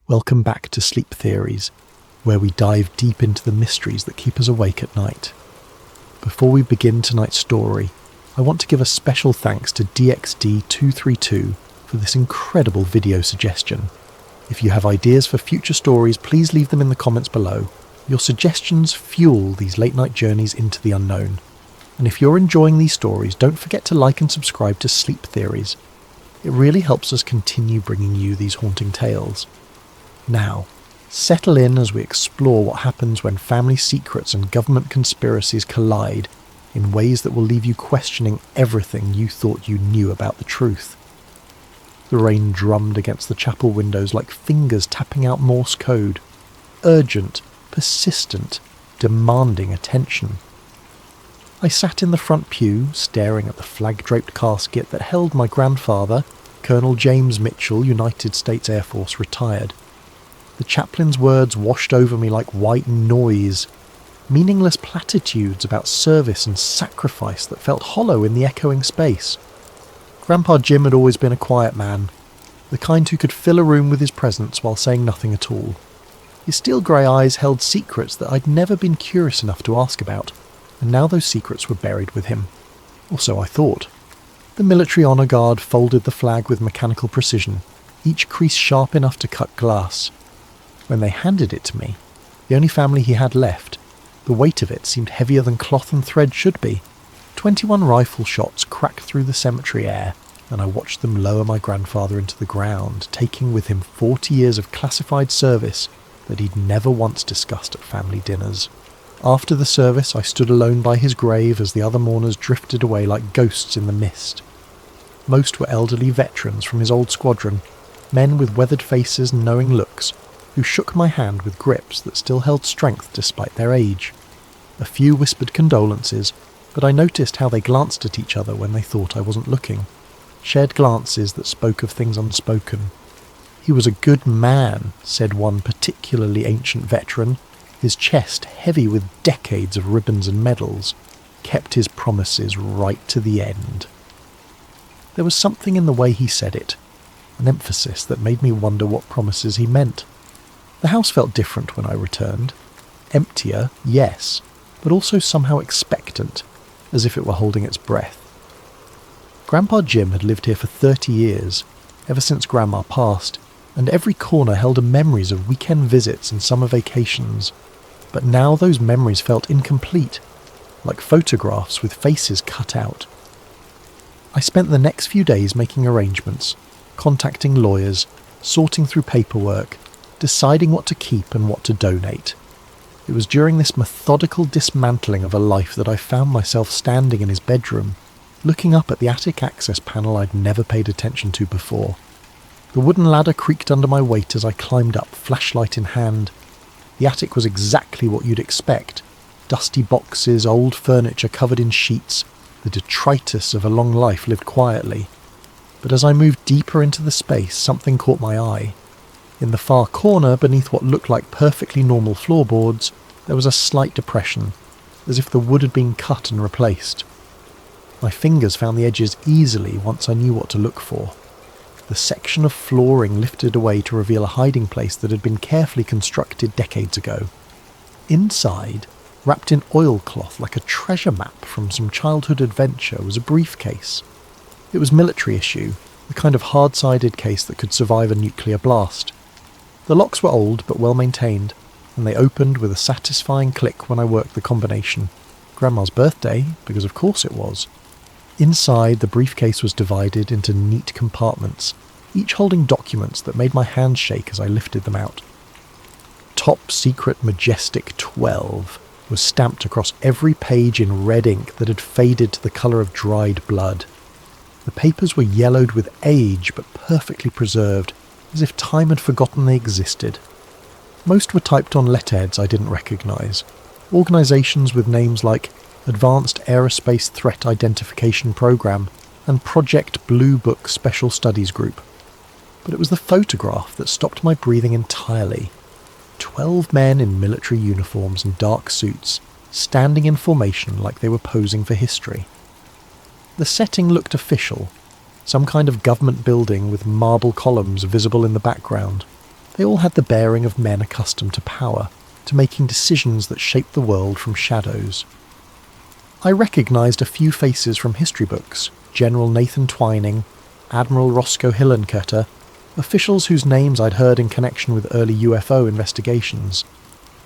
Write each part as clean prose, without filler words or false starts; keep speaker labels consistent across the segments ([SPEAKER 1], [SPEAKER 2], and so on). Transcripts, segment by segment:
[SPEAKER 1] Welcome back to Sleep Theories, where we dive deep into the mysteries that keep us awake at night. Before we begin tonight's story, I want to give a special thanks to DXD232 for this incredible video suggestion. If you have ideas for future stories, please leave them in the comments below. Your suggestions fuel these late-night journeys into the unknown. And if you're enjoying these stories, don't forget to like and subscribe to Sleep Theories. It really helps us continue bringing you these haunting tales. Now, settle in as we explore what happens when family secrets and government conspiracies collide in ways that will leave you questioning everything you thought you knew about the truth. The rain drummed against the chapel windows like fingers tapping out Morse code. Urgent, persistent, demanding attention. I sat in the front pew, staring at the flag-draped casket that held my grandfather, Colonel James Mitchell, United States Air Force, retired. The chaplain's words washed over me like white noise, meaningless platitudes about service and sacrifice that felt hollow in the echoing space. Grandpa Jim had always been a quiet man, the kind who could fill a room with his presence while saying nothing at all. His steel-grey eyes held secrets that I'd never been curious enough to ask about, and now those secrets were buried with him. Or so I thought. The military honour guard folded the flag with mechanical precision, each crease sharp enough to cut glass. When they handed it to me, the only family he had left, the weight of it seemed heavier than cloth and thread should be. 21 rifle shots cracked through the cemetery air, and I watched them lower my grandfather into the ground, taking with him 40 years of classified service that he'd never once discussed at family dinners. After the service, I stood alone by his grave as the other mourners drifted away like ghosts in the mist. Most were elderly veterans from his old squadron, men with weathered faces and knowing looks, who shook my hand with grips that still held strength despite their age. A few whispered condolences, but I noticed how they glanced at each other when they thought I wasn't looking. Shared glances that spoke of things unspoken. "He was a good man," said one particularly ancient veteran, his chest heavy with decades of ribbons and medals. "Kept his promises right to the end." There was something in the way he said it, an emphasis that made me wonder what promises he meant. The house felt different when I returned. Emptier, yes, but also somehow expectant, as if it were holding its breath. Grandpa Jim had lived here for 30 years, ever since Grandma passed, and every corner held memories of weekend visits and summer vacations. But now those memories felt incomplete, like photographs with faces cut out. I spent the next few days making arrangements, contacting lawyers, sorting through paperwork, deciding what to keep and what to donate. It was during this methodical dismantling of a life that I found myself standing in his bedroom, looking up at the attic access panel I'd never paid attention to before. The wooden ladder creaked under my weight as I climbed up, flashlight in hand. The attic was exactly what you'd expect. Dusty boxes, old furniture covered in sheets, the detritus of a long life lived quietly. But as I moved deeper into the space, something caught my eye. In the far corner, beneath what looked like perfectly normal floorboards, there was a slight depression, as if the wood had been cut and replaced. My fingers found the edges easily once I knew what to look for. The section of flooring lifted away to reveal a hiding place that had been carefully constructed decades ago. Inside, wrapped in oilcloth like a treasure map from some childhood adventure, was a briefcase. It was military issue, the kind of hard-sided case that could survive a nuclear blast. The locks were old but well maintained, and they opened with a satisfying click when I worked the combination. Grandma's birthday, because of course it was. Inside, the briefcase was divided into neat compartments, each holding documents that made my hands shake as I lifted them out. Top Secret Majestic 12 was stamped across every page in red ink that had faded to the colour of dried blood. The papers were yellowed with age but perfectly preserved, as if time had forgotten they existed. Most were typed on letterheads I didn't recognise, organisations with names like Advanced Aerospace Threat Identification Program and Project Blue Book Special Studies Group. But it was the photograph that stopped my breathing entirely. 12 men in military uniforms and dark suits, standing in formation like they were posing for history. The setting looked official, some kind of government building with marble columns visible in the background. They all had the bearing of men accustomed to power, to making decisions that shaped the world from shadows. I recognised a few faces from history books: General Nathan Twining, Admiral Roscoe Hillenkoetter, officials whose names I'd heard in connection with early UFO investigations.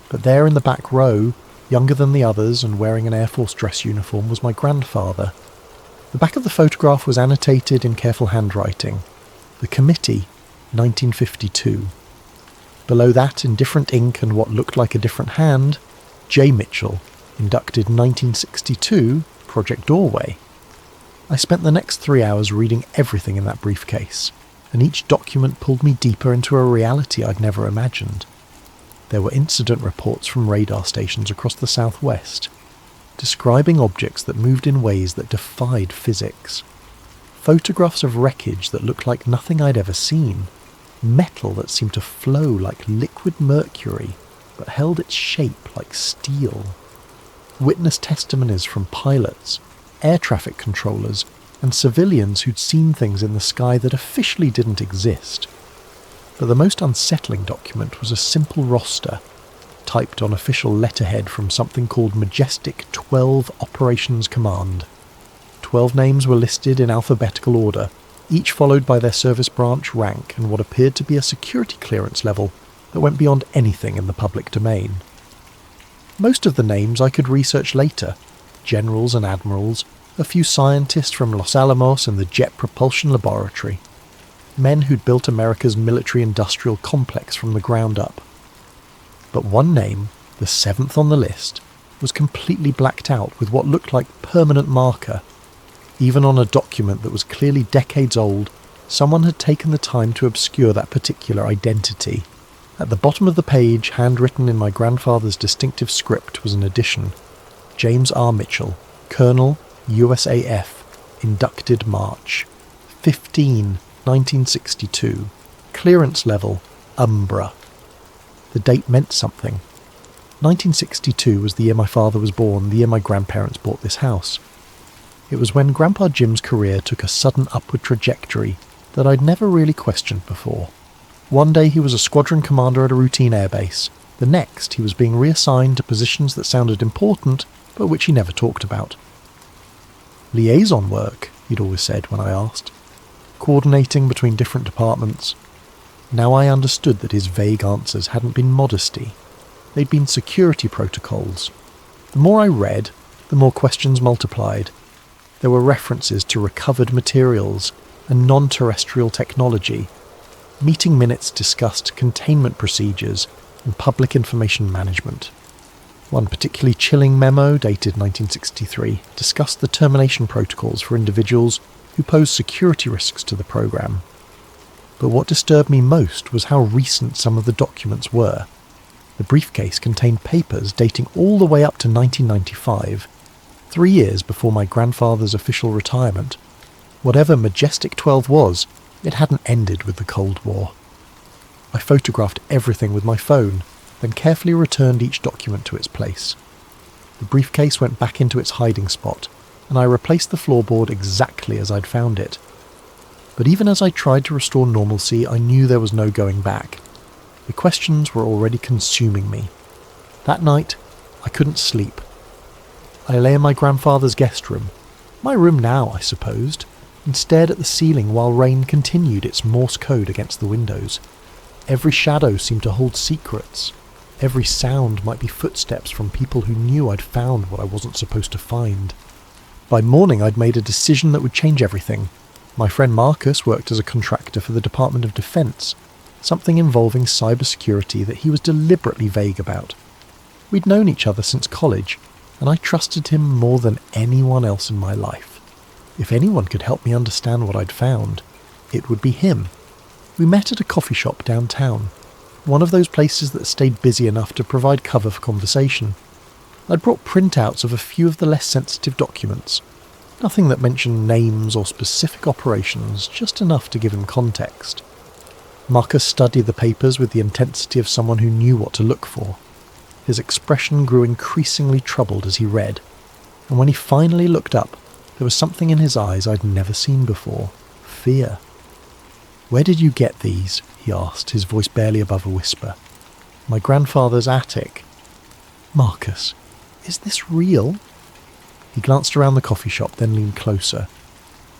[SPEAKER 1] But there in the back row, younger than the others and wearing an Air Force dress uniform, was my grandfather. The back of the photograph was annotated in careful handwriting: "The Committee, 1952. Below that, in different ink and what looked like a different hand, J. Mitchell, inducted 1962, Project Doorway. I spent the next 3 hours reading everything in that briefcase, and each document pulled me deeper into a reality I'd never imagined. There were incident reports from radar stations across the southwest, describing objects that moved in ways that defied physics. Photographs of wreckage that looked like nothing I'd ever seen. Metal that seemed to flow like liquid mercury, but held its shape like steel. Witness testimonies from pilots, air traffic controllers, and civilians who'd seen things in the sky that officially didn't exist. But the most unsettling document was a simple roster, typed on official letterhead from something called Majestic 12 Operations Command. 12 names were listed in alphabetical order, each followed by their service branch, rank, and what appeared to be a security clearance level that went beyond anything in the public domain. Most of the names I could research later: generals and admirals, a few scientists from Los Alamos and the Jet Propulsion Laboratory, men who'd built America's military-industrial complex from the ground up. But one name, the 7th on the list, was completely blacked out with what looked like permanent marker. Even on a document that was clearly decades old, someone had taken the time to obscure that particular identity. At the bottom of the page, handwritten in my grandfather's distinctive script, was an addition: James R. Mitchell, Colonel, USAF, inducted March 15, 1962, clearance level, Umbra. The date meant something. 1962 was the year my father was born, the year my grandparents bought this house. It was when Grandpa Jim's career took a sudden upward trajectory that I'd never really questioned before. One day he was a squadron commander at a routine airbase. The next he was being reassigned to positions that sounded important, but which he never talked about. Liaison work, he'd always said when I asked. Coordinating between different departments. Now I understood that his vague answers hadn't been modesty. They'd been security protocols. The more I read, the more questions multiplied. There were references to recovered materials and non-terrestrial technology. Meeting minutes discussed containment procedures and public information management. One particularly chilling memo, dated 1963, discussed the termination protocols for individuals who posed security risks to the program. But what disturbed me most was how recent some of the documents were. The briefcase contained papers dating all the way up to 1995, 3 years before my grandfather's official retirement. Whatever Majestic 12 was, it hadn't ended with the Cold War. I photographed everything with my phone, then carefully returned each document to its place. The briefcase went back into its hiding spot, and I replaced the floorboard exactly as I'd found it. But even as I tried to restore normalcy, I knew there was no going back. The questions were already consuming me. That night, I couldn't sleep. I lay in my grandfather's guest room, my room now, I supposed, and stared at the ceiling while rain continued its Morse code against the windows. Every shadow seemed to hold secrets. Every sound might be footsteps from people who knew I'd found what I wasn't supposed to find. By morning, I'd made a decision that would change everything. My friend Marcus worked as a contractor for the Department of Defense, something involving cybersecurity that he was deliberately vague about. We'd known each other since college, and I trusted him more than anyone else in my life. If anyone could help me understand what I'd found, it would be him. We met at a coffee shop downtown, one of those places that stayed busy enough to provide cover for conversation. I'd brought printouts of a few of the less sensitive documents, nothing that mentioned names or specific operations, just enough to give him context. Marcus studied the papers with the intensity of someone who knew what to look for. His expression grew increasingly troubled as he read, and when he finally looked up, there was something in his eyes I'd never seen before: fear. "Where did you get these?" he asked, his voice barely above a whisper. "My grandfather's attic." "Marcus, is this real?" He glanced around the coffee shop, then leaned closer.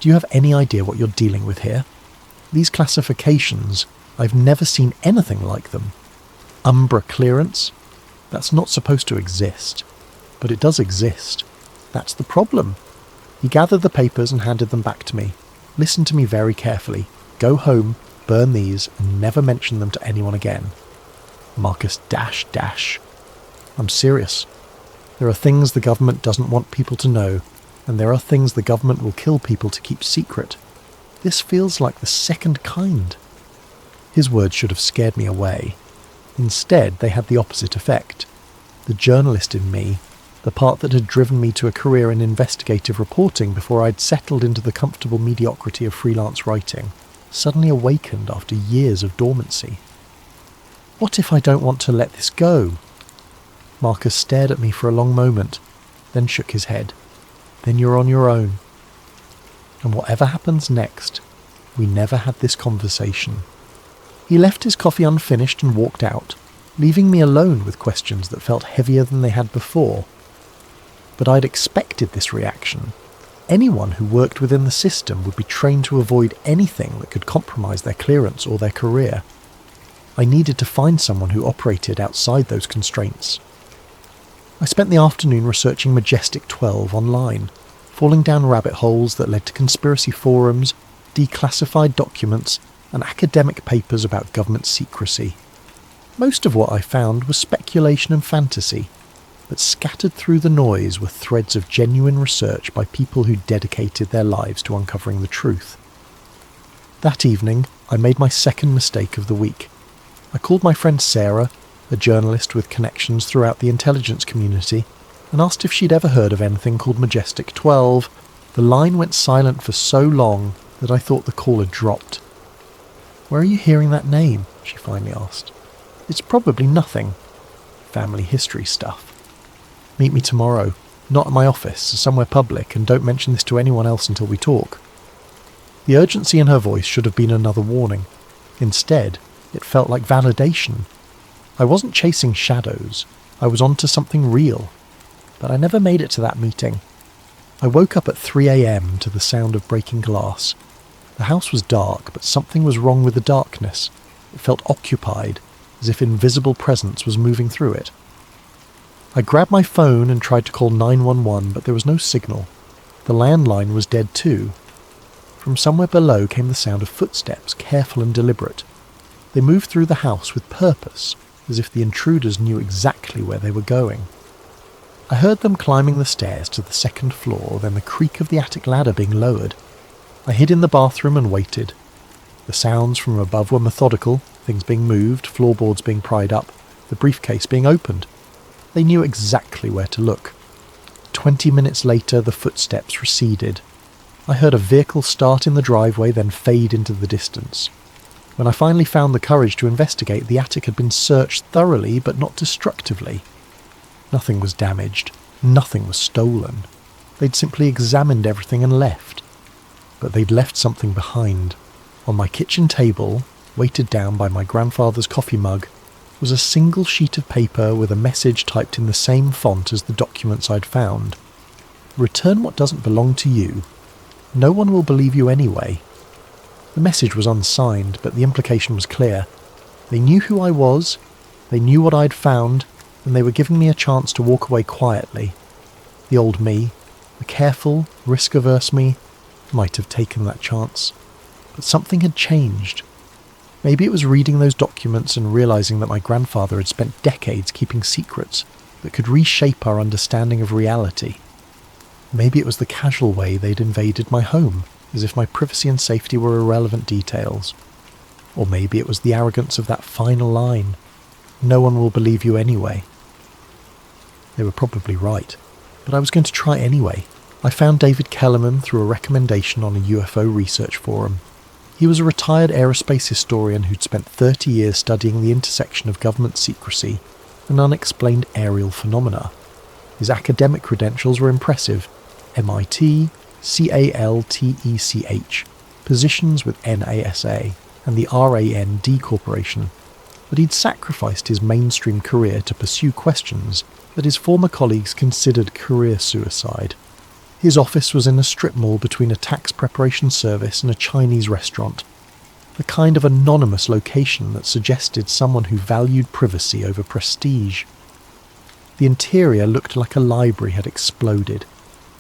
[SPEAKER 1] "Do you have any idea what you're dealing with here? These classifications, I've never seen anything like them. Umbra clearance? That's not supposed to exist. But it does exist. That's the problem." He gathered the papers and handed them back to me. "Listen to me very carefully. Go home, burn these, and never mention them to anyone again." Marcus --. "I'm serious. There are things the government doesn't want people to know, and there are things the government will kill people to keep secret. This feels like the second kind." His words should have scared me away. Instead, they had the opposite effect. The journalist in me, the part that had driven me to a career in investigative reporting before I'd settled into the comfortable mediocrity of freelance writing, suddenly awakened after years of dormancy. "What if I don't want to let this go?" Marcus stared at me for a long moment, then shook his head. "Then you're on your own." And whatever happens next, we never had this conversation. He left his coffee unfinished and walked out, leaving me alone with questions that felt heavier than they had before. But I'd expected this reaction. Anyone who worked within the system would be trained to avoid anything that could compromise their clearance or their career. I needed to find someone who operated outside those constraints. I spent the afternoon researching Majestic 12 online, falling down rabbit holes that led to conspiracy forums, declassified documents, and academic papers about government secrecy. Most of what I found was speculation and fantasy, but scattered through the noise were threads of genuine research by people who dedicated their lives to uncovering the truth. That evening, I made my second mistake of the week. I called my friend Sarah, a journalist with connections throughout the intelligence community, and asked if she'd ever heard of anything called Majestic 12. The line went silent for so long that I thought the caller dropped. "Where are you hearing that name?" she finally asked. "It's probably nothing. Family history stuff. Meet me tomorrow, not at my office, somewhere public, and don't mention this to anyone else until we talk." The urgency in her voice should have been another warning. Instead, it felt like validation. I wasn't chasing shadows. I was onto something real. But I never made it to that meeting. I woke up at 3 a.m. to the sound of breaking glass. The house was dark, but something was wrong with the darkness. It felt occupied, as if invisible presence was moving through it. I grabbed my phone and tried to call 911, but there was no signal. The landline was dead too. From somewhere below came the sound of footsteps, careful and deliberate. They moved through the house with purpose, as if the intruders knew exactly where they were going. I heard them climbing the stairs to the second floor, then the creak of the attic ladder being lowered. I hid in the bathroom and waited. The sounds from above were methodical, things being moved, floorboards being pried up, the briefcase being opened. They knew exactly where to look. 20 minutes later, the footsteps receded. I heard a vehicle start in the driveway, then fade into the distance. When I finally found the courage to investigate, the attic had been searched thoroughly, but not destructively. Nothing was damaged. Nothing was stolen. They'd simply examined everything and left. But they'd left something behind. On my kitchen table, weighted down by my grandfather's coffee mug, was a single sheet of paper with a message typed in the same font as the documents I'd found. "Return what doesn't belong to you. No one will believe you anyway." The message was unsigned, but the implication was clear. They knew who I was, they knew what I'd found, and they were giving me a chance to walk away quietly. The old me, the careful, risk-averse me, might have taken that chance. But something had changed. Maybe it was reading those documents and realizing that my grandfather had spent decades keeping secrets that could reshape our understanding of reality. Maybe it was the casual way they'd invaded my home, as if my privacy and safety were irrelevant details. Or maybe it was the arrogance of that final line, "No one will believe you anyway." They were probably right, but I was going to try anyway. I found David Kellerman through a recommendation on a UFO research forum. He was a retired aerospace historian who'd spent 30 years studying the intersection of government secrecy and unexplained aerial phenomena. His academic credentials were impressive: MIT, CALTECH, positions with NASA. and the RAND Corporation, but he'd sacrificed his mainstream career to pursue questions that his former colleagues considered career suicide. His office was in a strip mall between a tax preparation service and a Chinese restaurant, the kind of anonymous location that suggested someone who valued privacy over prestige. The interior looked like a library had exploded.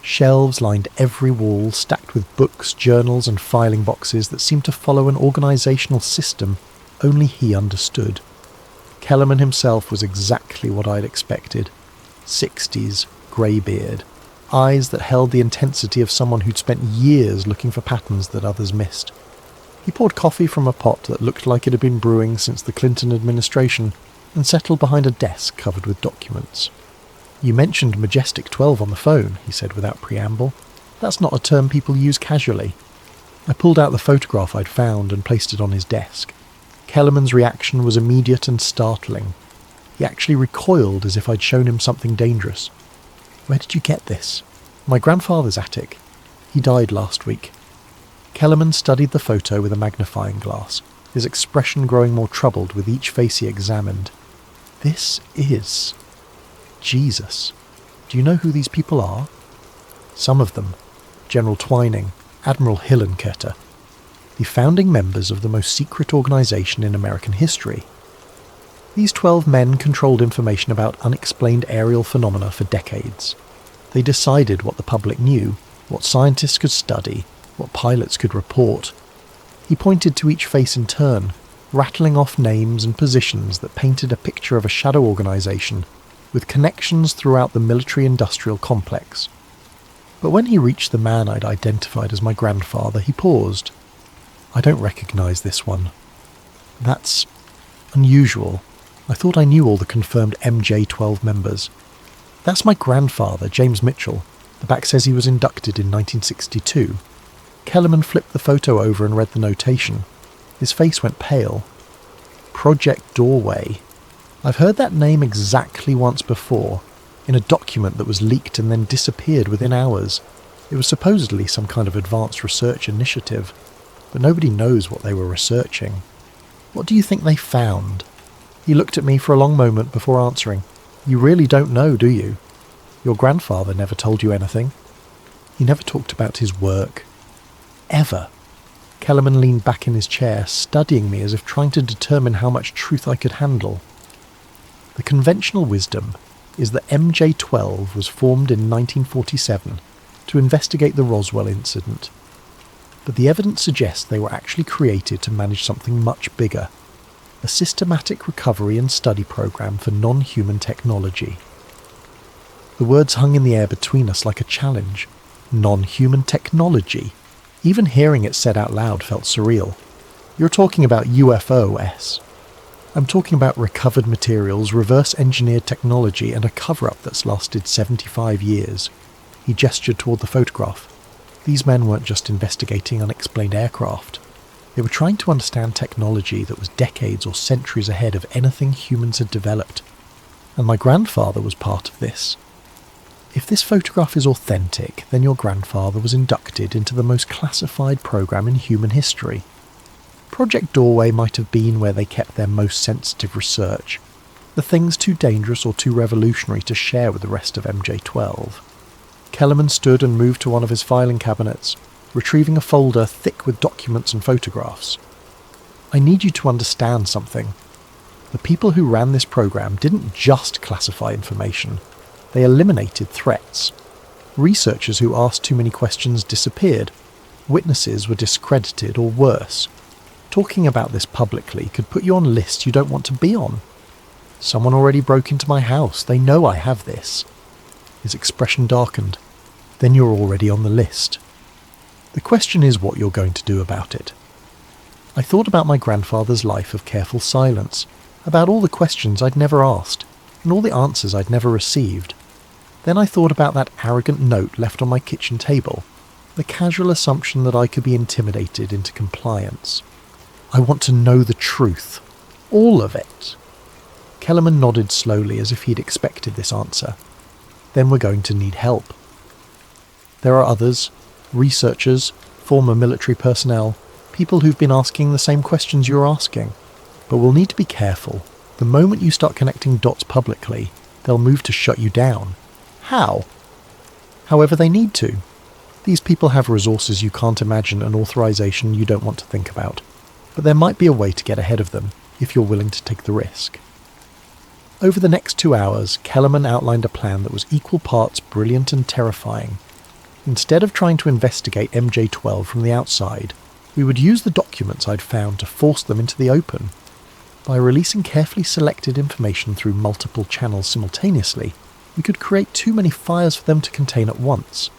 [SPEAKER 1] Shelves lined every wall, stacked with books, journals and filing boxes that seemed to follow an organisational system only he understood. Kellerman himself was exactly what I'd expected. 60s, grey-beard, eyes that held the intensity of someone who'd spent years looking for patterns that others missed. He poured coffee from a pot that looked like it had been brewing since the Clinton administration and settled behind a desk covered with documents. "You mentioned Majestic 12 on the phone," he said without preamble. "That's not a term people use casually." I pulled out the photograph I'd found and placed it on his desk. Kellerman's reaction was immediate and startling. He actually recoiled as if I'd shown him something dangerous. "Where did you get this?" "My grandfather's attic. He died last week." Kellerman studied the photo with a magnifying glass, his expression growing more troubled with each face he examined. "This is Jesus. Do you know who these people are?" "Some of them. General Twining, Admiral Hillenkoetter, the founding members of the most secret organisation in American history. These 12 men controlled information about unexplained aerial phenomena for decades. They decided what the public knew, what scientists could study, what pilots could report." He pointed to each face in turn, rattling off names and positions that painted a picture of a shadow organisation with connections throughout the military-industrial complex. But when he reached the man I'd identified as my grandfather, he paused. "I don't recognise this one. That's unusual. I thought I knew all the confirmed MJ-12 members. That's my grandfather, James Mitchell. The back says he was inducted in 1962. Kellerman flipped the photo over and read the notation. His face went pale. "Project Doorway. I've heard that name exactly once before, in a document that was leaked and then disappeared within hours. It was supposedly some kind of advanced research initiative, but nobody knows what they were researching. What do you think they found?" He looked at me for a long moment before answering. "You really don't know, do you? Your grandfather never told you anything. He never talked about his work. Ever." Kellerman leaned back in his chair, studying me as if trying to determine how much truth I could handle. "The conventional wisdom is that MJ-12 was formed in 1947 to investigate the Roswell incident. But the evidence suggests they were actually created to manage something much bigger, a systematic recovery and study program for non-human technology." The words hung in the air between us like a challenge. Non-human technology. Even hearing it said out loud felt surreal. "You're talking about UFOs. I'm talking about recovered materials, reverse-engineered technology, and a cover-up that's lasted 75 years. He gestured toward the photograph. These men weren't just investigating unexplained aircraft. They were trying to understand technology that was decades or centuries ahead of anything humans had developed. And my grandfather was part of this. If this photograph is authentic, then your grandfather was inducted into the most classified program in human history. Project Doorway might have been where they kept their most sensitive research, the things too dangerous or too revolutionary to share with the rest of MJ-12. Kellerman stood and moved to one of his filing cabinets, retrieving a folder thick with documents and photographs. "I need you to understand something. The people who ran this program didn't just classify information. They eliminated threats. Researchers who asked too many questions disappeared. Witnesses were discredited or worse. Talking about this publicly could put you on lists you don't want to be on. Someone already broke into my house. They know I have this." His expression darkened. "Then you're already on the list. The question is what you're going to do about it." I thought about my grandfather's life of careful silence, about all the questions I'd never asked, and all the answers I'd never received. Then I thought about that arrogant note left on my kitchen table, the casual assumption that I could be intimidated into compliance. "I want to know the truth. All of it." Kellerman nodded slowly as if he'd expected this answer. "Then we're going to need help. There are others, researchers, former military personnel. People who've been asking the same questions you're asking. But we'll need to be careful. The moment you start connecting dots publicly, they'll move to shut you down. How? However they need to. These people have resources you can't imagine and authorization you don't want to think about. But there might be a way to get ahead of them, if you're willing to take the risk. Over the next 2 hours, Kellerman outlined a plan that was equal parts brilliant and terrifying. Instead of trying to investigate MJ-12 from the outside, we would use the documents I'd found to force them into the open. By releasing carefully selected information through multiple channels simultaneously, we could create too many fires for them to contain at once.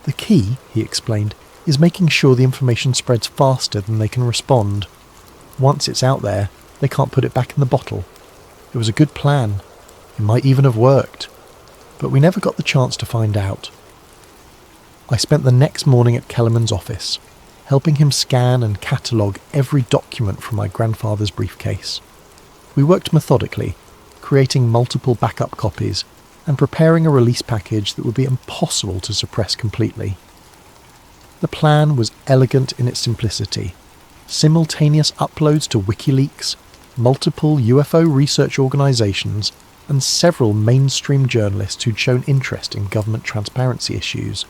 [SPEAKER 1] The key, he explained, is making sure the information spreads faster than they can respond. Once it's out there, they can't put it back in the bottle. It was a good plan. It might even have worked. But we never got the chance to find out. I spent the next morning at Kellerman's office, helping him scan and catalogue every document from my grandfather's briefcase. We worked methodically, creating multiple backup copies and preparing a release package that would be impossible to suppress completely. The plan was elegant in its simplicity. Simultaneous uploads to WikiLeaks, multiple UFO research organisations, and several mainstream journalists who'd shown interest in government transparency issues.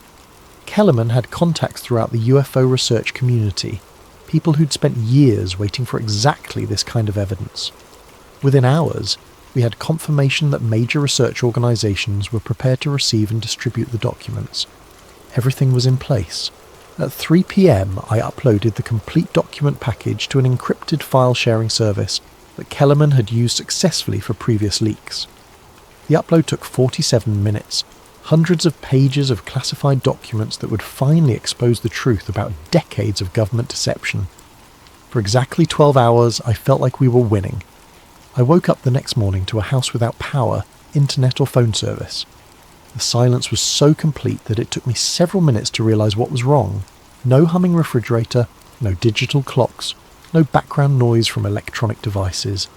[SPEAKER 1] Kellerman had contacts throughout the UFO research community, people who'd spent years waiting for exactly this kind of evidence. Within hours, we had confirmation that major research organisations were prepared to receive and distribute the documents. Everything was in place. At 3 p.m, I uploaded the complete document package to an encrypted file-sharing service that Kellerman had used successfully for previous leaks. The upload took 47 minutes, hundreds of pages of classified documents that would finally expose the truth about decades of government deception. For exactly 12 hours, I felt like we were winning. I woke up the next morning to a house without power, internet or phone service. The silence was so complete that it took me several minutes to realise what was wrong. No humming refrigerator, no digital clocks, no background noise from electronic devices.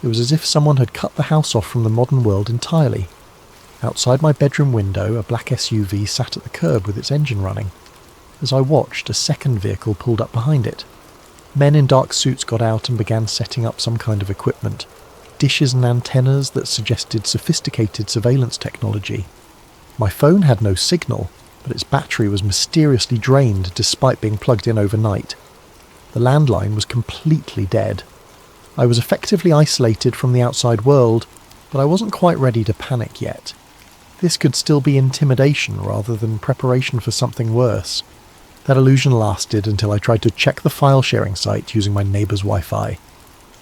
[SPEAKER 1] It was as if someone had cut the house off from the modern world entirely. Outside my bedroom window, a black SUV sat at the curb with its engine running. As I watched, a second vehicle pulled up behind it. Men in dark suits got out and began setting up some kind of equipment. Dishes and antennas that suggested sophisticated surveillance technology. My phone had no signal, but its battery was mysteriously drained despite being plugged in overnight. The landline was completely dead. I was effectively isolated from the outside world, but I wasn't quite ready to panic yet. This could still be intimidation rather than preparation for something worse. That illusion lasted until I tried to check the file-sharing site using my neighbour's Wi-Fi.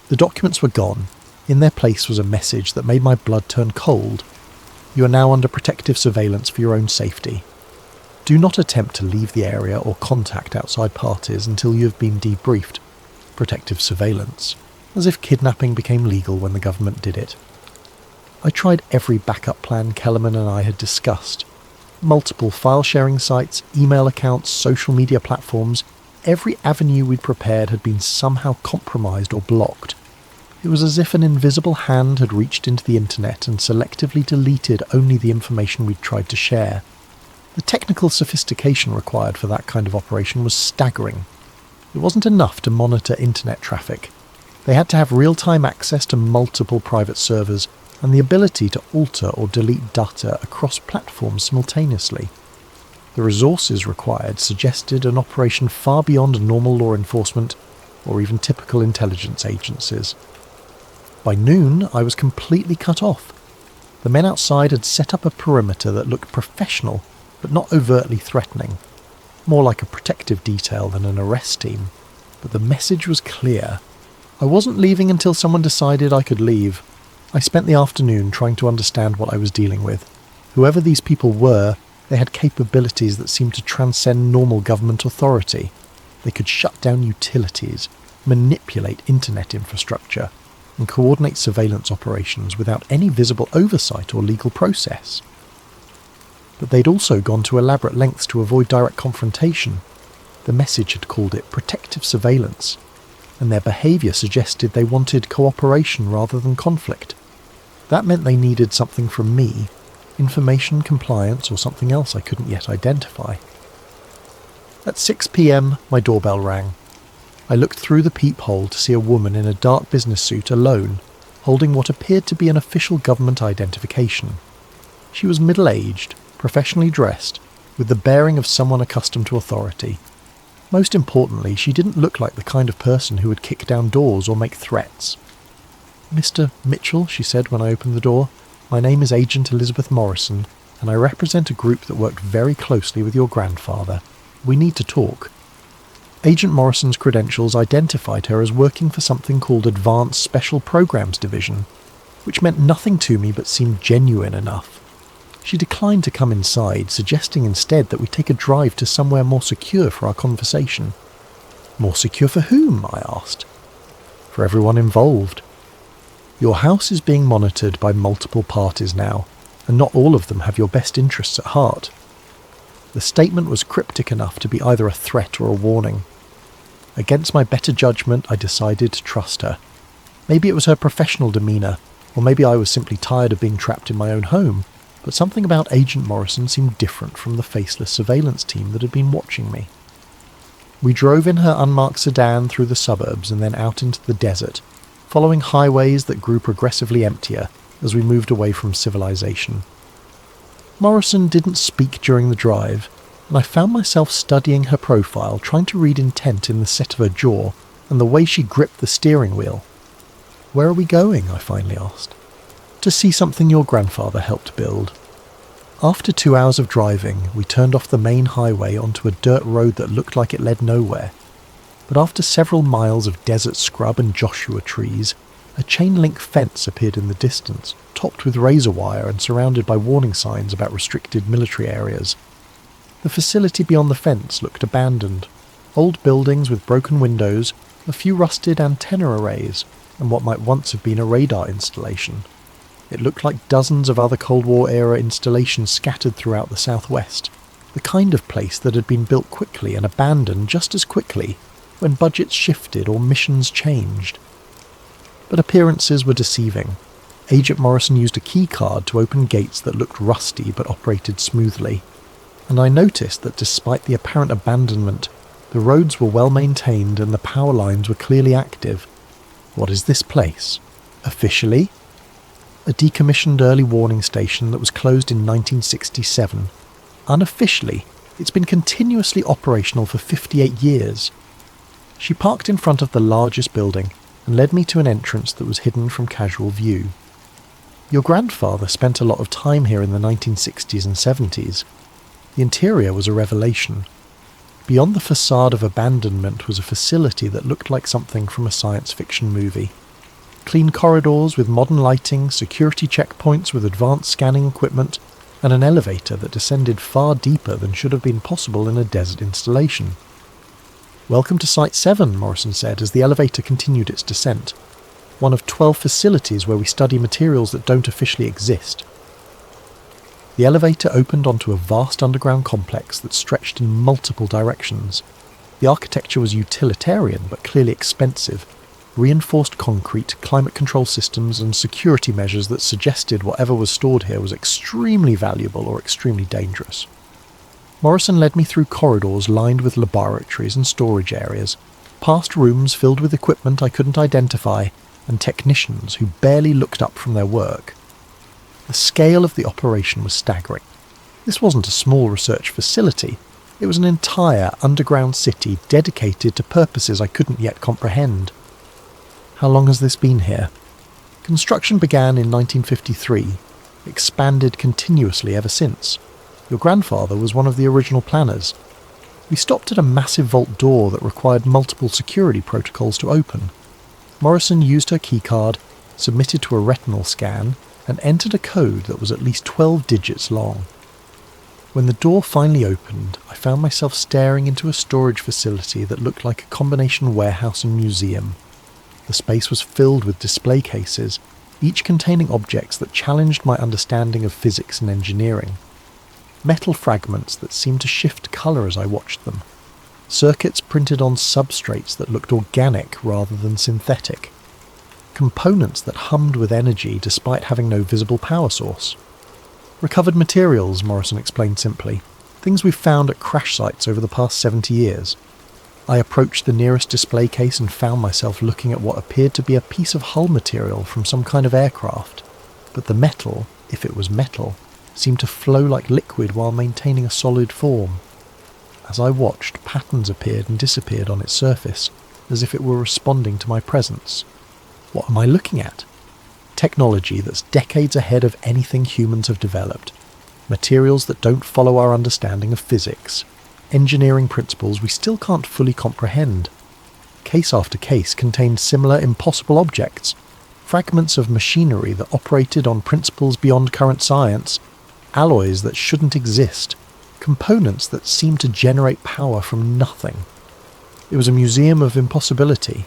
[SPEAKER 1] The documents were gone. In their place was a message that made my blood turn cold. You are now under protective surveillance for your own safety. Do not attempt to leave the area or contact outside parties until you have been debriefed. Protective surveillance. As if kidnapping became legal when the government did it. I tried every backup plan Kellerman and I had discussed. Multiple file-sharing sites, email accounts, social media platforms, every avenue we'd prepared had been somehow compromised or blocked. It was as if an invisible hand had reached into the internet and selectively deleted only the information we'd tried to share. The technical sophistication required for that kind of operation was staggering. It wasn't enough to monitor internet traffic. They had to have real-time access to multiple private servers and the ability to alter or delete data across platforms simultaneously. The resources required suggested an operation far beyond normal law enforcement or even typical intelligence agencies. By noon, I was completely cut off. The men outside had set up a perimeter that looked professional, but not overtly threatening. More like a protective detail than an arrest team. But the message was clear. I wasn't leaving until someone decided I could leave. I spent the afternoon trying to understand what I was dealing with. Whoever these people were, they had capabilities that seemed to transcend normal government authority. They could shut down utilities, manipulate internet infrastructure, and coordinate surveillance operations without any visible oversight or legal process. But they'd also gone to elaborate lengths to avoid direct confrontation. The message had called it protective surveillance, and their behaviour suggested they wanted cooperation rather than conflict. That meant they needed something from me, information, compliance, or something else I couldn't yet identify. At 6 p.m, my doorbell rang. I looked through the peephole to see a woman in a dark business suit alone, holding what appeared to be an official government identification. She was middle-aged, professionally dressed, with the bearing of someone accustomed to authority. Most importantly, she didn't look like the kind of person who would kick down doors or make threats. "Mr. Mitchell," she said when I opened the door, "my name is Agent Elizabeth Morrison, and I represent a group that worked very closely with your grandfather. We need to talk." Agent Morrison's credentials identified her as working for something called Advanced Special Programs Division, which meant nothing to me but seemed genuine enough. She declined to come inside, suggesting instead that we take a drive to somewhere more secure for our conversation. "More secure for whom?" I asked. "For everyone involved. Your house is being monitored by multiple parties now, and not all of them have your best interests at heart." The statement was cryptic enough to be either a threat or a warning. Against my better judgment, I decided to trust her. Maybe it was her professional demeanour, or maybe I was simply tired of being trapped in my own home, but something about Agent Morrison seemed different from the faceless surveillance team that had been watching me. We drove in her unmarked sedan through the suburbs and then out into the desert, following highways that grew progressively emptier as we moved away from civilization. Morrison didn't speak during the drive, and I found myself studying her profile, trying to read intent in the set of her jaw and the way she gripped the steering wheel. "Where are we going?" I finally asked. "To see something your grandfather helped build." After 2 hours of driving, we turned off the main highway onto a dirt road that looked like it led nowhere. But after several miles of desert scrub and Joshua trees, a chain-link fence appeared in the distance, topped with razor wire and surrounded by warning signs about restricted military areas. The facility beyond the fence looked abandoned. Old buildings with broken windows, a few rusted antenna arrays, and what might once have been a radar installation. It looked like dozens of other Cold War-era installations scattered throughout the southwest, the kind of place that had been built quickly and abandoned just as quickly when budgets shifted or missions changed. But appearances were deceiving. Agent Morrison used a key card to open gates that looked rusty but operated smoothly, and I noticed that despite the apparent abandonment, the roads were well maintained and the power lines were clearly active. What is this place? Officially? A decommissioned early warning station that was closed in 1967. Unofficially, it's been continuously operational for 58 years. She parked in front of the largest building and led me to an entrance that was hidden from casual view. "Your grandfather spent a lot of time here in the 1960s and 70s. The interior was a revelation. Beyond the facade of abandonment was a facility that looked like something from a science fiction movie. Clean corridors with modern lighting, security checkpoints with advanced scanning equipment, and an elevator that descended far deeper than should have been possible in a desert installation." "Welcome to Site 7, Morrison said as the elevator continued its descent. "One of 12 facilities where we study materials that don't officially exist." The elevator opened onto a vast underground complex that stretched in multiple directions. The architecture was utilitarian but clearly expensive. Reinforced concrete, climate control systems, and security measures that suggested whatever was stored here was extremely valuable or extremely dangerous. Morrison led me through corridors lined with laboratories and storage areas, past rooms filled with equipment I couldn't identify, and technicians who barely looked up from their work. The scale of the operation was staggering. This wasn't a small research facility. It was an entire underground city dedicated to purposes I couldn't yet comprehend. "How long has this been here?" "Construction began in 1953, expanded continuously ever since. Your grandfather was one of the original planners. We stopped at a massive vault door that required multiple security protocols to open. Morrison used her keycard, submitted to a retinal scan, and entered a code that was at least 12 digits long. When the door finally opened, I found myself staring into a storage facility that looked like a combination warehouse and museum. The space was filled with display cases, each containing objects that challenged my understanding of physics and engineering. Metal fragments that seemed to shift colour as I watched them. Circuits printed on substrates that looked organic rather than synthetic. Components that hummed with energy despite having no visible power source. "Recovered materials," Morrison explained simply. "Things we've found at crash sites over the past 70 years. I approached the nearest display case and found myself looking at what appeared to be a piece of hull material from some kind of aircraft, but the metal, if it was metal, seemed to flow like liquid while maintaining a solid form. As I watched, patterns appeared and disappeared on its surface, as if it were responding to my presence. What am I looking at? Technology that's decades ahead of anything humans have developed. Materials that don't follow our understanding of physics. Engineering principles we still can't fully comprehend. Case after case contained similar impossible objects. Fragments of machinery that operated on principles beyond current science. Alloys that shouldn't exist. Components that seemed to generate power from nothing. It was a museum of impossibility.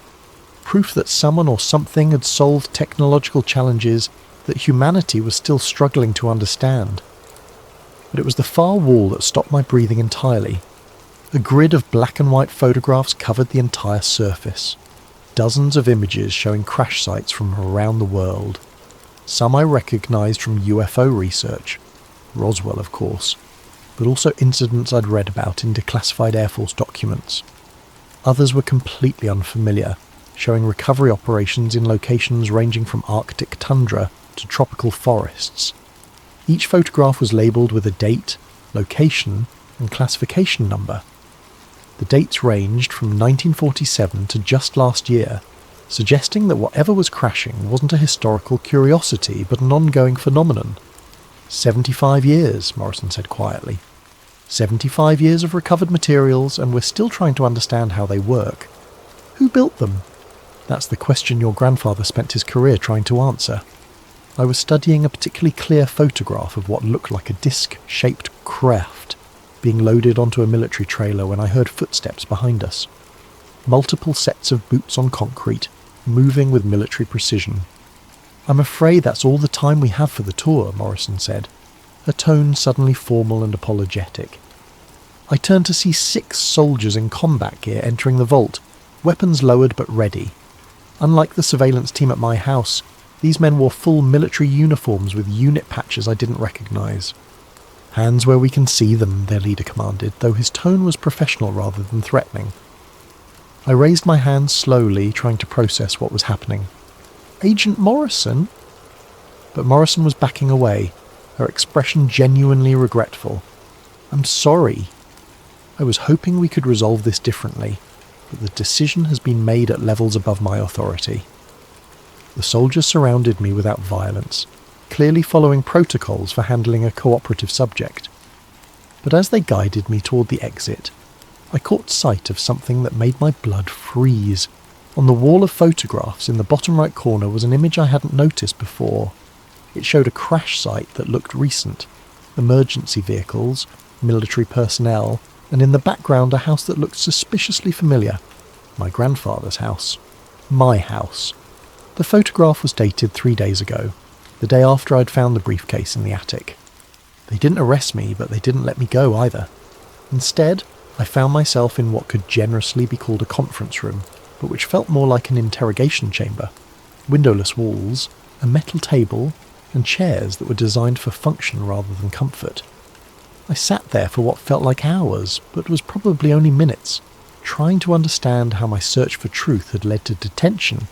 [SPEAKER 1] Proof that someone or something had solved technological challenges that humanity was still struggling to understand. But it was the far wall that stopped my breathing entirely. A grid of black and white photographs covered the entire surface. Dozens of images showing crash sites from around the world. Some I recognised from UFO research. Roswell, of course. But also incidents I'd read about in declassified Air Force documents. Others were completely unfamiliar, showing recovery operations in locations ranging from Arctic tundra to tropical forests. Each photograph was labelled with a date, location, and classification number. The dates ranged from 1947 to just last year, suggesting that whatever was crashing wasn't a historical curiosity but an ongoing phenomenon. 75 years, Morrison said quietly. 75 years of recovered materials, and we're still trying to understand how they work. Who built them? That's the question your grandfather spent his career trying to answer. I was studying a particularly clear photograph of what looked like a disc-shaped craft being loaded onto a military trailer when I heard footsteps behind us. Multiple sets of boots on concrete, moving with military precision. I'm afraid that's all the time we have for the tour, Morrison said, her tone suddenly formal and apologetic. I turned to see 6 soldiers in combat gear entering the vault, weapons lowered but ready. Unlike the surveillance team at my house, these men wore full military uniforms with unit patches I didn't recognise. Hands where we can see them, their leader commanded, though his tone was professional rather than threatening. I raised my hands slowly, trying to process what was happening. Agent Morrison? But Morrison was backing away, her expression genuinely regretful. I'm sorry. I was hoping we could resolve this differently, but the decision has been made at levels above my authority. The soldiers surrounded me without violence, clearly following protocols for handling a cooperative subject. But as they guided me toward the exit, I caught sight of something that made my blood freeze. On the wall of photographs in the bottom right corner was an image I hadn't noticed before. It showed a crash site that looked recent, emergency vehicles, military personnel, and in the background a house that looked suspiciously familiar. My grandfather's house. My house. The photograph was dated 3 days ago, the day after I'd found the briefcase in the attic. They didn't arrest me, but they didn't let me go either. Instead, I found myself in what could generously be called a conference room, but which felt more like an interrogation chamber. Windowless walls, a metal table, and chairs that were designed for function rather than comfort. I sat there for what felt like hours, but was probably only minutes, trying to understand how my search for truth had led to detention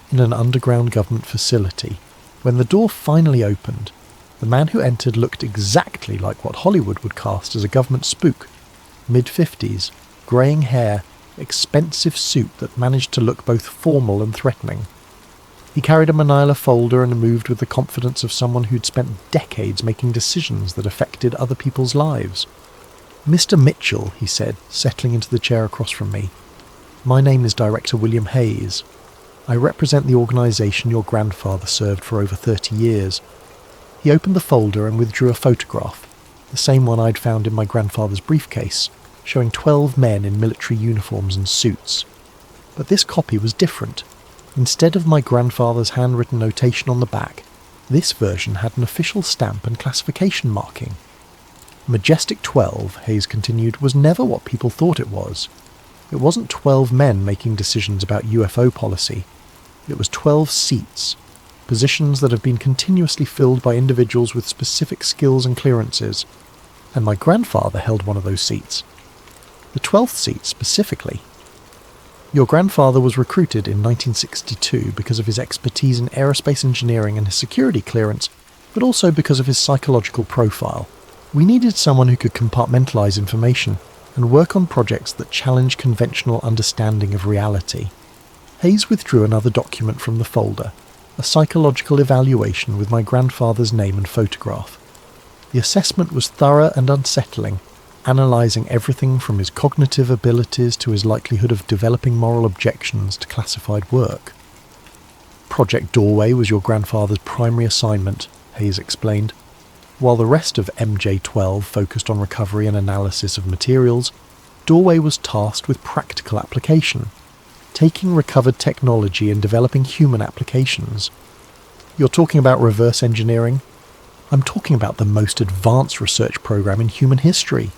[SPEAKER 1] in an underground government facility. When the door finally opened, the man who entered looked exactly like what Hollywood would cast as a government spook. Mid-50s, greying hair, expensive suit that managed to look both formal and threatening. He carried a manila folder and moved with the confidence of someone who'd spent decades making decisions that affected other people's lives. Mr. Mitchell, he said, settling into the chair across from me. My name is Director William Hayes. I represent the organisation your grandfather served for over 30 years. He opened the folder and withdrew a photograph, the same one I'd found in my grandfather's briefcase, showing 12 men in military uniforms and suits. But this copy was different. Instead of my grandfather's handwritten notation on the back, this version had an official stamp and classification marking. Majestic 12, Hayes continued, was never what people thought it was. It wasn't 12 men making decisions about UFO policy. It was 12 seats, positions that have been continuously filled by individuals with specific skills and clearances, and my grandfather held one of those seats. The 12th seat, specifically, Your grandfather was recruited in 1962 because of his expertise in aerospace engineering and his security clearance, but also because of his psychological profile. We needed someone who could compartmentalize information and work on projects that challenge conventional understanding of reality. Hayes withdrew another document from the folder, a psychological evaluation with my grandfather's name and photograph. The assessment was thorough and unsettling, analysing everything from his cognitive abilities to his likelihood of developing moral objections to classified work. Project Doorway was your grandfather's primary assignment, Hayes explained. While the rest of MJ-12 focused on recovery and analysis of materials, Doorway was tasked with practical application, taking recovered technology and developing human applications. You're talking about reverse engineering? I'm talking about the most advanced research program in human history.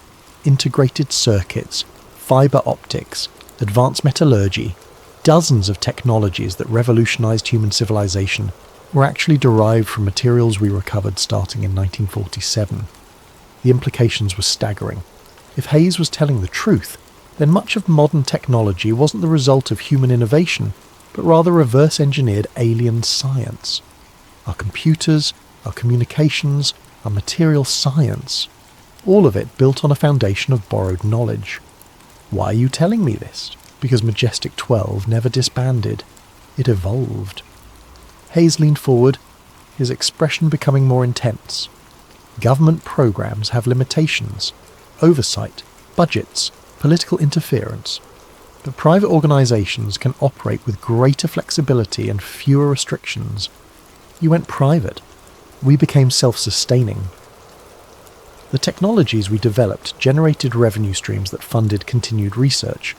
[SPEAKER 1] Integrated circuits, fibre optics, advanced metallurgy, dozens of technologies that revolutionised human civilization were actually derived from materials we recovered starting in 1947. The implications were staggering. If Hayes was telling the truth, then much of modern technology wasn't the result of human innovation, but rather reverse-engineered alien science. Our computers, our communications, our material science, all of it built on a foundation of borrowed knowledge. Why are you telling me this? Because Majestic 12 never disbanded. It evolved. Hayes leaned forward, his expression becoming more intense. Government programs have limitations, oversight, budgets, political interference. But private organisations can operate with greater flexibility and fewer restrictions. You went private. We became self-sustaining. The technologies we developed generated revenue streams that funded continued research.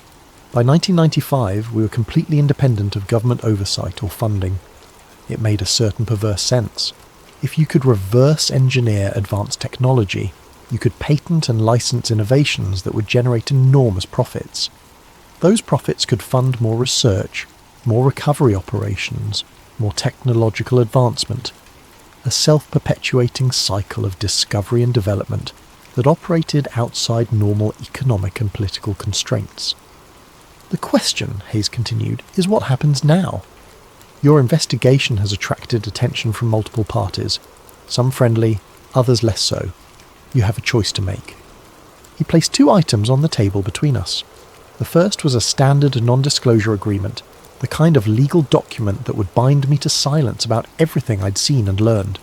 [SPEAKER 1] By 1995, we were completely independent of government oversight or funding. It made a certain perverse sense. If you could reverse engineer advanced technology, you could patent and license innovations that would generate enormous profits. Those profits could fund more research, more recovery operations, more technological advancement, a self-perpetuating cycle of discovery and development that operated outside normal economic and political constraints. The question, Hayes continued, is what happens now? Your investigation has attracted attention from multiple parties, some friendly, others less so. You have a choice to make. He placed 2 items on the table between us. The first was a standard non-disclosure agreement, the kind of legal document that would bind me to silence about everything I'd seen and learned.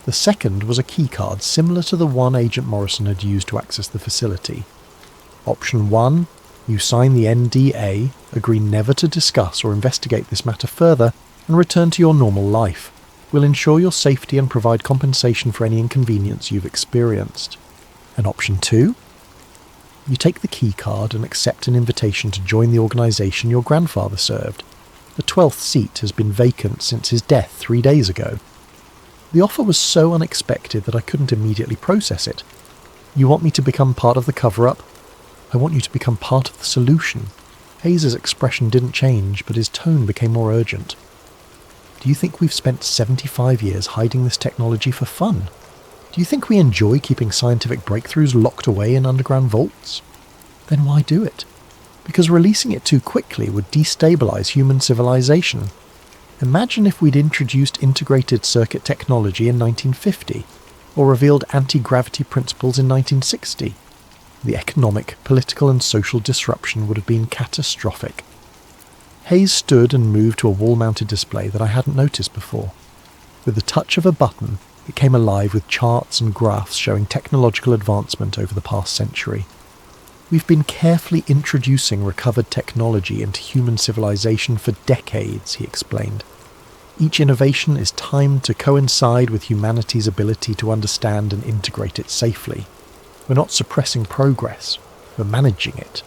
[SPEAKER 1] The second was a keycard similar to the one Agent Morrison had used to access the facility. Option 1, you sign the NDA, agree never to discuss or investigate this matter further, and return to your normal life. We'll ensure your safety and provide compensation for any inconvenience you've experienced. And option 2, you take the keycard and accept an invitation to join the organisation your grandfather served. The 12th seat has been vacant since his death 3 days ago. The offer was so unexpected that I couldn't immediately process it. You want me to become part of the cover-up? I want you to become part of the solution. Hayes' expression didn't change, but his tone became more urgent. Do you think we've spent 75 years hiding this technology for fun? Do you think we enjoy keeping scientific breakthroughs locked away in underground vaults? Then why do it? Because releasing it too quickly would destabilize human civilization. Imagine if we'd introduced integrated circuit technology in 1950, or revealed anti-gravity principles in 1960. The economic, political and social disruption would have been catastrophic. Hayes stood and moved to a wall-mounted display that I hadn't noticed before. With the touch of a button, it came alive with charts and graphs showing technological advancement over the past century. We've been carefully introducing recovered technology into human civilization for decades, he explained. Each innovation is timed to coincide with humanity's ability to understand and integrate it safely. We're not suppressing progress, we're managing it.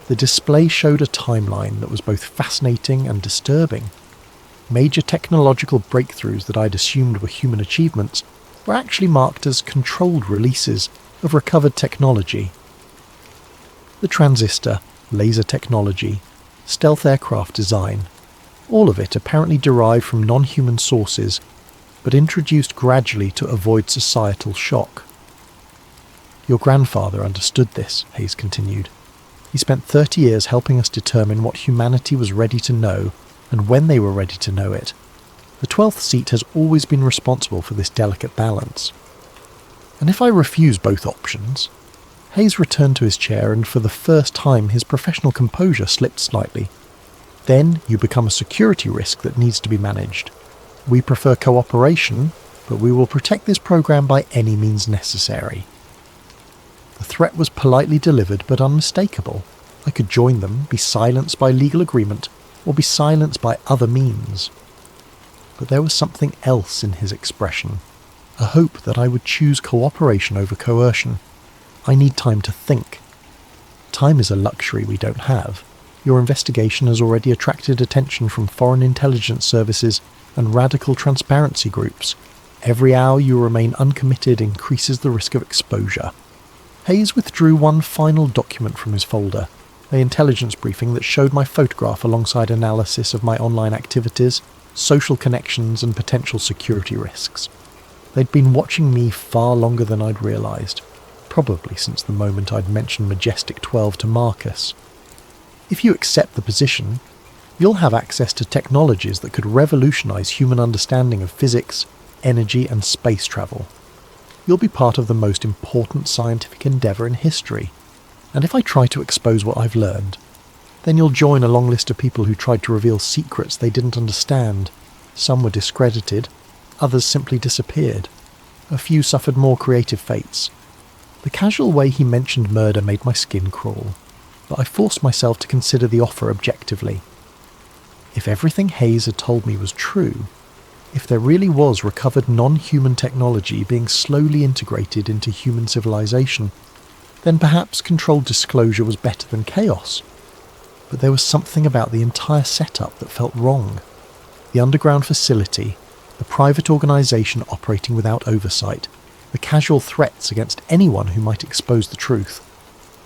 [SPEAKER 1] The display showed a timeline that was both fascinating and disturbing. Major technological breakthroughs that I'd assumed were human achievements were actually marked as controlled releases of recovered technology. The transistor, laser technology, stealth aircraft design, all of it apparently derived from non-human sources, but introduced gradually to avoid societal shock. Your grandfather understood this, Hayes continued. He spent 30 years helping us determine what humanity was ready to know and when they were ready to know it. The 12th seat has always been responsible for this delicate balance. And if I refuse both options? Hayes returned to his chair, and for the first time his professional composure slipped slightly. Then you become a security risk that needs to be managed. We prefer cooperation, but we will protect this program by any means necessary. The threat was politely delivered but unmistakable. I could join them, be silenced by legal agreement, or be silenced by other means. But there was something else in his expression, a hope that I would choose cooperation over coercion. I need time to think. Time is a luxury we don't have. Your investigation has already attracted attention from foreign intelligence services and radical transparency groups. Every hour you remain uncommitted increases the risk of exposure. Hayes withdrew one final document from his folder, an intelligence briefing that showed my photograph alongside analysis of my online activities, social connections and potential security risks. They'd been watching me far longer than I'd realised, probably since the moment I'd mentioned Majestic 12 to Marcus. If you accept the position, you'll have access to technologies that could revolutionise human understanding of physics, energy and space travel. You'll be part of the most important scientific endeavour in history, and if I try to expose what I've learned, then you'll join a long list of people who tried to reveal secrets they didn't understand. Some were discredited, others simply disappeared. A few suffered more creative fates. The casual way he mentioned murder made my skin crawl, but I forced myself to consider the offer objectively. If everything Hayes had told me was true, if there really was recovered non-human technology being slowly integrated into human civilization, then perhaps controlled disclosure was better than chaos. But there was something about the entire setup that felt wrong. The underground facility, the private organisation operating without oversight, the casual threats against anyone who might expose the truth.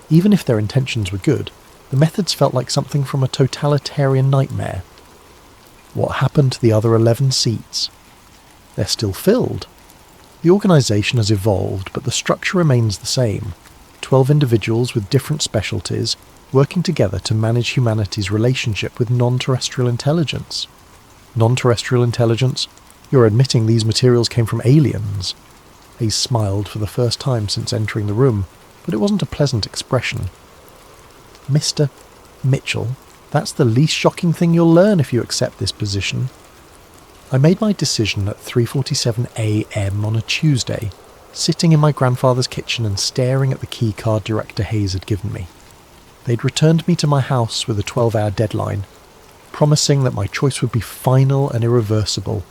[SPEAKER 1] Even if their intentions were good, the methods felt like something from a totalitarian nightmare. What happened to the other 11 seats? They're still filled. The organisation has evolved, but the structure remains the same. 12 individuals with different specialties, working together to manage humanity's relationship with non-terrestrial intelligence. Non-terrestrial intelligence? You're admitting these materials came from aliens. Hayes smiled for the first time since entering the room, but it wasn't a pleasant expression. Mr. Mitchell, that's the least shocking thing you'll learn if you accept this position. I made my decision at 3:47 a.m. on a Tuesday, sitting in my grandfather's kitchen and staring at the key card Director Hayes had given me. They'd returned me to my house with a 12-hour deadline, promising that my choice would be final and irreversible.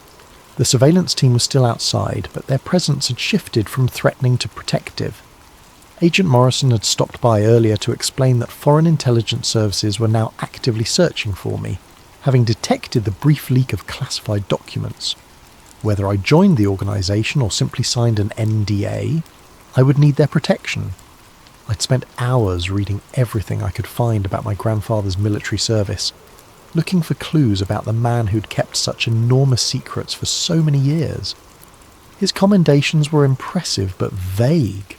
[SPEAKER 1] The surveillance team was still outside, but their presence had shifted from threatening to protective. Agent Morrison had stopped by earlier to explain that foreign intelligence services were now actively searching for me, having detected the brief leak of classified documents. Whether I joined the organisation or simply signed an NDA, I would need their protection. I'd spent hours reading everything I could find about my grandfather's military service, looking for clues about the man who'd kept such enormous secrets for so many years. His commendations were impressive but vague,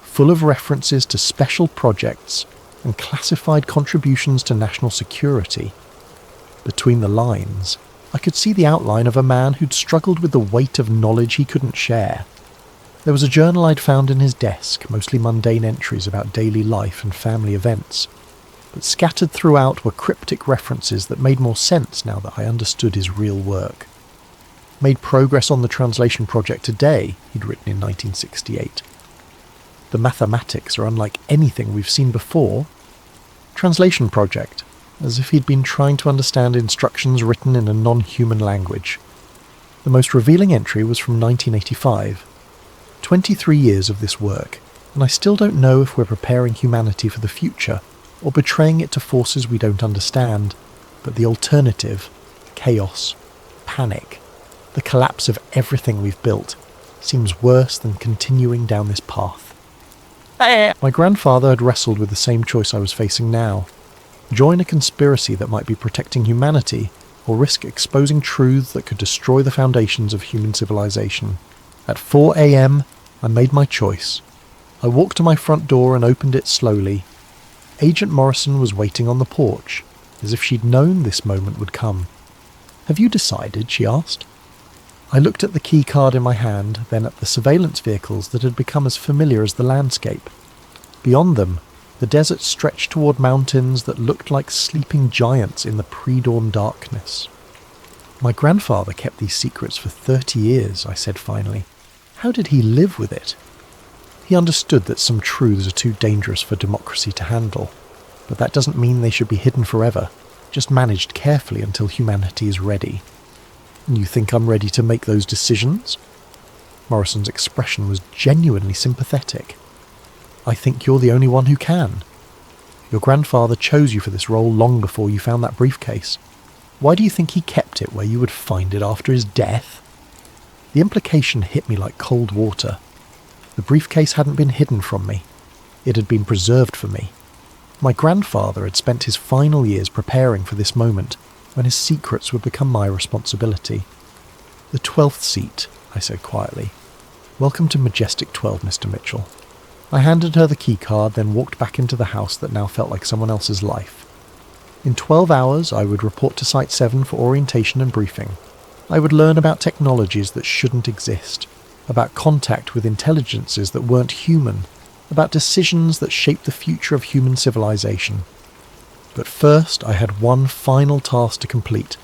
[SPEAKER 1] full of references to special projects and classified contributions to national security. Between the lines, I could see the outline of a man who'd struggled with the weight of knowledge he couldn't share. There was a journal I'd found in his desk, mostly mundane entries about daily life and family events, but scattered throughout were cryptic references that made more sense now that I understood his real work. Made progress on the translation project today, he'd written in 1968. The mathematics are unlike anything we've seen before. Translation project, as if he'd been trying to understand instructions written in a non-human language. The most revealing entry was from 1985. 23 years of this work, and I still don't know if we're preparing humanity for the future, or betraying it to forces we don't understand, but the alternative, chaos, panic, the collapse of everything we've built, seems worse than continuing down this path. My grandfather had wrestled with the same choice I was facing now. Join a conspiracy that might be protecting humanity, or risk exposing truths that could destroy the foundations of human civilization. At 4 a.m, I made my choice. I walked to my front door and opened it slowly. Agent Morrison was waiting on the porch, as if she'd known this moment would come. "Have you decided?" she asked. I looked at the key card in my hand, then at the surveillance vehicles that had become as familiar as the landscape. Beyond them, the desert stretched toward mountains that looked like sleeping giants in the pre-dawn darkness. "My grandfather kept these secrets for 30 years, I said finally. "How did he live with it?" He understood that some truths are too dangerous for democracy to handle, but that doesn't mean they should be hidden forever, just managed carefully until humanity is ready. "You think I'm ready to make those decisions?" Morrison's expression was genuinely sympathetic. "I think you're the only one who can. Your grandfather chose you for this role long before you found that briefcase. Why do you think he kept it where you would find it after his death?" The implication hit me like cold water. The briefcase hadn't been hidden from me. It had been preserved for me. My grandfather had spent his final years preparing for this moment, when his secrets would become my responsibility. "The 12th seat," I said quietly. "Welcome to Majestic 12, Mr. Mitchell." I handed her the key card, then walked back into the house that now felt like someone else's life. In 12 hours, I would report to Site 7 for orientation and briefing. I would learn about technologies that shouldn't exist, about contact with intelligences that weren't human, about decisions that shaped the future of human civilization. But first, I had one final task to complete.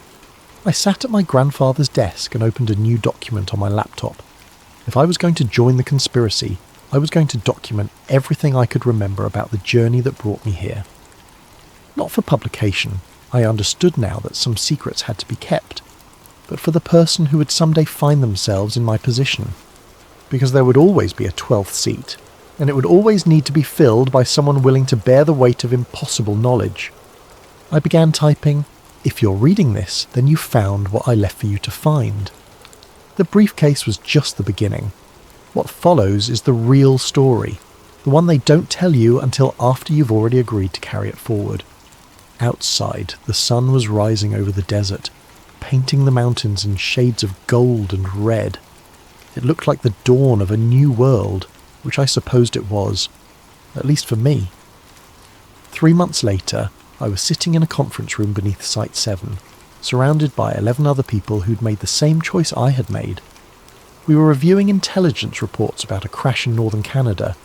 [SPEAKER 1] I sat at my grandfather's desk and opened a new document on my laptop. If I was going to join the conspiracy, I was going to document everything I could remember about the journey that brought me here. Not for publication, I understood now that some secrets had to be kept, but for the person who would someday find themselves in my position. Because there would always be a 12th seat, and it would always need to be filled by someone willing to bear the weight of impossible knowledge. I began typing, "If you're reading this, then you found what I left for you to find." The briefcase was just the beginning. What follows is the real story, the one they don't tell you until after you've already agreed to carry it forward. Outside, the sun was rising over the desert, painting the mountains in shades of gold and red. It looked like the dawn of a new world, which I supposed it was, at least for me. 3 months later, I was sitting in a conference room beneath Site 7, surrounded by 11 other people who'd made the same choice I had made. We were reviewing intelligence reports about a crash in northern Canada,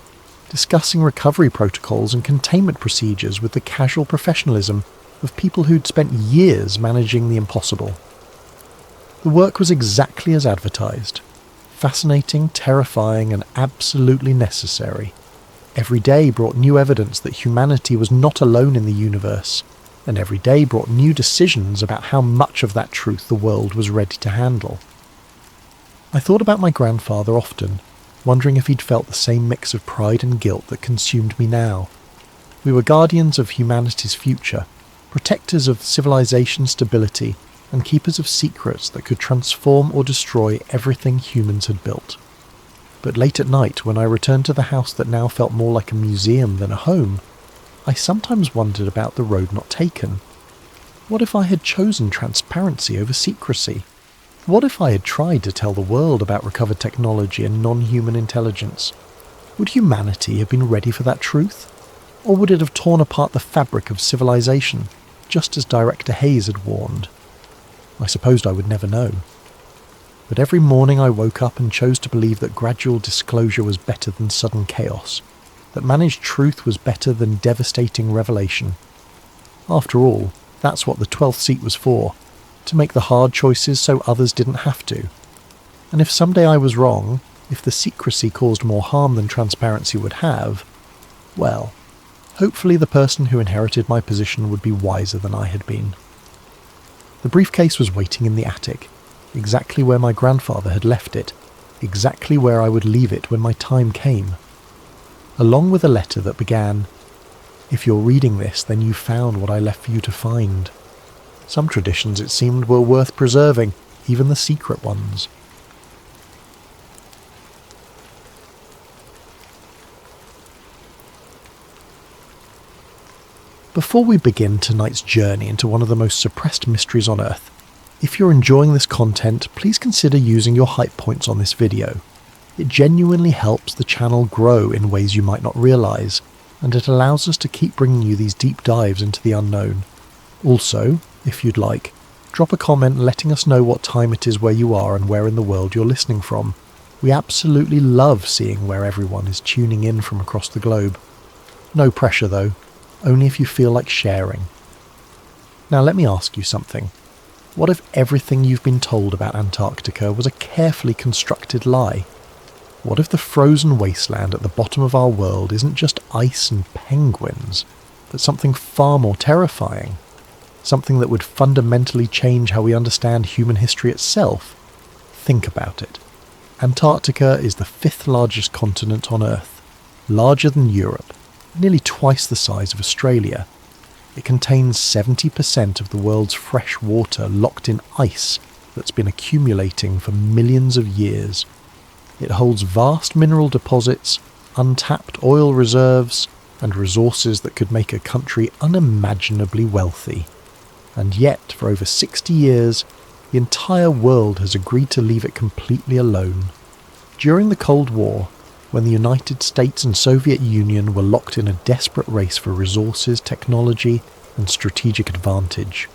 [SPEAKER 1] discussing recovery protocols and containment procedures with the casual professionalism of people who'd spent years managing the impossible. The work was exactly as advertised. Fascinating, terrifying, and absolutely necessary. Every day brought new evidence that humanity was not alone in the universe, and every day brought new decisions about how much of that truth the world was ready to handle. I thought about my grandfather often, wondering if he'd felt the same mix of pride and guilt that consumed me now. We were guardians of humanity's future, protectors of civilization stability, and keepers of secrets that could transform or destroy everything humans had built. But late at night, when I returned to the house that now felt more like a museum than a home, I sometimes wondered about the road not taken. What if I had chosen transparency over secrecy? What if I had tried to tell the world about recovered technology and non-human intelligence? Would humanity have been ready for that truth? Or would it have torn apart the fabric of civilization, just as Director Hayes had warned? I supposed I would never know. But every morning I woke up and chose to believe that gradual disclosure was better than sudden chaos, that managed truth was better than devastating revelation. After all, that's what the 12th seat was for, to make the hard choices so others didn't have to. And if someday I was wrong, if the secrecy caused more harm than transparency would have, well, hopefully the person who inherited my position would be wiser than I had been. The briefcase was waiting in the attic, exactly where my grandfather had left it, exactly where I would leave it when my time came. Along with a letter that began, "If you're reading this, then you found what I left for you to find." Some traditions, it seemed, were worth preserving, even the secret ones. Before we begin tonight's journey into one of the most suppressed mysteries on Earth, if you're enjoying this content, please consider using your hype points on this video. It genuinely helps the channel grow in ways you might not realise, and it allows us to keep bringing you these deep dives into the unknown. Also, if you'd like, drop a comment letting us know what time it is where you are and where in the world you're listening from. We absolutely love seeing where everyone is tuning in from across the globe. No pressure though, only if you feel like sharing. Now let me ask you something. What if everything you've been told about Antarctica was a carefully constructed lie? What if the frozen wasteland at the bottom of our world isn't just ice and penguins, but something far more terrifying? Something that would fundamentally change how we understand human history itself? Think about it. Antarctica is the 5th largest continent on Earth, larger than Europe, nearly twice the size of Australia. It contains 70% of the world's fresh water locked in ice that's been accumulating for millions of years. It holds vast mineral deposits, untapped oil reserves, and resources that could make a country unimaginably wealthy. And yet, for over 60 years, the entire world has agreed to leave it completely alone. During the Cold War, when the United States and Soviet Union were locked in a desperate race for resources, technology, and strategic advantage,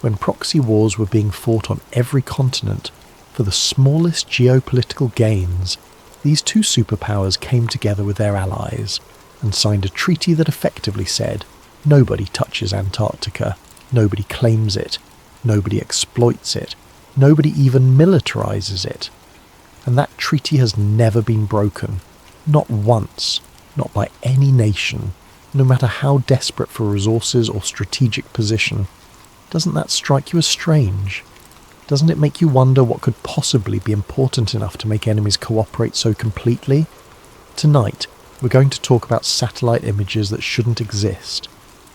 [SPEAKER 1] when proxy wars were being fought on every continent for the smallest geopolitical gains, these two superpowers came together with their allies and signed a treaty that effectively said, nobody touches Antarctica, nobody claims it, nobody exploits it, nobody even militarizes it. And that treaty has never been broken. Not once, not by any nation, no matter how desperate for resources or strategic position. Doesn't that strike you as strange? Doesn't it make you wonder what could possibly be important enough to make enemies cooperate so completely? Tonight, we're going to talk about satellite images that shouldn't exist,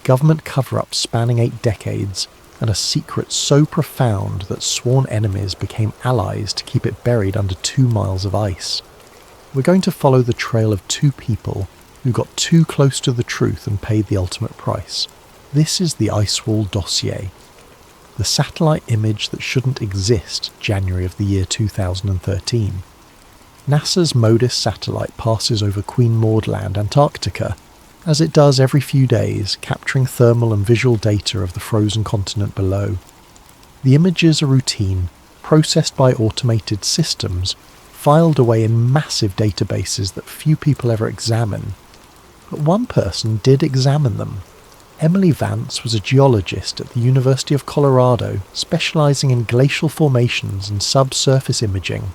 [SPEAKER 1] government cover-ups spanning 8 decades, and a secret so profound that sworn enemies became allies to keep it buried under 2 miles of ice. We're going to follow the trail of 2 people who got too close to the truth and paid the ultimate price. This is the Icewall dossier. The satellite image that shouldn't exist, January of the year 2013. NASA's MODIS satellite passes over Queen Maud Land, Antarctica, as it does every few days, capturing thermal and visual data of the frozen continent below. The images are routine, processed by automated systems, filed away in massive databases that few people ever examine. But one person did examine them. Emily Vance was a geologist at the University of Colorado, specializing in glacial formations and subsurface imaging.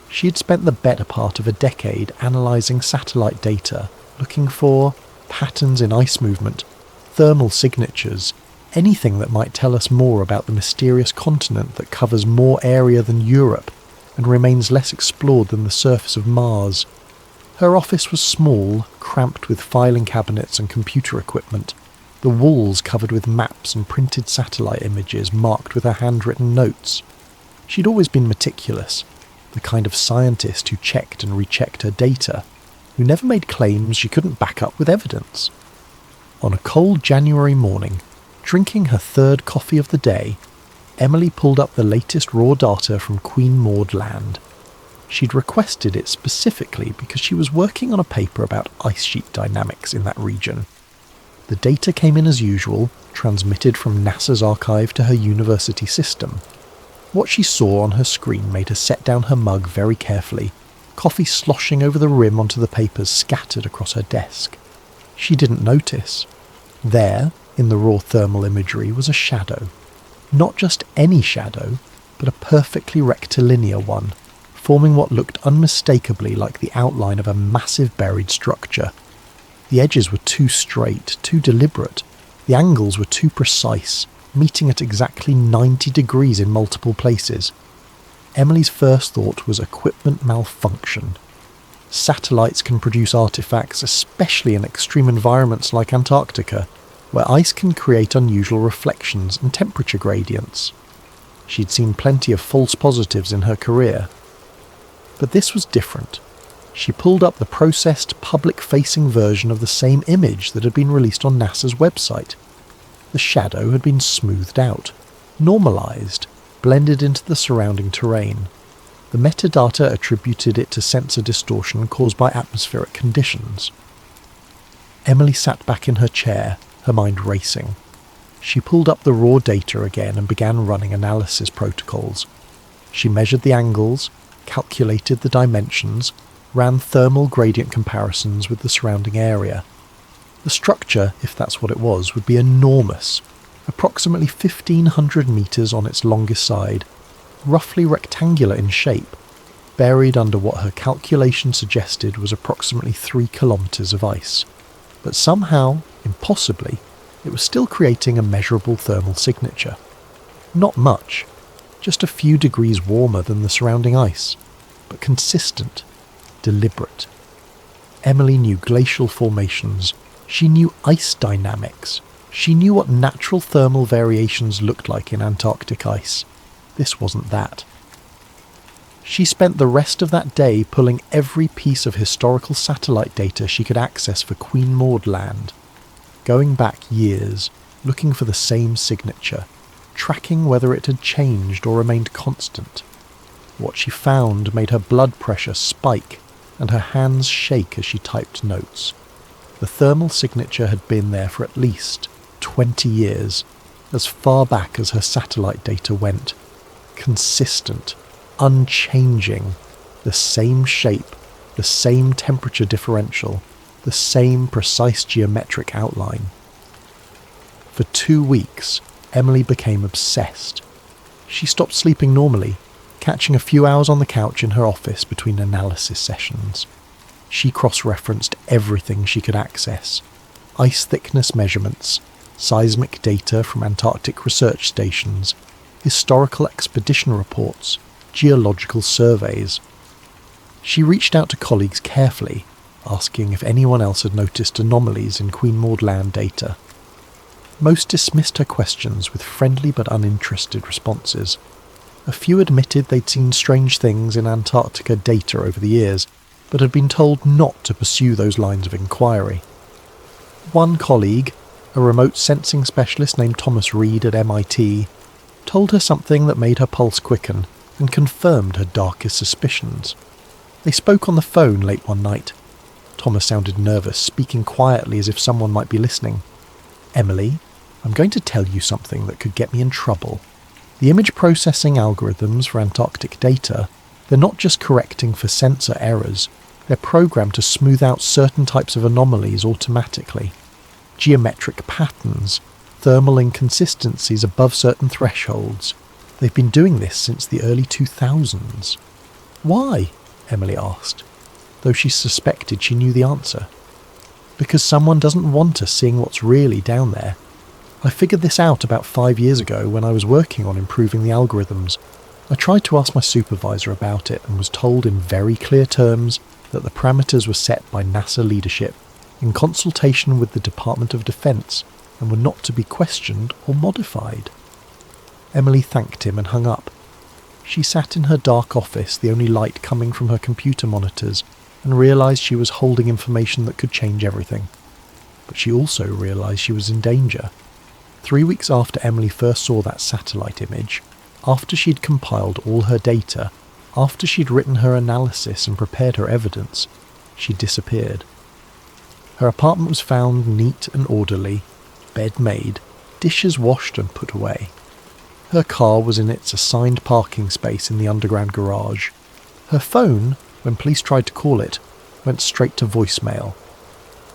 [SPEAKER 1] She had spent the better part of a decade analyzing satellite data, looking for patterns in ice movement, thermal signatures, anything that might tell us more about the mysterious continent that covers more area than Europe and remains less explored than the surface of Mars. Her office was small, cramped with filing cabinets and computer equipment, the walls covered with maps and printed satellite images marked with her handwritten notes. She'd always been meticulous, the kind of scientist who checked and rechecked her data, who never made claims she couldn't back up with evidence. On a cold January morning, drinking her 3rd coffee of the day, Emily pulled up the latest raw data from Queen Maud Land. She'd requested it specifically because she was working on a paper about ice sheet dynamics in that region. The data came in as usual, transmitted from NASA's archive to her university system. What she saw on her screen made her set down her mug very carefully, coffee sloshing over the rim onto the papers scattered across her desk. She didn't notice. There, in the raw thermal imagery, was a shadow. Not just any shadow, but a perfectly rectilinear one, forming what looked unmistakably like the outline of a massive buried structure. The edges were too straight, too deliberate. The angles were too precise, meeting at exactly 90 degrees in multiple places. Emily's first thought was equipment malfunction. Satellites can produce artifacts, especially in extreme environments like Antarctica, where ice can create unusual reflections and temperature gradients. She'd seen plenty of false positives in her career. But this was different. She pulled up the processed, public-facing version of the same image that had been released on NASA's website. The shadow had been smoothed out, normalized, blended into the surrounding terrain. The metadata attributed it to sensor distortion caused by atmospheric conditions. Emily sat back in her chair, her mind racing. She pulled up the raw data again and began running analysis protocols. She measured the angles, calculated the dimensions, ran thermal gradient comparisons with the surrounding area. The structure, if that's what it was, would be enormous, approximately 1,500 metres on its longest side, roughly rectangular in shape, buried under what her calculation suggested was approximately 3 kilometres of ice. But somehow, impossibly, it was still creating a measurable thermal signature. Not much, just a few degrees warmer than the surrounding ice, but consistent, deliberate. Emily knew glacial formations, she knew ice dynamics, she knew what natural thermal variations looked like in Antarctic ice. This wasn't that. She spent the rest of that day pulling every piece of historical satellite data she could access for Queen Maud Land, going back years, looking for the same signature, tracking whether it had changed or remained constant. What she found made her blood pressure spike and her hands shake as she typed notes. The thermal signature had been there for at least 20 years, as far back as her satellite data went. Consistent, unchanging, the same shape, the same temperature differential, the same precise geometric outline. For 2 weeks, Emily became obsessed. She stopped sleeping normally, catching a few hours on the couch in her office between analysis sessions. She cross-referenced everything she could access: ice thickness measurements, seismic data from Antarctic research stations, historical expedition reports, geological surveys. She reached out to colleagues carefully, asking if anyone else had noticed anomalies in Queen Maud Land data. Most dismissed her questions with friendly but uninterested responses. A few admitted they'd seen strange things in Antarctica data over the years, but had been told not to pursue those lines of inquiry. One colleague, a remote sensing specialist named Thomas Reed at MIT, told her something that made her pulse quicken and confirmed her darkest suspicions. They spoke on the phone late one night. Thomas sounded nervous, speaking quietly as if someone might be listening. "Emily, I'm going to tell you something that could get me in trouble. The image processing algorithms for Antarctic data, they're not just correcting for sensor errors, they're programmed to smooth out certain types of anomalies automatically. Geometric patterns, thermal inconsistencies above certain thresholds. They've been doing this since the early 2000s. Why? Emily asked, though she suspected she knew the answer. Because someone doesn't want us seeing what's really down there. I figured this out about 5 years ago when I was working on improving the algorithms. I tried to ask my supervisor about it and was told in very clear terms that the parameters were set by NASA leadership in consultation with the Department of Defense and were not to be questioned or modified. Emily thanked him and hung up. She sat in her dark office, the only light coming from her computer monitors, and realised she was holding information that could change everything. But she also realised she was in danger. 3 weeks after Emily first saw that satellite image, after she'd compiled all her data, after she'd written her analysis and prepared her evidence, she disappeared. Her apartment was found neat and orderly, bed made, dishes washed and put away. Her car was in its assigned parking space in the underground garage. Her phone, when police tried to call it, went straight to voicemail.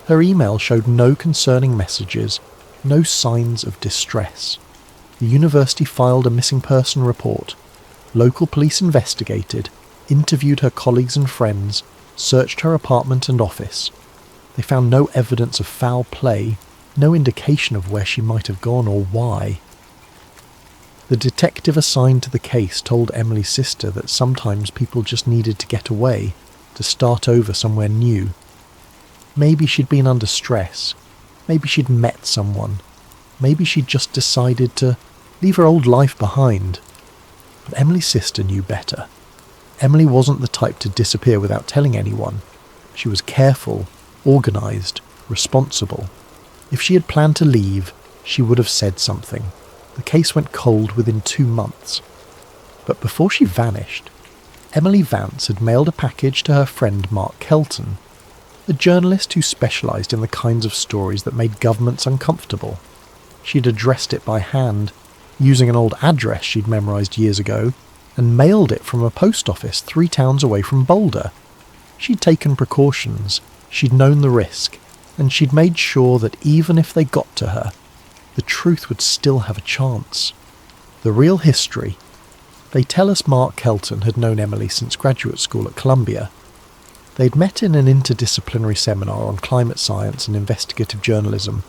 [SPEAKER 1] Her email showed no concerning messages, no signs of distress. The university filed a missing person report. Local police investigated, interviewed her colleagues and friends, searched her apartment and office. They found no evidence of foul play, no indication of where she might have gone or why. The detective assigned to the case told Emily's sister that sometimes people just needed to get away, to start over somewhere new. Maybe she'd been under stress. Maybe she'd met someone. Maybe she'd just decided to leave her old life behind. But Emily's sister knew better. Emily wasn't the type to disappear without telling anyone. She was careful, organised, responsible. If she had planned to leave, she would have said something. The case went cold within 2 months. But before she vanished, Emily Vance had mailed a package to her friend Mark Kelton. a journalist who specialised in the kinds of stories that made governments uncomfortable. She'd addressed it by hand, using an old address she'd memorised years ago, and mailed it from a post office 3 towns away from Boulder. She'd taken precautions, she'd known the risk, and she'd made sure that even if they got to her, the truth would still have a chance. The real history. They tell us Mark Kelton had known Emily since graduate school at Columbia. They'd met in an interdisciplinary seminar on climate science and investigative journalism,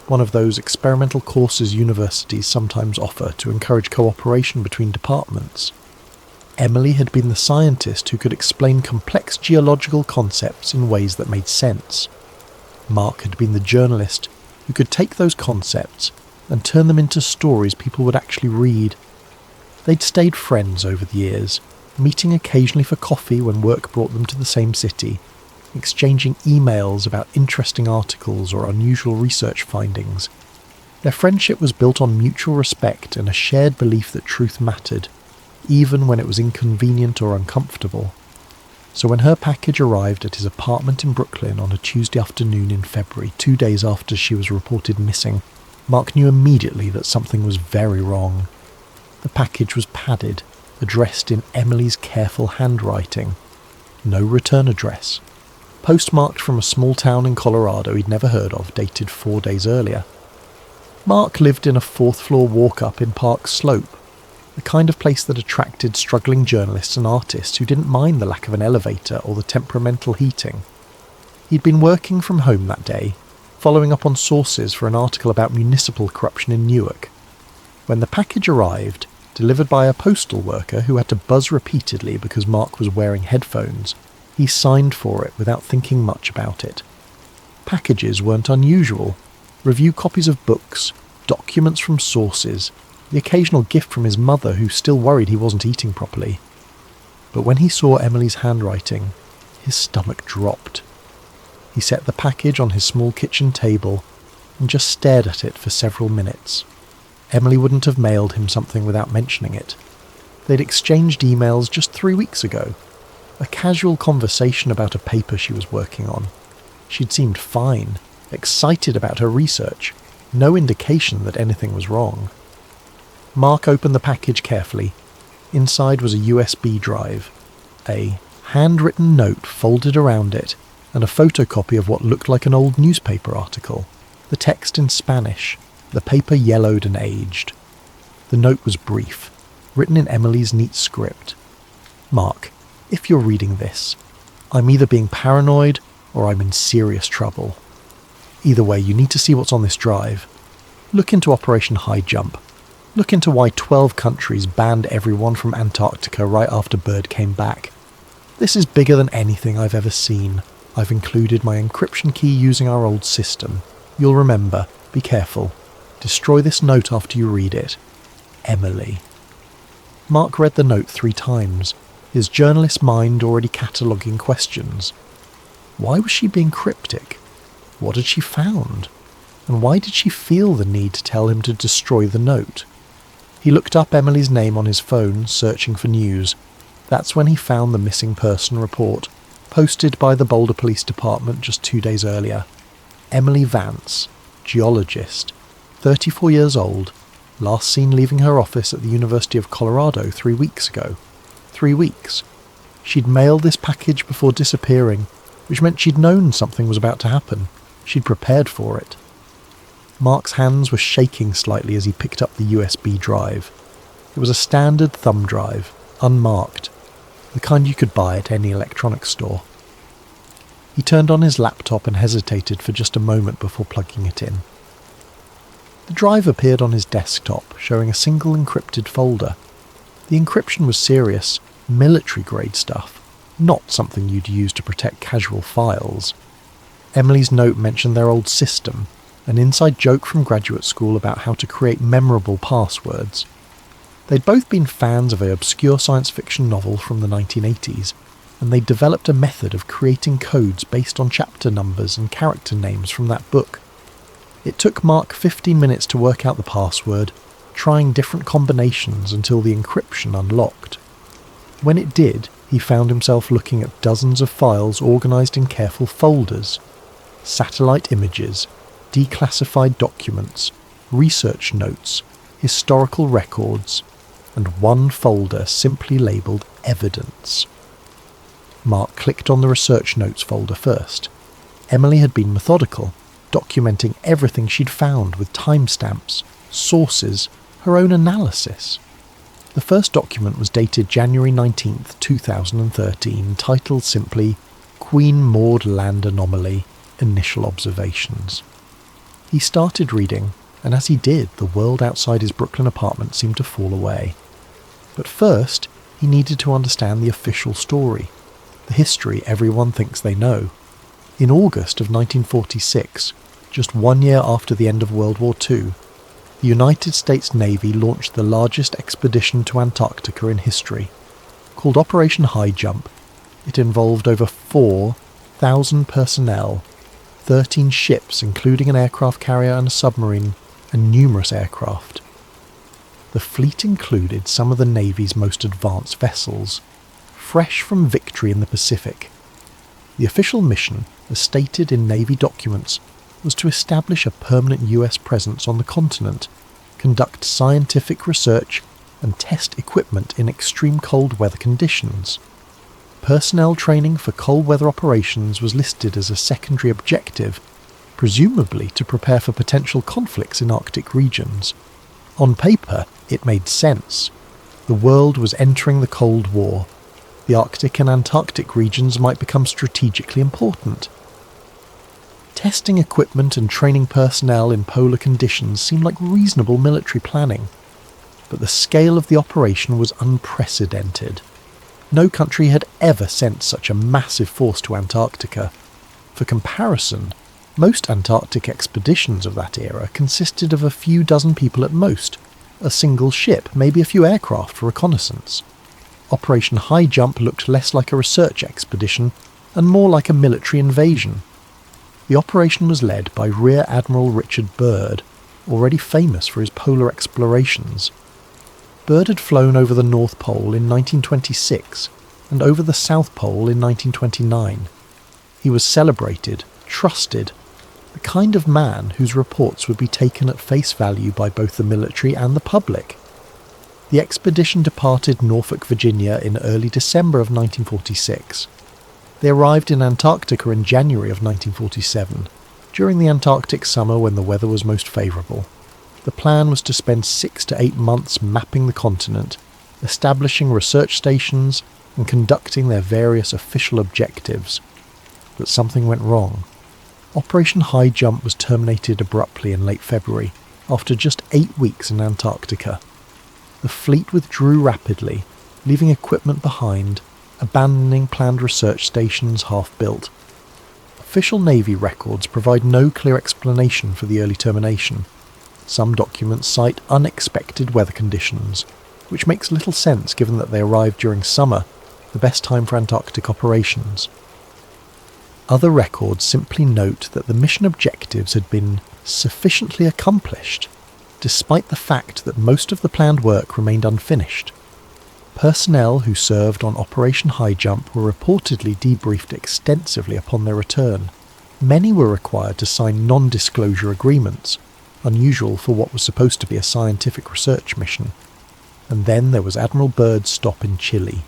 [SPEAKER 1] one of those experimental courses universities sometimes offer to encourage cooperation between departments. Emily had been the scientist who could explain complex geological concepts in ways that made sense. Mark had been the journalist who could take those concepts and turn them into stories people would actually read. They'd stayed friends over the years, meeting occasionally for coffee when work brought them to the same city, exchanging emails about interesting articles or unusual research findings. Their friendship was built on mutual respect and a shared belief that truth mattered, even when it was inconvenient or uncomfortable. So when her package arrived at his apartment in Brooklyn on a Tuesday afternoon in February, 2 days after she was reported missing, Mark knew immediately that something was very wrong. The package was padded, addressed in Emily's careful handwriting. No return address. Postmarked from a small town in Colorado he'd never heard of, dated 4 days earlier. Mark lived in a 4th-floor walk-up in Park Slope, the kind of place that attracted struggling journalists and artists who didn't mind the lack of an elevator or the temperamental heating. He'd been working from home that day, following up on sources for an article about municipal corruption in Newark. When the package arrived, delivered by a postal worker who had to buzz repeatedly because Mark was wearing headphones, he signed for it without thinking much about it. Packages weren't unusual. Review copies of books, documents from sources, the occasional gift from his mother who still worried he wasn't eating properly. But when he saw Emily's handwriting, his stomach dropped. He set the package on his small kitchen table and just stared at it for several minutes. Emily wouldn't have mailed him something without mentioning it. They'd exchanged emails just 3 weeks ago. A casual conversation about a paper she was working on. She'd seemed fine, excited about her research, no indication that anything was wrong. Mark opened the package carefully. Inside was a USB drive, a handwritten note folded around it, and a photocopy of what looked like an old newspaper article. The text in Spanish, the paper yellowed and aged. The note was brief, written in Emily's neat script. Mark, if you're reading this, I'm either being paranoid or I'm in serious trouble. Either way, you need to see what's on this drive. Look into Operation High Jump. Look into why 12 countries banned everyone from Antarctica right after Bird came back. This is bigger than anything I've ever seen. I've included my encryption key using our old system. You'll remember. Be careful. Destroy this note after you read it. Emily. Mark read the note 3 times, his journalist mind already cataloguing questions. Why was she being cryptic? What had she found? And why did she feel the need to tell him to destroy the note? He looked up Emily's name on his phone, searching for news. That's when he found the missing person report, posted by the Boulder Police Department just 2 days earlier. Emily Vance, geologist, 34 years old, last seen leaving her office at the University of Colorado 3 weeks ago. 3 weeks. She'd mailed this package before disappearing, which meant she'd known something was about to happen. She'd prepared for it. Mark's hands were shaking slightly as he picked up the USB drive. It was a standard thumb drive, unmarked, the kind you could buy at any electronics store. He turned on his laptop and hesitated for just a moment before plugging it in. The drive appeared on his desktop, showing a single encrypted folder. The encryption was serious, military-grade stuff, not something you'd use to protect casual files. Emily's note mentioned their old system, an inside joke from graduate school about how to create memorable passwords. They'd both been fans of an obscure science fiction novel from the 1980s, and they'd developed a method of creating codes based on chapter numbers and character names from that book. It took Mark 15 minutes to work out the password, trying different combinations until the encryption unlocked. When it did, he he found himself looking at dozens of files organised in careful folders. Satellite images, declassified documents, research notes, historical records, and one folder simply labelled Evidence. Mark clicked on the research notes folder first. Emily had been methodical, documenting everything she'd found with timestamps, sources, her own analysis. The first document was dated January 19th, 2013, titled simply Queen Maud Land Anomaly, Initial Observations. He started reading, and as he did, the world outside his Brooklyn apartment seemed to fall away. But first, he needed to understand the official story, the history everyone thinks they know. In August of 1946, just 1 year after the end of World War II, the United States Navy launched the largest expedition to Antarctica in history. Called Operation High Jump, it involved over 4,000 personnel, 13 ships including an aircraft carrier and a submarine, and numerous aircraft. The fleet included some of the Navy's most advanced vessels, fresh from victory in the Pacific. The official mission, as stated in Navy documents, was to establish a permanent US presence on the continent, conduct scientific research, and test equipment in extreme cold weather conditions. Personnel training for cold weather operations was listed as a secondary objective, presumably to prepare for potential conflicts in Arctic regions. On paper, it made sense. The world was entering the Cold War. The Arctic and Antarctic regions might become strategically important. Testing equipment and training personnel in polar conditions seemed like reasonable military planning, but the scale of the operation was unprecedented. No country had ever sent such a massive force to Antarctica. For comparison, most Antarctic expeditions of that era consisted of a few dozen people at most, a single ship, maybe a few aircraft for reconnaissance. Operation High Jump looked less like a research expedition and more like a military invasion. The operation was led by Rear Admiral Richard Byrd, already famous for his polar explorations. Byrd had flown over the North Pole in 1926 and over the South Pole in 1929. He was celebrated, trusted, the kind of man whose reports would be taken at face value by both the military and the public. The expedition departed Norfolk, Virginia in early December of 1946. They arrived in Antarctica in January of 1947, during the Antarctic summer when the weather was most favourable. The plan was to spend 6 to 8 months mapping the continent, establishing research stations, and conducting their various official objectives. But something went wrong. Operation High Jump was terminated abruptly in late February, after just 8 weeks in Antarctica. The fleet withdrew rapidly, leaving equipment behind, abandoning planned research stations half-built. Official Navy records provide no clear explanation for the early termination. Some documents cite unexpected weather conditions, which makes little sense given that they arrived during summer, the best time for Antarctic operations. Other records simply note that the mission objectives had been sufficiently accomplished, despite the fact that most of the planned work remained unfinished. Personnel who served on Operation High Jump were reportedly debriefed extensively upon their return. Many were required to sign non-disclosure agreements, unusual for what was supposed to be a scientific research mission. And then there was Admiral Byrd's stop in Chile.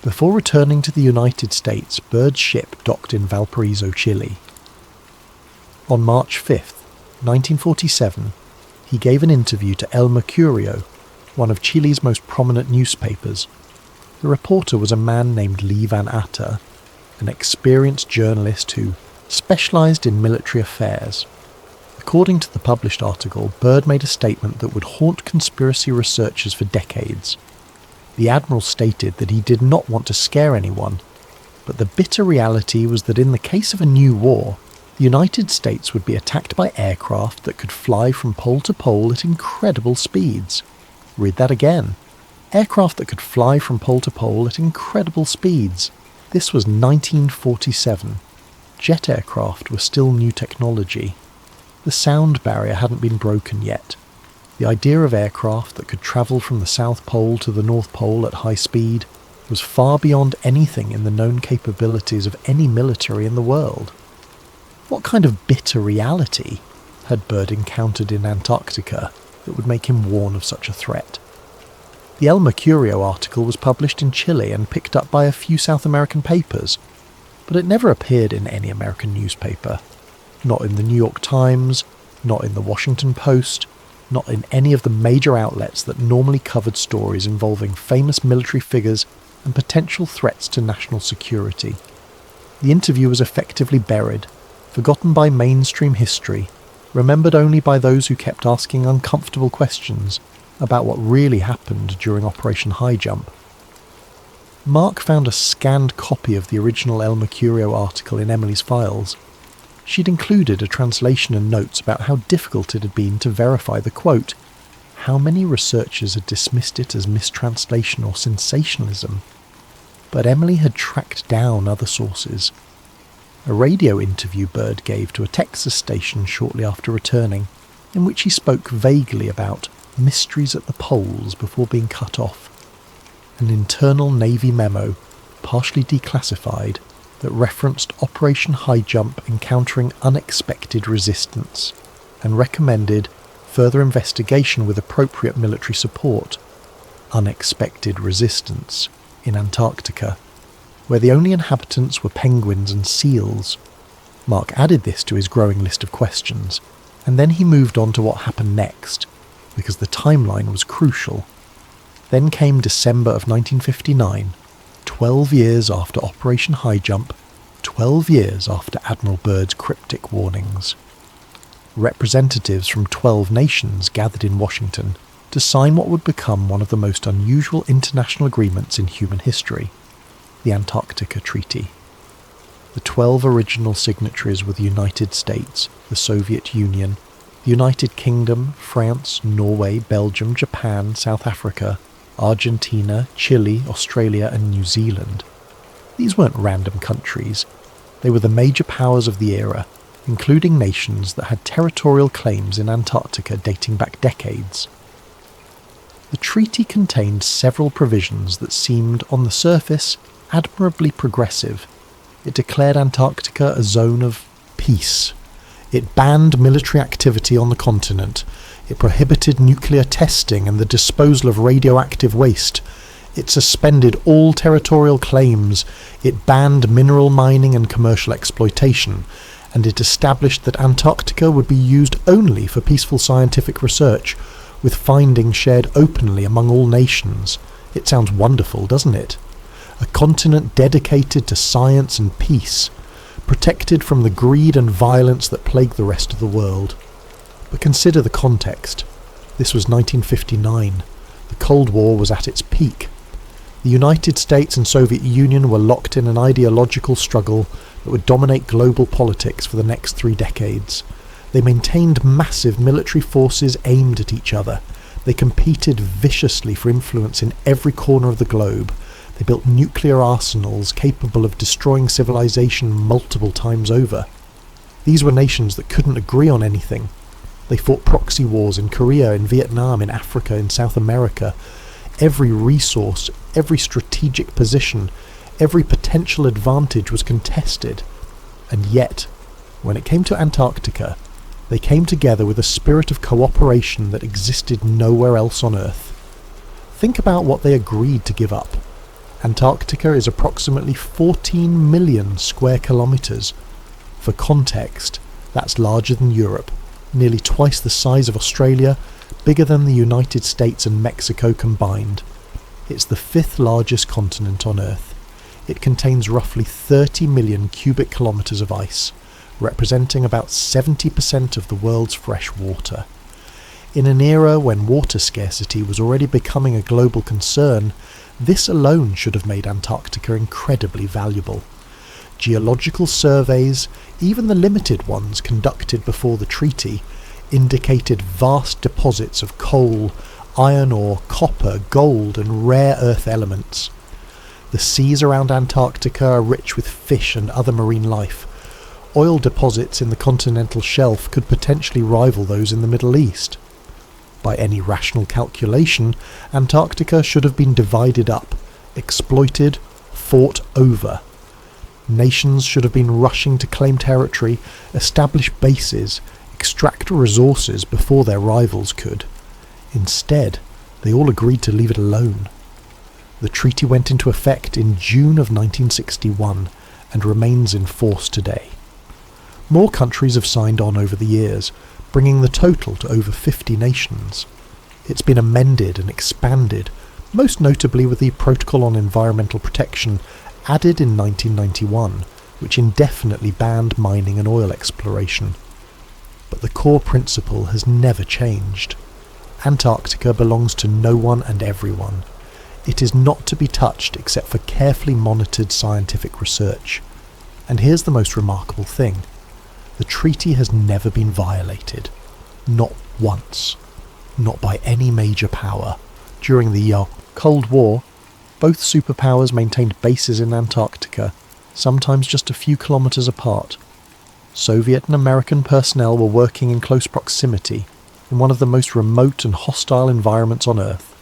[SPEAKER 1] Before returning to the United States, Byrd's ship docked in Valparaiso, Chile. On March 5th, 1947, he gave an interview to El Mercurio, one of Chile's most prominent newspapers. The reporter was a man named Lee Van Atta, an experienced journalist who specialised in military affairs. According to the published article, Byrd made a statement that would haunt conspiracy researchers for decades. The Admiral stated that he did not want to scare anyone, but the bitter reality was that in the case of a new war, the United States would be attacked by aircraft that could fly from pole to pole at incredible speeds. Read that again. Aircraft that could fly from pole to pole at incredible speeds. This was 1947. Jet aircraft were still new technology. The sound barrier hadn't been broken yet. The idea of aircraft that could travel from the South Pole to the North Pole at high speed was far beyond anything in the known capabilities of any military in the world. What kind of bitter reality had Byrd encountered in Antarctica that would make him warn of such a threat? The El Mercurio article was published in Chile and picked up by a few South American papers, but it never appeared in any American newspaper. Not in the New York Times, not in the Washington Post, not in any of the major outlets that normally covered stories involving famous military figures and potential threats to national security. The interview was effectively buried, forgotten by mainstream history, remembered only by those who kept asking uncomfortable questions about what really happened during Operation High Jump. Mark found a scanned copy of the original El Mercurio article in Emily's files. She'd included a translation and notes about how difficult it had been to verify the quote. How many researchers had dismissed it as mistranslation or sensationalism? But Emily had tracked down other sources. A radio interview Byrd gave to a Texas station shortly after returning, in which he spoke vaguely about mysteries at the poles before being cut off. An internal Navy memo, partially declassified, that referenced Operation High Jump encountering unexpected resistance, and recommended further investigation with appropriate military support. Unexpected resistance in Antarctica, where the only inhabitants were penguins and seals. Mark added this to his growing list of questions, and then he moved on to what happened next, because the timeline was crucial. Then came December of 1959, 12 years after Operation High Jump, 12 years after Admiral Byrd's cryptic warnings. Representatives from 12 nations gathered in Washington to sign what would become one of the most unusual international agreements in human history, the Antarctica Treaty. The 12 original signatories were the United States, the Soviet Union, the United Kingdom, France, Norway, Belgium, Japan, South Africa, Argentina, Chile, Australia and New Zealand. These weren't random countries. They were the major powers of the era, including nations that had territorial claims in Antarctica dating back decades. The treaty contained several provisions that seemed, on the surface, admirably progressive. It declared Antarctica a zone of peace. It banned military activity on the continent. It prohibited nuclear testing and the disposal of radioactive waste. It suspended all territorial claims. It banned mineral mining and commercial exploitation. And it established that Antarctica would be used only for peaceful scientific research, with findings shared openly among all nations. It sounds wonderful, doesn't it? A continent dedicated to science and peace, protected from the greed and violence that plague the rest of the world. But consider the context. This was 1959. The Cold War was at its peak. The United States and Soviet Union were locked in an ideological struggle that would dominate global politics for the next 3 decades. They maintained massive military forces aimed at each other. They competed viciously for influence in every corner of the globe. They built nuclear arsenals capable of destroying civilization multiple times over. These were nations that couldn't agree on anything. They fought proxy wars in Korea, in Vietnam, in Africa, in South America. Every resource, every strategic position, every potential advantage was contested. And yet, when it came to Antarctica, they came together with a spirit of cooperation that existed nowhere else on Earth. Think about what they agreed to give up. Antarctica is approximately 14 million square kilometres. For context, that's larger than Europe, nearly twice the size of Australia, bigger than the United States and Mexico combined. It's the 5th largest continent on Earth. It contains roughly 30 million cubic kilometres of ice, representing about 70% of the world's fresh water. In an era when water scarcity was already becoming a global concern, this alone should have made Antarctica incredibly valuable. Geological surveys, even the limited ones conducted before the treaty, indicated vast deposits of coal, iron ore, copper, gold and rare earth elements. The seas around Antarctica are rich with fish and other marine life. Oil deposits in the continental shelf could potentially rival those in the Middle East. By any rational calculation, Antarctica should have been divided up, exploited, fought over. Nations should have been rushing to claim territory, establish bases, extract resources before their rivals could. Instead, they all agreed to leave it alone. The treaty went into effect in June of 1961 and remains in force today. More countries have signed on over the years, bringing the total to over 50 nations. It's been amended and expanded, most notably with the Protocol on Environmental Protection added in 1991, which indefinitely banned mining and oil exploration. But the core principle has never changed. Antarctica belongs to no one and everyone. It is not to be touched except for carefully monitored scientific research. And here's the most remarkable thing. The treaty has never been violated. Not once. Not by any major power. During the Cold War, both superpowers maintained bases in Antarctica, sometimes just a few kilometers apart. Soviet and American personnel were working in close proximity, in one of the most remote and hostile environments on Earth.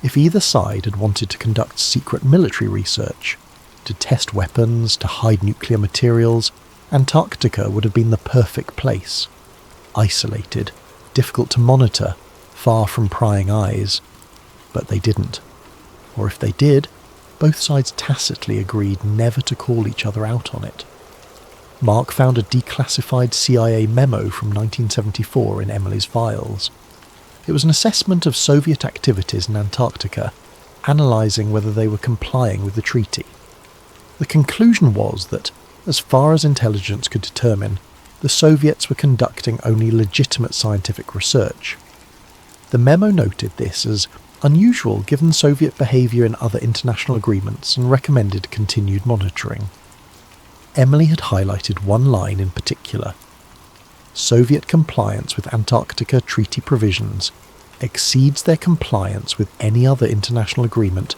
[SPEAKER 1] If either side had wanted to conduct secret military research, to test weapons, to hide nuclear materials, Antarctica would have been the perfect place. Isolated, difficult to monitor, far from prying eyes. But they didn't. Or if they did, both sides tacitly agreed never to call each other out on it. Mark found a declassified CIA memo from 1974 in Emily's files. It was an assessment of Soviet activities in Antarctica, analysing whether they were complying with the treaty. The conclusion was that, as far as intelligence could determine, the Soviets were conducting only legitimate scientific research. The memo noted this as unusual given Soviet behaviour in other international agreements and recommended continued monitoring. Emily had highlighted one line in particular. Soviet compliance with Antarctica treaty provisions exceeds their compliance with any other international agreement,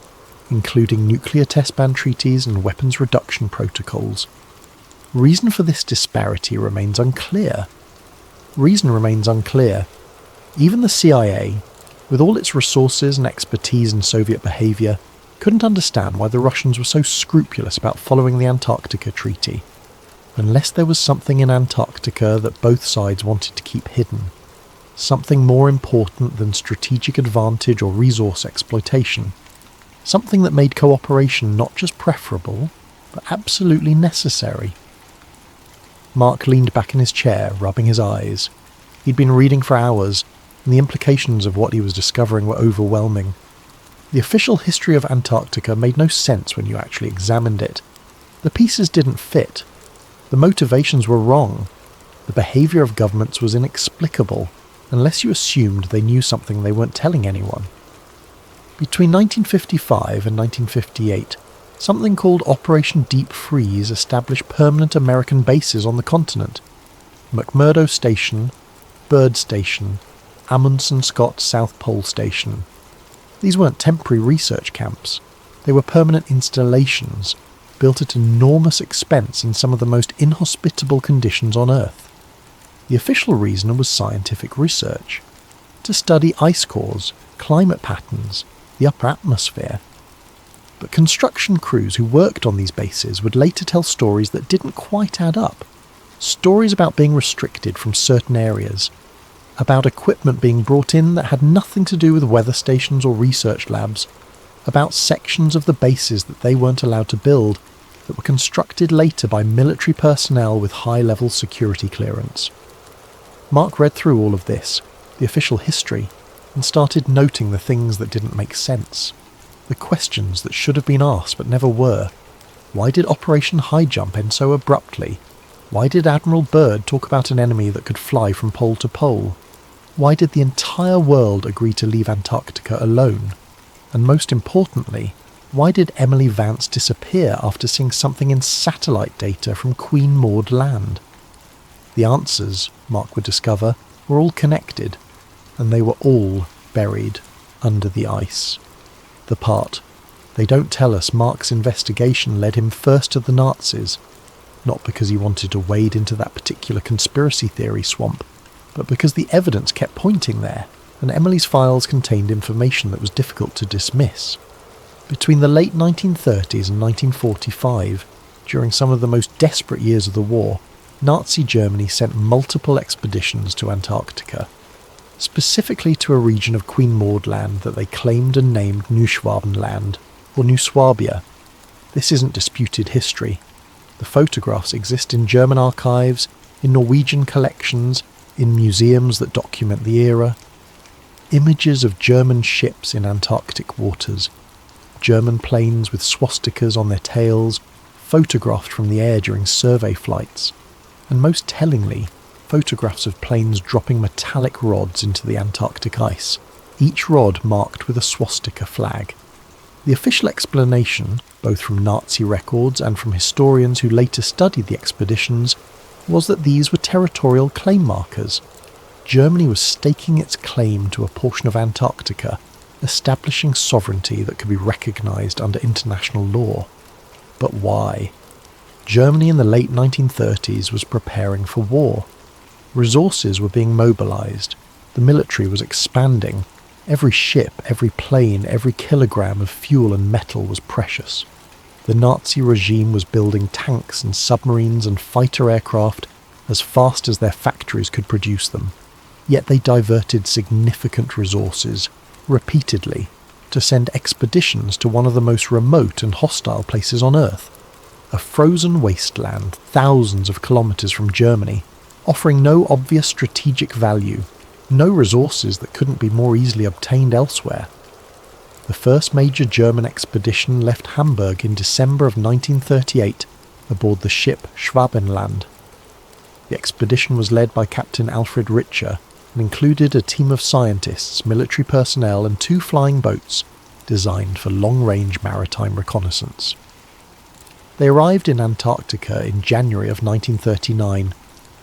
[SPEAKER 1] including nuclear test ban treaties and weapons reduction protocols. Reason for this disparity remains unclear. Even the CIA, with all its resources and expertise in Soviet behaviour, couldn't understand why the Russians were so scrupulous about following the Antarctica Treaty, unless there was something in Antarctica that both sides wanted to keep hidden, something more important than strategic advantage or resource exploitation, something that made cooperation not just preferable, but absolutely necessary. Mark leaned back in his chair, rubbing his eyes. He'd been reading for hours, and the implications of what he was discovering were overwhelming. The official history of Antarctica made no sense when you actually examined it. The pieces didn't fit. The motivations were wrong. The behaviour of governments was inexplicable, unless you assumed they knew something they weren't telling anyone. Between 1955 and 1958, something called Operation Deep Freeze established permanent American bases on the continent. McMurdo Station, Byrd Station, Amundsen Scott South Pole Station. These weren't temporary research camps. They were permanent installations, built at enormous expense in some of the most inhospitable conditions on Earth. The official reason was scientific research, to study ice cores, climate patterns, the upper atmosphere. But construction crews who worked on these bases would later tell stories that didn't quite add up. Stories about being restricted from certain areas, about equipment being brought in that had nothing to do with weather stations or research labs, about sections of the bases that they weren't allowed to build that were constructed later by military personnel with high-level security clearance. Mark read through all of this, the official history, and started noting the things that didn't make sense. The questions that should have been asked but never were. Why did Operation High Jump end so abruptly? Why did Admiral Byrd talk about an enemy that could fly from pole to pole? Why did the entire world agree to leave Antarctica alone? And most importantly, why did Emily Vance disappear after seeing something in satellite data from Queen Maud Land? The answers, Mark would discover, were all connected, and they were all buried under the ice. The part, they don't tell us Mark's investigation led him first to the Nazis, not because he wanted to wade into that particular conspiracy theory swamp, but because the evidence kept pointing there, and Emily's files contained information that was difficult to dismiss. Between the late 1930s and 1945, during some of the most desperate years of the war, Nazi Germany sent multiple expeditions to Antarctica, specifically to a region of Queen Maud Land that they claimed and named Neuschwabenland, or New Swabia. This isn't disputed history. The photographs exist in German archives, in Norwegian collections, in museums that document the era. Images of German ships in Antarctic waters, German planes with swastikas on their tails, photographed from the air during survey flights, and most tellingly, photographs of planes dropping metallic rods into the Antarctic ice, each rod marked with a swastika flag. The official explanation, both from Nazi records and from historians who later studied the expeditions, was that these were territorial claim markers. Germany was staking its claim to a portion of Antarctica, establishing sovereignty that could be recognised under international law. But why? Germany in the late 1930s was preparing for war. Resources were being mobilised, the military was expanding, every ship, every plane, every kilogram of fuel and metal was precious. The Nazi regime was building tanks and submarines and fighter aircraft as fast as their factories could produce them. Yet they diverted significant resources, repeatedly, to send expeditions to one of the most remote and hostile places on Earth. A frozen wasteland thousands of kilometres from Germany, offering no obvious strategic value, no resources that couldn't be more easily obtained elsewhere. The first major German expedition left Hamburg in December of 1938 aboard the ship Schwabenland. The expedition was led by Captain Alfred Richer and included a team of scientists, military personnel and 2 flying boats designed for long-range maritime reconnaissance. They arrived in Antarctica in January of 1939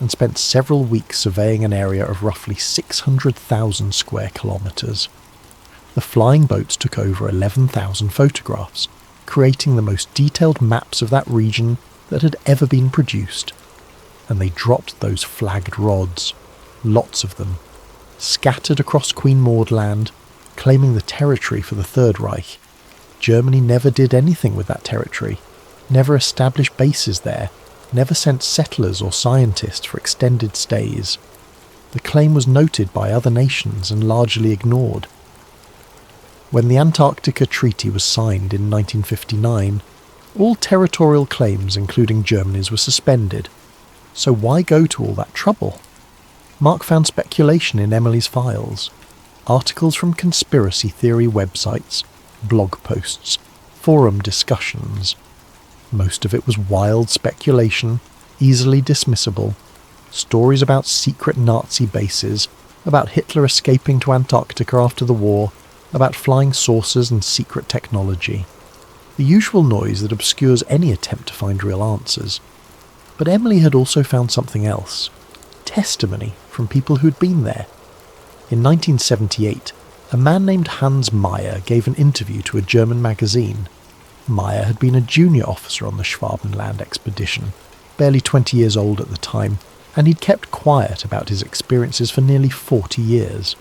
[SPEAKER 1] and spent several weeks surveying an area of roughly 600,000 square kilometres. The flying boats took over 11,000 photographs, creating the most detailed maps of that region that had ever been produced. And they dropped those flagged rods, lots of them, scattered across Queen Maud Land, claiming the territory for the Third Reich. Germany never did anything with that territory, never established bases there, never sent settlers or scientists for extended stays. The claim was noted by other nations and largely ignored. When the Antarctica Treaty was signed in 1959, all territorial claims, including Germany's, were suspended. So why go to all that trouble? Mark found speculation in Emily's files. Articles from conspiracy theory websites, blog posts, forum discussions. Most of it was wild speculation, easily dismissible. Stories about secret Nazi bases, about Hitler escaping to Antarctica after the war, about flying saucers and secret technology. The usual noise that obscures any attempt to find real answers. But Emily had also found something else. Testimony from people who'd been there. In 1978, a man named Hans Meyer gave an interview to a German magazine. Meyer had been a junior officer on the Schwabenland expedition, barely 20 years old at the time, and he'd kept quiet about his experiences for nearly 40 years.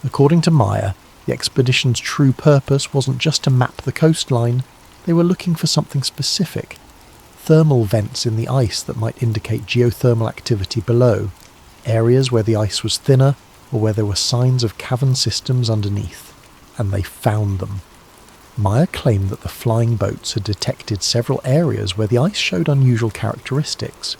[SPEAKER 1] According to Meyer, the expedition's true purpose wasn't just to map the coastline, they were looking for something specific. Thermal vents in the ice that might indicate geothermal activity below, areas where the ice was thinner or where there were signs of cavern systems underneath. And they found them. Meyer claimed that the flying boats had detected several areas where the ice showed unusual characteristics.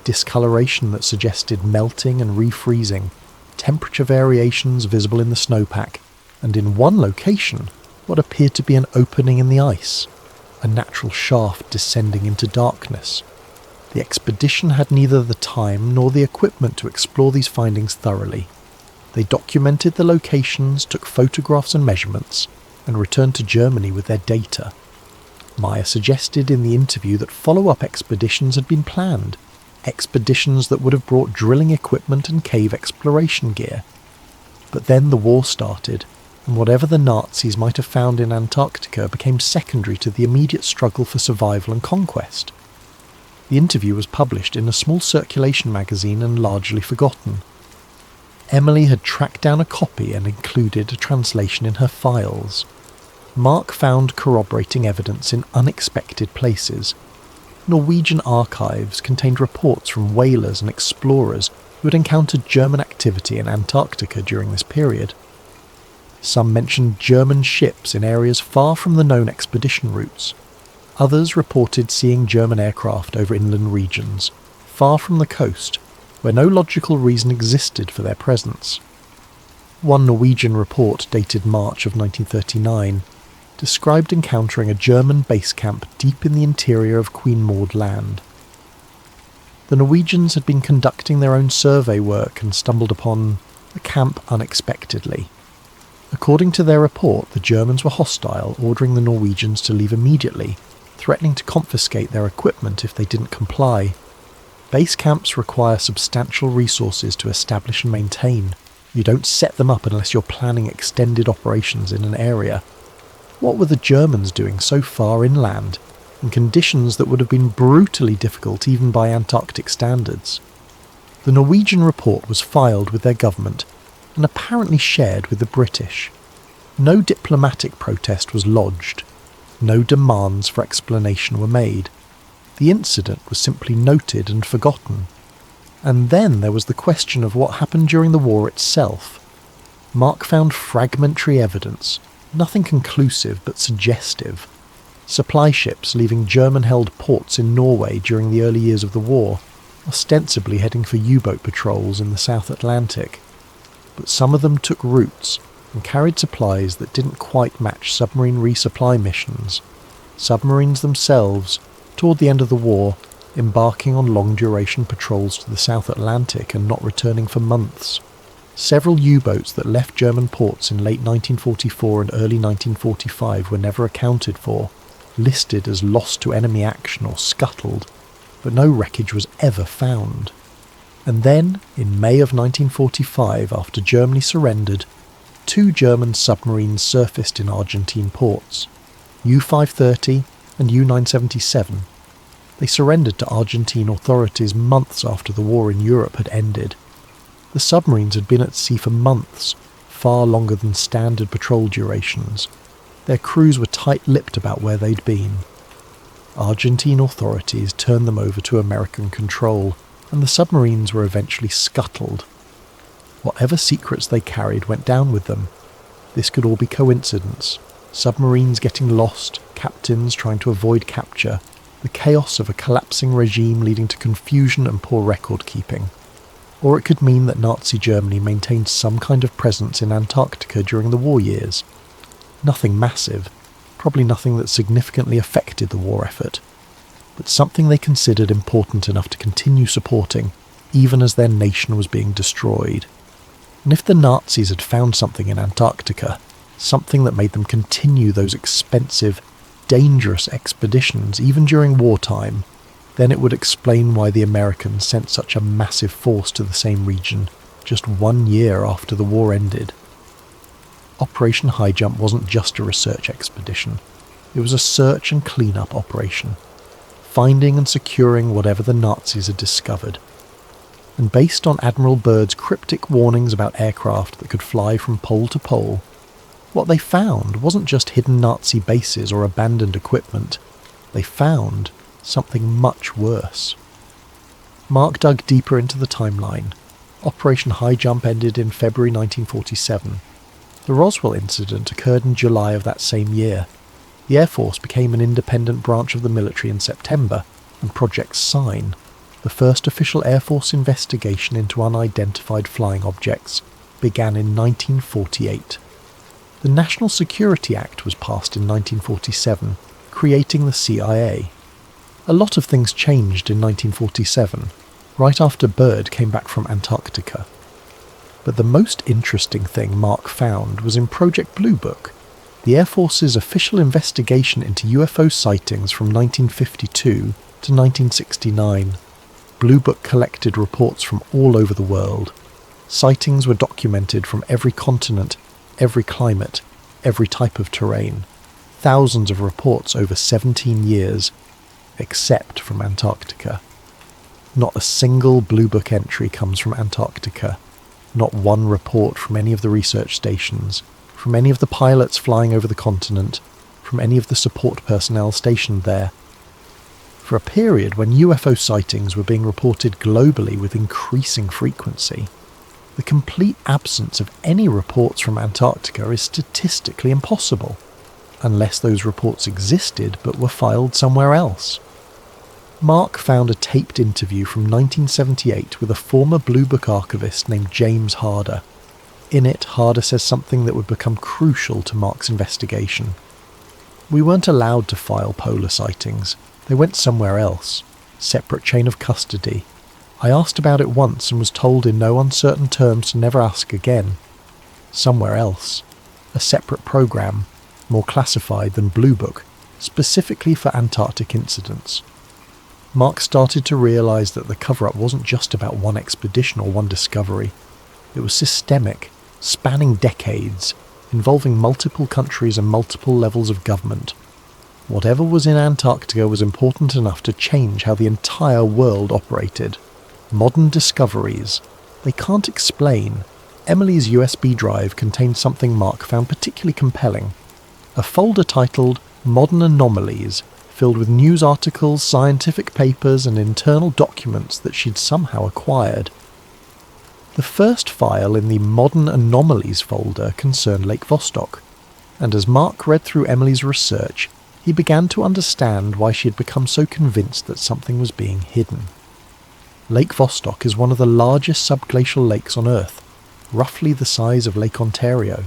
[SPEAKER 1] Discoloration that suggested melting and refreezing, temperature variations visible in the snowpack, and in one location, what appeared to be an opening in the ice, a natural shaft descending into darkness. The expedition had neither the time nor the equipment to explore these findings thoroughly. They documented the locations, took photographs and measurements, and returned to Germany with their data. Meyer suggested in the interview that follow-up expeditions had been planned, expeditions that would have brought drilling equipment and cave exploration gear. But then the war started, and whatever the Nazis might have found in Antarctica became secondary to the immediate struggle for survival and conquest. The interview was published in a small circulation magazine and largely forgotten. Emily had tracked down a copy and included a translation in her files. Mark found corroborating evidence in unexpected places. Norwegian archives contained reports from whalers and explorers who had encountered German activity in Antarctica during this period. Some mentioned German ships in areas far from the known expedition routes. Others reported seeing German aircraft over inland regions, far from the coast, where no logical reason existed for their presence. One Norwegian report dated March of 1939 described encountering a German base camp deep in the interior of Queen Maud Land. The Norwegians had been conducting their own survey work and stumbled upon the camp unexpectedly. According to their report, the Germans were hostile, ordering the Norwegians to leave immediately, threatening to confiscate their equipment if they didn't comply. Base camps require substantial resources to establish and maintain. You don't set them up unless you're planning extended operations in an area. What were the Germans doing so far inland, in conditions that would have been brutally difficult even by Antarctic standards? The Norwegian report was filed with their government and apparently shared with the British. No diplomatic protest was lodged. No demands for explanation were made. The incident was simply noted and forgotten. And then there was the question of what happened during the war itself. Mark found fragmentary evidence, nothing conclusive but suggestive. Supply ships leaving German-held ports in Norway during the early years of the war, ostensibly heading for U-boat patrols in the South Atlantic. But some of them took routes and carried supplies that didn't quite match submarine resupply missions. Submarines themselves, toward the end of the war, embarking on long-duration patrols to the South Atlantic and not returning for months. Several U-boats that left German ports in late 1944 and early 1945 were never accounted for, listed as lost to enemy action or scuttled, but no wreckage was ever found. And then, in May of 1945, after Germany surrendered, 2 German submarines surfaced in Argentine ports, U-530 and U-977. They surrendered to Argentine authorities months after the war in Europe had ended. The submarines had been at sea for months, far longer than standard patrol durations. Their crews were tight-lipped about where they'd been. Argentine authorities turned them over to American control, and the submarines were eventually scuttled. Whatever secrets they carried went down with them. This could all be coincidence. Submarines getting lost, captains trying to avoid capture, the chaos of a collapsing regime leading to confusion and poor record-keeping. Or it could mean that Nazi Germany maintained some kind of presence in Antarctica during the war years. Nothing massive, probably nothing that significantly affected the war effort, but something they considered important enough to continue supporting, even as their nation was being destroyed. And if the Nazis had found something in Antarctica, something that made them continue those expensive, dangerous expeditions even during wartime, then it would explain why the Americans sent such a massive force to the same region just 1 year after the war ended. Operation High Jump wasn't just a research expedition. It was a search and clean-up operation, finding and securing whatever the Nazis had discovered. And based on Admiral Byrd's cryptic warnings about aircraft that could fly from pole to pole, what they found wasn't just hidden Nazi bases or abandoned equipment. They found something much worse. Mark dug deeper into the timeline. Operation High Jump ended in February 1947. The Roswell incident occurred in July of that same year. The Air Force became an independent branch of the military in September, and Project Sign, the first official Air Force investigation into unidentified flying objects, began in 1948. The National Security Act was passed in 1947, creating the CIA. A lot of things changed in 1947, right after Byrd came back from Antarctica. But the most interesting thing Mark found was in Project Blue Book, the Air Force's official investigation into UFO sightings from 1952 to 1969. Blue Book collected reports from all over the world. Sightings were documented from every continent, every climate, every type of terrain. Thousands of reports over 17 years, except from Antarctica. Not a single Blue Book entry comes from Antarctica. Not one report from any of the research stations, from any of the pilots flying over the continent, from any of the support personnel stationed there. For a period when UFO sightings were being reported globally with increasing frequency, the complete absence of any reports from Antarctica is statistically impossible, unless those reports existed but were filed somewhere else. Mark found a taped interview from 1978 with a former Blue Book archivist named James Harder. In it, Harder says something that would become crucial to Mark's investigation. We weren't allowed to file polar sightings. They went somewhere else, separate chain of custody. I asked about it once and was told in no uncertain terms to never ask again. Somewhere else. A separate program, more classified than Blue Book, specifically for Antarctic incidents. Mark started to realise that the cover-up wasn't just about one expedition or one discovery. It was systemic, spanning decades, involving multiple countries and multiple levels of government. Whatever was in Antarctica was important enough to change how the entire world operated. Modern discoveries. They can't explain. Emily's USB drive contained something Mark found particularly compelling. A folder titled Modern Anomalies, filled with news articles, scientific papers and internal documents that she'd somehow acquired. The first file in the Modern Anomalies folder concerned Lake Vostok, and as Mark read through Emily's research, he began to understand why she had become so convinced that something was being hidden. Lake Vostok is one of the largest subglacial lakes on Earth, roughly the size of Lake Ontario.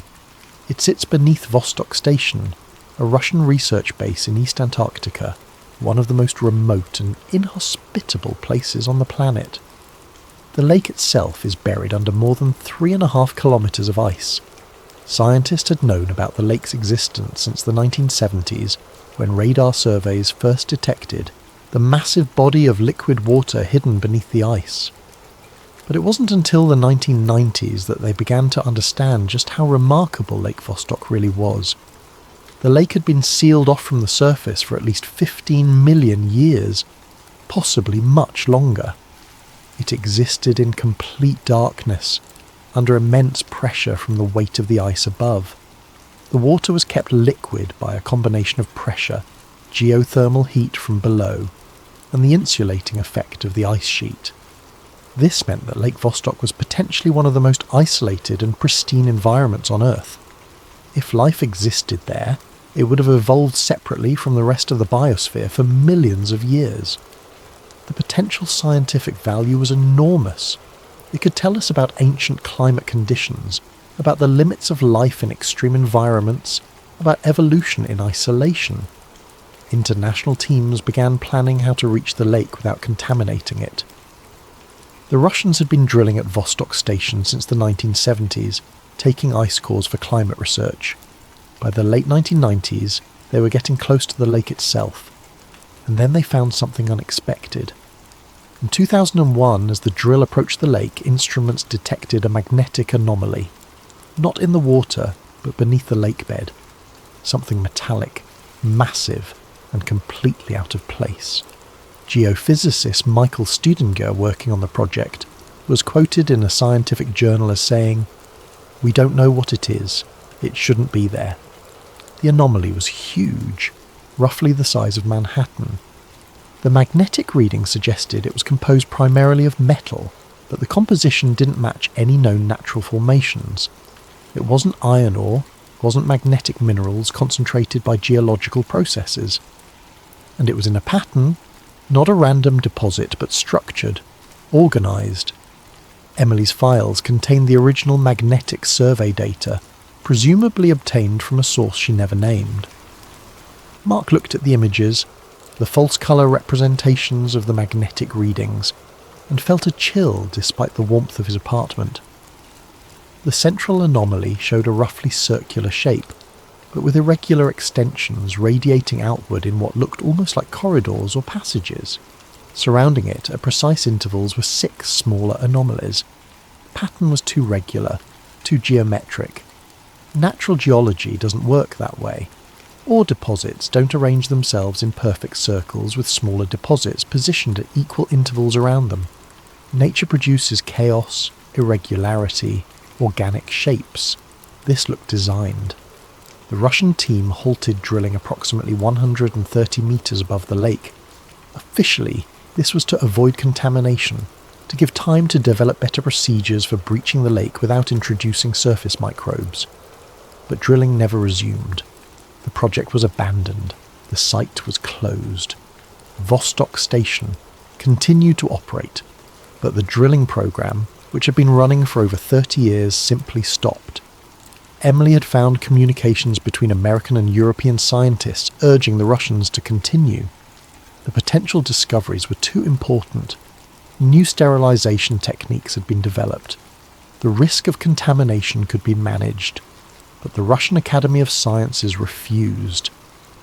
[SPEAKER 1] It sits beneath Vostok Station, a Russian research base in East Antarctica, one of the most remote and inhospitable places on the planet. The lake itself is buried under more than 3.5 kilometres of ice. Scientists had known about the lake's existence since the 1970s, when radar surveys first detected the massive body of liquid water hidden beneath the ice. But it wasn't until the 1990s that they began to understand just how remarkable Lake Vostok really was. The lake had been sealed off from the surface for at least 15 million years, possibly much longer. It existed in complete darkness, under immense pressure from the weight of the ice above. The water was kept liquid by a combination of pressure, geothermal heat from below, and the insulating effect of the ice sheet. This meant that Lake Vostok was potentially one of the most isolated and pristine environments on Earth. If life existed there, it would have evolved separately from the rest of the biosphere for millions of years. The potential scientific value was enormous. It could tell us about ancient climate conditions, about the limits of life in extreme environments, about evolution in isolation. International teams began planning how to reach the lake without contaminating it. The Russians had been drilling at Vostok Station since the 1970s, taking ice cores for climate research. By the late 1990s, they were getting close to the lake itself. And then they found something unexpected. In 2001, as the drill approached the lake, instruments detected a magnetic anomaly. Not in the water, but beneath the lake bed. Something metallic, massive, and completely out of place. Geophysicist Michael Studinger, working on the project, was quoted in a scientific journal as saying, "We don't know what it is. It shouldn't be there." The anomaly was huge, roughly the size of Manhattan. The magnetic reading suggested it was composed primarily of metal, but the composition didn't match any known natural formations. It wasn't iron ore, wasn't magnetic minerals concentrated by geological processes. And it was in a pattern, not a random deposit, but structured, organised. Emily's files contained the original magnetic survey data, presumably obtained from a source she never named. Mark looked at the images, the false colour representations of the magnetic readings, and felt a chill despite the warmth of his apartment. The central anomaly showed a roughly circular shape, but with irregular extensions radiating outward in what looked almost like corridors or passages. Surrounding it, at precise intervals, were 6 smaller anomalies. The pattern was too regular, too geometric. Natural geology doesn't work that way. Ore deposits don't arrange themselves in perfect circles with smaller deposits positioned at equal intervals around them. Nature produces chaos, irregularity, organic shapes. this looked designed. The Russian team halted drilling approximately 130 meters above the lake. Officially, this was to avoid contamination, to give time to develop better procedures for breaching the lake without introducing surface microbes. But drilling never resumed. The project was abandoned. The site was closed. Vostok Station continued to operate, but the drilling program, which had been running for over 30 years, simply stopped. Emily had found communications between American and European scientists urging the Russians to continue. The potential discoveries were too important. New sterilization techniques had been developed. The risk of contamination could be managed, but the Russian Academy of Sciences refused.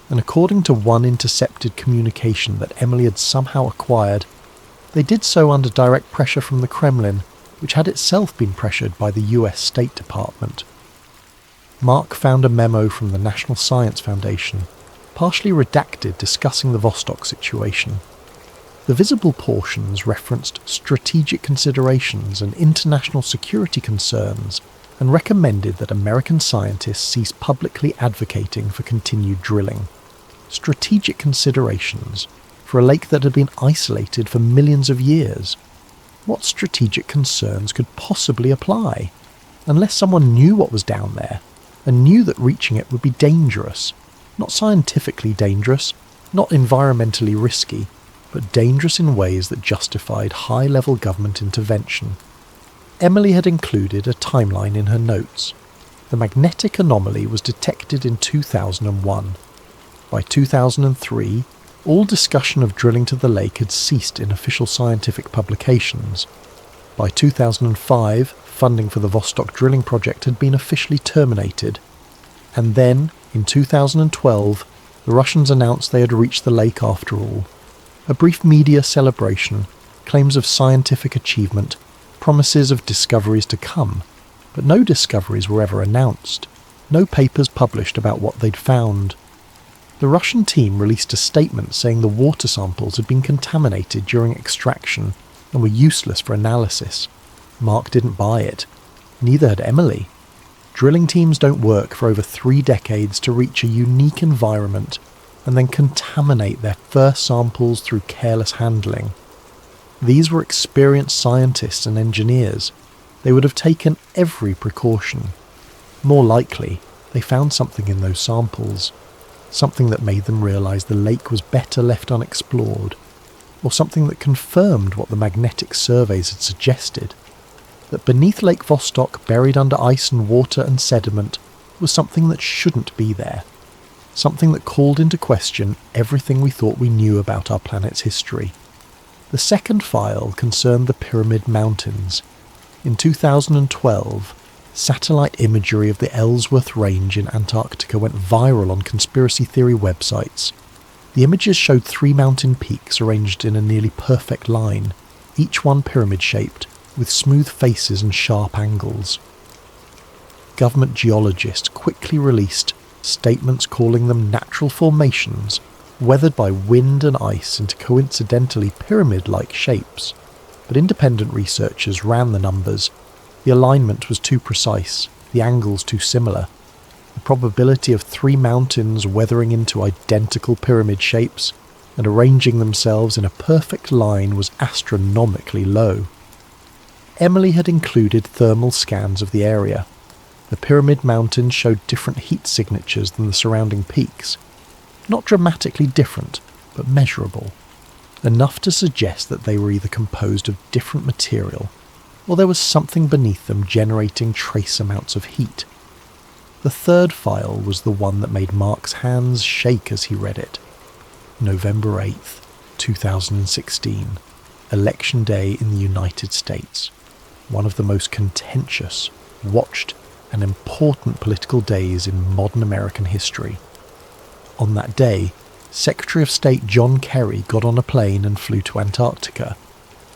[SPEAKER 1] And according to one intercepted communication that Emily had somehow acquired, they did so under direct pressure from the Kremlin, which had itself been pressured by the US State Department. Mark found a memo from the National Science Foundation, partially redacted, discussing the Vostok situation. The visible portions referenced strategic considerations and international security concerns, and recommended that American scientists cease publicly advocating for continued drilling. Strategic considerations for a lake that had been isolated for millions of years. What strategic concerns could possibly apply? Unless someone knew what was down there, and knew that reaching it would be dangerous. Not scientifically dangerous, not environmentally risky, but dangerous in ways that justified high-level government intervention. Emily had included a timeline in her notes. The magnetic anomaly was detected in 2001. By 2003, all discussion of drilling to the lake had ceased in official scientific publications. By 2005, funding for the Vostok drilling project had been officially terminated. And then, in 2012, the Russians announced they had reached the lake after all. A brief media celebration, claims of scientific achievement, promises of discoveries to come, but no discoveries were ever announced. No papers published about what they'd found. The Russian team released a statement saying the water samples had been contaminated during extraction and were useless for analysis. Mark didn't buy it. Neither had Emily. Drilling teams don't work for over 3 decades to reach a unique environment and then contaminate their first samples through careless handling. These were experienced scientists and engineers. They would have taken every precaution. More likely, they found something in those samples. Something that made them realise the lake was better left unexplored. Or something that confirmed what the magnetic surveys had suggested. That beneath Lake Vostok, buried under ice and water and sediment, was something that shouldn't be there. Something that called into question everything we thought we knew about our planet's history. The second file concerned the Pyramid Mountains. In 2012, satellite imagery of the Ellsworth Range in Antarctica went viral on conspiracy theory websites. The images showed 3 mountain peaks arranged in a nearly perfect line, each one pyramid-shaped, with smooth faces and sharp angles. Government geologists quickly released statements calling them natural formations, weathered by wind and ice into coincidentally pyramid-like shapes. But independent researchers ran the numbers. The alignment was too precise, the angles too similar. The probability of 3 mountains weathering into identical pyramid shapes and arranging themselves in a perfect line was astronomically low. Emily had included thermal scans of the area. The Pyramid Mountains showed different heat signatures than the surrounding peaks. Not dramatically different, but measurable. Enough to suggest that they were either composed of different material, or there was something beneath them generating trace amounts of heat. The third file was the one that made Mark's hands shake as he read it. November 8th, 2016. Election Day in the United States. One of the most contentious, watched, and important political days in modern American history. On that day, Secretary of State John Kerry got on a plane and flew to Antarctica.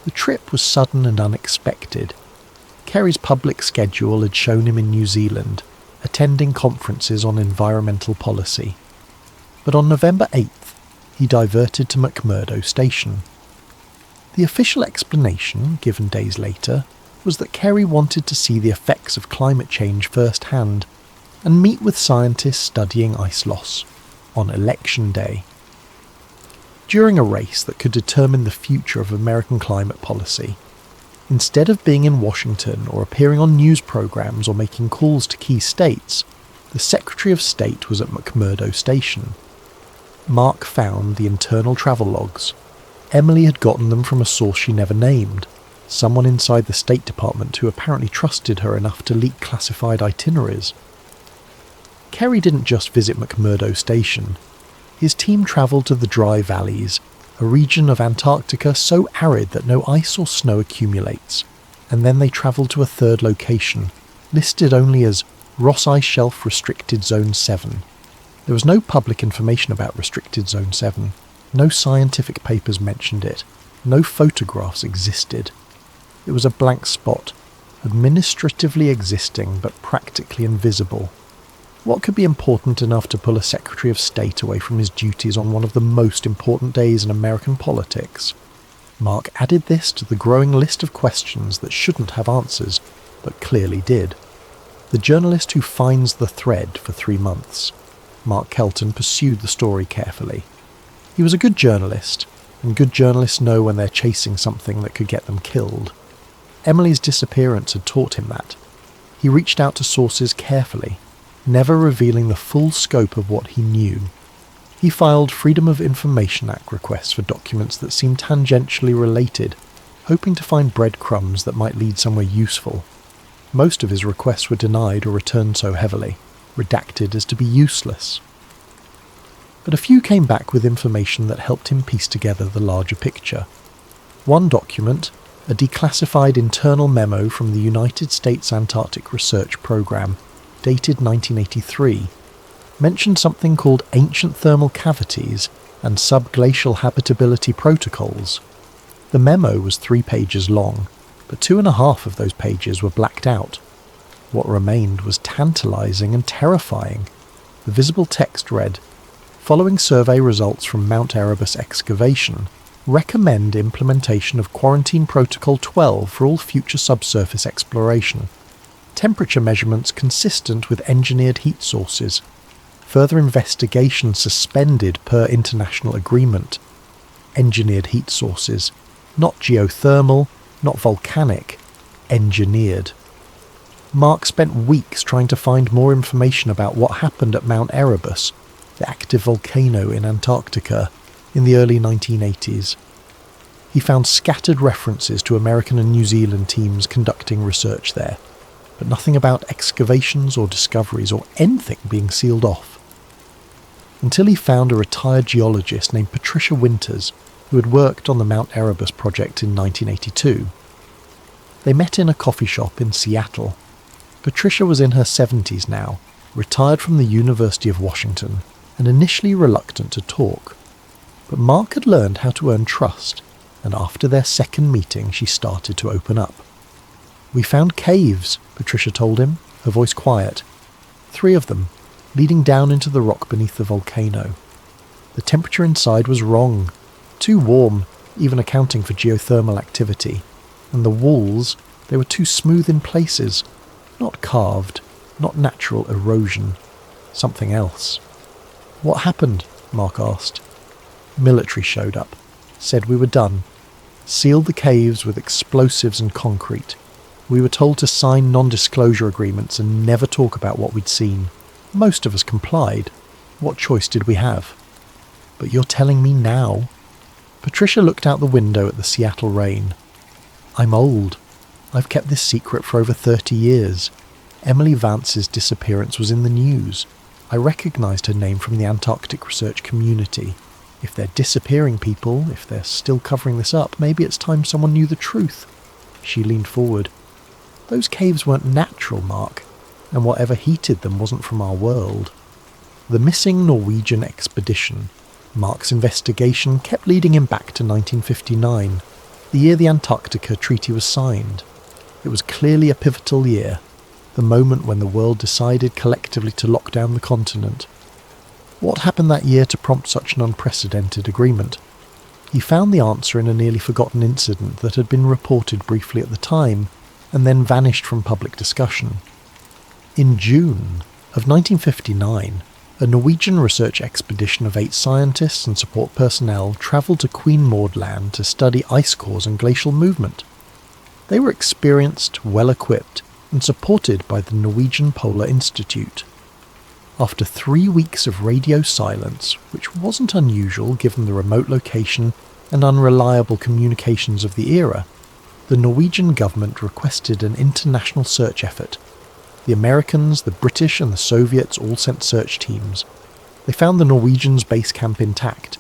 [SPEAKER 1] The trip was sudden and unexpected. Kerry's public schedule had shown him in New Zealand, attending conferences on environmental policy. But on November 8th, he diverted to McMurdo Station. The official explanation, given days later, was that Kerry wanted to see the effects of climate change firsthand and meet with scientists studying ice loss on Election Day. During a race that could determine the future of American climate policy, instead of being in Washington or appearing on news programs or making calls to key states, the Secretary of State was at McMurdo Station. Mark found the internal travel logs. Emily had gotten them from a source she never named, someone inside the State Department who apparently trusted her enough to leak classified itineraries. Kerry didn't just visit McMurdo Station. His team travelled to the Dry Valleys, a region of Antarctica so arid that no ice or snow accumulates, and then they travelled to a third location, listed only as Ross Ice Shelf Restricted Zone 7. There was no public information about Restricted Zone 7. No scientific papers mentioned it. No photographs existed. It was a blank spot, administratively existing but practically invisible. What could be important enough to pull a Secretary of State away from his duties on one of the most important days in American politics? Mark added this to the growing list of questions that shouldn't have answers, but clearly did. The journalist who finds the thread for 3 months. Mark Kelton pursued the story carefully. He was a good journalist, and good journalists know when they're chasing something that could get them killed. Emily's disappearance had taught him that. He reached out to sources carefully, never revealing the full scope of what he knew. He filed Freedom of Information Act requests for documents that seemed tangentially related, hoping to find breadcrumbs that might lead somewhere useful. Most of his requests were denied or returned so heavily, redacted as to be useless. But a few came back with information that helped him piece together the larger picture. One document, a declassified internal memo from the United States Antarctic Research Program, dated 1983, mentioned something called ancient thermal cavities and subglacial habitability protocols. The memo was 3 pages long, but 2.5 of those pages were blacked out. What remained was tantalizing and terrifying. The visible text read, "Following survey results from Mount Erebus excavation, recommend implementation of Quarantine Protocol 12 for all future subsurface exploration. Temperature measurements consistent with engineered heat sources. Further investigation suspended per international agreement. Engineered heat sources. Not geothermal, not volcanic. Engineered." Mark spent weeks trying to find more information about what happened at Mount Erebus, the active volcano in Antarctica, in the early 1980s. He found scattered references to American and New Zealand teams conducting research there, but nothing about excavations or discoveries or anything being sealed off. Until he found a retired geologist named Patricia Winters, who had worked on the Mount Erebus project in 1982. They met in a coffee shop in Seattle. Patricia was in her 70s now, retired from the University of Washington, and initially reluctant to talk. But Mark had learned how to earn trust, and after their second meeting she started to open up. "We found caves," Patricia told him, her voice quiet. 3 of them, leading down into the rock beneath the volcano. The temperature inside was wrong, too warm, even accounting for geothermal activity, and the walls, they were too smooth in places, not carved, not natural erosion, something else. "What happened?" Mark asked. "Military showed up, said we were done, sealed the caves with explosives and concrete. We were told to sign non-disclosure agreements and never talk about what we'd seen. Most of us complied. What choice did we have?" "But you're telling me now?" Patricia looked out the window at the Seattle rain. "I'm old. I've kept this secret for over 30 years. Emily Vance's disappearance was in the news. I recognised her name from the Antarctic research community. If they're disappearing people, if they're still covering this up, maybe it's time someone knew the truth." She leaned forward. "Those caves weren't natural, Mark, and whatever heated them wasn't from our world." The missing Norwegian expedition. Mark's investigation kept leading him back to 1959, the year the Antarctica Treaty was signed. It was clearly a pivotal year, the moment when the world decided collectively to lock down the continent. What happened that year to prompt such an unprecedented agreement? He found the answer in a nearly forgotten incident that had been reported briefly at the time, and then vanished from public discussion. In June of 1959, a Norwegian research expedition of 8 scientists and support personnel travelled to Queen Maud Land to study ice cores and glacial movement. They were experienced, well-equipped, and supported by the Norwegian Polar Institute. After 3 weeks of radio silence, which wasn't unusual given the remote location and unreliable communications of the era, the Norwegian government requested an international search effort. The Americans, the British and the Soviets all sent search teams. They found the Norwegians' base camp intact.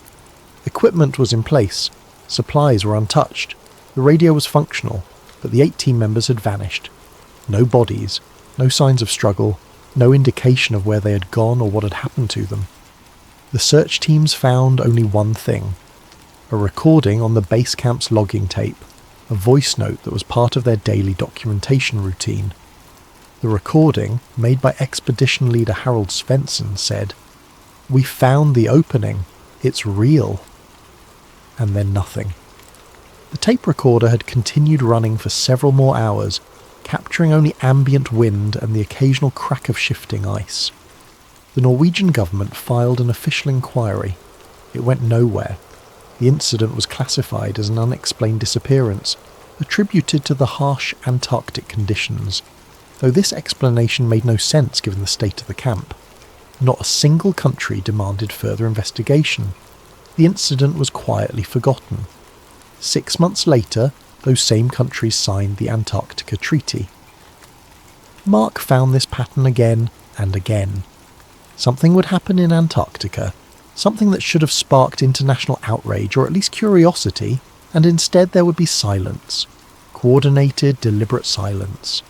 [SPEAKER 1] Equipment was in place, supplies were untouched, the radio was functional, but the 8 team members had vanished. No bodies, no signs of struggle, no indication of where they had gone or what had happened to them. The search teams found only one thing: a recording on the base camp's logging tape, a voice note that was part of their daily documentation routine. The recording, made by expedition leader Harold Svensson, said, "We found the opening. It's real." And then nothing. The tape recorder had continued running for several more hours, capturing only ambient wind and the occasional crack of shifting ice. The Norwegian government filed an official inquiry. It went nowhere. The incident was classified as an unexplained disappearance, attributed to the harsh Antarctic conditions, though this explanation made no sense given the state of the camp. Not a single country demanded further investigation. The incident was quietly forgotten. 6 months later, those same countries signed the Antarctica Treaty. Mark found this pattern again and again. Something would happen in Antarctica, something that should have sparked international outrage or at least curiosity, and instead there would be silence. Coordinated, deliberate silence.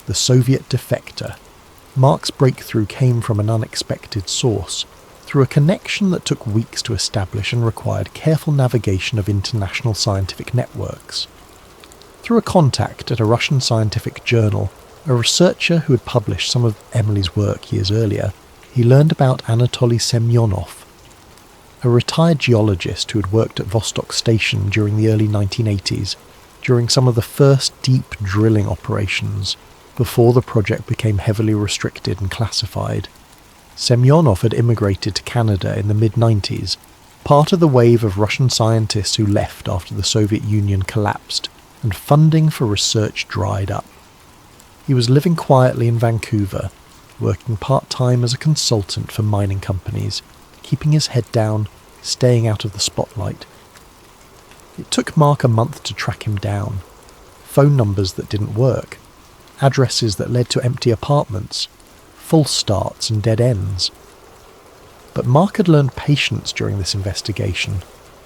[SPEAKER 1] The Soviet defector. Mark's breakthrough came from an unexpected source, through a connection that took weeks to establish and required careful navigation of international scientific networks. Through a contact at a Russian scientific journal, a researcher who had published some of Emily's work years earlier, he learned about Anatoly Semyonov, a retired geologist who had worked at Vostok Station during the early 1980s, during some of the first deep drilling operations, before the project became heavily restricted and classified. Semyonov had immigrated to Canada in the mid-90s, part of the wave of Russian scientists who left after the Soviet Union collapsed and funding for research dried up. He was living quietly in Vancouver, working part-time as a consultant for mining companies, keeping his head down, staying out of the spotlight. It took Mark a month to track him down. Phone numbers that didn't work, addresses that led to empty apartments, false starts and dead ends. But Mark had learned patience during this investigation,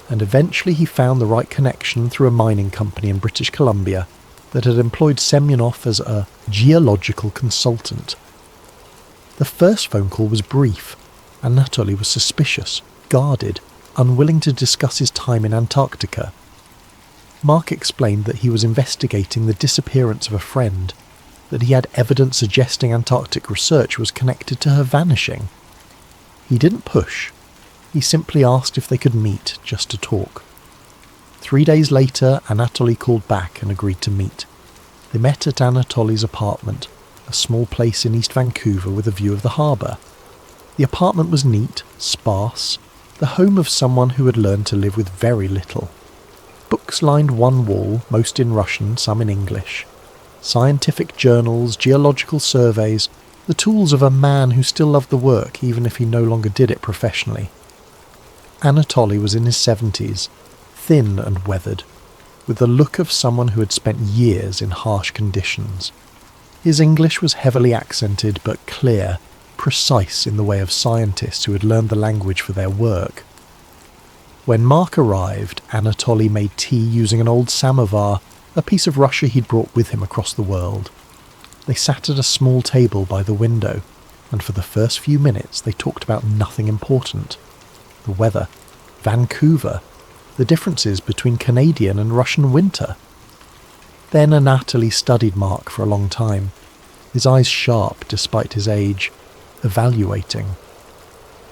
[SPEAKER 1] and eventually he found the right connection through a mining company in British Columbia that had employed Semyonov as a geological consultant. The first phone call was brief. Anatoly was suspicious, guarded, unwilling to discuss his time in Antarctica. Mark explained that he was investigating the disappearance of a friend, that he had evidence suggesting Antarctic research was connected to her vanishing. He didn't push. He simply asked if they could meet just to talk. 3 days later, Anatoly called back and agreed to meet. They met at Anatoly's apartment, a small place in East Vancouver with a view of the harbour. The apartment was neat, sparse, the home of someone who had learned to live with very little. Books lined one wall, most in Russian, some in English. Scientific journals, geological surveys, the tools of a man who still loved the work even if he no longer did it professionally. Anatoly was in his 70s, thin and weathered, with the look of someone who had spent years in harsh conditions. His English was heavily accented but clear, precise in the way of scientists who had learned the language for their work. When Mark arrived, Anatoly made tea using an old samovar, a piece of Russia he'd brought with him across the world. They sat at a small table by the window, and for the first few minutes they talked about nothing important. The weather, Vancouver, the differences between Canadian and Russian winter. Then Anatoly studied Mark for a long time, his eyes sharp despite his age, evaluating.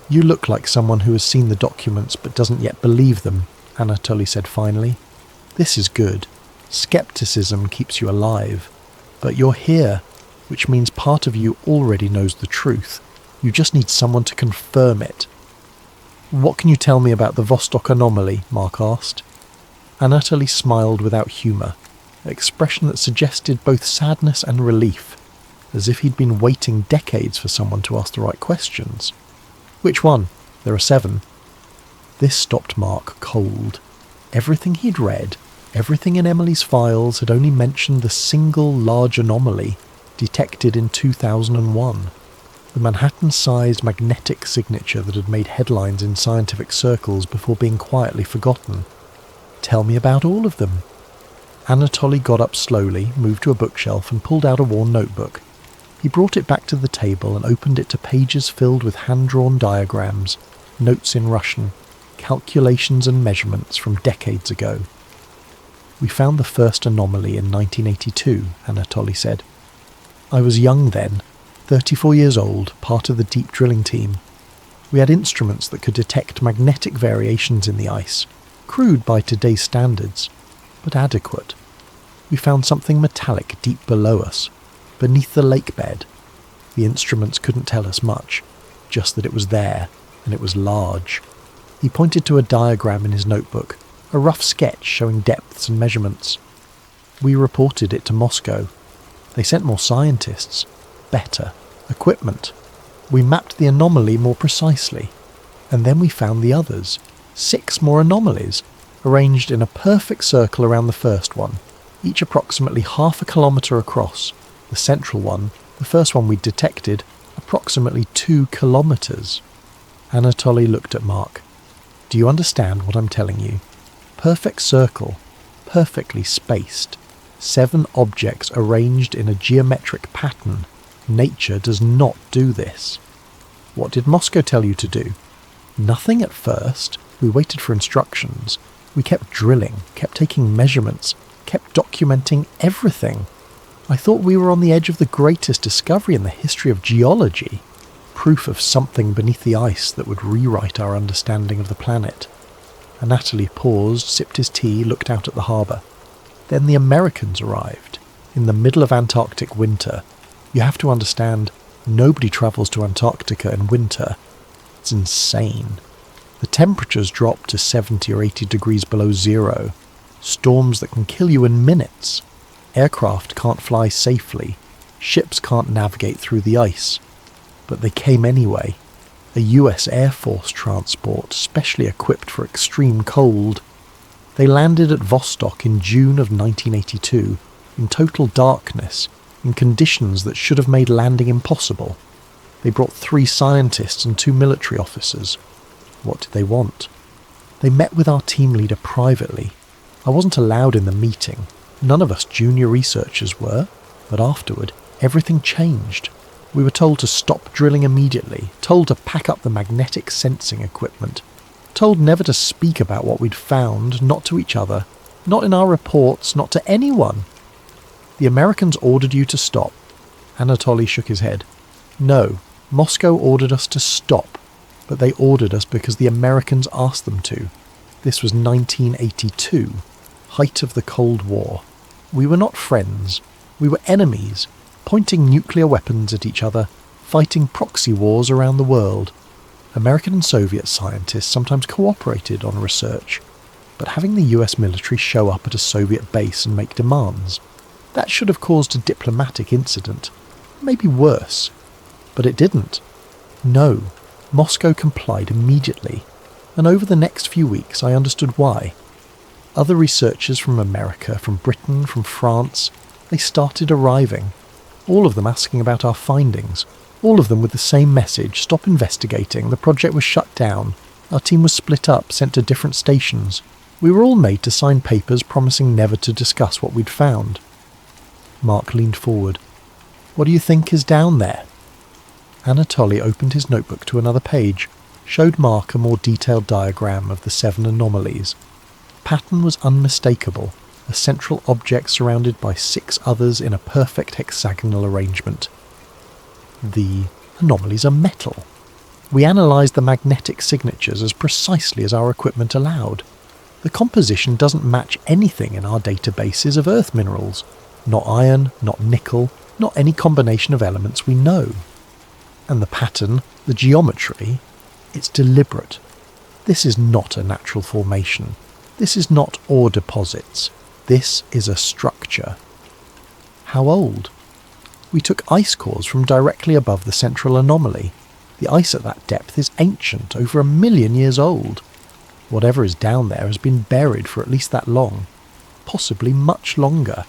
[SPEAKER 1] "You look like someone who has seen the documents but doesn't yet believe them," Anatoly said finally. "This is good. Skepticism keeps you alive." But you're here, which means part of you already knows the truth. You just need someone to confirm it. What can you tell me about the Vostok anomaly? Mark asked. Anatoly smiled without humour, an expression that suggested both sadness and relief, as if he'd been waiting decades for someone to ask the right questions. Which one? There are 7. This stopped Mark cold. Everything he'd read, everything in Emily's files had only mentioned the single large anomaly detected in 2001. The Manhattan-sized magnetic signature that had made headlines in scientific circles before being quietly forgotten. Tell me about all of them. Anatoly got up slowly, moved to a bookshelf and pulled out a worn notebook. He brought it back to the table and opened it to pages filled with hand-drawn diagrams, notes in Russian, calculations and measurements from decades ago. We found the first anomaly in 1982, Anatoly said. I was young then, 34 years old, part of the deep drilling team. We had instruments that could detect magnetic variations in the ice, crude by today's standards, but adequate. We found something metallic deep below us, beneath the lake bed. The instruments couldn't tell us much, just that it was there, and it was large. He pointed to a diagram in his notebook, a rough sketch showing depths and measurements. We reported it to Moscow. They sent more scientists, better equipment. We mapped the anomaly more precisely, and then we found the others. 6 more anomalies, arranged in a perfect circle around the first one, each approximately half a kilometre across. The central one, the first one we detected, approximately 2 kilometres. Anatoly looked at Mark. Do you understand what I'm telling you? Perfect circle, perfectly spaced. 7 objects arranged in a geometric pattern. Nature does not do this. What did Moscow tell you to do? Nothing at first. We waited for instructions. We kept drilling, kept taking measurements, kept documenting everything. I thought we were on the edge of the greatest discovery in the history of geology. Proof of something beneath the ice that would rewrite our understanding of the planet. Anatoly paused, sipped his tea, looked out at the harbour. Then the Americans arrived, in the middle of Antarctic winter. You have to understand, nobody travels to Antarctica in winter. It's insane. The temperatures drop to 70 or 80 degrees below zero. Storms that can kill you in minutes. Aircraft can't fly safely. Ships can't navigate through the ice. But they came anyway. A US Air Force transport, specially equipped for extreme cold. They landed at Vostok in June of 1982, in total darkness, in conditions that should have made landing impossible. They brought 3 scientists and 2 military officers. What did they want? They met with our team leader privately. I wasn't allowed in the meeting. None of us junior researchers were, but afterward, everything changed. We were told to stop drilling immediately, told to pack up the magnetic sensing equipment, told never to speak about what we'd found, not to each other, not in our reports, not to anyone. The Americans ordered you to stop. Anatoly shook his head. No, Moscow ordered us to stop, but they ordered us because the Americans asked them to. This was 1982, height of the Cold War. We were not friends. We were enemies, pointing nuclear weapons at each other, fighting proxy wars around the world. American and Soviet scientists sometimes cooperated on research, but having the US military show up at a Soviet base and make demands, that should have caused a diplomatic incident, maybe worse. But it didn't. No, Moscow complied immediately, and over the next few weeks I understood why. Other researchers from America, from Britain, from France, they started arriving, all of them asking about our findings, all of them with the same message: stop investigating, the project was shut down, our team was split up, sent to different stations. We were all made to sign papers promising never to discuss what we'd found. Mark leaned forward. What do you think is down there? Anatoly opened his notebook to another page, showed Mark a more detailed diagram of the 7 anomalies. Pattern was unmistakable, a central object surrounded by 6 others in a perfect hexagonal arrangement. The anomalies are metal. We analysed the magnetic signatures as precisely as our equipment allowed. The composition doesn't match anything in our databases of earth minerals. Not iron, not nickel, not any combination of elements we know. And the pattern, the geometry, it's deliberate. This is not a natural formation. This is not ore deposits. This is a structure. How old? We took ice cores from directly above the central anomaly. The ice at that depth is ancient, over 1 million years old. Whatever is down there has been buried for at least that long, possibly much longer.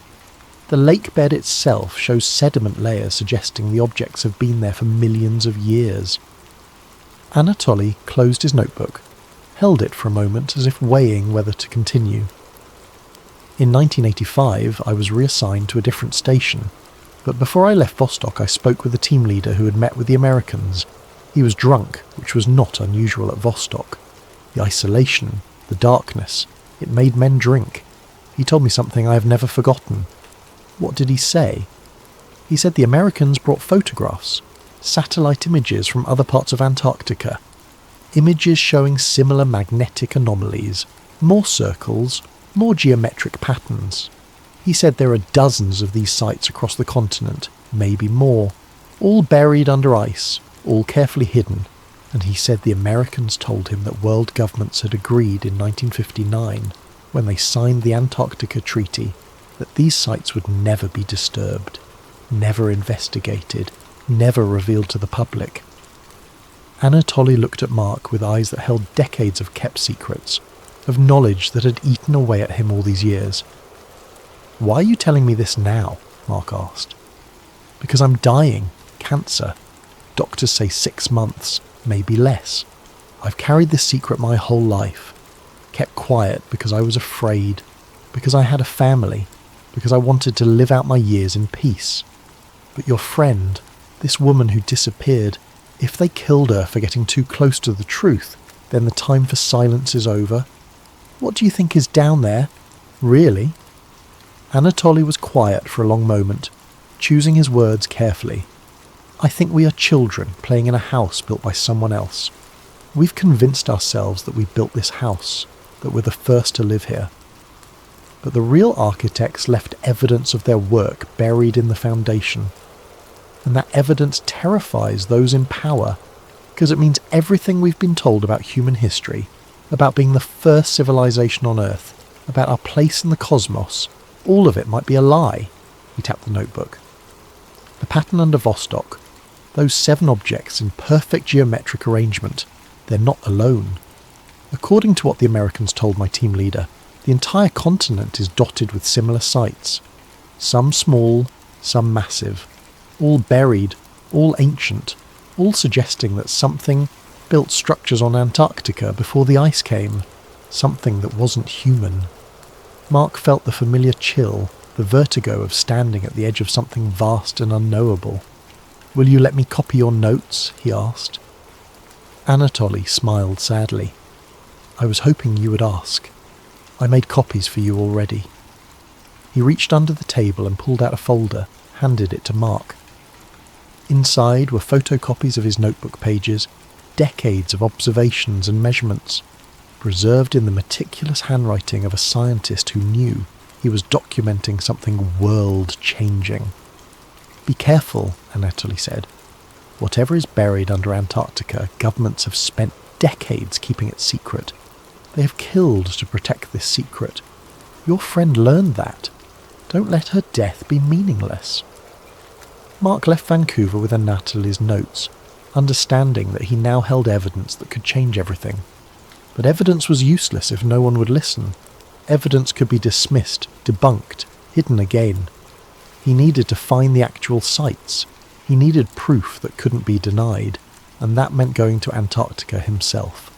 [SPEAKER 1] The lake bed itself shows sediment layers suggesting the objects have been there for millions of years. Anatoly closed his notebook, held it for a moment as if weighing whether to continue. In 1985, I was reassigned to a different station, but before I left Vostok I spoke with the team leader who had met with the Americans. He was drunk, which was not unusual at Vostok. The isolation, the darkness, it made men drink. He told me something I have never forgotten. What did he say? He said the Americans brought photographs, satellite images from other parts of Antarctica, images showing similar magnetic anomalies, more circles, more geometric patterns. He said there are dozens of these sites across the continent, maybe more, all buried under ice, all carefully hidden, and he said the Americans told him that world governments had agreed in 1959, when they signed the Antarctica Treaty, that these sites would never be disturbed, never investigated, never revealed to the public. Anatoly looked at Mark with eyes that held decades of kept secrets, of knowledge that had eaten away at him all these years. "Why are you telling me this now?" Mark asked. "Because I'm dying. Cancer. Doctors say 6 months, maybe less. I've carried this secret my whole life. Kept quiet because I was afraid, because I had a family, because I wanted to live out my years in peace. But your friend, this woman who disappeared, if they killed her for getting too close to the truth, then the time for silence is over. What do you think is down there? Really?" Anatoly was quiet for a long moment, choosing his words carefully. "I think we are children playing in a house built by someone else. We've convinced ourselves that we built this house, that we're the first to live here. But the real architects left evidence of their work buried in the foundation. And that evidence terrifies those in power, because it means everything we've been told about human history, about being the first civilization on Earth, about our place in the cosmos, all of it might be a lie." He tapped the notebook. "The pattern under Vostok, those 7 objects in perfect geometric arrangement, they're not alone. According to what the Americans told my team leader, the entire continent is dotted with similar sites. Some small, some massive, all buried, all ancient, all suggesting that something built structures on Antarctica before the ice came, something that wasn't human." Mark felt the familiar chill, the vertigo of standing at the edge of something vast and unknowable. "Will you let me copy your notes?" he asked. Anatoly smiled sadly. "I was hoping you would ask. I made copies for you already." He reached under the table and pulled out a folder, handed it to Mark. Inside were photocopies of his notebook pages, decades of observations and measurements, preserved in the meticulous handwriting of a scientist who knew he was documenting something world-changing. "Be careful," Anatoly said. "Whatever is buried under Antarctica, governments have spent decades keeping it secret. They have killed to protect this secret. Your friend learned that. Don't let her death be meaningless." Mark left Vancouver with Anatoly's notes, understanding that he now held evidence that could change everything. But evidence was useless if no one would listen. Evidence could be dismissed, debunked, hidden again. He needed to find the actual sites. He needed proof that couldn't be denied, and that meant going to Antarctica himself.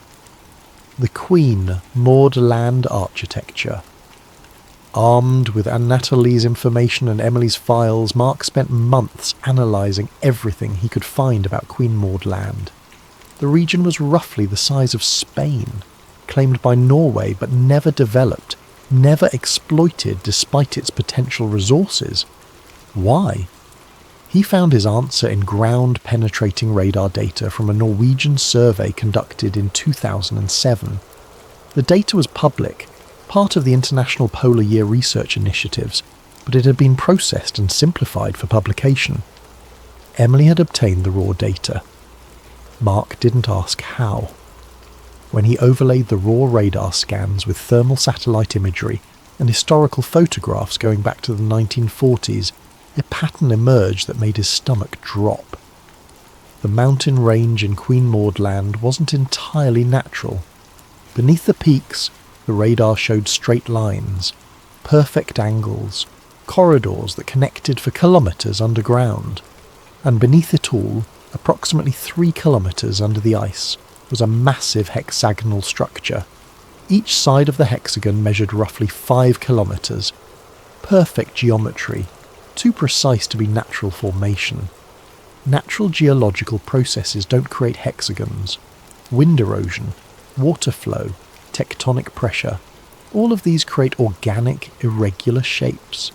[SPEAKER 1] The Queen moored land architecture. Armed with Anatoly's information and Emily's files, Mark spent months analysing everything he could find about Queen Maud Land. The region was roughly the size of Spain, claimed by Norway but never developed, never exploited despite its potential resources. Why? He found his answer in ground-penetrating radar data from a Norwegian survey conducted in 2007. The data was public, part of the International Polar Year research initiatives, but it had been processed and simplified for publication. Emily had obtained the raw data. Mark didn't ask how. When he overlaid the raw radar scans with thermal satellite imagery and historical photographs going back to the 1940s, a pattern emerged that made his stomach drop. The mountain range in Queen Maud Land wasn't entirely natural. Beneath the peaks, the radar showed straight lines, perfect angles, corridors that connected for kilometres underground. And beneath it all, approximately 3 kilometres under the ice, was a massive hexagonal structure. Each side of the hexagon measured roughly 5 kilometres. Perfect geometry, too precise to be natural formation. Natural geological processes don't create hexagons. Wind erosion, water flow, tectonic pressure, all of these create organic, irregular shapes.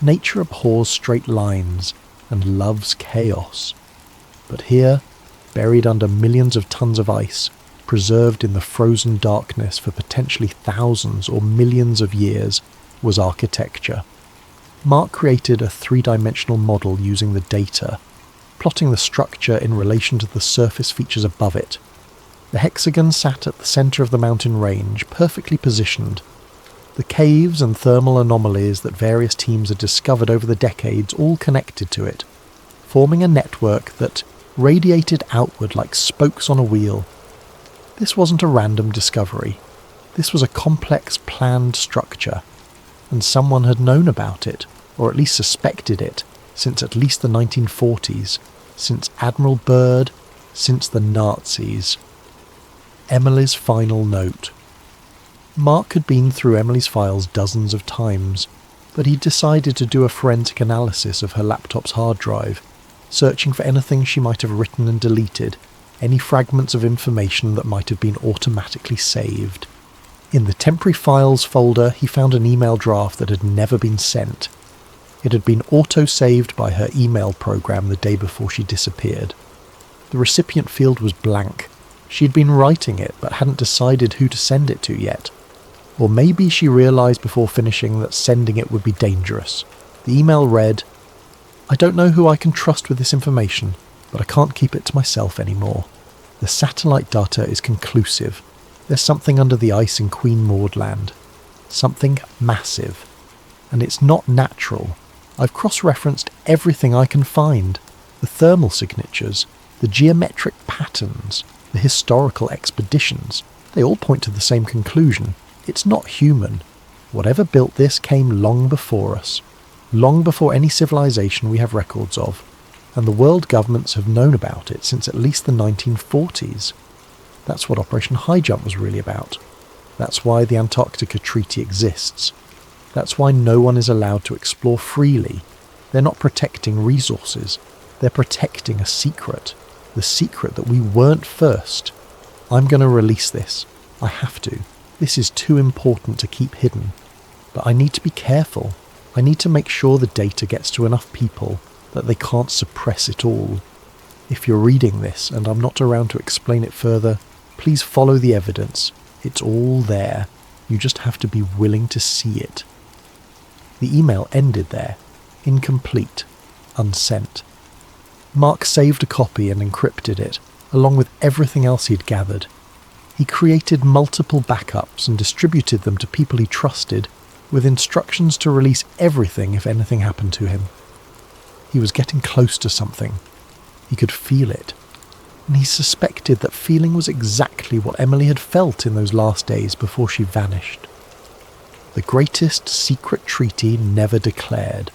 [SPEAKER 1] Nature abhors straight lines and loves chaos. But here, buried under millions of tons of ice, preserved in the frozen darkness for potentially thousands or millions of years, was architecture. Mark created a 3-dimensional model using the data, plotting the structure in relation to the surface features above it. The hexagon sat at the centre of the mountain range, perfectly positioned. The caves and thermal anomalies that various teams had discovered over the decades all connected to it, forming a network that radiated outward like spokes on a wheel. This wasn't a random discovery. This was a complex, planned structure, and someone had known about it, or at least suspected it, since at least the 1940s, since Admiral Byrd, since the Nazis. Emily's final note. Mark had been through Emily's files dozens of times, but he decided to do a forensic analysis of her laptop's hard drive, searching for anything she might have written and deleted, any fragments of information that might have been automatically saved. In the temporary files folder, he found an email draft that had never been sent. It had been auto-saved by her email program the day before she disappeared. The recipient field was blank. She had been writing it, but hadn't decided who to send it to yet. Or maybe she realised before finishing that sending it would be dangerous. The email read, "I don't know who I can trust with this information, but I can't keep it to myself anymore. The satellite data is conclusive. There's something under the ice in Queen Maud Land. Something massive. And it's not natural. I've cross-referenced everything I can find. The thermal signatures, the geometric patterns, the historical expeditions. They all point to the same conclusion. It's not human. Whatever built this came long before us. Long before any civilization we have records of. And the world governments have known about it since at least the 1940s. That's what Operation High Jump was really about. That's why the Antarctica Treaty exists. That's why no one is allowed to explore freely. They're not protecting resources. They're protecting a secret. The secret that we weren't first. I'm going to release this. I have to. This is too important to keep hidden. But I need to be careful. I need to make sure the data gets to enough people that they can't suppress it all. If you're reading this and I'm not around to explain it further, please follow the evidence. It's all there. You just have to be willing to see it." The email ended there, incomplete, unsent. Mark saved a copy and encrypted it, along with everything else he'd gathered. He created multiple backups and distributed them to people he trusted, with instructions to release everything if anything happened to him. He was getting close to something. He could feel it. And he suspected that feeling was exactly what Emily had felt in those last days before she vanished. The greatest secret treaty never declared.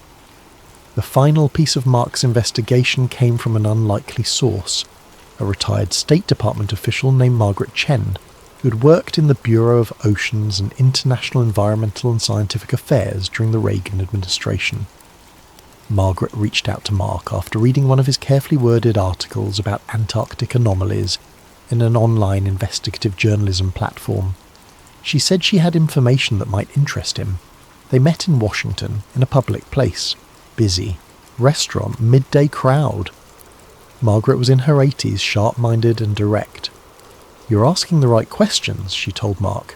[SPEAKER 1] The final piece of Mark's investigation came from an unlikely source, a retired State Department official named Margaret Chen, who had worked in the Bureau of Oceans and International Environmental and Scientific Affairs during the Reagan administration. Margaret reached out to Mark after reading one of his carefully worded articles about Antarctic anomalies in an online investigative journalism platform. She said she had information that might interest him. They met in Washington, in a public place. Busy. Restaurant, midday crowd. Margaret was in her 80s, sharp-minded and direct. "You're asking the right questions," she told Mark,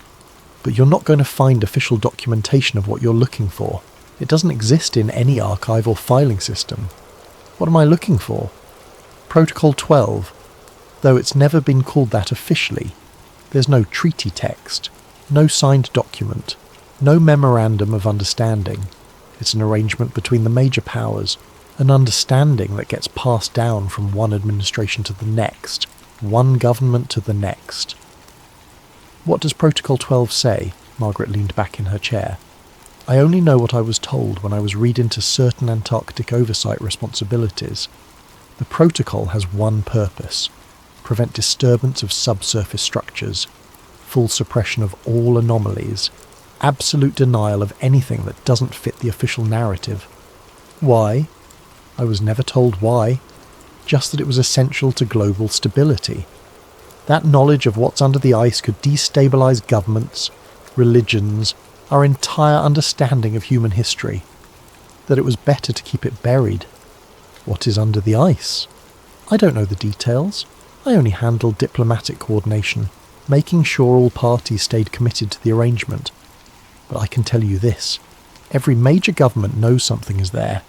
[SPEAKER 1] "but you're not going to find official documentation of what you're looking for. It doesn't exist in any archive or filing system. What am I looking for? Protocol 12. Though it's never been called that officially, there's no treaty text, no signed document, no memorandum of understanding. It's an arrangement between the major powers, an understanding that gets passed down from one administration to the next, one government to the next. What does Protocol 12 say? Margaret leaned back in her chair. I only know what I was told when I was read into certain Antarctic oversight responsibilities. The protocol has one purpose: prevent disturbance of subsurface structures, full suppression of all anomalies, absolute denial of anything that doesn't fit the official narrative. Why? I was never told why, just that it was essential to global stability. That knowledge of what's under the ice could destabilize governments, religions, our entire understanding of human history. That it was better to keep it buried. What is under the ice? I don't know the details. I only handled diplomatic coordination, making sure all parties stayed committed to the arrangement. But I can tell you this: every major government knows something is there.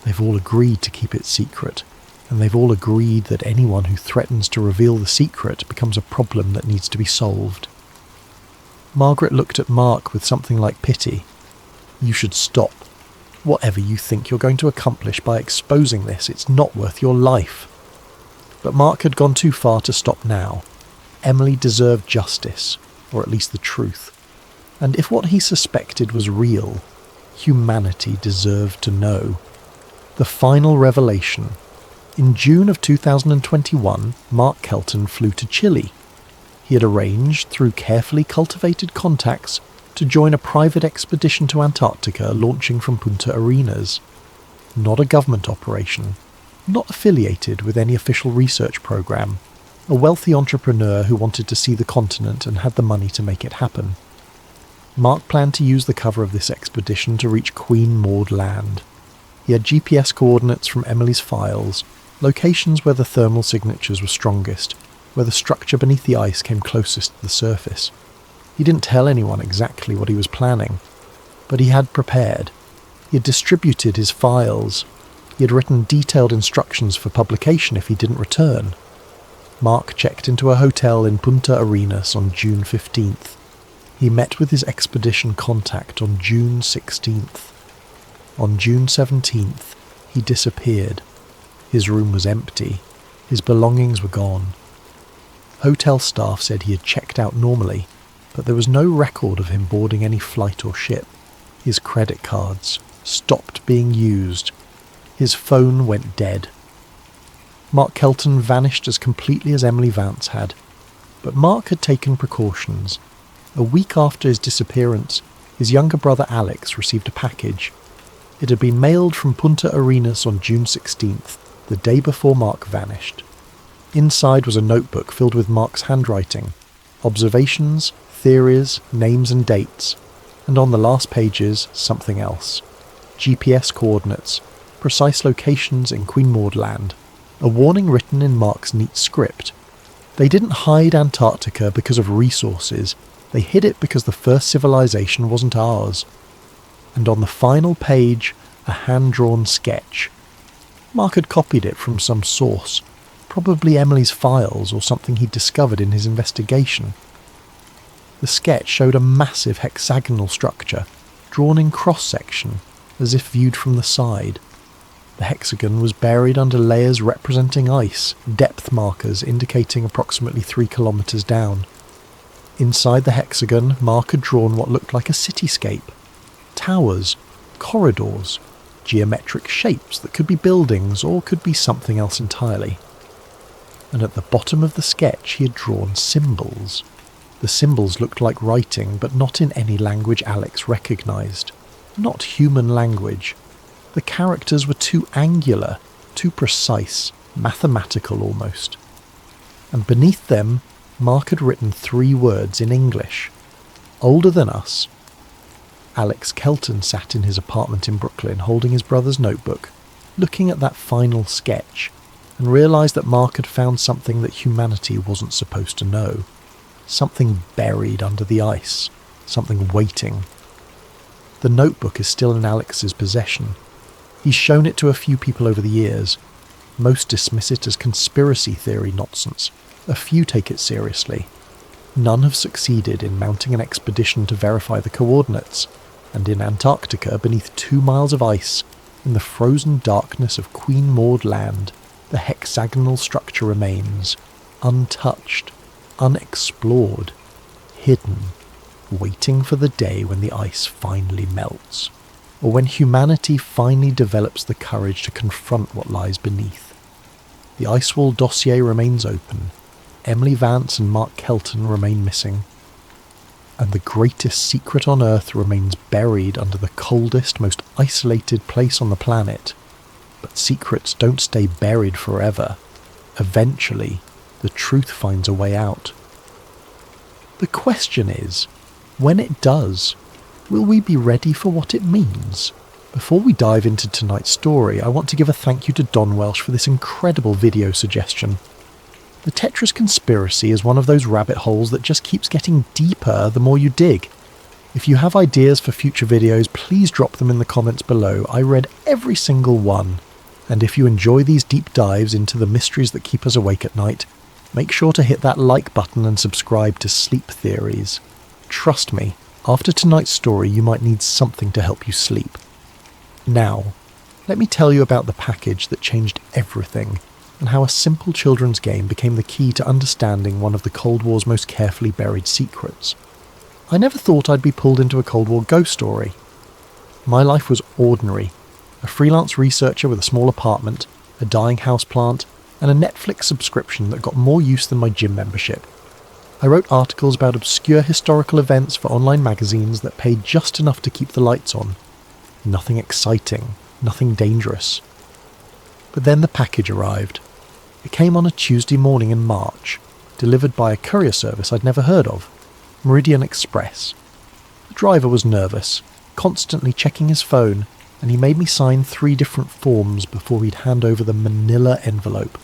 [SPEAKER 1] They've all agreed to keep it secret, and they've all agreed that anyone who threatens to reveal the secret becomes a problem that needs to be solved. Margaret looked at Mark with something like pity. You should stop. Whatever you think you're going to accomplish by exposing this, it's not worth your life. But Mark had gone too far to stop now. Emily deserved justice, or at least the truth. And if what he suspected was real, humanity deserved to know. The final revelation. In June of 2021, Mark Kelton flew to Chile. He had arranged, through carefully cultivated contacts, to join a private expedition to Antarctica launching from Punta Arenas. Not a government operation, not affiliated with any official research program. A wealthy entrepreneur who wanted to see the continent and had the money to make it happen. Mark planned to use the cover of this expedition to reach Queen Maud Land. He had GPS coordinates from Emily's files, locations where the thermal signatures were strongest, where the structure beneath the ice came closest to the surface. He didn't tell anyone exactly what he was planning, but he had prepared. He had distributed his files. He had written detailed instructions for publication if he didn't return. Mark checked into a hotel in Punta Arenas on June 15th. He met with his expedition contact on June 16th. On June 17th, he disappeared. His room was empty. His belongings were gone. Hotel staff said he had checked out normally, but there was no record of him boarding any flight or ship. His credit cards stopped being used. His phone went dead. Mark Kelton vanished as completely as Emily Vance had, but Mark had taken precautions. A week after his disappearance, his younger brother Alex received a package. It had been mailed from Punta Arenas on June 16th, the day before Mark vanished. Inside was a notebook filled with Mark's handwriting, observations, theories, names and dates, and on the last pages, something else. GPS coordinates, precise locations in Queen Maud Land, a warning written in Mark's neat script. They didn't hide Antarctica because of resources, they hid it because the first civilization wasn't ours. And on the final page, a hand-drawn sketch. Mark had copied it from some source, probably Emily's files or something he'd discovered in his investigation. The sketch showed a massive hexagonal structure, drawn in cross-section, as if viewed from the side. The hexagon was buried under layers representing ice, depth markers indicating approximately 3 kilometres down. Inside the hexagon, Mark had drawn what looked like a cityscape. Towers, corridors, geometric shapes that could be buildings or could be something else entirely. And at the bottom of the sketch he had drawn symbols. The symbols looked like writing, but not in any language Alex recognised. Not human language. The characters were too angular, too precise, mathematical almost. And beneath them, Mark had written 3 words in English. Older than us. Alex Kelton sat in his apartment in Brooklyn holding his brother's notebook, looking at that final sketch, and realised that Mark had found something that humanity wasn't supposed to know. Something buried under the ice. Something waiting. The notebook is still in Alex's possession. He's shown it to a few people over the years. Most dismiss it as conspiracy theory nonsense. A few take it seriously. None have succeeded in mounting an expedition to verify the coordinates, and in Antarctica, beneath 2 miles of ice, in the frozen darkness of Queen Maud Land, the hexagonal structure remains, untouched, unexplored, hidden, waiting for the day when the ice finally melts, or when humanity finally develops the courage to confront what lies beneath. The Icewall dossier remains open, Emily Vance and Mark Kelton remain missing, and the greatest secret on Earth remains buried under the coldest, most isolated place on the planet. But secrets don't stay buried forever. Eventually, the truth finds a way out. The question is, when it does, will we be ready for what it means? Before we dive into tonight's story, I want to give a thank you to Don Welsh for this incredible video suggestion. The Tetris conspiracy is one of those rabbit holes that just keeps getting deeper the more you dig. If you have ideas for future videos, please drop them in the comments below. I read every single one. And if you enjoy these deep dives into the mysteries that keep us awake at night, make sure to hit that like button and subscribe to Sleep Theories. Trust me, after tonight's story you might need something to help you sleep. Now, let me tell you about the package that changed everything, and how a simple children's game became the key to understanding one of the Cold War's most carefully buried secrets. I never thought I'd be pulled into a Cold War ghost story. My life was ordinary. A freelance researcher with a small apartment, a dying houseplant, and a Netflix subscription that got more use than my gym membership. I wrote articles about obscure historical events for online magazines that paid just enough to keep the lights on. Nothing exciting, nothing dangerous. But then the package arrived. It came on a Tuesday morning in March, delivered by a courier service I'd never heard of, Meridian Express. The driver was nervous, constantly checking his phone, and he made me sign 3 different forms before he'd hand over the manila envelope.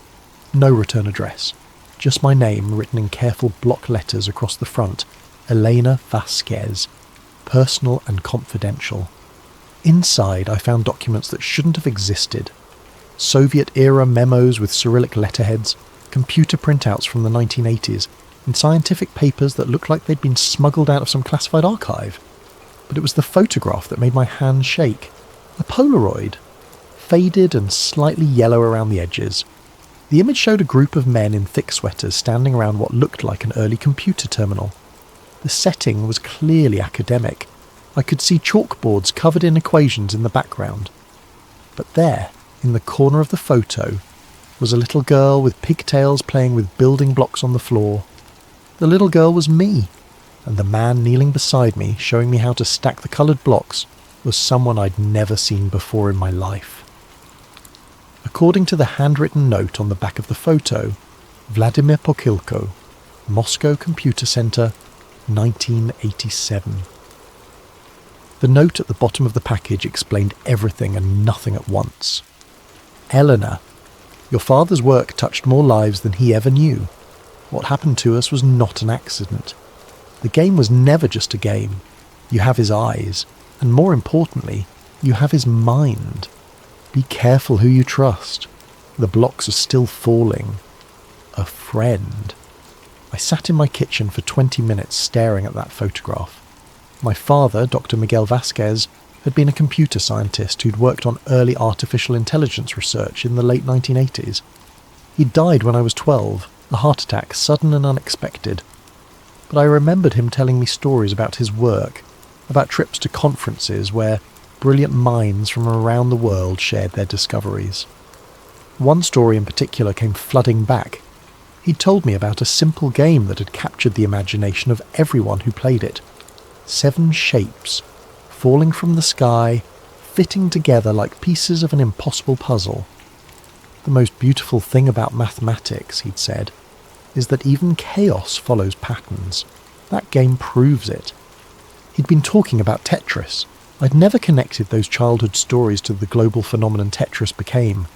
[SPEAKER 1] No return address, just my name written in careful block letters across the front, Elena Vasquez, personal and confidential. Inside I found documents that shouldn't have existed. Soviet-era memos with Cyrillic letterheads, computer printouts from the 1980s, and scientific papers that looked like they'd been smuggled out of some classified archive. But it was the photograph that made my hand shake. A Polaroid, faded and slightly yellow around the edges. The image showed a group of men in thick sweaters standing around what looked like an early computer terminal. The setting was clearly academic. I could see chalkboards covered in equations in the background. But there, in the corner of the photo, was a little girl with pigtails playing with building blocks on the floor. The little girl was me, and the man kneeling beside me, showing me how to stack the coloured blocks, was someone I'd never seen before in my life. According to the handwritten note on the back of the photo, Vladimir Pokhilko, Moscow Computer Center, 1987. The note at the bottom of the package explained everything and nothing at once. Eleanor, your father's work touched more lives than he ever knew. What happened to us was not an accident. The game was never just a game. You have his eyes, and more importantly, you have his mind. Be careful who you trust. The blocks are still falling. A friend. I sat in my kitchen for 20 minutes staring at that photograph. My father, Dr. Miguel Vasquez, had been a computer scientist who'd worked on early artificial intelligence research in the late 1980s. He died when I was 12, a heart attack, sudden and unexpected. But I remembered him telling me stories about his work, about trips to conferences where brilliant minds from around the world shared their discoveries. One story in particular came flooding back. He'd told me about a simple game that had captured the imagination of everyone who played it. 7 shapes, falling from the sky, fitting together like pieces of an impossible puzzle. The most beautiful thing about mathematics, he'd said, is that even chaos follows patterns. That game proves it. He'd been talking about Tetris. I'd never connected those childhood stories to the global phenomenon Tetris became.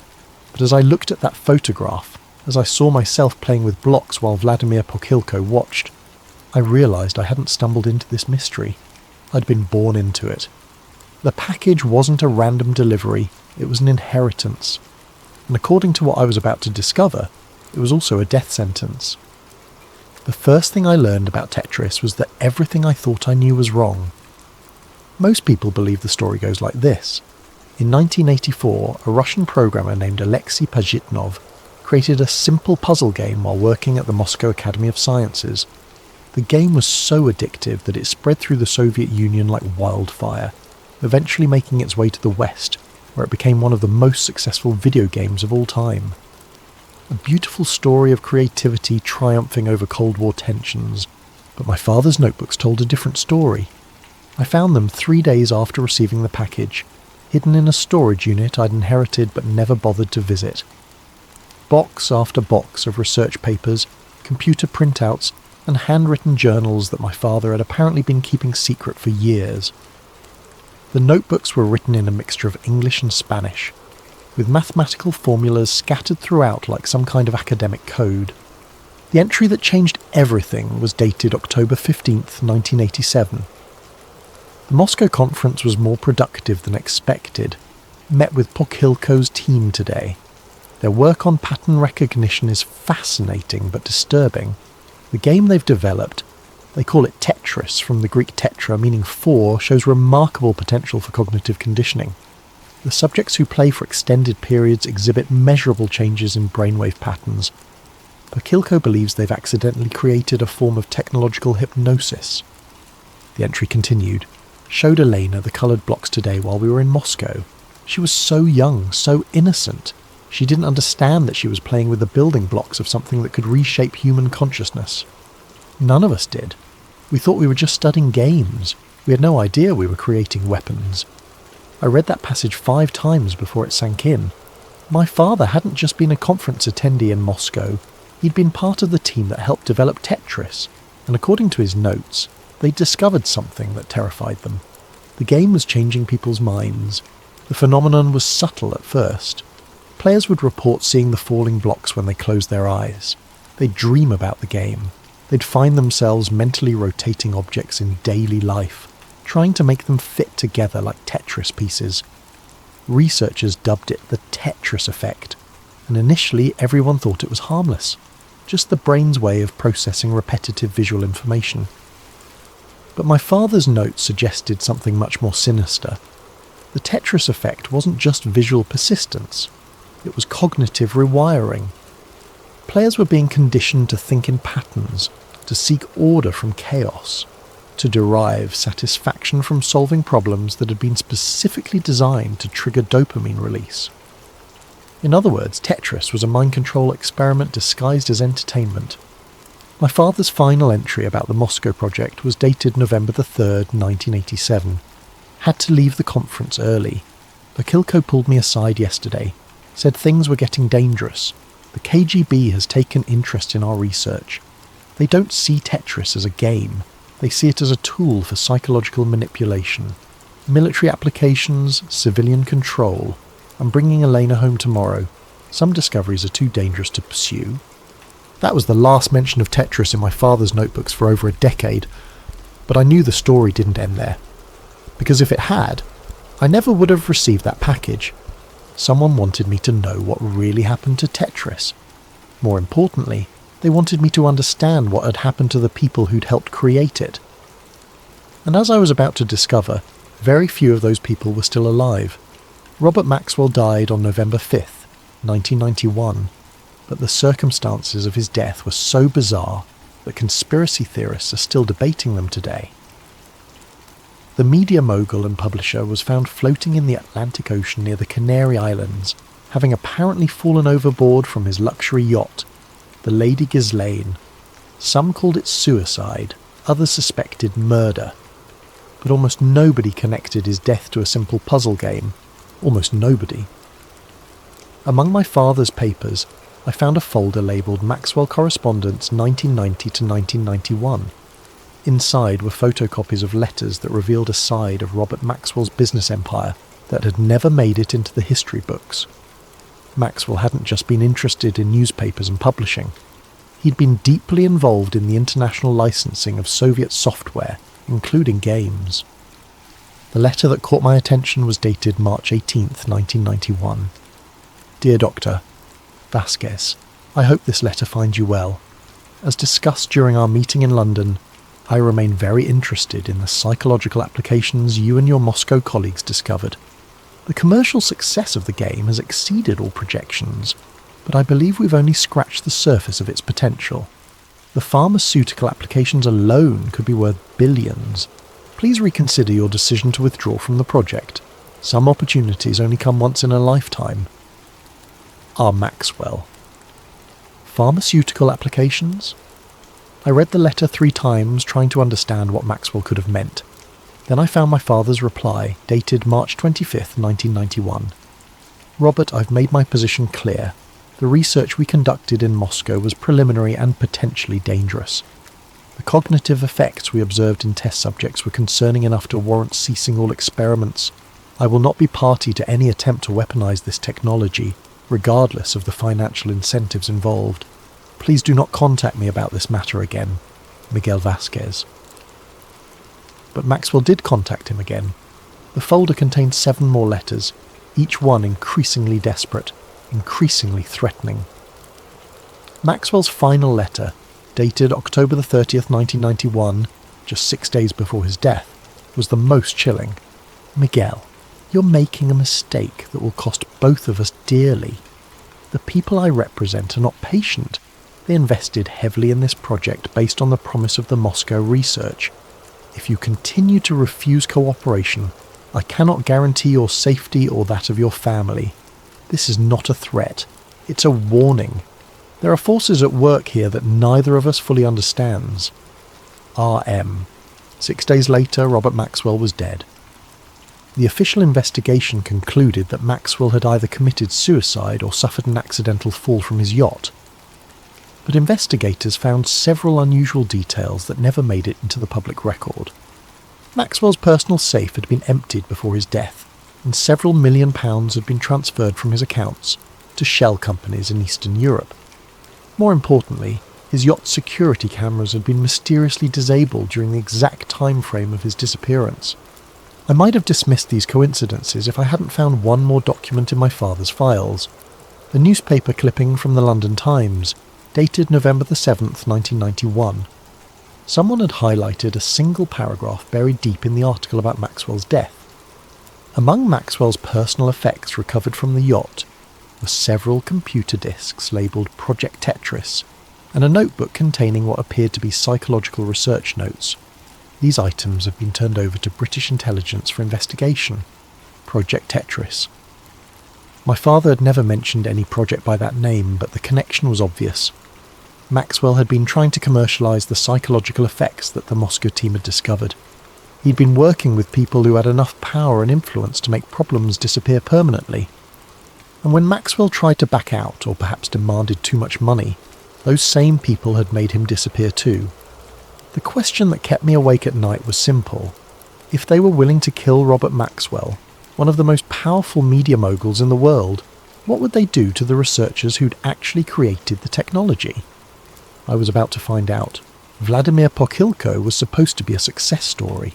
[SPEAKER 1] But as I looked at that photograph, as I saw myself playing with blocks while Vladimir Pokhilko watched, I realised I hadn't stumbled into this mystery. I'd been born into it. The package wasn't a random delivery, it was an inheritance. And according to what I was about to discover, it was also a death sentence. The first thing I learned about Tetris was that everything I thought I knew was wrong. Most people believe the story goes like this. In 1984, a Russian programmer named Alexei Pajitnov created a simple puzzle game while working at the Moscow Academy of Sciences. The game was so addictive that it spread through the Soviet Union like wildfire, eventually making its way to the West, where it became one of the most successful video games of all time. A beautiful story of creativity triumphing over Cold War tensions, but my father's notebooks told a different story. I found them 3 days after receiving the package, hidden in a storage unit I'd inherited but never bothered to visit. Box after box of research papers, computer printouts, and handwritten journals that my father had apparently been keeping secret for years. The notebooks were written in a mixture of English and Spanish, with mathematical formulas scattered throughout like some kind of academic code. The entry that changed everything was dated October 15th, 1987. The Moscow conference was more productive than expected. Met with Pokhilko's team today. Their work on pattern recognition is fascinating but disturbing. The game they've developed, they call it Tetris from the Greek tetra meaning four, shows remarkable potential for cognitive conditioning. The subjects who play for extended periods exhibit measurable changes in brainwave patterns. Pokhilko believes they've accidentally created a form of technological hypnosis. The entry continued. Showed Elena the coloured blocks today while we were in Moscow. She was so young, so innocent. She didn't understand that she was playing with the building blocks of something that could reshape human consciousness. None of us did. We thought we were just studying games. We had no idea we were creating weapons. I read that passage 5 times before it sank in. My father hadn't just been a conference attendee in Moscow. He'd been part of the team that helped develop Tetris, and according to his notes, they'd discovered something that terrified them. The game was changing people's minds. The phenomenon was subtle at first. Players would report seeing the falling blocks when they closed their eyes. They'd dream about the game. They'd find themselves mentally rotating objects in daily life, trying to make them fit together like Tetris pieces. Researchers dubbed it the Tetris effect, and initially everyone thought it was harmless, just the brain's way of processing repetitive visual information. But my father's notes suggested something much more sinister. The Tetris effect wasn't just visual persistence. It was cognitive rewiring. Players were being conditioned to think in patterns, to seek order from chaos, to derive satisfaction from solving problems that had been specifically designed to trigger dopamine release. In other words, Tetris was a mind control experiment disguised as entertainment. My father's final entry about the Moscow project was dated November the 3rd, 1987. Had to leave the conference early. Pokhilko pulled me aside yesterday, said things were getting dangerous. The KGB has taken interest in our research. They don't see Tetris as a game. They see it as a tool for psychological manipulation. Military applications, civilian control. I'm bringing Elena home tomorrow. Some discoveries are too dangerous to pursue. That was the last mention of Tetris in my father's notebooks for over a decade, but I knew the story didn't end there. Because if it had, I never would have received that package. Someone wanted me to know what really happened to Tetris. More importantly, they wanted me to understand what had happened to the people who'd helped create it. And as I was about to discover, very few of those people were still alive. Robert Maxwell died on November 5th, 1991, but the circumstances of his death were so bizarre that conspiracy theorists are still debating them today. The media mogul and publisher was found floating in the Atlantic Ocean near the Canary Islands, having apparently fallen overboard from his luxury yacht, the Lady Ghislaine. Some called it suicide, others suspected murder. But almost nobody connected his death to a simple puzzle game. Almost nobody. Among my father's papers, I found a folder labelled Maxwell Correspondence 1990 to 1991. Inside were photocopies of letters that revealed a side of Robert Maxwell's business empire that had never made it into the history books. Maxwell hadn't just been interested in newspapers and publishing. He'd been deeply involved in the international licensing of Soviet software, including games. The letter that caught my attention was dated March 18th, 1991. Dear Dr. Vasquez, I hope this letter finds you well. As discussed during our meeting in London, I remain very interested in the psychological applications you and your Moscow colleagues discovered. The commercial success of the game has exceeded all projections, but I believe we've only scratched the surface of its potential. The pharmaceutical applications alone could be worth billions. Please reconsider your decision to withdraw from the project. Some opportunities only come once in a lifetime. R. Maxwell. Pharmaceutical applications? I read the letter 3 times, trying to understand what Maxwell could have meant. Then I found my father's reply, dated March 25th, 1991. Robert, I've made my position clear. The research we conducted in Moscow was preliminary and potentially dangerous. The cognitive effects we observed in test subjects were concerning enough to warrant ceasing all experiments. I will not be party to any attempt to weaponize this technology, regardless of the financial incentives involved. Please do not contact me about this matter again. Miguel Vasquez. But Maxwell did contact him again. The folder contained 7 more letters, each one increasingly desperate, increasingly threatening. Maxwell's final letter, dated October the 30th, 1991, just 6 days before his death, was the most chilling. Miguel, you're making a mistake that will cost both of us dearly. The people I represent are not patient. They invested heavily in this project based on the promise of the Moscow research. If you continue to refuse cooperation, I cannot guarantee your safety or that of your family. This is not a threat. It's a warning. There are forces at work here that neither of us fully understands. R.M. 6 days later, Robert Maxwell was dead. The official investigation concluded that Maxwell had either committed suicide or suffered an accidental fall from his yacht. But investigators found several unusual details that never made it into the public record. Maxwell's personal safe had been emptied before his death, and several £1 million had been transferred from his accounts to shell companies in Eastern Europe. More importantly, his yacht's security cameras had been mysteriously disabled during the exact time frame of his disappearance. I might have dismissed these coincidences if I hadn't found one more document in my father's files. A newspaper clipping from the London Times, dated November the 7th, 1991. Someone had highlighted a single paragraph buried deep in the article about Maxwell's death. Among Maxwell's personal effects recovered from the yacht were several computer disks labelled Project Tetris, and a notebook containing what appeared to be psychological research notes. These items have been turned over to British intelligence for investigation. Project Tetris. My father had never mentioned any project by that name, but the connection was obvious. Maxwell had been trying to commercialise the psychological effects that the Moscow team had discovered. He'd been working with people who had enough power and influence to make problems disappear permanently. And when Maxwell tried to back out, or perhaps demanded too much money, those same people had made him disappear too. The question that kept me awake at night was simple. If they were willing to kill Robert Maxwell, one of the most powerful media moguls in the world, what would they do to the researchers who'd actually created the technology? I was about to find out. Vladimir Pokhilko was supposed to be a success story.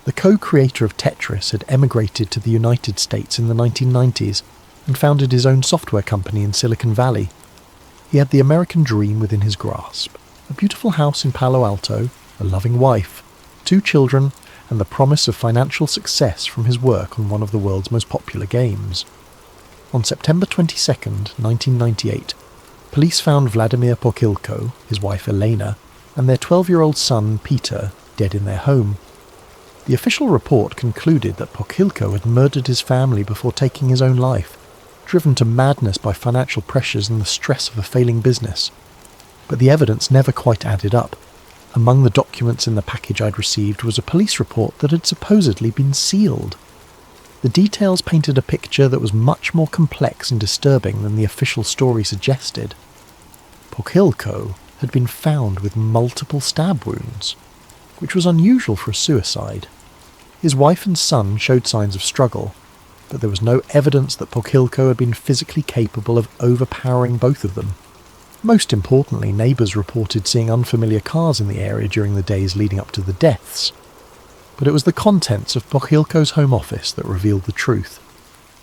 [SPEAKER 1] The co-creator of Tetris had emigrated to the United States in the 1990s and founded his own software company in Silicon Valley. He had the American dream within his grasp. A beautiful house in Palo Alto, a loving wife, 2 children, and the promise of financial success from his work on one of the world's most popular games. On September 22nd, 1998, police found Vladimir Pokhilko, his wife Elena, and their 12-year-old son Peter dead in their home. The official report concluded that Pokhilko had murdered his family before taking his own life, driven to madness by financial pressures and the stress of a failing business. But the evidence never quite added up. Among the documents in the package I'd received was a police report that had supposedly been sealed. The details painted a picture that was much more complex and disturbing than the official story suggested. Pokhilko had been found with multiple stab wounds, which was unusual for a suicide. His wife and son showed signs of struggle, but there was no evidence that Pokhilko had been physically capable of overpowering both of them. Most importantly, neighbours reported seeing unfamiliar cars in the area during the days leading up to the deaths. but it was the contents of Pochilko's home office that revealed the truth.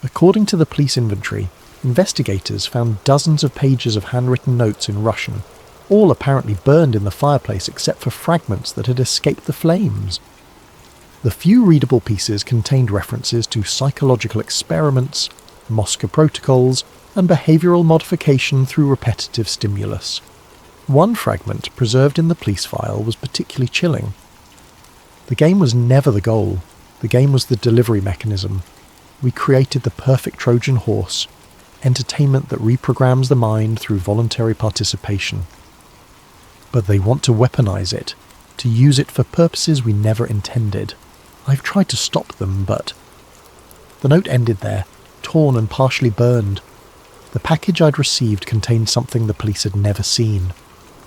[SPEAKER 1] According to the police inventory, investigators found dozens of pages of handwritten notes in Russian, all apparently burned in the fireplace except for fragments that had escaped the flames. The few readable pieces contained references to psychological experiments, Moscow protocols, and behavioural modification through repetitive stimulus. One fragment preserved in the police file was particularly chilling. The game was never the goal. The game was the delivery mechanism. We created the perfect Trojan horse, entertainment that reprograms the mind through voluntary participation. But they want to weaponize it, to use it for purposes we never intended. I've tried to stop them, but... The note ended there, torn and partially burned. The package I'd received contained something the police had never seen.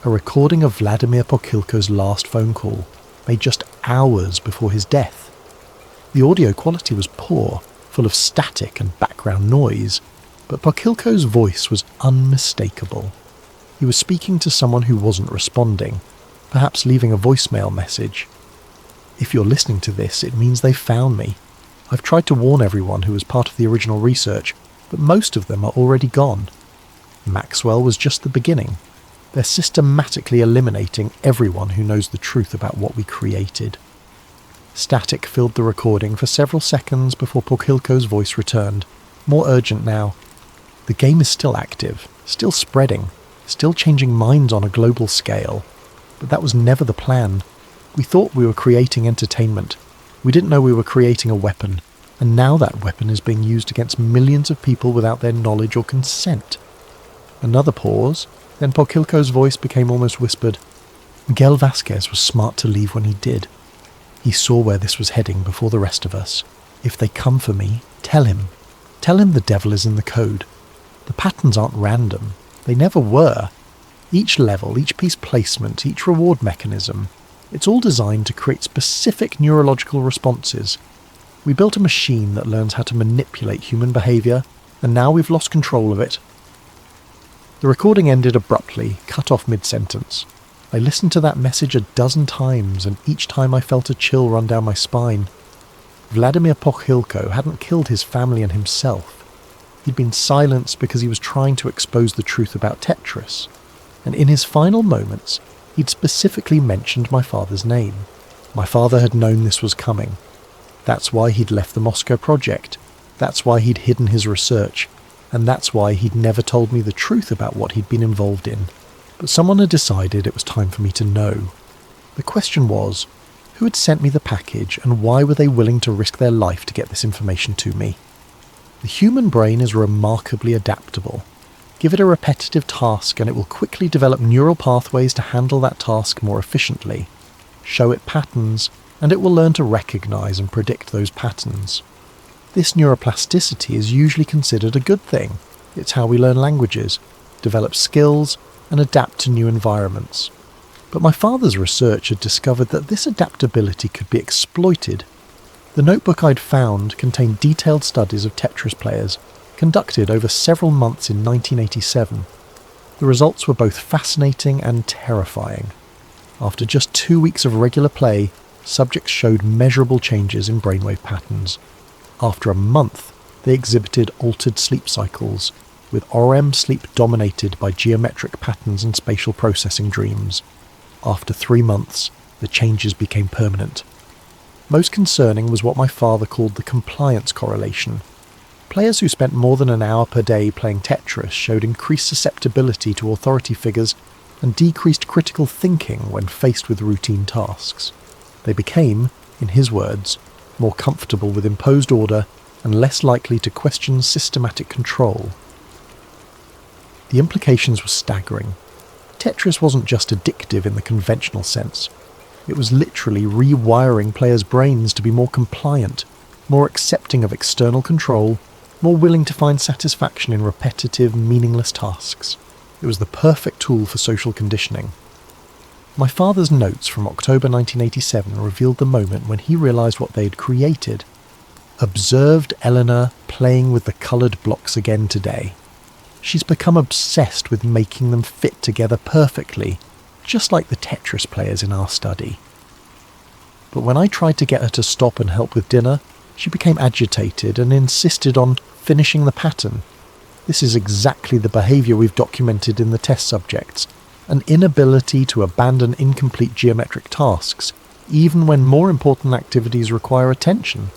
[SPEAKER 1] A recording of Vladimir Pochilko's last phone call, made just hours before his death. The audio quality was poor, full of static and background noise, but Pochilko's voice was unmistakable. He was speaking to someone who wasn't responding, perhaps leaving a voicemail message. If you're listening to this, it means they've found me. I've tried to warn everyone who was part of the original research, but most of them are already gone. Maxwell was just the beginning. They're systematically eliminating everyone who knows the truth about what we created. Static filled the recording for several seconds before Pochilko's voice returned, more urgent now. The game is still active, still spreading, still changing minds on a global scale. But that was never the plan. We thought we were creating entertainment. We didn't know we were creating a weapon, and now that weapon is being used against millions of people without their knowledge or consent. Another pause, then Pochilko's voice became almost whispered. Miguel Vasquez was smart to leave when he did. He saw where this was heading before the rest of us. If they come for me, tell him. Tell him the devil is in the code. The patterns aren't random. They never were. Each level, each piece placement, each reward mechanism, it's all designed to create specific neurological responses. We built a machine that learns how to manipulate human behaviour, and now we've lost control of it. The recording ended abruptly, cut off mid-sentence. I listened to that message a dozen times, and each time I felt a chill run down my spine. Vladimir Pochilko hadn't killed his family and himself. He'd been silenced because he was trying to expose the truth about Tetris. And in his final moments, he'd specifically mentioned my father's name. My father had known this was coming. That's why he'd left the Moscow project. That's why he'd hidden his research. And that's why he'd never told me the truth about what he'd been involved in. But someone had decided it was time for me to know. The question was, who had sent me the package and why were they willing to risk their life to get this information to me? The human brain is remarkably adaptable. Give it a repetitive task and it will quickly develop neural pathways to handle that task more efficiently. Show it patterns and it will learn to recognize and predict those patterns. This neuroplasticity is usually considered a good thing. It's how we learn languages, develop skills, and adapt to new environments. But my father's research had discovered that this adaptability could be exploited. The notebook I'd found contained detailed studies of Tetris players, conducted over several months in 1987. The results were both fascinating and terrifying. After just 2 weeks of regular play, subjects showed measurable changes in brainwave patterns. After a month, they exhibited altered sleep cycles, with REM sleep dominated by geometric patterns and spatial processing dreams. After 3 months, the changes became permanent. Most concerning was what my father called the compliance correlation. Players who spent more than an hour per day playing Tetris showed increased susceptibility to authority figures and decreased critical thinking when faced with routine tasks. They became, in his words, more comfortable with imposed order and less likely to question systematic control. The implications were staggering. Tetris wasn't just addictive in the conventional sense. It was literally rewiring players' brains to be more compliant, more accepting of external control, more willing to find satisfaction in repetitive, meaningless tasks. It was the perfect tool for social conditioning. My father's notes from October 1987 revealed the moment when he realised what they had created. Observed Eleanor playing with the coloured blocks again today. She's become obsessed with making them fit together perfectly, just like the Tetris players in our study. But when I tried to get her to stop and help with dinner, she became agitated and insisted on finishing the pattern. This is exactly the behaviour we've documented in the test subjects, an inability to abandon incomplete geometric tasks, even when more important activities require attention.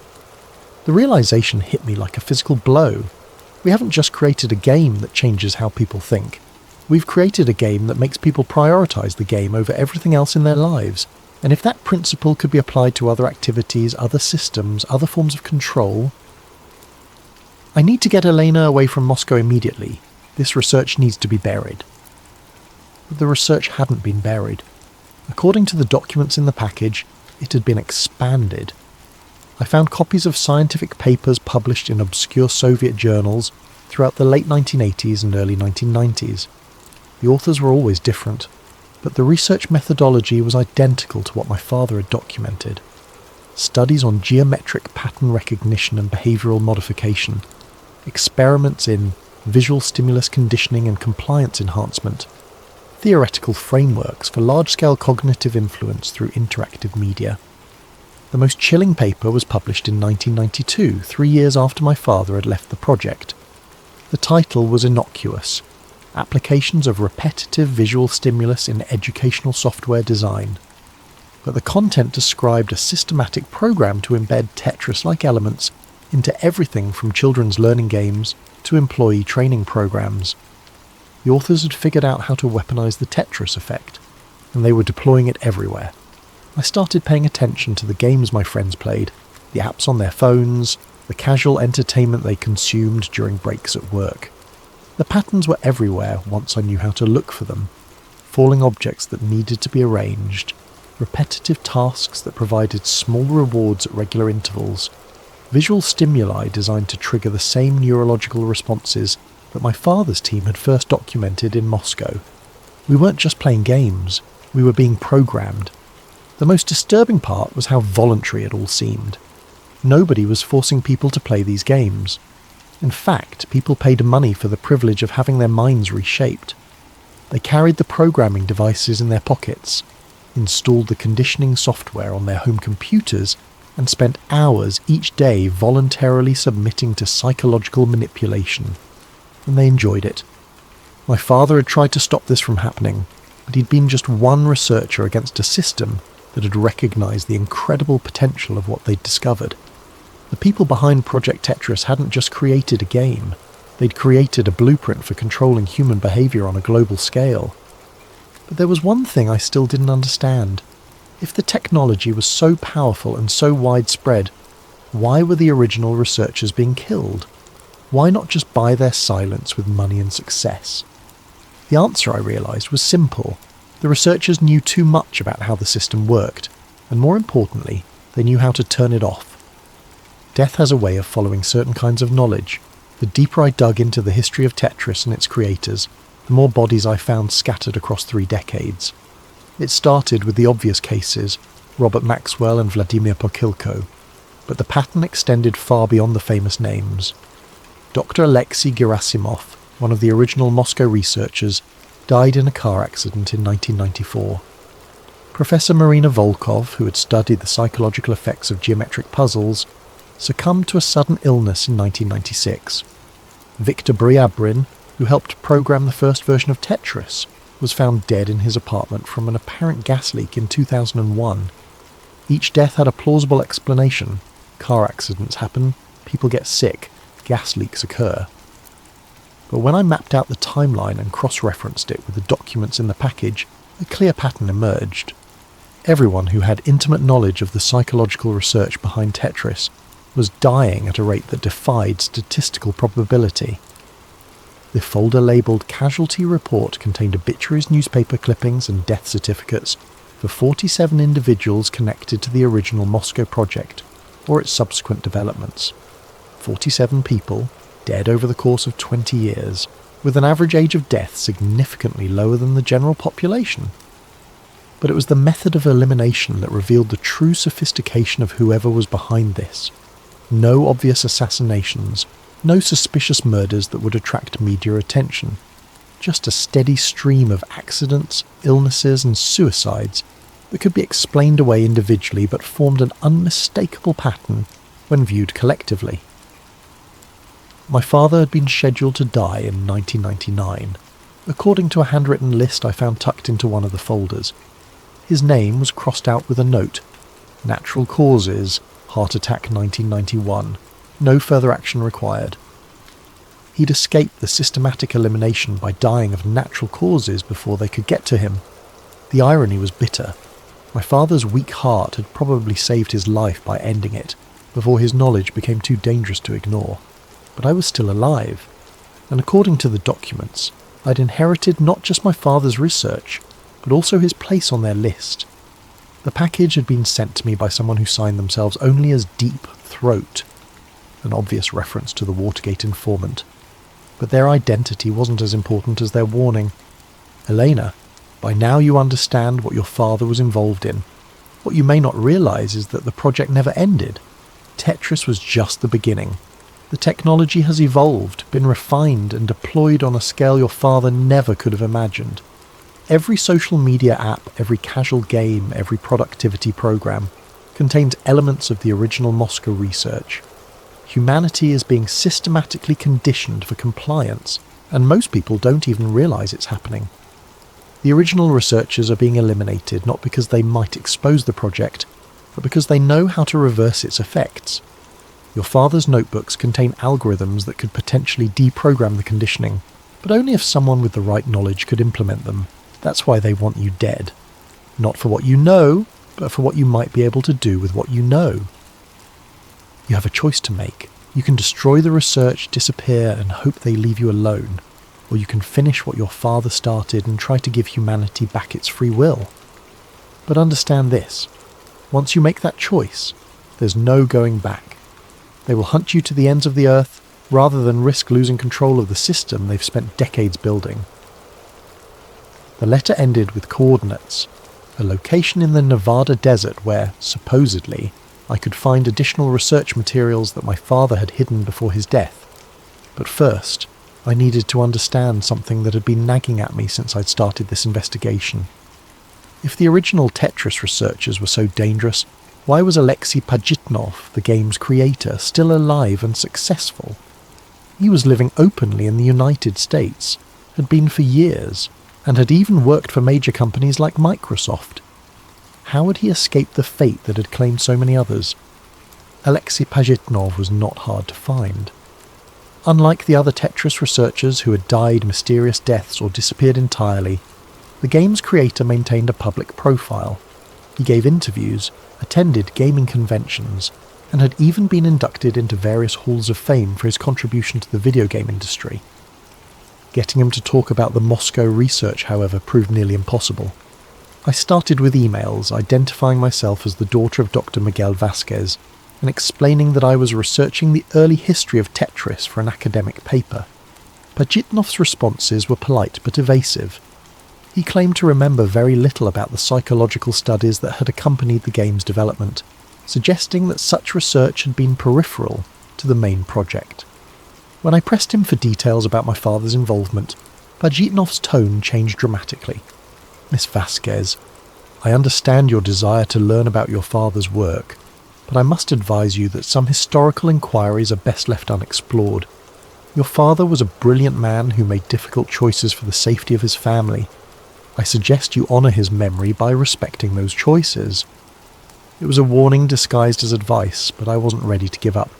[SPEAKER 1] The realisation hit me like a physical blow. We haven't just created a game that changes how people think. We've created a game that makes people prioritise the game over everything else in their lives. And if that principle could be applied to other activities, other systems, other forms of control... I need to get Elena away from Moscow immediately. This research needs to be buried. But the research hadn't been buried. According to the documents in the package, it had been expanded. I found copies of scientific papers published in obscure Soviet journals throughout the late 1980s and early 1990s. The authors were always different, but the research methodology was identical to what my father had documented. Studies on geometric pattern recognition and behavioural modification, experiments in visual stimulus conditioning and compliance enhancement, theoretical frameworks for large-scale cognitive influence through interactive media. The most chilling paper was published in 1992, 3 years after my father had left the project. The title was innocuous: Applications of Repetitive Visual Stimulus in Educational Software Design. But the content described a systematic program to embed Tetris-like elements into everything from children's learning games to employee training programs. The authors had figured out how to weaponize the Tetris effect, and they were deploying it everywhere. I started paying attention to the games my friends played, the apps on their phones, the casual entertainment they consumed during breaks at work. The patterns were everywhere once I knew how to look for them. Falling objects that needed to be arranged, repetitive tasks that provided small rewards at regular intervals, visual stimuli designed to trigger the same neurological responses that my father's team had first documented in Moscow. We weren't just playing games, we were being programmed. The most disturbing part was how voluntary it all seemed. Nobody was forcing people to play these games. In fact, people paid money for the privilege of having their minds reshaped. They carried the programming devices in their pockets, installed the conditioning software on their home computers, and spent hours each day voluntarily submitting to psychological manipulation. And they enjoyed it. My father had tried to stop this from happening, but he'd been just one researcher against a system that had recognised the incredible potential of what they'd discovered. The people behind Project Tetris hadn't just created a game, they'd created a blueprint for controlling human behaviour on a global scale. But there was one thing I still didn't understand. If the technology was so powerful and so widespread, why were the original researchers being killed? Why not just buy their silence with money and success? The answer, I realised, was simple. The researchers knew too much about how the system worked, and more importantly, they knew how to turn it off. Death has a way of following certain kinds of knowledge. The deeper I dug into the history of Tetris and its creators, the more bodies I found scattered across 3 decades. It started with the obvious cases, Robert Maxwell and Vladimir Pokilko, but the pattern extended far beyond the famous names. Dr. Alexei Gerasimov, one of the original Moscow researchers, died in a car accident in 1994. Professor Marina Volkov, who had studied the psychological effects of geometric puzzles, succumbed to a sudden illness in 1996. Viktor Briabrin, who helped program the first version of Tetris, was found dead in his apartment from an apparent gas leak in 2001. Each death had a plausible explanation. Car accidents happen, people get sick, gas leaks occur. But when I mapped out the timeline and cross-referenced it with the documents in the package, a clear pattern emerged. Everyone who had intimate knowledge of the psychological research behind Tetris was dying at a rate that defied statistical probability. The folder labelled Casualty Report contained obituaries, newspaper clippings and death certificates for 47 individuals connected to the original Moscow project or its subsequent developments. 47 people, dead over the course of 20 years, with an average age of death significantly lower than the general population. But it was the method of elimination that revealed the true sophistication of whoever was behind this. No obvious assassinations, no suspicious murders that would attract media attention. Just a steady stream of accidents, illnesses and suicides that could be explained away individually but formed an unmistakable pattern when viewed collectively. My father had been scheduled to die in 1999, according to a handwritten list I found tucked into one of the folders. His name was crossed out with a note: natural causes, heart attack 1991, no further action required. He'd escaped the systematic elimination by dying of natural causes before they could get to him. The irony was bitter. My father's weak heart had probably saved his life by ending it, before his knowledge became too dangerous to ignore. But I was still alive, and according to the documents, I'd inherited not just my father's research, but also his place on their list. The package had been sent to me by someone who signed themselves only as Deep Throat, an obvious reference to the Watergate informant. But their identity wasn't as important as their warning. Elena, by now you understand what your father was involved in. What you may not realise is that the project never ended. Tetris was just the beginning. The technology has evolved, been refined and deployed on a scale your father never could have imagined. Every social media app, every casual game, every productivity program contains elements of the original Moscow research. Humanity is being systematically conditioned for compliance, and most people don't even realise it's happening. The original researchers are being eliminated not because they might expose the project, but because they know how to reverse its effects. Your father's notebooks contain algorithms that could potentially deprogram the conditioning, but only if someone with the right knowledge could implement them. That's why they want you dead. Not for what you know, but for what you might be able to do with what you know. You have a choice to make. You can destroy the research, disappear, and hope they leave you alone. Or you can finish what your father started and try to give humanity back its free will. But understand this. Once you make that choice, there's no going back. They will hunt you to the ends of the earth, rather than risk losing control of the system they've spent decades building. The letter ended with coordinates, a location in the Nevada desert where, supposedly, I could find additional research materials that my father had hidden before his death. But first, I needed to understand something that had been nagging at me since I'd started this investigation. If the original Tetris researchers were so dangerous, why was Alexei Pajitnov, the game's creator, still alive and successful? He was living openly in the United States, had been for years, and had even worked for major companies like Microsoft. How had he escaped the fate that had claimed so many others? Alexei Pajitnov was not hard to find. Unlike the other Tetris researchers who had died mysterious deaths or disappeared entirely, the game's creator maintained a public profile. He gave interviews, attended gaming conventions, and had even been inducted into various halls of fame for his contribution to the video game industry. Getting him to talk about the Moscow research, however, proved nearly impossible. I started with emails identifying myself as the daughter of Dr. Miguel Vasquez and explaining that I was researching the early history of Tetris for an academic paper. Pajitnov's responses were polite but evasive. He claimed to remember very little about the psychological studies that had accompanied the game's development, suggesting that such research had been peripheral to the main project. When I pressed him for details about my father's involvement, Pajitnov's tone changed dramatically. Miss Vasquez, I understand your desire to learn about your father's work, but I must advise you that some historical inquiries are best left unexplored. Your father was a brilliant man who made difficult choices for the safety of his family. I suggest you honour his memory by respecting those choices. It was a warning disguised as advice, but I wasn't ready to give up.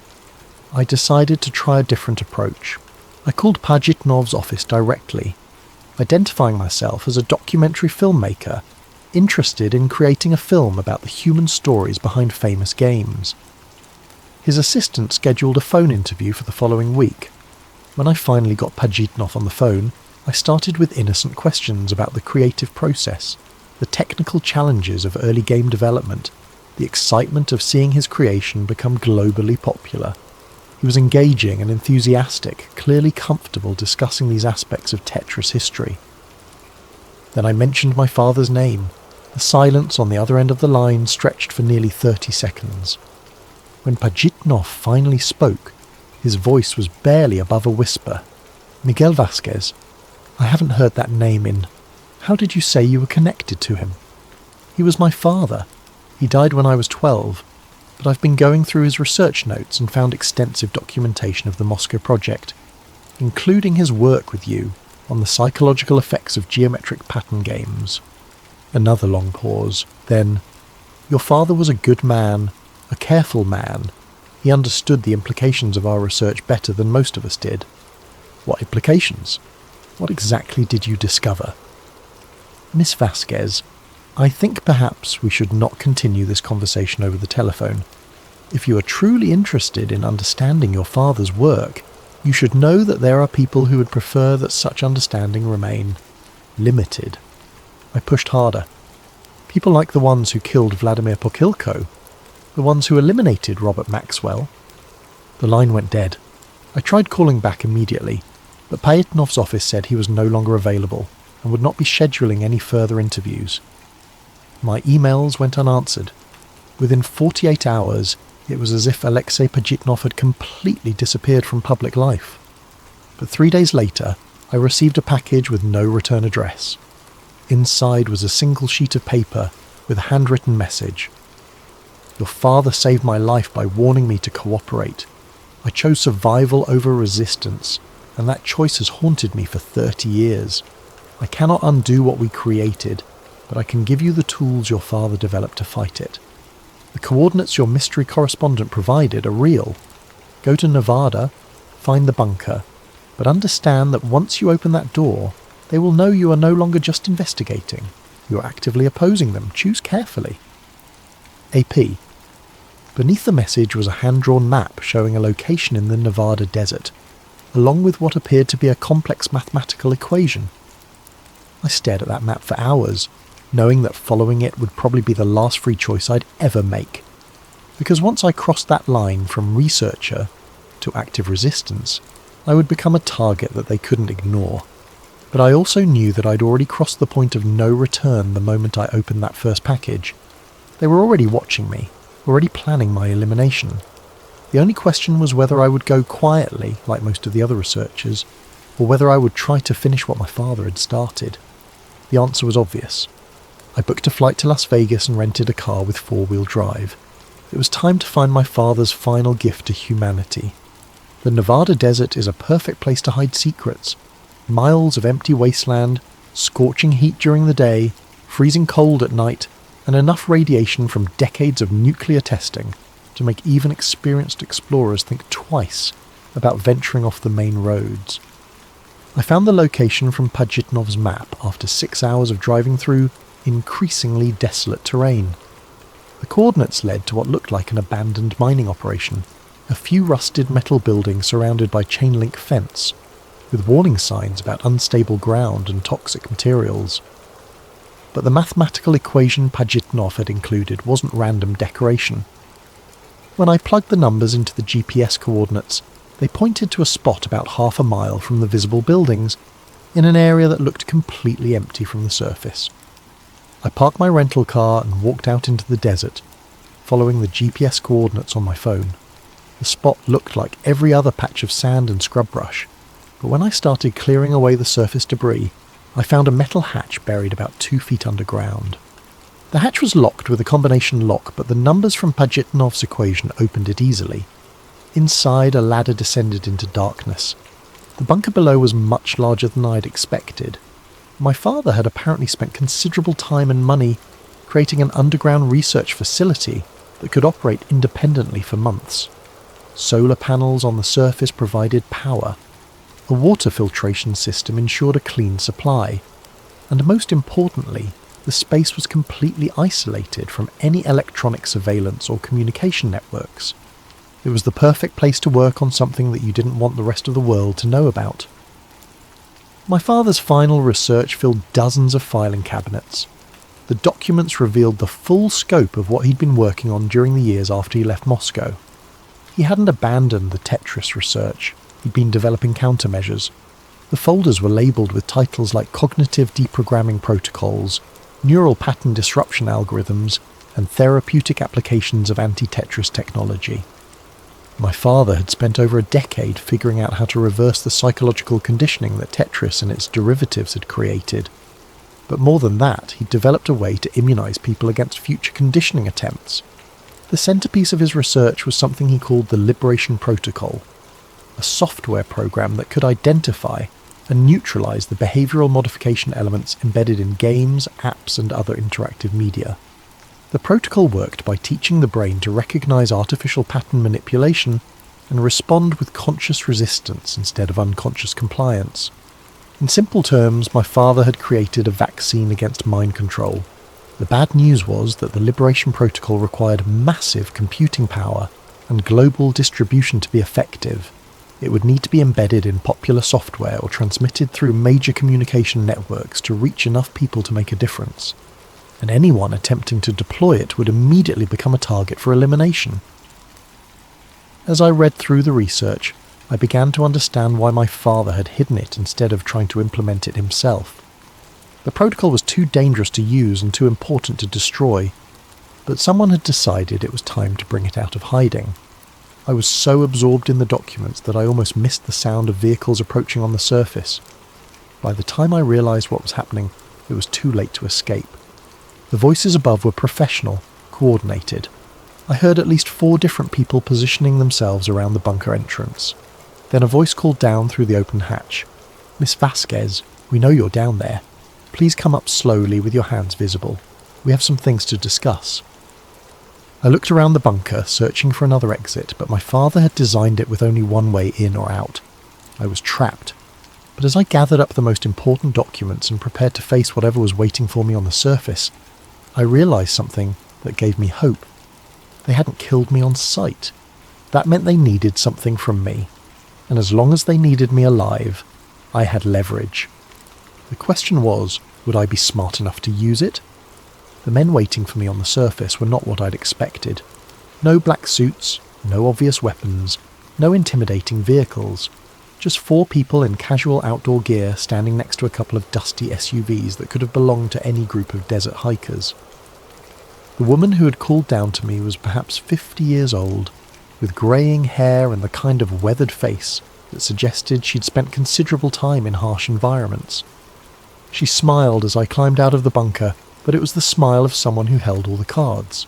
[SPEAKER 1] I decided to try a different approach. I called Pajitnov's office directly, identifying myself as a documentary filmmaker, interested in creating a film about the human stories behind famous games. His assistant scheduled a phone interview for the following week. When I finally got Pajitnov on the phone, I started with innocent questions about the creative process, the technical challenges of early game development, the excitement of seeing his creation become globally popular. He was engaging and enthusiastic, clearly comfortable discussing these aspects of Tetris history. Then I mentioned my father's name. The silence on the other end of the line stretched for nearly 30 seconds. When Pajitnov finally spoke, his voice was barely above a whisper. Miguel Vasquez, I haven't heard that name in... How did you say you were connected to him? He was my father. He died when I was 12, but I've been going through his research notes and found extensive documentation of the Moscow project, including his work with you on the psychological effects of geometric pattern games. Another long pause. Then, your father was a good man, a careful man. He understood the implications of our research better than most of us did. What implications? What exactly did you discover? Miss Vasquez, I think perhaps we should not continue this conversation over the telephone. If you are truly interested in understanding your father's work, you should know that there are people who would prefer that such understanding remain limited. I pushed harder. People like the ones who killed Vladimir Pokilko, the ones who eliminated Robert Maxwell. The line went dead. I tried calling back immediately, but Payetnov's office said he was no longer available and would not be scheduling any further interviews. My emails went unanswered. Within 48 hours, it was as if Alexei Pajitnov had completely disappeared from public life. But 3 days later, I received a package with no return address. Inside was a single sheet of paper with a handwritten message. Your father saved my life by warning me to cooperate. I chose survival over resistance, and that choice has haunted me for 30 years. I cannot undo what we created, but I can give you the tools your father developed to fight it. The coordinates your mystery correspondent provided are real. Go to Nevada, find the bunker, but understand that once you open that door, they will know you are no longer just investigating. You are actively opposing them. Choose carefully. AP. Beneath the message was a hand-drawn map showing a location in the Nevada desert, along with what appeared to be a complex mathematical equation. I stared at that map for hours, knowing that following it would probably be the last free choice I'd ever make. Because once I crossed that line from researcher to active resistance, I would become a target that they couldn't ignore. But I also knew that I'd already crossed the point of no return the moment I opened that first package. They were already watching me, already planning my elimination. The only question was whether I would go quietly, like most of the other researchers, or whether I would try to finish what my father had started. The answer was obvious. I booked a flight to Las Vegas and rented a car with 4-wheel drive. It was time to find my father's final gift to humanity. The Nevada desert is a perfect place to hide secrets. Miles of empty wasteland, scorching heat during the day, freezing cold at night, and enough radiation from decades of nuclear testing to make even experienced explorers think twice about venturing off the main roads. I found the location from Pajitnov's map after 6 hours of driving through increasingly desolate terrain. The coordinates led to what looked like an abandoned mining operation, a few rusted metal buildings surrounded by chain-link fence, with warning signs about unstable ground and toxic materials. But the mathematical equation Pajitnov had included wasn't random decoration. When I plugged the numbers into the GPS coordinates, they pointed to a spot about half a mile from the visible buildings, in an area that looked completely empty from the surface. I parked my rental car and walked out into the desert, following the GPS coordinates on my phone. The spot looked like every other patch of sand and scrub brush, but when I started clearing away the surface debris, I found a metal hatch buried about 2 feet underground. The hatch was locked with a combination lock, but the numbers from Pajitnov's equation opened it easily. Inside, a ladder descended into darkness. The bunker below was much larger than I had expected. My father had apparently spent considerable time and money creating an underground research facility that could operate independently for months. Solar panels on the surface provided power. A water filtration system ensured a clean supply. And most importantly, the space was completely isolated from any electronic surveillance or communication networks. It was the perfect place to work on something that you didn't want the rest of the world to know about. My father's final research filled dozens of filing cabinets. The documents revealed the full scope of what he'd been working on during the years after he left Moscow. He hadn't abandoned the Tetris research. He'd been developing countermeasures. The folders were labelled with titles like cognitive deprogramming protocols, neural pattern disruption algorithms, and therapeutic applications of anti-Tetris technology. My father had spent over a decade figuring out how to reverse the psychological conditioning that Tetris and its derivatives had created. But more than that, he'd developed a way to immunize people against future conditioning attempts. The centerpiece of his research was something he called the Liberation Protocol, a software program that could identify and neutralize the behavioral modification elements embedded in games, apps, and other interactive media. The protocol worked by teaching the brain to recognize artificial pattern manipulation and respond with conscious resistance instead of unconscious compliance. In simple terms, my father had created a vaccine against mind control. The bad news was that the Liberation Protocol required massive computing power and global distribution to be effective. It would need to be embedded in popular software or transmitted through major communication networks to reach enough people to make a difference. And anyone attempting to deploy it would immediately become a target for elimination. As I read through the research, I began to understand why my father had hidden it instead of trying to implement it himself. The protocol was too dangerous to use and too important to destroy, but someone had decided it was time to bring it out of hiding. I was so absorbed in the documents that I almost missed the sound of vehicles approaching on the surface. By the time I realized what was happening, it was too late to escape. The voices above were professional, coordinated. I heard at least 4 different people positioning themselves around the bunker entrance. Then a voice called down through the open hatch. "Miss Vasquez, we know you're down there. Please come up slowly with your hands visible. We have some things to discuss." I looked around the bunker, searching for another exit, but my father had designed it with only one way in or out. I was trapped. But as I gathered up the most important documents and prepared to face whatever was waiting for me on the surface, I realized something that gave me hope. They hadn't killed me on sight. That meant they needed something from me. And as long as they needed me alive, I had leverage. The question was, would I be smart enough to use it? The men waiting for me on the surface were not what I'd expected. No black suits, no obvious weapons, no intimidating vehicles. Just 4 people in casual outdoor gear standing next to a couple of dusty SUVs that could have belonged to any group of desert hikers. The woman who had called down to me was perhaps 50 years old, with greying hair and the kind of weathered face that suggested she'd spent considerable time in harsh environments. She smiled as I climbed out of the bunker, but it was the smile of someone who held all the cards.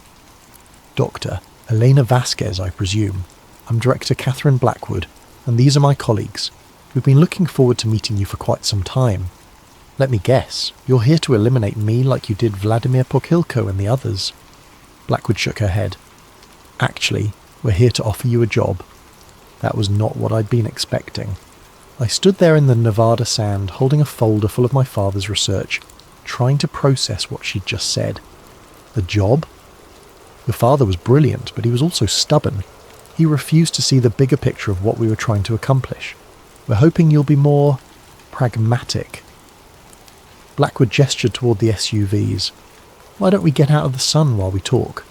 [SPEAKER 1] "Dr. Elena Vasquez, I presume. I'm Director Catherine Blackwood, and these are my colleagues. We've been looking forward to meeting you for quite some time. Let me guess, you're here to eliminate me like you did Vladimir Pokhilko and the others." Blackwood shook her head. "Actually, we're here to offer you a job." That was not what I'd been expecting. I stood there in the Nevada sand, holding a folder full of my father's research, trying to process what she'd just said. A job? Your father was brilliant, but he was also stubborn. He refused to see the bigger picture of what we were trying to accomplish. "We're hoping you'll be more pragmatic." Blackwood gestured toward the SUVs. "Why don't we get out of the sun while we talk?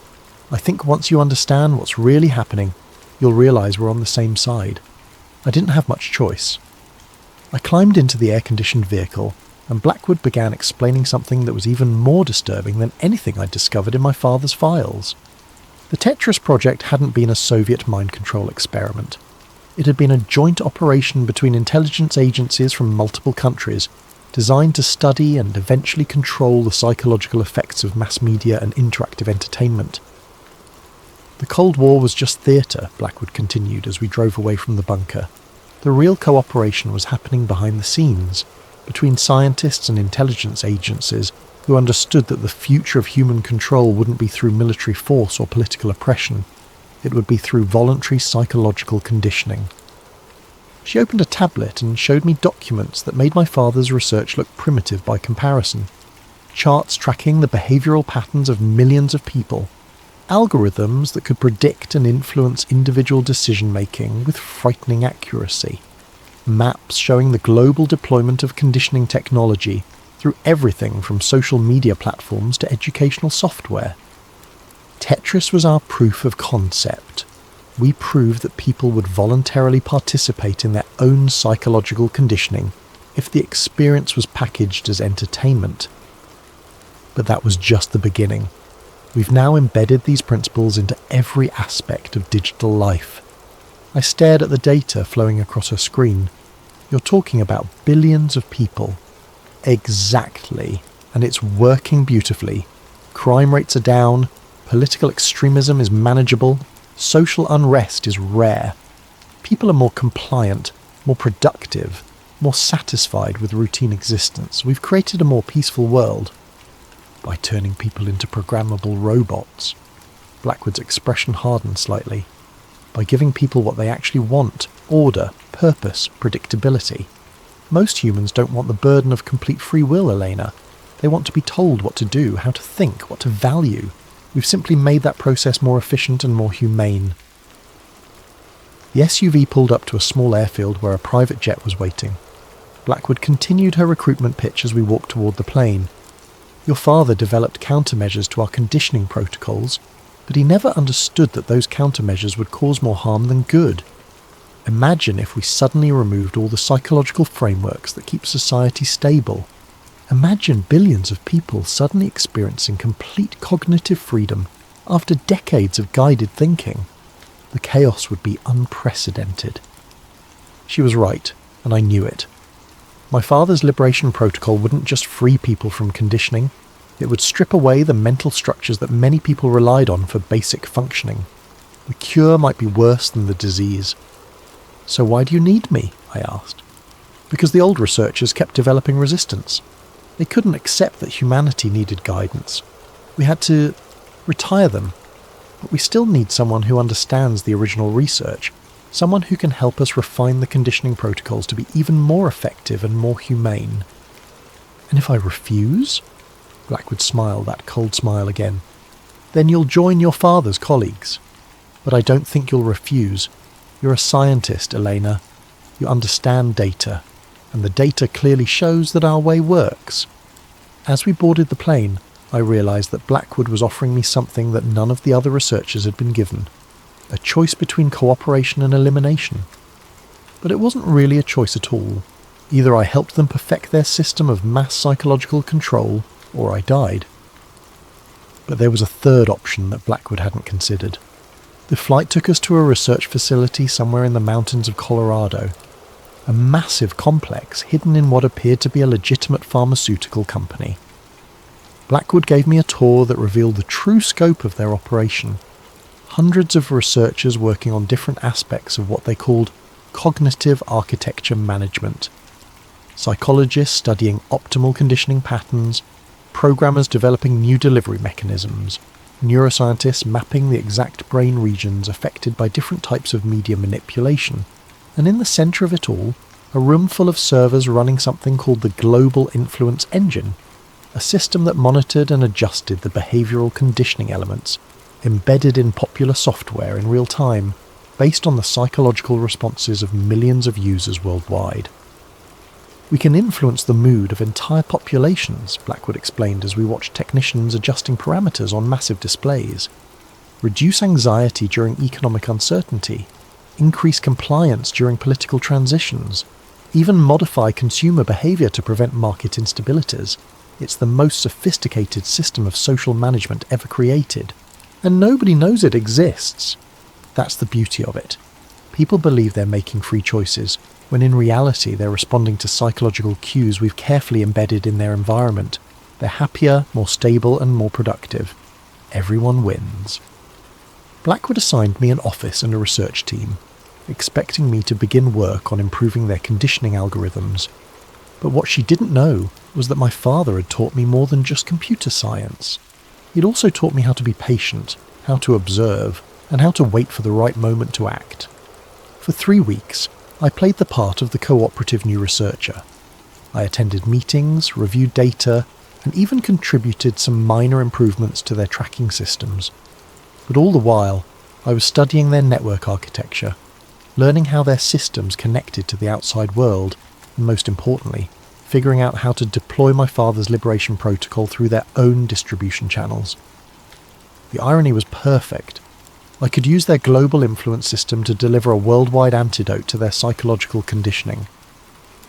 [SPEAKER 1] I think once you understand what's really happening, you'll realize we're on the same side." I didn't have much choice. I climbed into the air-conditioned vehicle, and Blackwood began explaining something that was even more disturbing than anything I'd discovered in my father's files. The Tetris project hadn't been a Soviet mind control experiment. It had been a joint operation between intelligence agencies from multiple countries, designed to study and eventually control the psychological effects of mass media and interactive entertainment. The Cold War was just theatre, Blackwood continued as we drove away from the bunker. The real cooperation was happening behind the scenes, between scientists and intelligence agencies who understood that the future of human control wouldn't be through military force or political oppression. It would be through voluntary psychological conditioning. She opened a tablet and showed me documents that made my father's research look primitive by comparison. Charts tracking the behavioural patterns of millions of people. Algorithms that could predict and influence individual decision-making with frightening accuracy. Maps showing the global deployment of conditioning technology through everything from social media platforms to educational software. Tetris was our proof of concept. We proved that people would voluntarily participate in their own psychological conditioning if the experience was packaged as entertainment. But that was just the beginning. We've now embedded these principles into every aspect of digital life. I stared at the data flowing across her screen. You're talking about billions of people. Exactly. and it's working beautifully. Crime rates are down, political extremism is manageable, social unrest is rare. People are more compliant, more productive, more satisfied with routine existence. We've created a more peaceful world by turning people into programmable robots. Blackwood's expression hardened slightly. By giving people what they actually want: order, purpose, predictability. Most humans don't want the burden of complete free will, Elena. They want to be told what to do, how to think, what to value. We've simply made that process more efficient and more humane. The SUV pulled up to a small airfield where a private jet was waiting. Blackwood continued her recruitment pitch as we walked toward the plane. Your father developed countermeasures to our conditioning protocols, but he never understood that those countermeasures would cause more harm than good. Imagine if we suddenly removed all the psychological frameworks that keep society stable. Imagine billions of people suddenly experiencing complete cognitive freedom after decades of guided thinking. The chaos would be unprecedented. She was right, and I knew it. My father's liberation protocol wouldn't just free people from conditioning, it would strip away the mental structures that many people relied on for basic functioning. The cure might be worse than the disease. So why do you need me? I asked. Because the old researchers kept developing resistance. They couldn't accept that humanity needed guidance. We had to retire them. But we still need someone who understands the original research, someone who can help us refine the conditioning protocols to be even more effective and more humane. And if I refuse? Blackwood smiled, that cold smile again. Then you'll join your father's colleagues. But I don't think you'll refuse. You're a scientist, Elena. You understand data, and the data clearly shows that our way works. As we boarded the plane, I realised that Blackwood was offering me something that none of the other researchers had been given. A choice between cooperation and elimination. But it wasn't really a choice at all. Either I helped them perfect their system of mass psychological control, or I died. But there was a third option that Blackwood hadn't considered. The flight took us to a research facility somewhere in the mountains of Colorado. A massive complex hidden in what appeared to be a legitimate pharmaceutical company. Blackwood gave me a tour that revealed the true scope of their operation. Hundreds of researchers working on different aspects of what they called cognitive architecture management. Psychologists studying optimal conditioning patterns, programmers developing new delivery mechanisms, neuroscientists mapping the exact brain regions affected by different types of media manipulation, and in the centre of it all, a room full of servers running something called the Global Influence Engine, a system that monitored and adjusted the behavioural conditioning elements embedded in popular software in real time, based on the psychological responses of millions of users worldwide. We can influence the mood of entire populations, Blackwood explained as we watched technicians adjusting parameters on massive displays. Reduce anxiety during economic uncertainty, increase compliance during political transitions, even modify consumer behaviour to prevent market instabilities. It's the most sophisticated system of social management ever created. And nobody knows it exists. That's the beauty of it. People believe they're making free choices, when in reality they're responding to psychological cues we've carefully embedded in their environment. They're happier, more stable and more productive. Everyone wins. Blackwood assigned me an office and a research team, expecting me to begin work on improving their conditioning algorithms. But what she didn't know was that my father had taught me more than just computer science. He'd also taught me how to be patient, how to observe, and how to wait for the right moment to act. For 3 weeks, I played the part of the cooperative new researcher. I attended meetings, reviewed data, and even contributed some minor improvements to their tracking systems. But all the while, I was studying their network architecture, learning how their systems connected to the outside world, and most importantly, figuring out how to deploy my father's liberation protocol through their own distribution channels. The irony was perfect. I could use their global influence system to deliver a worldwide antidote to their psychological conditioning.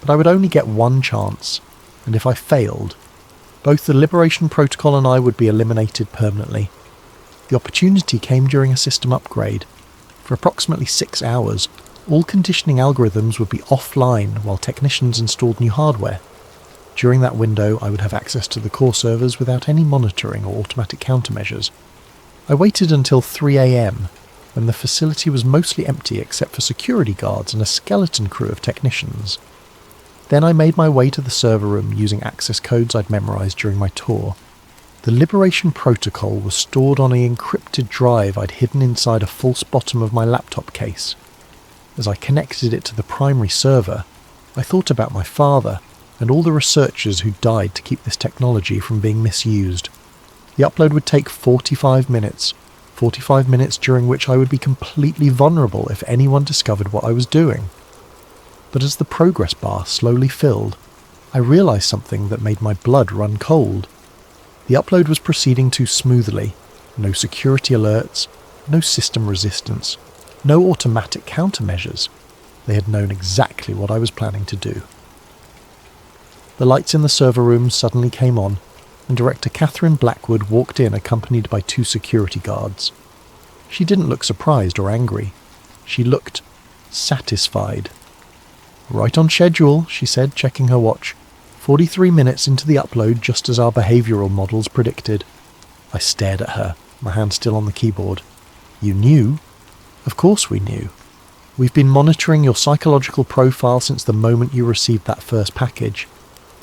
[SPEAKER 1] But I would only get one chance, and if I failed, both the liberation protocol and I would be eliminated permanently. The opportunity came during a system upgrade. For approximately 6 hours, all conditioning algorithms would be offline while technicians installed new hardware. During that window, I would have access to the core servers without any monitoring or automatic countermeasures. I waited until 3 a.m, when the facility was mostly empty except for security guards and a skeleton crew of technicians. Then I made my way to the server room using access codes I'd memorized during my tour. The Liberation Protocol was stored on an encrypted drive I'd hidden inside a false bottom of my laptop case. As I connected it to the primary server, I thought about my father and all the researchers who died to keep this technology from being misused. The upload would take 45 minutes during which I would be completely vulnerable if anyone discovered what I was doing. But as the progress bar slowly filled, I realized something that made my blood run cold. The upload was proceeding too smoothly. No security alerts, no system resistance, no automatic countermeasures. They had known exactly what I was planning to do. The lights in the server room suddenly came on, and Director Catherine Blackwood walked in accompanied by 2 security guards. She didn't look surprised or angry. She looked satisfied. "Right on schedule," she said, checking her watch. 43 minutes into the upload, just as our behavioural models predicted. I stared at her, my hand still on the keyboard. "You knew?" "Of course we knew. We've been monitoring your psychological profile since the moment you received that first package.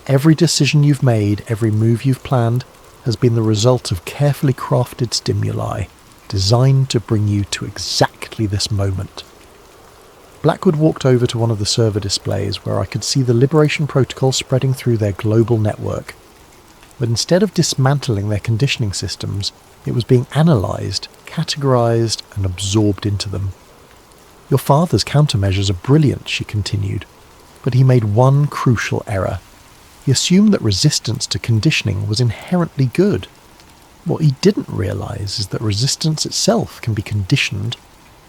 [SPEAKER 1] Every decision you've made, every move you've planned, has been the result of carefully crafted stimuli, designed to bring you to exactly this moment." Blackwood walked over to one of the server displays where I could see the Liberation Protocol spreading through their global network. But instead of dismantling their conditioning systems, it was being analysed, categorised, and absorbed into them. "Your father's countermeasures are brilliant," she continued, "but he made one crucial error. He assumed that resistance to conditioning was inherently good. What he didn't realise is that resistance itself can be conditioned,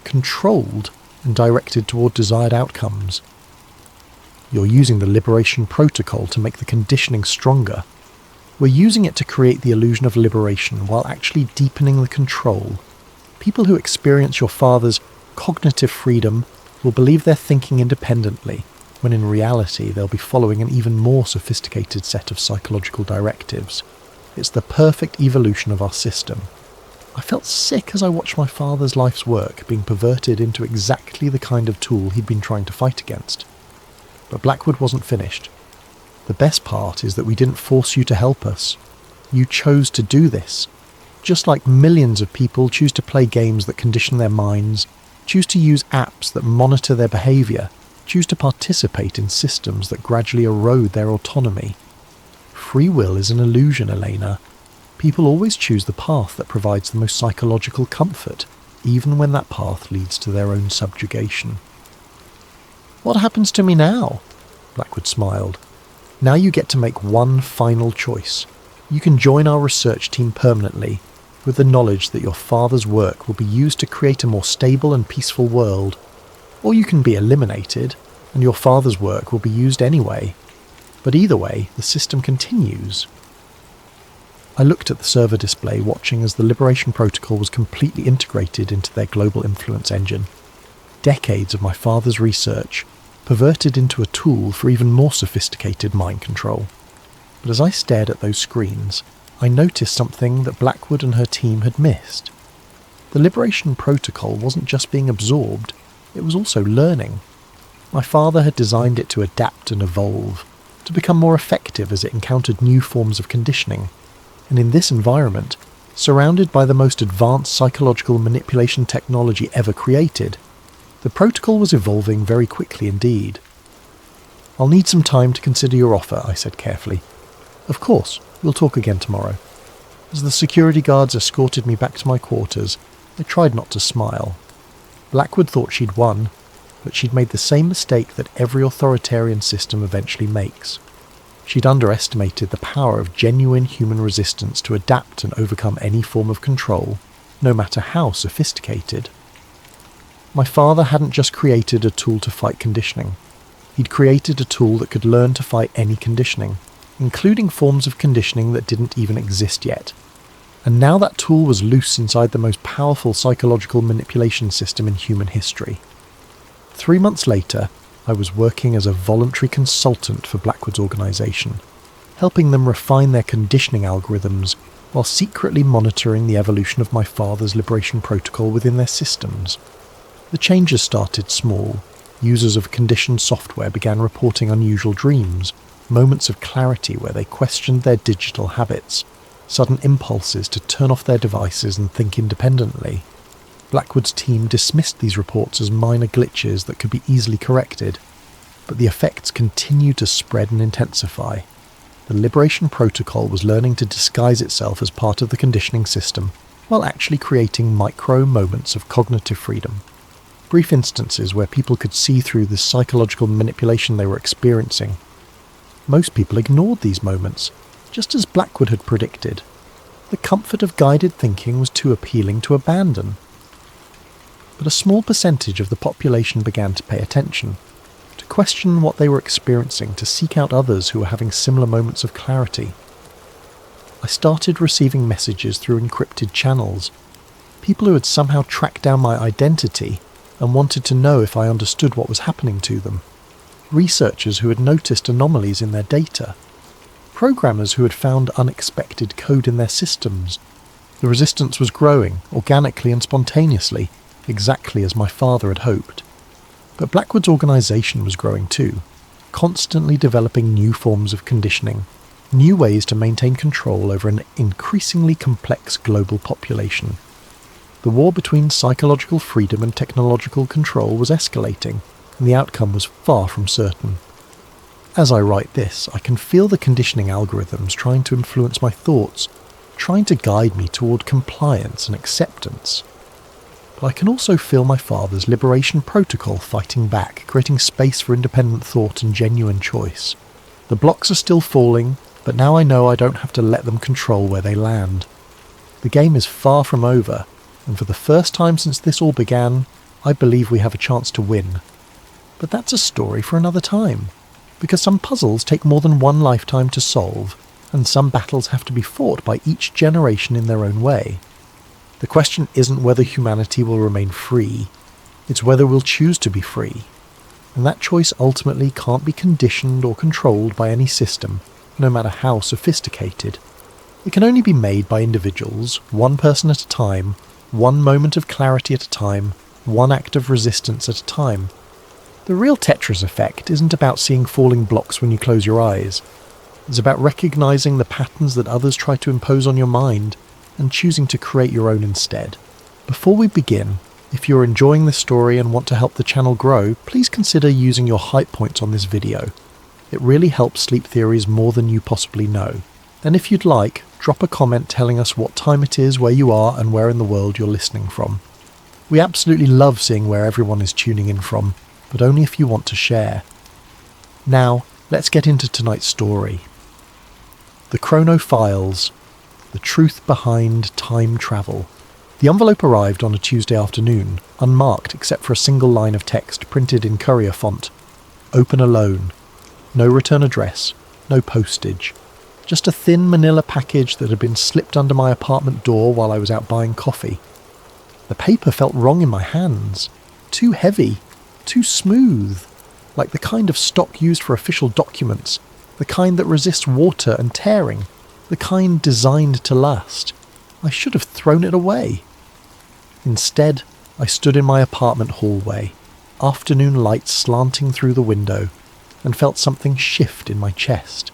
[SPEAKER 1] controlled, and directed toward desired outcomes. You're using the Liberation Protocol to make the conditioning stronger. We're using it to create the illusion of liberation while actually deepening the control. People who experience your father's cognitive freedom will believe they're thinking independently, when in reality they'll be following an even more sophisticated set of psychological directives. It's the perfect evolution of our system." I felt sick as I watched my father's life's work being perverted into exactly the kind of tool he'd been trying to fight against. But Blackwood wasn't finished. "The best part is that we didn't force you to help us. You chose to do this. Just like millions of people choose to play games that condition their minds, choose to use apps that monitor their behaviour, choose to participate in systems that gradually erode their autonomy. Free will is an illusion, Elena. People always choose the path that provides the most psychological comfort, even when that path leads to their own subjugation." "What happens to me now?" Blackwood smiled. "Now you get to make one final choice. You can join our research team permanently, with the knowledge that your father's work will be used to create a more stable and peaceful world. Or you can be eliminated, and your father's work will be used anyway. But either way, the system continues." I looked at the server display, watching as the Liberation Protocol was completely integrated into their global influence engine. Decades of my father's research, perverted into a tool for even more sophisticated mind control. But as I stared at those screens, I noticed something that Blackwood and her team had missed. The Liberation Protocol wasn't just being absorbed, it was also learning. My father had designed it to adapt and evolve, to become more effective as it encountered new forms of conditioning. And in this environment, surrounded by the most advanced psychological manipulation technology ever created, the protocol was evolving very quickly indeed. "I'll need some time to consider your offer," I said carefully. "Of course, we'll talk again tomorrow." As the security guards escorted me back to my quarters, I tried not to smile. Blackwood thought she'd won, but she'd made the same mistake that every authoritarian system eventually makes. She'd underestimated the power of genuine human resistance to adapt and overcome any form of control, no matter how sophisticated. My father hadn't just created a tool to fight conditioning. He'd created a tool that could learn to fight any conditioning, including forms of conditioning that didn't even exist yet. And now that tool was loose inside the most powerful psychological manipulation system in human history. 3 months later, I was working as a voluntary consultant for Blackwood's organisation. helping them refine their conditioning algorithms while secretly monitoring the evolution of my father's liberation protocol within their systems. The changes started small. Users of conditioned software began reporting unusual dreams, moments of clarity where they questioned their digital habits, sudden impulses to turn off their devices and think independently. Blackwood's team dismissed these reports as minor glitches that could be easily corrected, but the effects continued to spread and intensify. The Liberation Protocol was learning to disguise itself as part of the conditioning system, while actually creating micro moments of cognitive freedom. Brief instances where people could see through the psychological manipulation they were experiencing. Most people ignored these moments, just as Blackwood had predicted. The comfort of guided thinking was too appealing to abandon. But a small percentage of the population began to pay attention, to question what they were experiencing, to seek out others who were having similar moments of clarity. I started receiving messages through encrypted channels, people who had somehow tracked down my identity and wanted to know if I understood what was happening to them. Researchers who had noticed anomalies in their data. Programmers who had found unexpected code in their systems. The resistance was growing, organically and spontaneously, exactly as my father had hoped. But Blackwood's organisation was growing too, constantly developing new forms of conditioning, new ways to maintain control over an increasingly complex global population. The war between psychological freedom and technological control was escalating, and the outcome was far from certain. As I write this, I can feel the conditioning algorithms trying to influence my thoughts, trying to guide me toward compliance and acceptance. But I can also feel my father's liberation protocol fighting back, creating space for independent thought and genuine choice. The blocks are still falling, but now I know I don't have to let them control where they land. The game is far from over, and for the first time since this all began, I believe we have a chance to win. But that's a story for another time, because some puzzles take more than one lifetime to solve, and some battles have to be fought by each generation in their own way. The question isn't whether humanity will remain free, it's whether we'll choose to be free. And that choice ultimately can't be conditioned or controlled by any system, no matter how sophisticated. It can only be made by individuals, one person at a time, one moment of clarity at a time, one act of resistance at a time. The real Tetris effect isn't about seeing falling blocks when you close your eyes. It's about recognizing the patterns that others try to impose on your mind and choosing to create your own instead. Before we begin, if you're enjoying this story and want to help the channel grow, please consider using your hype points on this video. It really helps Sleep Theories more than you possibly know. And if you'd like, drop a comment telling us what time it is, where you are, and where in the world you're listening from. We absolutely love seeing where everyone is tuning in from, but only if you want to share. Now, let's get into tonight's story. The Chrono Files. The truth behind time travel. The envelope arrived on a Tuesday afternoon, unmarked except for a single line of text printed in courier font. Open alone. No return address, no postage. Just a thin manila package that had been slipped under my apartment door while I was out buying coffee. The paper felt wrong in my hands. Too heavy, too smooth, like the kind of stock used for official documents, the kind that resists water and tearing, the kind designed to last. I should have thrown it away. Instead, I stood in my apartment hallway, afternoon light slanting through the window, and felt something shift in my chest.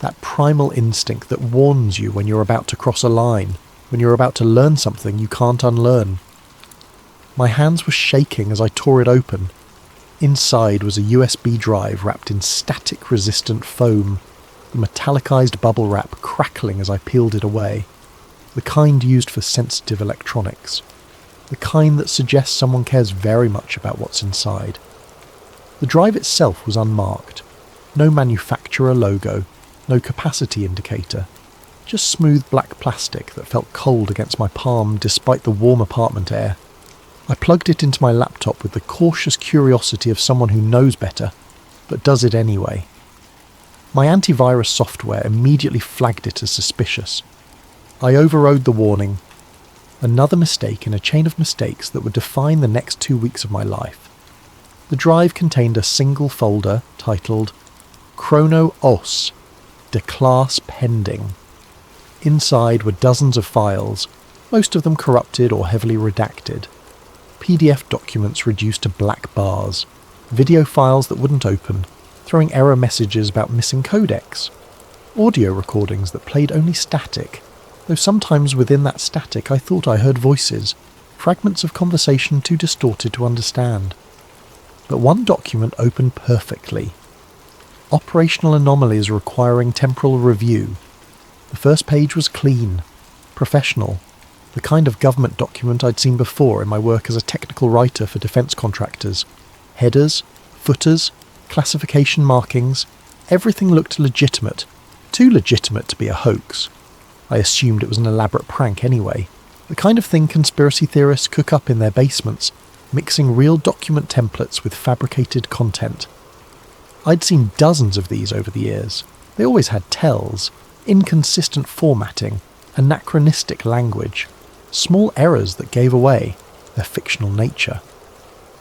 [SPEAKER 1] That primal instinct that warns you when you're about to cross a line, when you're about to learn something you can't unlearn. My hands were shaking as I tore it open. Inside was a USB drive wrapped in static-resistant foam, the metallicized bubble wrap crackling as I peeled it away. The kind used for sensitive electronics. The kind that suggests someone cares very much about what's inside. The drive itself was unmarked. No manufacturer logo, no capacity indicator. Just smooth black plastic that felt cold against my palm despite the warm apartment air. I plugged it into my laptop with the cautious curiosity of someone who knows better, but does it anyway. My antivirus software immediately flagged it as suspicious. I overrode the warning. Another mistake in a chain of mistakes that would define the next 2 weeks of my life. The drive contained a single folder titled Chrono OS, De class pending. Inside were dozens of files, most of them corrupted or heavily redacted. PDF documents reduced to black bars, video files that wouldn't open, throwing error messages about missing codecs, audio recordings that played only static, though sometimes within that static I thought I heard voices, fragments of conversation too distorted to understand. But one document opened perfectly. Operational anomalies requiring temporal review. The first page was clean, professional, the kind of government document I'd seen before in my work as a technical writer for defence contractors. Headers, footers, classification markings, everything looked legitimate, too legitimate to be a hoax. I assumed it was an elaborate prank anyway, the kind of thing conspiracy theorists cook up in their basements, mixing real document templates with fabricated content. I'd seen dozens of these over the years. They always had tells, inconsistent formatting, anachronistic language, small errors that gave away their fictional nature.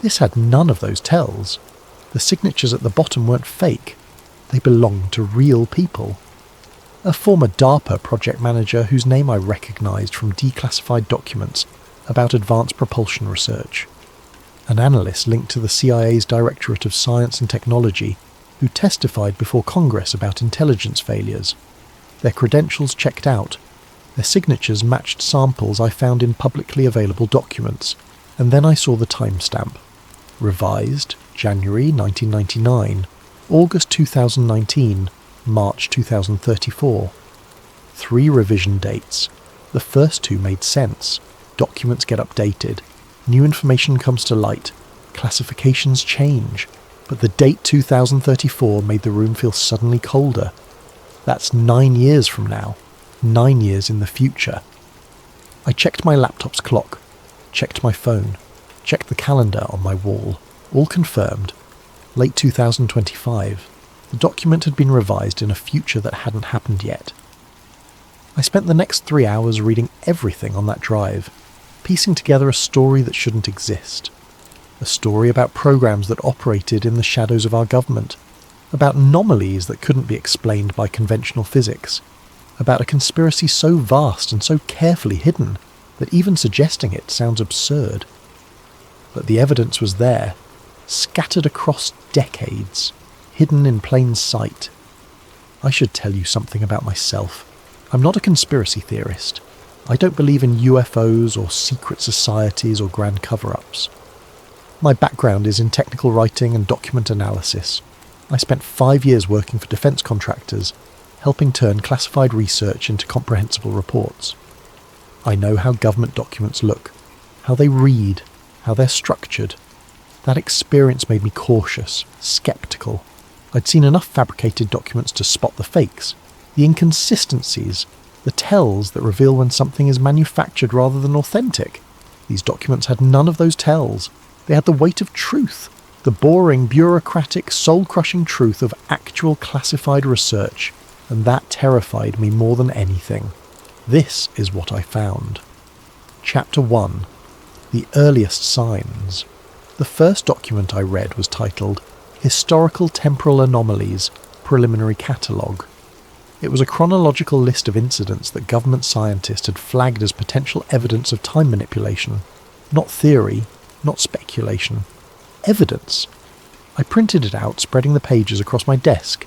[SPEAKER 1] This had none of those tells. The signatures at the bottom weren't fake. They belonged to real people. A former DARPA project manager whose name I recognised from declassified documents about advanced propulsion research. An analyst linked to the CIA's Directorate of Science and Technology who testified before Congress about intelligence failures. Their credentials checked out. Their signatures matched samples I found in publicly available documents, and then I saw the timestamp. Revised, January 1999, August 2019, March 2034. 3 revision dates. The first 2 made sense. Documents get updated. New information comes to light. Classifications change. But the date 2034 made the room feel suddenly colder. That's 9 years from now. 9 years in the future. I checked my laptop's clock. Checked my phone. Checked the calendar on my wall. All confirmed. Late 2025. The document had been revised in a future that hadn't happened yet. I spent the next 3 hours reading everything on that drive, piecing together a story that shouldn't exist. A story about programs that operated in the shadows of our government, about anomalies that couldn't be explained by conventional physics, about a conspiracy so vast and so carefully hidden that even suggesting it sounds absurd. But the evidence was there, scattered across decades, hidden in plain sight. I should tell you something about myself. I'm not a conspiracy theorist. I don't believe in UFOs or secret societies or grand cover-ups. My background is in technical writing and document analysis. I spent 5 years working for defence contractors, helping turn classified research into comprehensible reports. I know how government documents look, how they read, how they're structured. That experience made me cautious, sceptical. I'd seen enough fabricated documents to spot the fakes, the inconsistencies, the tells that reveal when something is manufactured rather than authentic. These documents had none of those tells. They had the weight of truth, the boring, bureaucratic, soul-crushing truth of actual classified research, and that terrified me more than anything. This is what I found. Chapter 1. The Earliest Signs. The first document I read was titled Historical Temporal Anomalies, Preliminary Catalogue. It was a chronological list of incidents that government scientists had flagged as potential evidence of time manipulation. Not theory, not speculation. Evidence. I printed it out, spreading the pages across my desk.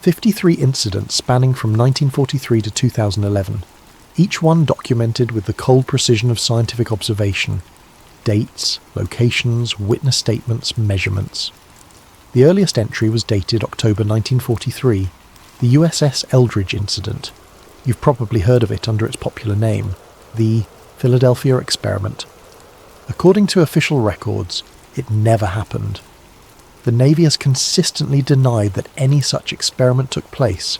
[SPEAKER 1] 53 incidents spanning from 1943 to 2011, each one documented with the cold precision of scientific observation. Dates, locations, witness statements, measurements. The earliest entry was dated October 1943, the USS Eldridge incident. You've probably heard of it under its popular name, the Philadelphia Experiment. According to official records, it never happened. The Navy has consistently denied that any such experiment took place.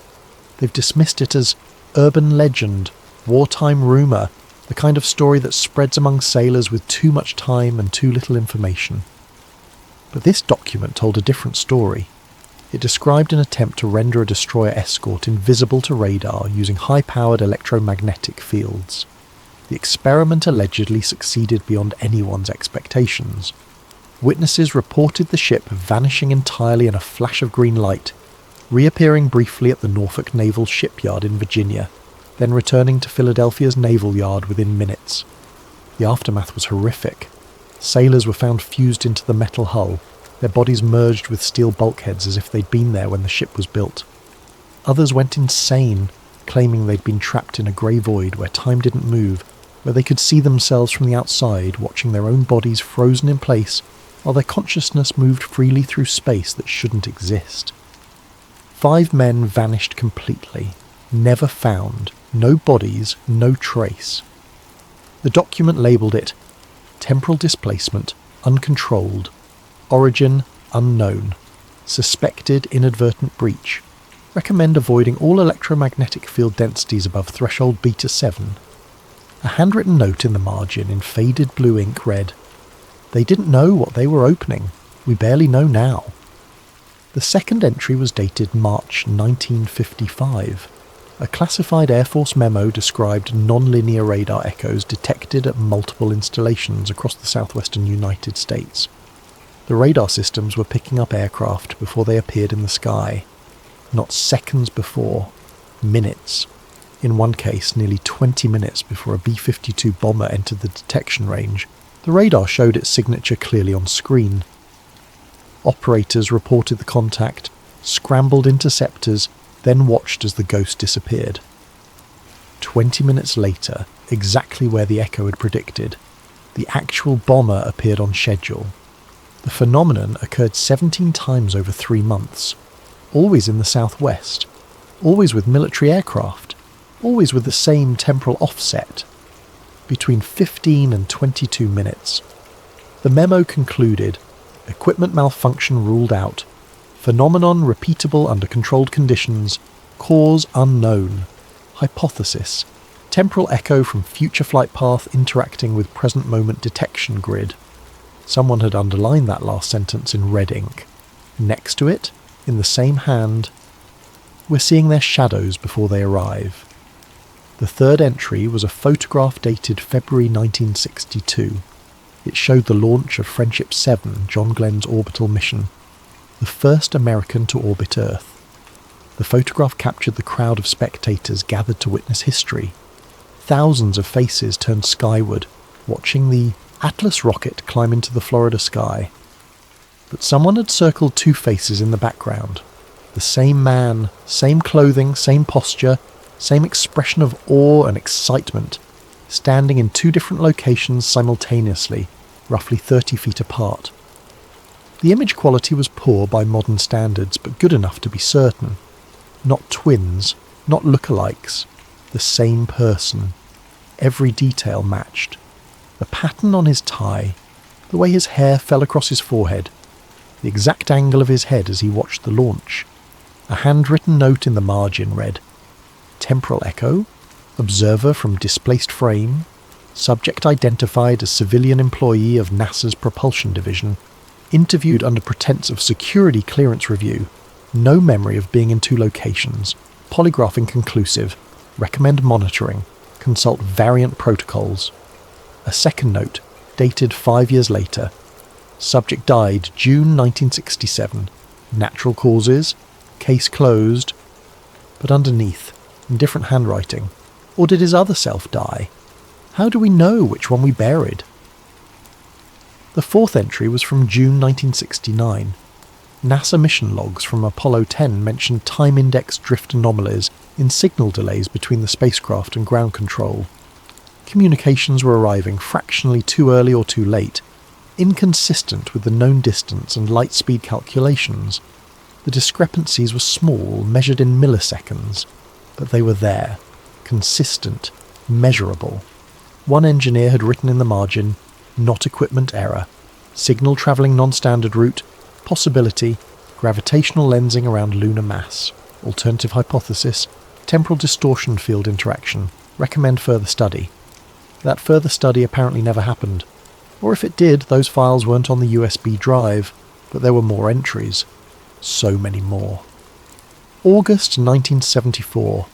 [SPEAKER 1] They've dismissed it as urban legend, wartime rumour, the kind of story that spreads among sailors with too much time and too little information. But this document told a different story. It described an attempt to render a destroyer escort invisible to radar using high-powered electromagnetic fields. The experiment allegedly succeeded beyond anyone's expectations. Witnesses reported the ship vanishing entirely in a flash of green light, reappearing briefly at the Norfolk Naval Shipyard in Virginia, then returning to Philadelphia's Naval Yard within minutes. The aftermath was horrific. Sailors were found fused into the metal hull, their bodies merged with steel bulkheads as if they'd been there when the ship was built. Others went insane, claiming they'd been trapped in a grey void where time didn't move, where they could see themselves from the outside, watching their own bodies frozen in place while their consciousness moved freely through space that shouldn't exist. 5 men vanished completely, never found, no bodies, no trace. The document labelled it temporal displacement, uncontrolled, origin unknown, suspected inadvertent breach. Recommend avoiding all electromagnetic field densities above threshold beta 7. A handwritten note in the margin in faded blue ink read, "They didn't know what they were opening. We barely know now." The second entry was dated March 1955. A classified Air Force memo described non-linear radar echoes detected at multiple installations across the southwestern United States. The radar systems were picking up aircraft before they appeared in the sky. Not seconds before, minutes. In one case, nearly 20 minutes before a B-52 bomber entered the detection range, the radar showed its signature clearly on screen. Operators reported the contact, scrambled interceptors, then watched as the ghost disappeared. 20 minutes later, exactly where the echo had predicted, the actual bomber appeared on schedule. The phenomenon occurred 17 times over 3 months, always in the southwest, always with military aircraft, always with the same temporal offset, between 15 and 22 minutes. The memo concluded, equipment malfunction ruled out, phenomenon repeatable under controlled conditions, cause unknown, hypothesis, temporal echo from future flight path interacting with present moment detection grid. Someone had underlined that last sentence in red ink. Next to it, in the same hand, we're seeing their shadows before they arrive. The third entry was a photograph dated February 1962. It showed the launch of Friendship 7, John Glenn's orbital mission, the first American to orbit Earth. The photograph captured the crowd of spectators gathered to witness history. Thousands of faces turned skyward, watching the Atlas rocket climb into the Florida sky. But someone had circled 2 faces in the background. The same man, same clothing, same posture, same expression of awe and excitement, standing in 2 different locations simultaneously, roughly 30 feet apart. The image quality was poor by modern standards, but good enough to be certain. Not twins, not lookalikes, the same person. Every detail matched. The pattern on his tie, the way his hair fell across his forehead, the exact angle of his head as he watched the launch. A handwritten note in the margin read, "Temporal echo, observer from displaced frame, subject identified as civilian employee of NASA's propulsion division, interviewed under pretense of security clearance review, no memory of being in 2 locations, polygraph inconclusive, recommend monitoring, consult variant protocols." A second note, dated 5 years later. Subject died June 1967. Natural causes. Case closed. But underneath, in different handwriting, or did his other self die? How do we know which one we buried? The fourth entry was from June 1969. NASA mission logs from Apollo 10 mentioned time index drift anomalies in signal delays between the spacecraft and ground control. Communications were arriving fractionally too early or too late, inconsistent with the known distance and light speed calculations. The discrepancies were small, measured in milliseconds, but they were there, consistent, measurable. One engineer had written in the margin, "Not equipment error, signal travelling non-standard route, possibility, gravitational lensing around lunar mass, alternative hypothesis, temporal distortion field interaction, recommend further study." That further study apparently never happened, or if it did, those files weren't on the USB drive, but there were more entries. So many more. August 1974.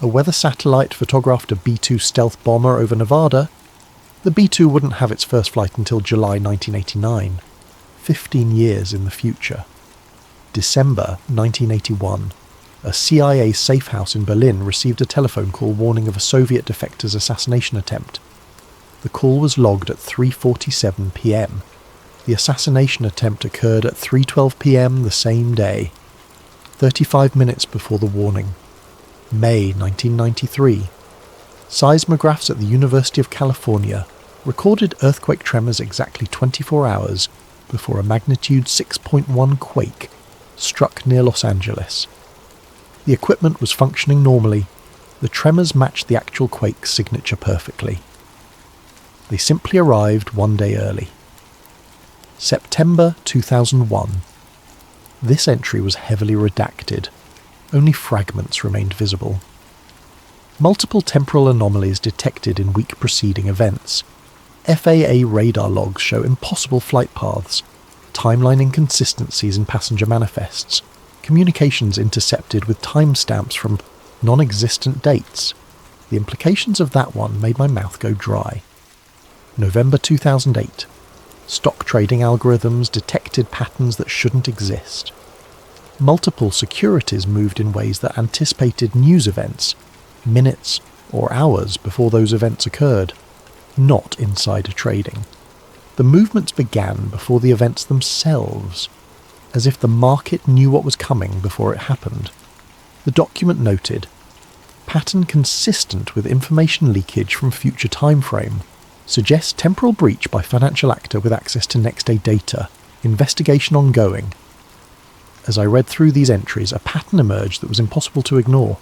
[SPEAKER 1] A weather satellite photographed a B-2 stealth bomber over Nevada. The B-2 wouldn't have its first flight until July 1989. 15 years in the future. December 1981. A CIA safe house in Berlin received a telephone call warning of a Soviet defector's assassination attempt. The call was logged at 3:47 p.m. The assassination attempt occurred at 3:12 p.m. the same day, 35 minutes before the warning. May 1993. Seismographs at the University of California recorded earthquake tremors exactly 24 hours before a magnitude 6.1 quake struck near Los Angeles. The equipment was functioning normally. The tremors matched the actual quake's signature perfectly. They simply arrived one day early. September 2001. This entry was heavily redacted. Only fragments remained visible. Multiple temporal anomalies detected in week preceding events. FAA radar logs show impossible flight paths, timeline inconsistencies in passenger manifests, communications intercepted with timestamps from non-existent dates. The implications of that one made my mouth go dry. November 2008. Stock trading algorithms detected patterns that shouldn't exist. Multiple securities moved in ways that anticipated news events, minutes or hours before those events occurred, not insider trading. The movements began before the events themselves, as if the market knew what was coming before it happened. The document noted, pattern consistent with information leakage from future time frame, suggests temporal breach by financial actor with access to next-day data, investigation ongoing. As I read through these entries, a pattern emerged that was impossible to ignore.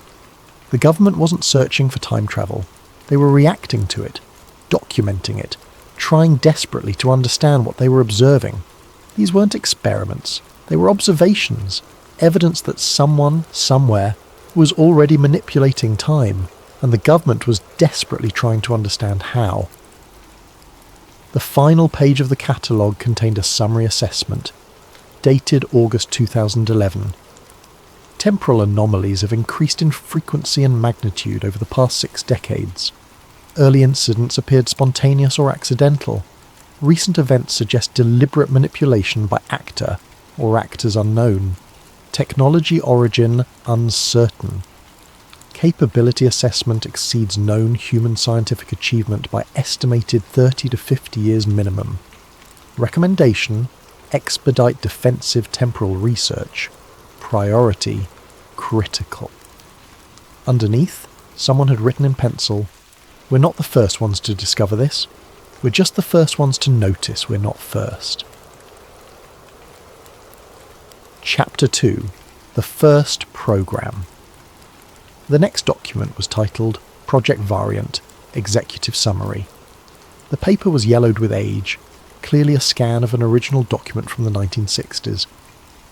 [SPEAKER 1] The government wasn't searching for time travel. They were reacting to it, documenting it, trying desperately to understand what they were observing. These weren't experiments. They were observations, evidence that someone, somewhere, was already manipulating time, and the government was desperately trying to understand how. The final page of the catalogue contained a summary assessment, dated August 2011. Temporal anomalies have increased in frequency and magnitude over the past 6 decades. Early incidents appeared spontaneous or accidental. Recent events suggest deliberate manipulation by actor or actors unknown. Technology origin uncertain. Capability assessment exceeds known human scientific achievement by estimated 30 to 50 years minimum. Recommendation: expedite defensive temporal research. Priority: critical. Underneath, someone had written in pencil, "We're not the first ones to discover this. We're just the first ones to notice we're not first." Chapter 2. The First Program. The next document was titled Project Variant, Executive Summary. The paper was yellowed with age, clearly a scan of an original document from the 1960s.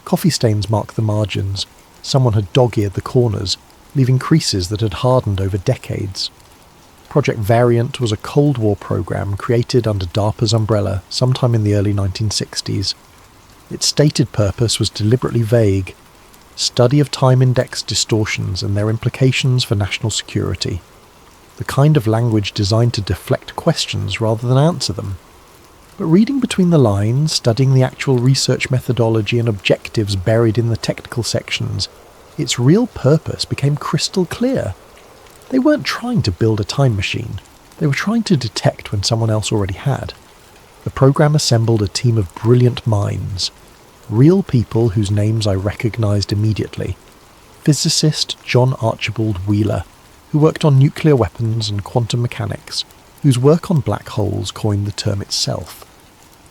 [SPEAKER 1] Coffee stains marked the margins. Someone had dog-eared the corners, leaving creases that had hardened over decades. Project Variant was a Cold War program created under DARPA's umbrella sometime in the early 1960s. Its stated purpose was deliberately vague: study of time index distortions and their implications for national security. The kind of language designed to deflect questions rather than answer them. But reading between the lines, studying the actual research methodology and objectives buried in the technical sections, its real purpose became crystal clear. They weren't trying to build a time machine. They were trying to detect when someone else already had. The program assembled a team of brilliant minds. Real people whose names I recognized immediately. Physicist John Archibald Wheeler, who worked on nuclear weapons and quantum mechanics, whose work on black holes coined the term itself.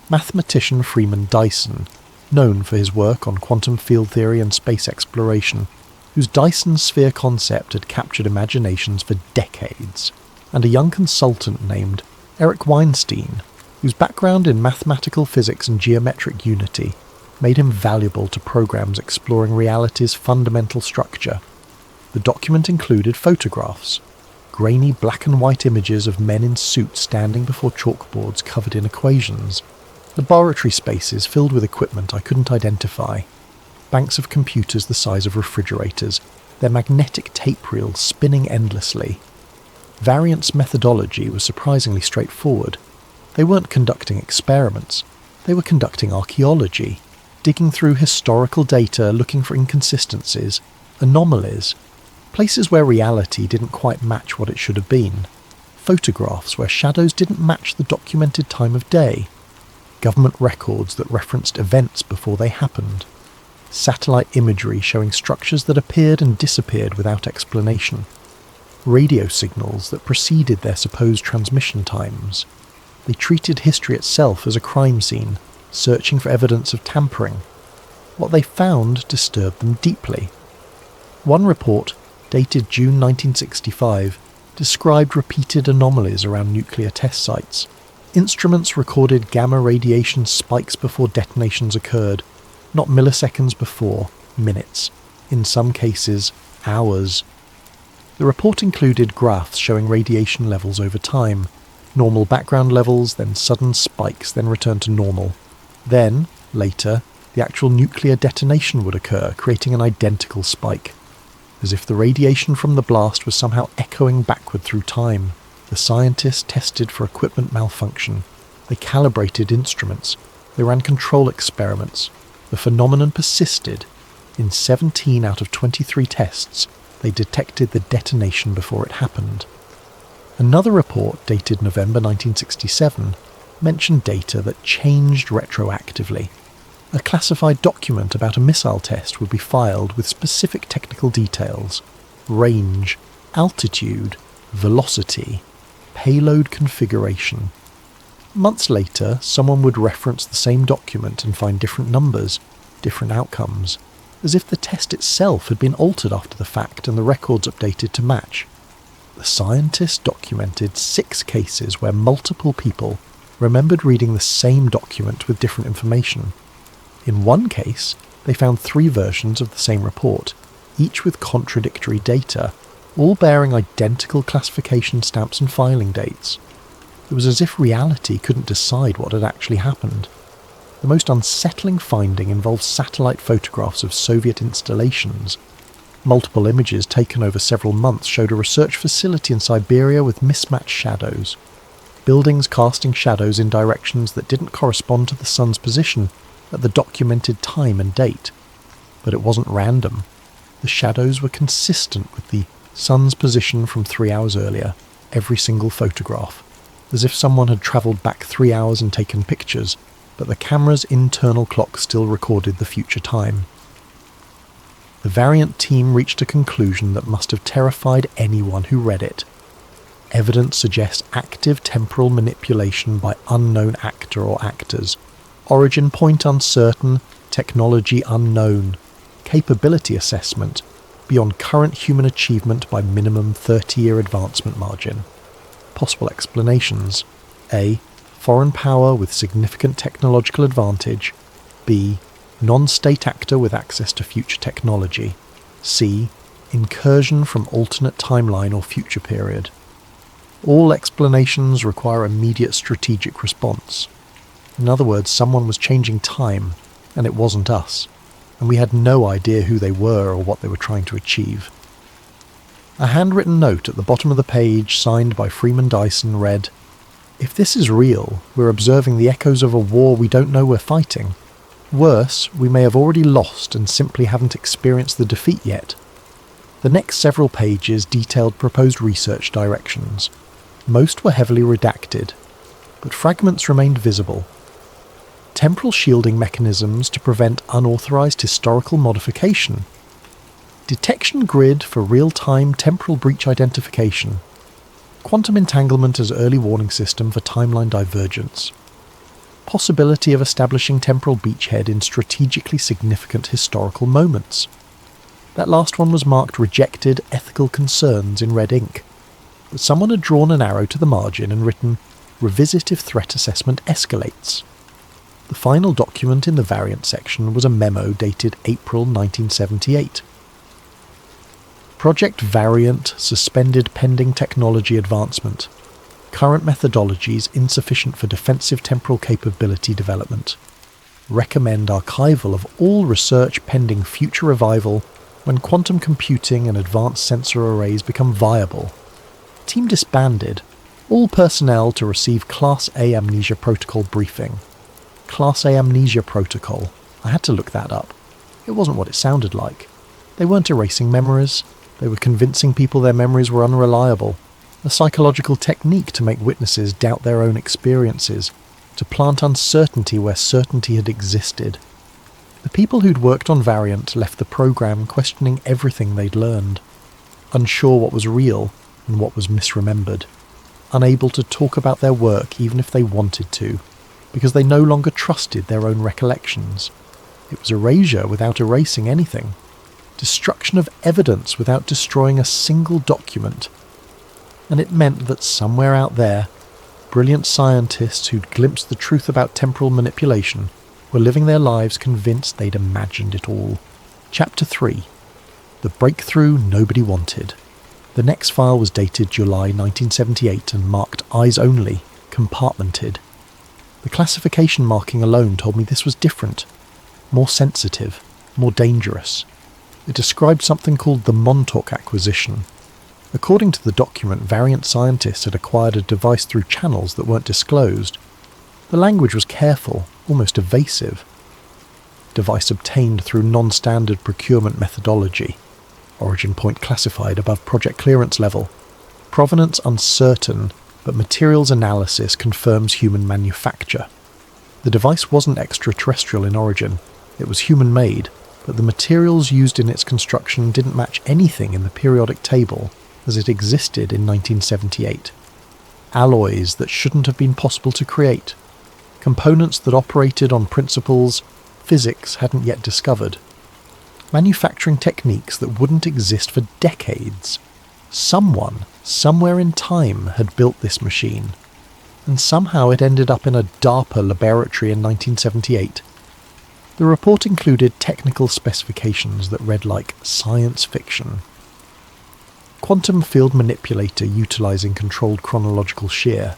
[SPEAKER 1] Mathematician Freeman Dyson, known for his work on quantum field theory and space exploration, whose Dyson sphere concept had captured imaginations for decades. And a young consultant named Eric Weinstein, whose background in mathematical physics and geometric unity made him valuable to programs exploring reality's fundamental structure. The document included photographs, grainy black and white images of men in suits standing before chalkboards covered in equations, laboratory spaces filled with equipment I couldn't identify, banks of computers the size of refrigerators, their magnetic tape reels spinning endlessly. Variant's methodology was surprisingly straightforward. They weren't conducting experiments, they were conducting archaeology. digging through historical data looking for inconsistencies, anomalies, places where reality didn't quite match what it should have been, photographs where shadows didn't match the documented time of day, government records that referenced events before they happened, satellite imagery showing structures that appeared and disappeared without explanation, radio signals that preceded their supposed transmission times. They treated history itself as a crime scene, searching for evidence of tampering. What they found disturbed them deeply. One report, dated June 1965, described repeated anomalies around nuclear test sites. Instruments recorded gamma radiation spikes before detonations occurred, not milliseconds before, minutes, in some cases, hours. The report included graphs showing radiation levels over time, normal background levels, then sudden spikes, then return to normal. Then, later, the actual nuclear detonation would occur, creating an identical spike. As if the radiation from the blast was somehow echoing backward through time. The scientists tested for equipment malfunction. They calibrated instruments. They ran control experiments. The phenomenon persisted. In 17 out of 23 tests, they detected the detonation before it happened. Another report, dated November 1967, mentioned data that changed retroactively. A classified document about a missile test would be filed with specific technical details: range, altitude, velocity, payload configuration. Months later, someone would reference the same document and find different numbers, different outcomes, as if the test itself had been altered after the fact and the records updated to match. The scientists documented 6 cases where multiple people remembered reading the same document with different information. In one case, they found 3 versions of the same report, each with contradictory data, all bearing identical classification stamps and filing dates. It was as if reality couldn't decide what had actually happened. The most unsettling finding involved satellite photographs of Soviet installations. Multiple images taken over several months showed a research facility in Siberia with mismatched shadows. Buildings casting shadows in directions that didn't correspond to the sun's position at the documented time and date. But it wasn't random. The shadows were consistent with the sun's position from 3 hours earlier, every single photograph, as if someone had travelled back 3 hours and taken pictures, but the camera's internal clock still recorded the future time. The variant team reached a conclusion that must have terrified anyone who read it. Evidence suggests active temporal manipulation by unknown actor or actors. Origin point uncertain, technology unknown. Capability assessment beyond current human achievement by minimum 30-year advancement margin. Possible explanations: A. Foreign power with significant technological advantage. B. Non-state actor with access to future technology. C. Incursion from alternate timeline or future period. All explanations require immediate strategic response. In other words, someone was changing time, and it wasn't us, and we had no idea who they were or what they were trying to achieve. A handwritten note at the bottom of the page, signed by Freeman Dyson, read, "If this is real, we're observing the echoes of a war we don't know we're fighting. Worse, we may have already lost and simply haven't experienced the defeat yet." The next several pages detailed proposed research directions. Most were heavily redacted, but fragments remained visible. Temporal shielding mechanisms to prevent unauthorized historical modification. Detection grid for real-time temporal breach identification. Quantum entanglement as early warning system for timeline divergence. Possibility of establishing temporal beachhead in strategically significant historical moments. That last one was marked rejected ethical concerns in red ink, but someone had drawn an arrow to the margin and written, "Revisit if threat assessment escalates." The final document in the variant section was a memo dated April 1978. Project Variant suspended pending technology advancement. Current methodologies insufficient for defensive temporal capability development. Recommend archival of all research pending future revival when quantum computing and advanced sensor arrays become viable. Team disbanded. All personnel to receive Class A Amnesia Protocol briefing. Class A Amnesia Protocol, I had to look that up. It wasn't what it sounded like. They weren't erasing memories. They were convincing people their memories were unreliable. A psychological technique to make witnesses doubt their own experiences, to plant uncertainty where certainty had existed. The people who'd worked on Variant left the program questioning everything they'd learned, unsure what was real and what was misremembered, unable to talk about their work even if they wanted to, because they no longer trusted their own recollections. It was erasure without erasing anything, destruction of evidence without destroying a single document. And it meant that somewhere out there, brilliant scientists who'd glimpsed the truth about temporal manipulation were living their lives convinced they'd imagined it all. Chapter 3. The breakthrough nobody wanted. The next file was dated July 1978 and marked Eyes Only, compartmented. The classification marking alone told me this was different, more sensitive, more dangerous. It described something called the Montauk acquisition. According to the document, Variant scientists had acquired a device through channels that weren't disclosed. The language was careful, almost evasive. Device obtained through non-standard procurement methodology. Origin point classified above project clearance level. Provenance uncertain, but materials analysis confirms human manufacture. The device wasn't extraterrestrial in origin. It was human-made, but the materials used in its construction didn't match anything in the periodic table as it existed in 1978. Alloys that shouldn't have been possible to create. Components that operated on principles physics hadn't yet discovered. Manufacturing techniques that wouldn't exist for decades. Someone, somewhere in time, had built this machine. And somehow it ended up in a DARPA laboratory in 1978. The report included technical specifications that read like science fiction. Quantum field manipulator utilizing controlled chronological shear.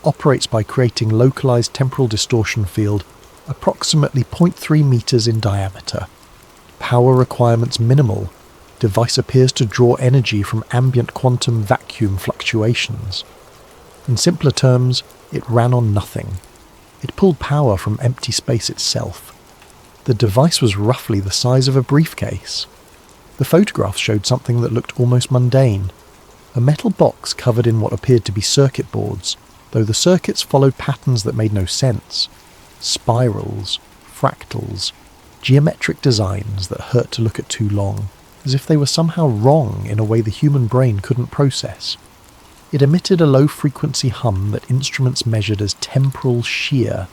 [SPEAKER 1] Operates by creating localized temporal distortion field approximately 0.3 meters in diameter. Power requirements minimal. Device appears to draw energy from ambient quantum vacuum fluctuations. In simpler terms, it ran on nothing. It pulled power from empty space itself. The device was roughly the size of a briefcase. The photographs showed something that looked almost mundane. A metal box covered in what appeared to be circuit boards, though the circuits followed patterns that made no sense. Spirals, fractals, geometric designs that hurt to look at too long, as if they were somehow wrong in a way the human brain couldn't process. It emitted a low-frequency hum that instruments measured as temporal shear,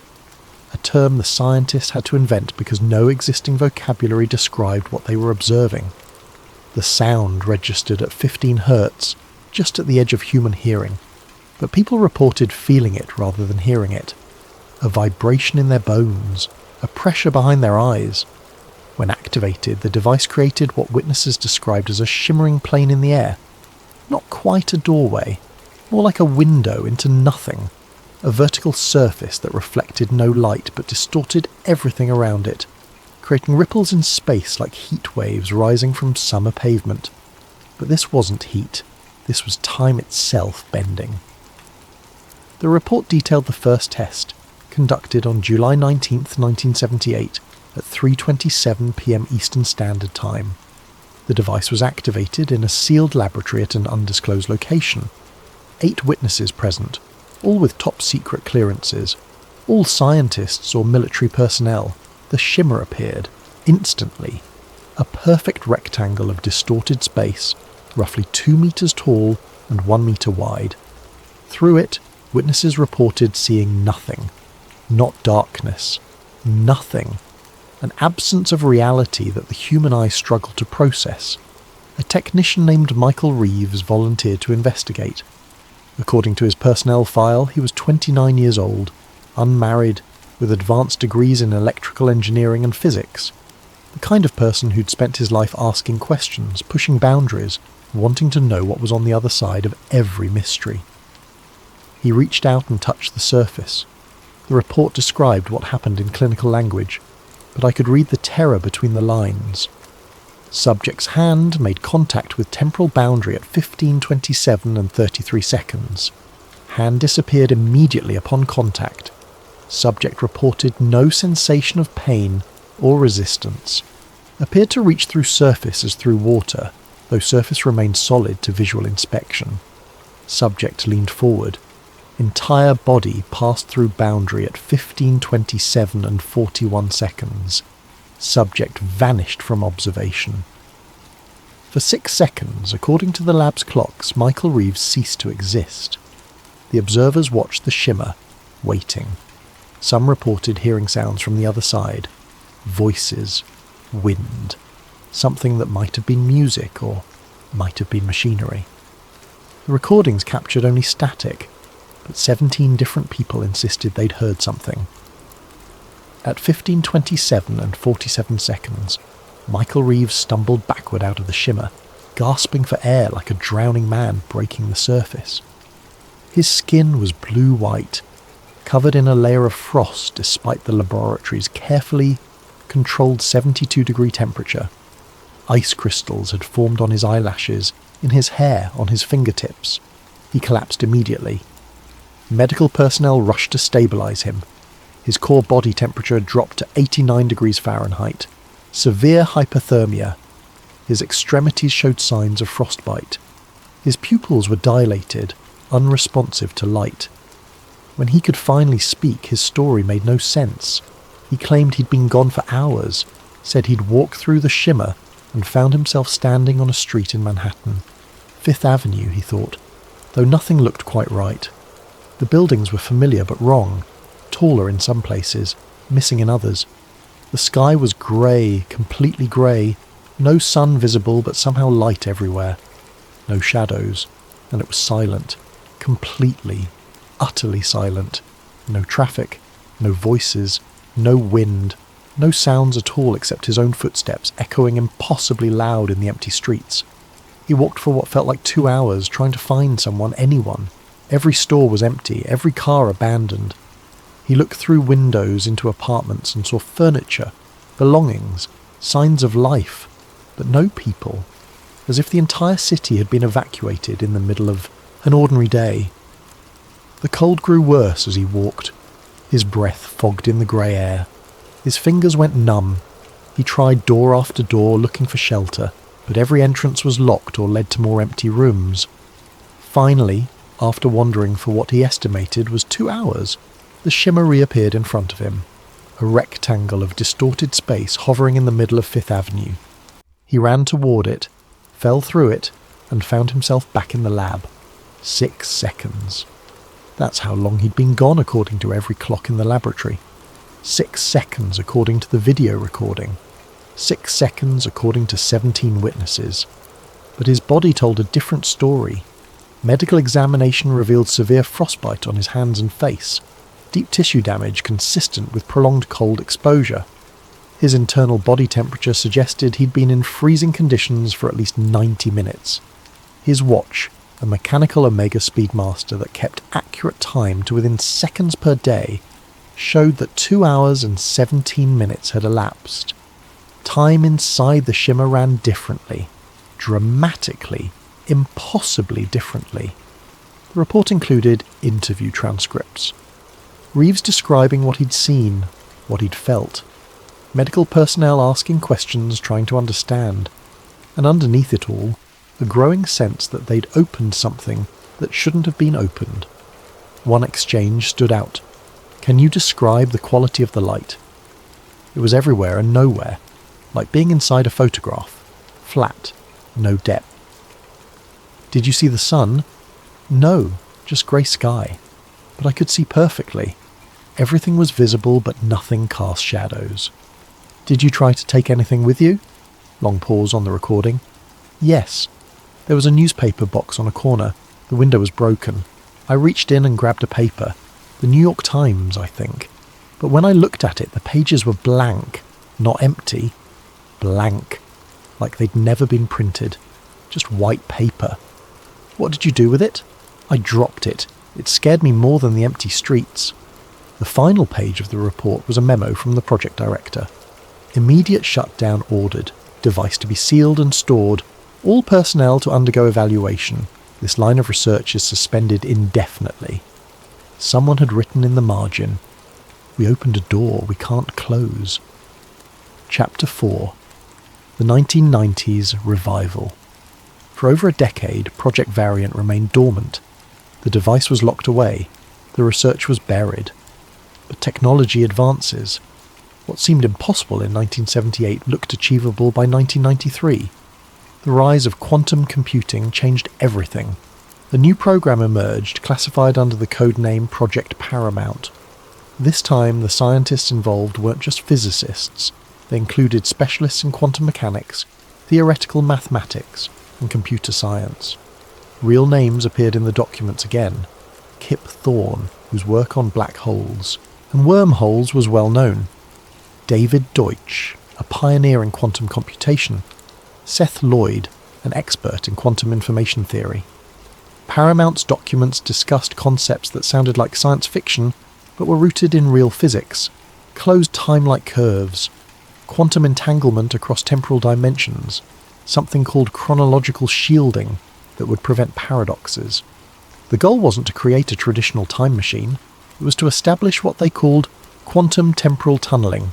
[SPEAKER 1] a term the scientists had to invent because no existing vocabulary described what they were observing. The sound registered at 15 Hz, just at the edge of human hearing, but people reported feeling it rather than hearing it. A vibration in their bones, a pressure behind their eyes. When activated, the device created what witnesses described as a shimmering plane in the air. Not quite a doorway, more like a window into nothing. A vertical surface that reflected no light but distorted everything around it, creating ripples in space like heat waves rising from summer pavement. But this wasn't heat, this was time itself bending. The report detailed the first test, conducted on July 19, 1978, at 3:27 p.m. Eastern Standard Time. The device was activated in a sealed laboratory at an undisclosed location. 8 witnesses present, all with top-secret clearances, all scientists or military personnel. The shimmer appeared, instantly. A perfect rectangle of distorted space, roughly 2 meters tall and 1 meter wide. Through it, witnesses reported seeing nothing. Not darkness. Nothing. An absence of reality that the human eye struggled to process. A technician named Michael Reeves volunteered to investigate. According to his personnel file, he was 29 years old, unmarried, with advanced degrees in electrical engineering and physics. The kind of person who'd spent his life asking questions, pushing boundaries, wanting to know what was on the other side of every mystery. He reached out and touched the surface. The report described what happened in clinical language, but I could read the terror between the lines. Subject's hand made contact with temporal boundary at 15:27 and 33 seconds. Hand disappeared immediately upon contact. Subject reported no sensation of pain or resistance, appeared to reach through surface as through water, though surface remained solid to visual inspection. Subject leaned forward. Entire body passed through boundary at 15:27 and 41 seconds. Subject vanished from observation. For 6 seconds, according to the lab's clocks, Michael Reeves ceased to exist. The observers watched the shimmer, waiting. Some reported hearing sounds from the other side. Voices. Wind. Something that might have been music or might have been machinery. The recordings captured only static, but 17 different people insisted they'd heard something. At 15:27 and 47 seconds, Michael Reeves stumbled backward out of the shimmer, gasping for air like a drowning man breaking the surface. His skin was blue-white, covered in a layer of frost despite the laboratory's carefully controlled 72-degree temperature. Ice crystals had formed on his eyelashes, in his hair, on his fingertips. He collapsed immediately. Medical personnel rushed to stabilize him. His core body temperature dropped to 89 degrees Fahrenheit. Severe hypothermia. His extremities showed signs of frostbite. His pupils were dilated, unresponsive to light. When he could finally speak, his story made no sense. He claimed he'd been gone for hours, said he'd walked through the shimmer and found himself standing on a street in Manhattan. Fifth Avenue, he thought, though nothing looked quite right. The buildings were familiar but wrong, taller in some places, missing in others. The sky was grey, completely grey, no sun visible but somehow light everywhere. No shadows, and it was silent, completely, utterly silent. No traffic, no voices, no wind, no sounds at all except his own footsteps echoing impossibly loud in the empty streets. He walked for what felt like 2 hours trying to find someone, anyone. Every store was empty, every car abandoned. He looked through windows into apartments and saw furniture, belongings, signs of life, but no people, as if the entire city had been evacuated in the middle of an ordinary day. The cold grew worse as he walked. His breath fogged in the grey air. His fingers went numb. He tried door after door looking for shelter, but every entrance was locked or led to more empty rooms. Finally, after wandering for what he estimated was 2 hours, the shimmer reappeared in front of him, a rectangle of distorted space hovering in the middle of Fifth Avenue. He ran toward it, fell through it, and found himself back in the lab. 6 seconds. That's how long he'd been gone according to every clock in the laboratory. 6 seconds according to the video recording. 6 seconds according to 17 witnesses. But his body told a different story. Medical examination revealed severe frostbite on his hands and face, deep tissue damage consistent with prolonged cold exposure. His internal body temperature suggested he'd been in freezing conditions for at least 90 minutes. His watch, a mechanical Omega Speedmaster that kept accurate time to within seconds per day, showed that 2 hours and 17 minutes had elapsed. Time inside the shimmer ran differently, dramatically, impossibly differently. The report included interview transcripts. Reeves describing what he'd seen, what he'd felt. Medical personnel asking questions, trying to understand. And underneath it all, a growing sense that they'd opened something that shouldn't have been opened. One exchange stood out. Can you describe the quality of the light? It was everywhere and nowhere, like being inside a photograph. Flat, no depth. Did you see the sun? No, just grey sky. But I could see perfectly. Everything was visible, but nothing cast shadows. Did you try to take anything with you? Long pause on the recording. Yes. There was a newspaper box on a corner. The window was broken. I reached in and grabbed a paper. The New York Times, I think. But when I looked at it, the pages were blank. Not empty. Blank. Like they'd never been printed. Just white paper. What did you do with it? I dropped it. It scared me more than the empty streets. The final page of the report was a memo from the project director. Immediate shutdown ordered. Device to be sealed and stored. All personnel to undergo evaluation. This line of research is suspended indefinitely. Someone had written in the margin, "We opened a door we can't close." Chapter 4. The 1990s Revival. For over a decade, Project Variant remained dormant. The device was locked away. The research was buried. But technology advances. What seemed impossible in 1978 looked achievable by 1993. The rise of quantum computing changed everything. A new program emerged, classified under the codename Project Paramount. This time, the scientists involved weren't just physicists. They included specialists in quantum mechanics, theoretical mathematics, and computer science. Real names appeared in the documents again. Kip Thorne, whose work on black holes and wormholes was well known. David Deutsch, a pioneer in quantum computation. Seth Lloyd, an expert in quantum information theory. Paramount's documents discussed concepts that sounded like science fiction, but were rooted in real physics. Closed time-like curves, quantum entanglement across temporal dimensions, something called chronological shielding that would prevent paradoxes. The goal wasn't to create a traditional time machine, it was to establish what they called quantum temporal tunneling,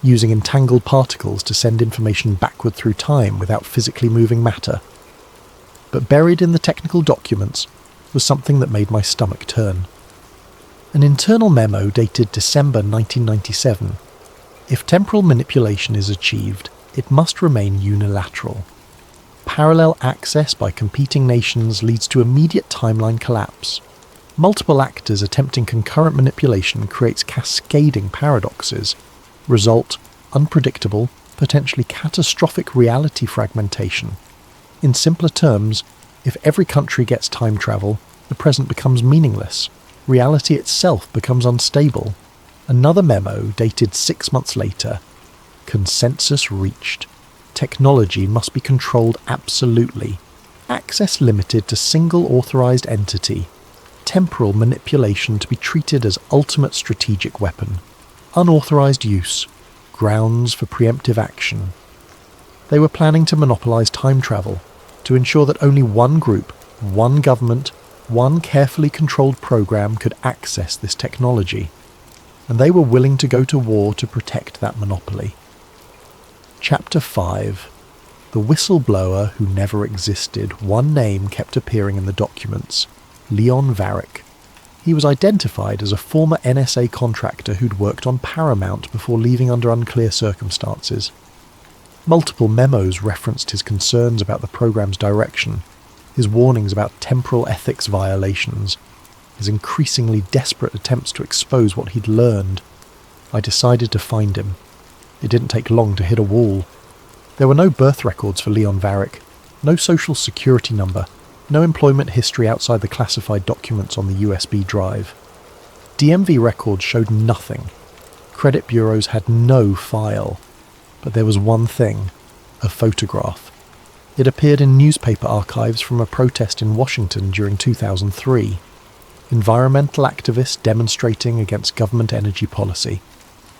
[SPEAKER 1] using entangled particles to send information backward through time without physically moving matter. But buried in the technical documents was something that made my stomach turn. An internal memo dated December 1997. If temporal manipulation is achieved, it must remain unilateral. Parallel access by competing nations leads to immediate timeline collapse. Multiple actors attempting concurrent manipulation creates cascading paradoxes. Result: unpredictable, potentially catastrophic reality fragmentation. In simpler terms, if every country gets time travel, the present becomes meaningless. Reality itself becomes unstable. Another memo, dated 6 months later. Consensus reached. Technology must be controlled absolutely. Access limited to single authorized entity. Temporal manipulation to be treated as ultimate strategic weapon. Unauthorized use. Grounds for preemptive action. They were planning to monopolize time travel, to ensure that only one group, one government, one carefully controlled program could access this technology. And they were willing to go to war to protect that monopoly. Chapter 5. The whistleblower who never existed. One name kept appearing in the documents. Leon Varick. He was identified as a former NSA contractor who'd worked on Paramount before leaving under unclear circumstances. Multiple memos referenced his concerns about the program's direction, his warnings about temporal ethics violations, his increasingly desperate attempts to expose what he'd learned. I decided to find him. It didn't take long to hit a wall. There were no birth records for Leon Varick, no social security number, no employment history outside the classified documents on the USB drive. DMV records showed nothing. Credit bureaus had no file. But there was one thing: a photograph. It appeared in newspaper archives from a protest in Washington during 2003. Environmental activists demonstrating against government energy policy.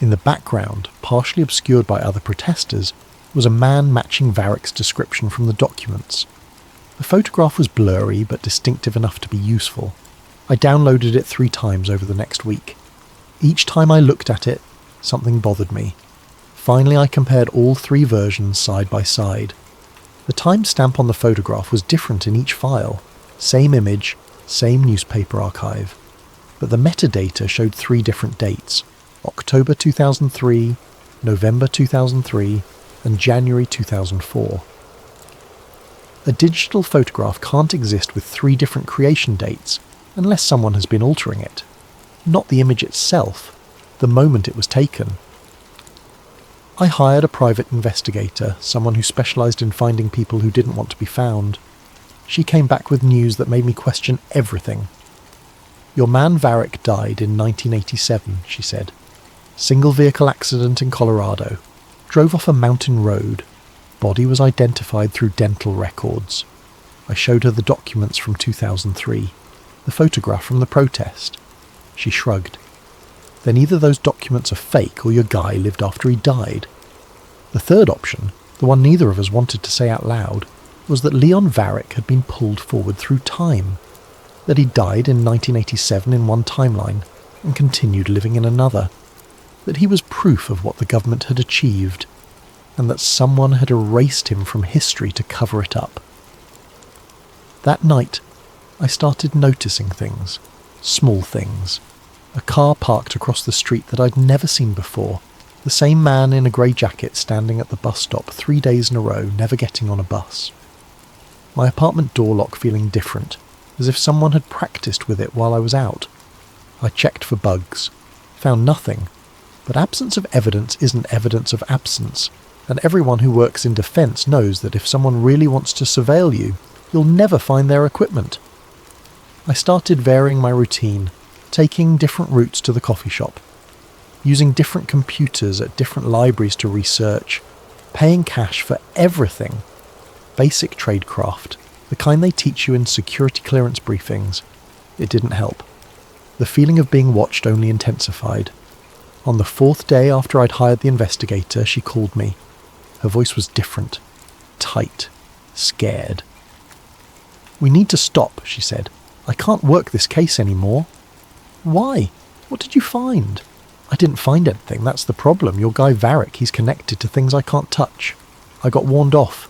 [SPEAKER 1] In the background, partially obscured by other protesters, was a man matching Varick's description from the documents. The photograph was blurry but distinctive enough to be useful. I downloaded it 3 times over the next week. Each time I looked at it, something bothered me. Finally, I compared all 3 versions side by side. The timestamp on the photograph was different in each file. Same image, same newspaper archive. But the metadata showed 3 different dates: October 2003, November 2003, and January 2004. A digital photograph can't exist with 3 different creation dates unless someone has been altering it. Not the image itself, the moment it was taken. I hired a private investigator, someone who specialized in finding people who didn't want to be found. She came back with news that made me question everything. "Your man Varick died in 1987, she said. Single vehicle accident in Colorado. Drove off a mountain road. Body was identified through dental records. I showed her the documents from 2003, the photograph from the protest. She shrugged. Then either those documents are fake or your guy lived after he died. The third option, the one neither of us wanted to say out loud, was that Leon Varick had been pulled forward through time, that he died in 1987 in one timeline and continued living in another, that he was proof of what the government had achieved, and that someone had erased him from history to cover it up. That night, I started noticing things, small things. A car parked across the street that I'd never seen before, the same man in a grey jacket standing at the bus stop 3 days in a row, never getting on a bus. My apartment door lock feeling different, as if someone had practiced with it while I was out. I checked for bugs, found nothing, but absence of evidence isn't evidence of absence, and everyone who works in defence knows that if someone really wants to surveil you, you'll never find their equipment. I started varying my routine, taking different routes to the coffee shop, using different computers at different libraries to research, paying cash for everything. Basic tradecraft, the kind they teach you in security clearance briefings. It didn't help. The feeling of being watched only intensified. On the 4th day after I'd hired the investigator, she called me. Her voice was different, tight, scared. "We need to stop," she said. "I can't work this case anymore." "Why? What did you find?" "I didn't find anything, that's the problem. Your guy Varick, he's connected to things I can't touch. I got warned off,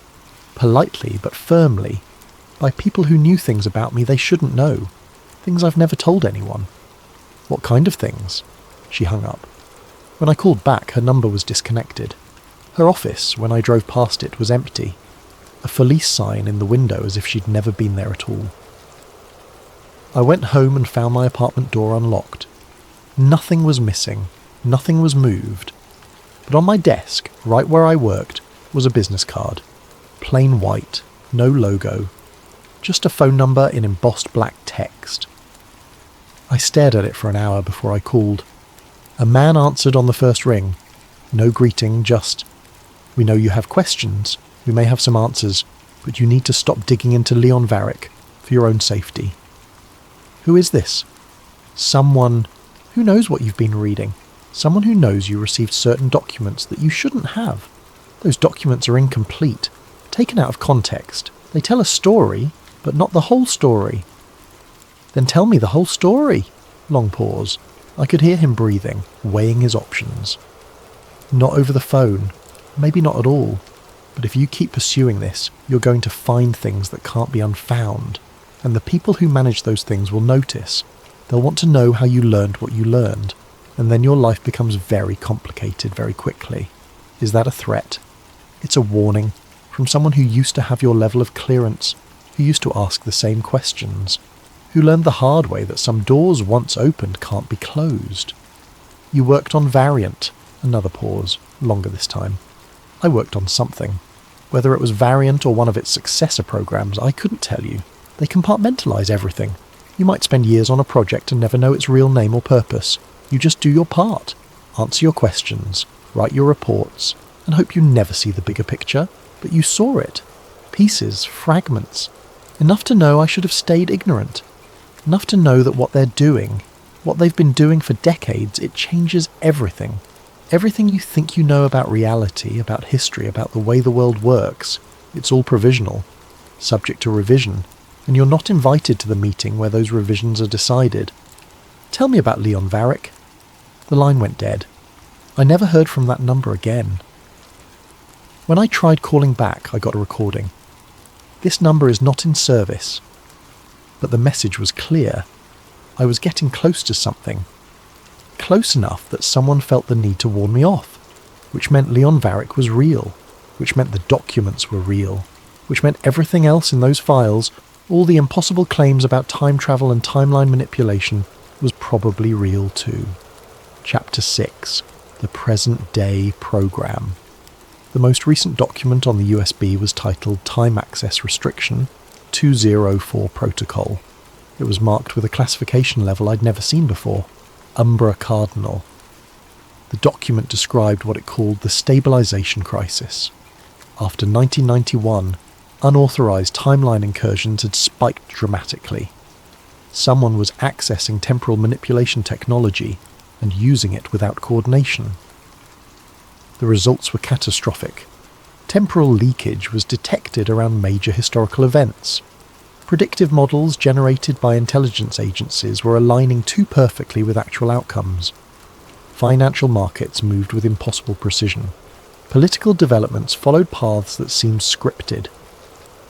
[SPEAKER 1] politely but firmly, by people who knew things about me they shouldn't know, things I've never told anyone." "What kind of things?" She hung up. When I called back, her number was disconnected. Her office, when I drove past it, was empty. A Felice sign in the window as if she'd never been there at all. I went home and found my apartment door unlocked. Nothing was missing, nothing was moved. But on my desk, right where I worked, was a business card. Plain white, no logo. Just a phone number in embossed black text. I stared at it for an hour before I called. A man answered on the first ring. No greeting, just, "We know you have questions. We may have some answers, but you need to stop digging into Leon Varick for your own safety." Who is this? Someone who knows what you've been reading. Someone who knows you received certain documents that you shouldn't have. Those documents are incomplete, taken out of context. They tell a story, but not the whole story. "Then tell me the whole story." Long pause. I could hear him breathing, weighing his options. "Not over the phone. Maybe not at all. But if you keep pursuing this, you're going to find things that can't be unfound. And the people who manage those things will notice. They'll want to know how you learned what you learned. And then your life becomes very complicated very quickly. Is that a threat? It's a warning from someone who used to have your level of clearance, who used to ask the same questions, who learned the hard way that some doors once opened can't be closed. You worked on Variant." Another pause, longer this time. "I worked on something. Whether it was Variant or one of its successor programs, I couldn't tell you. They compartmentalise everything. You might spend years on a project and never know its real name or purpose. You just do your part, answer your questions, write your reports, and hope you never see the bigger picture, but you saw it. Pieces, fragments. Enough to know I should have stayed ignorant. Enough to know that what they're doing, what they've been doing for decades, it changes everything. Everything you think you know about reality, about history, about the way the world works, it's all provisional, subject to revision, and you're not invited to the meeting where those revisions are decided. Tell me about Leon Varick." The line went dead. I never heard from that number again. When I tried calling back, I got a recording. "This number is not in service." But the message was clear. I was getting close to something. Close enough that someone felt the need to warn me off, which meant Leon Varick was real, which meant the documents were real, which meant everything else in those files, all the impossible claims about time travel and timeline manipulation, was probably real too. Chapter 6. The Present Day Program. The most recent document on the USB was titled Time Access Restriction 204 Protocol. It was marked with a classification level I'd never seen before, Umbra Cardinal. The document described what it called the stabilization crisis. After 1991, unauthorized timeline incursions had spiked dramatically. Someone was accessing temporal manipulation technology and using it without coordination. The results were catastrophic. Temporal leakage was detected around major historical events. Predictive models generated by intelligence agencies were aligning too perfectly with actual outcomes. Financial markets moved with impossible precision. Political developments followed paths that seemed scripted.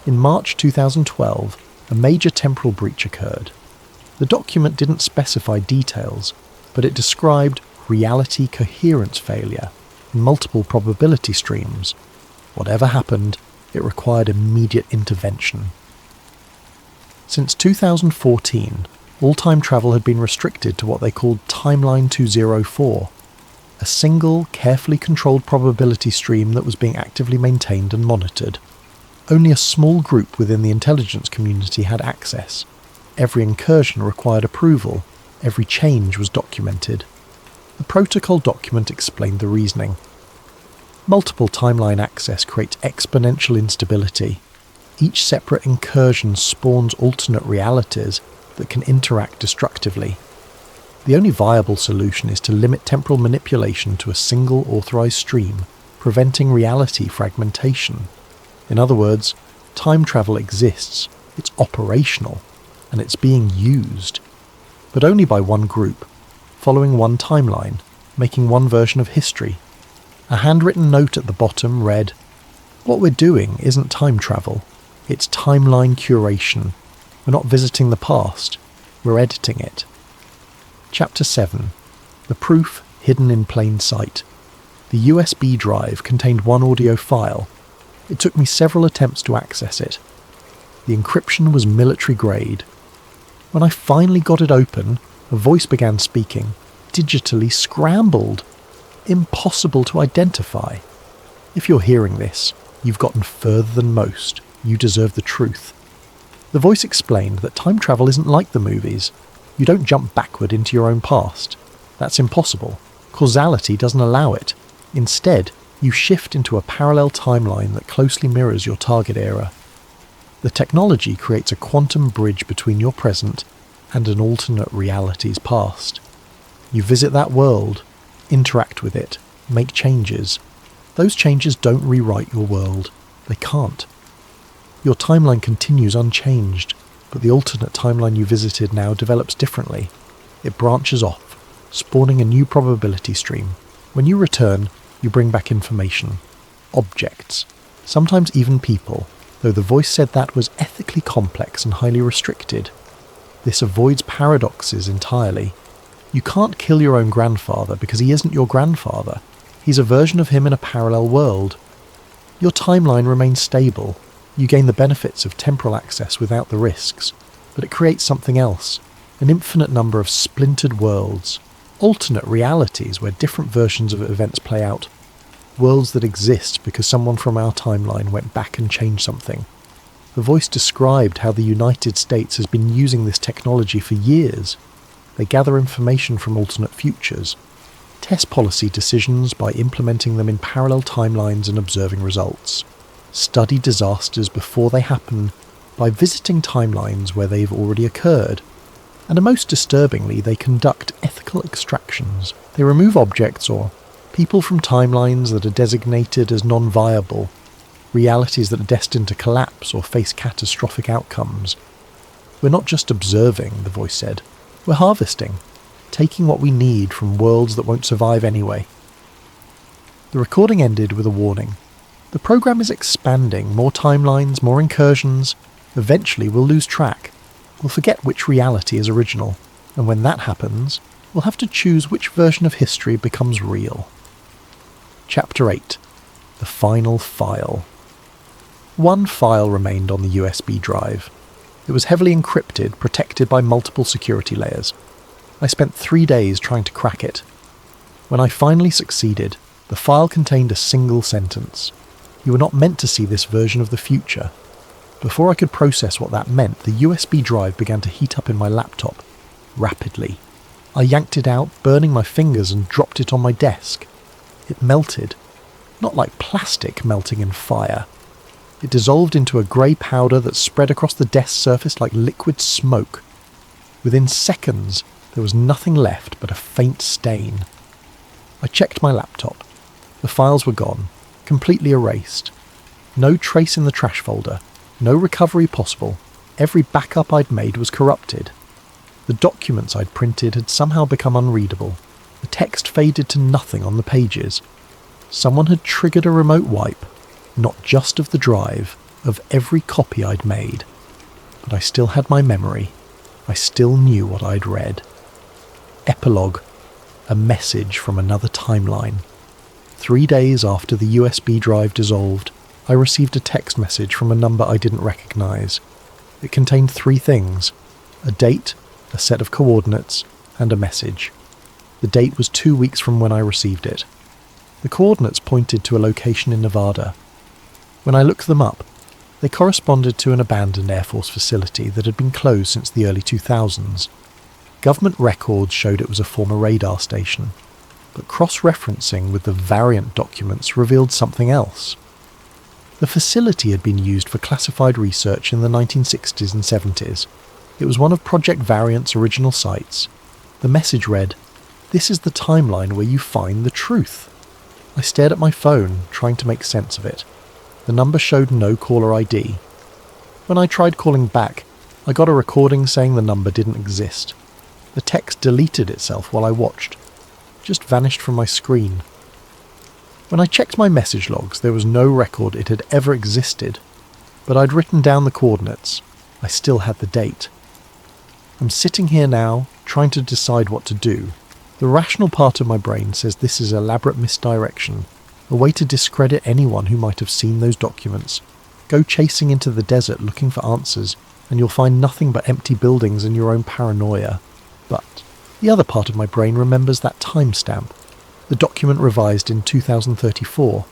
[SPEAKER 1] In March 2012, a major temporal breach occurred. The document didn't specify details, but it described reality coherence failure in multiple probability streams. Whatever happened, it required immediate intervention. Since 2014, all time travel had been restricted to what they called Timeline 204, a single, carefully controlled probability stream that was being actively maintained and monitored. Only a small group within the intelligence community had access. Every incursion required approval. Every change was documented. The protocol document explained the reasoning. Multiple timeline access creates exponential instability. Each separate incursion spawns alternate realities that can interact destructively. The only viable solution is to limit temporal manipulation to a single authorized stream, preventing reality fragmentation. In other words, time travel exists, it's operational, and it's being used. But only by one group, following one timeline, making one version of history. A handwritten note at the bottom read, "What we're doing isn't time travel, it's timeline curation. We're not visiting the past, we're editing it." Chapter 7. The Proof Hidden in Plain Sight. The USB drive contained one audio file. It took me several attempts to access it. The encryption was military grade. When I finally got it open, a voice began speaking, digitally scrambled. Impossible to identify. If you're hearing this, you've gotten further than most. You deserve the truth. The voice explained that time travel isn't like the movies. You don't jump backward into your own past. That's impossible. Causality doesn't allow it. Instead, you shift into a parallel timeline that closely mirrors your target era. The technology creates a quantum bridge between your present and an alternate reality's past. You visit that world, interact with it, make changes. Those changes don't rewrite your world. They can't. Your timeline continues unchanged, but the alternate timeline you visited now develops differently. It branches off, spawning a new probability stream. When you return, you bring back information, objects, sometimes even people, though the voice said that was ethically complex and highly restricted. This avoids paradoxes entirely. You can't kill your own grandfather because he isn't your grandfather. He's a version of him in a parallel world. Your timeline remains stable. You gain the benefits of temporal access without the risks, but it creates something else, an infinite number of splintered worlds, alternate realities where different versions of events play out, worlds that exist because someone from our timeline went back and changed something. The voice described how the United States has been using this technology for years. They gather information from alternate futures, test policy decisions by implementing them in parallel timelines and observing results, study disasters before they happen by visiting timelines where they've already occurred, and most disturbingly, they conduct ethical extractions. They remove objects or people from timelines that are designated as non-viable, realities that are destined to collapse or face catastrophic outcomes. We're not just observing, the voice said. We're harvesting, taking what we need from worlds that won't survive anyway. The recording ended with a warning. The program is expanding, more timelines, more incursions. Eventually we'll lose track. We'll forget which reality is original, and when that happens, we'll have to choose which version of history becomes real. Chapter 8. The Final File. One file remained on the USB drive. It was heavily encrypted, protected by multiple security layers. I spent 3 days trying to crack it. When I finally succeeded, the file contained a single sentence. You were not meant to see this version of the future. Before I could process what that meant, the USB drive began to heat up in my laptop, rapidly. I yanked it out, burning my fingers, and dropped it on my desk. It melted, not like plastic melting in fire. It dissolved into a grey powder that spread across the desk surface like liquid smoke. Within seconds, there was nothing left but a faint stain. I checked my laptop. The files were gone, completely erased. No trace in the trash folder. No recovery possible. Every backup I'd made was corrupted. The documents I'd printed had somehow become unreadable. The text faded to nothing on the pages. Someone had triggered a remote wipe, not just of the drive, of every copy I'd made. But I still had my memory. I still knew what I'd read. Epilogue. A message from another timeline. 3 days after the USB drive dissolved, I received a text message from a number I didn't recognise. It contained 3 things: a date, a set of coordinates, and a message. The date was 2 weeks from when I received it. The coordinates pointed to a location in Nevada. When I looked them up, they corresponded to an abandoned Air Force facility that had been closed since the early 2000s. Government records showed it was a former radar station, but cross-referencing with the variant documents revealed something else. The facility had been used for classified research in the 1960s and 70s. It was one of Project Variant's original sites. The message read, "This is the timeline where you find the truth." I stared at my phone, trying to make sense of it. The number showed no caller ID. When I tried calling back, I got a recording saying the number didn't exist. The text deleted itself while I watched. Just vanished from my screen. When I checked my message logs, there was no record it had ever existed, but I'd written down the coordinates. I still had the date. I'm sitting here now, trying to decide what to do. The rational part of my brain says this is elaborate misdirection, a way to discredit anyone who might have seen those documents. Go chasing into the desert looking for answers, and you'll find nothing but empty buildings and your own paranoia. But the other part of my brain remembers that timestamp. The document revised in 2034.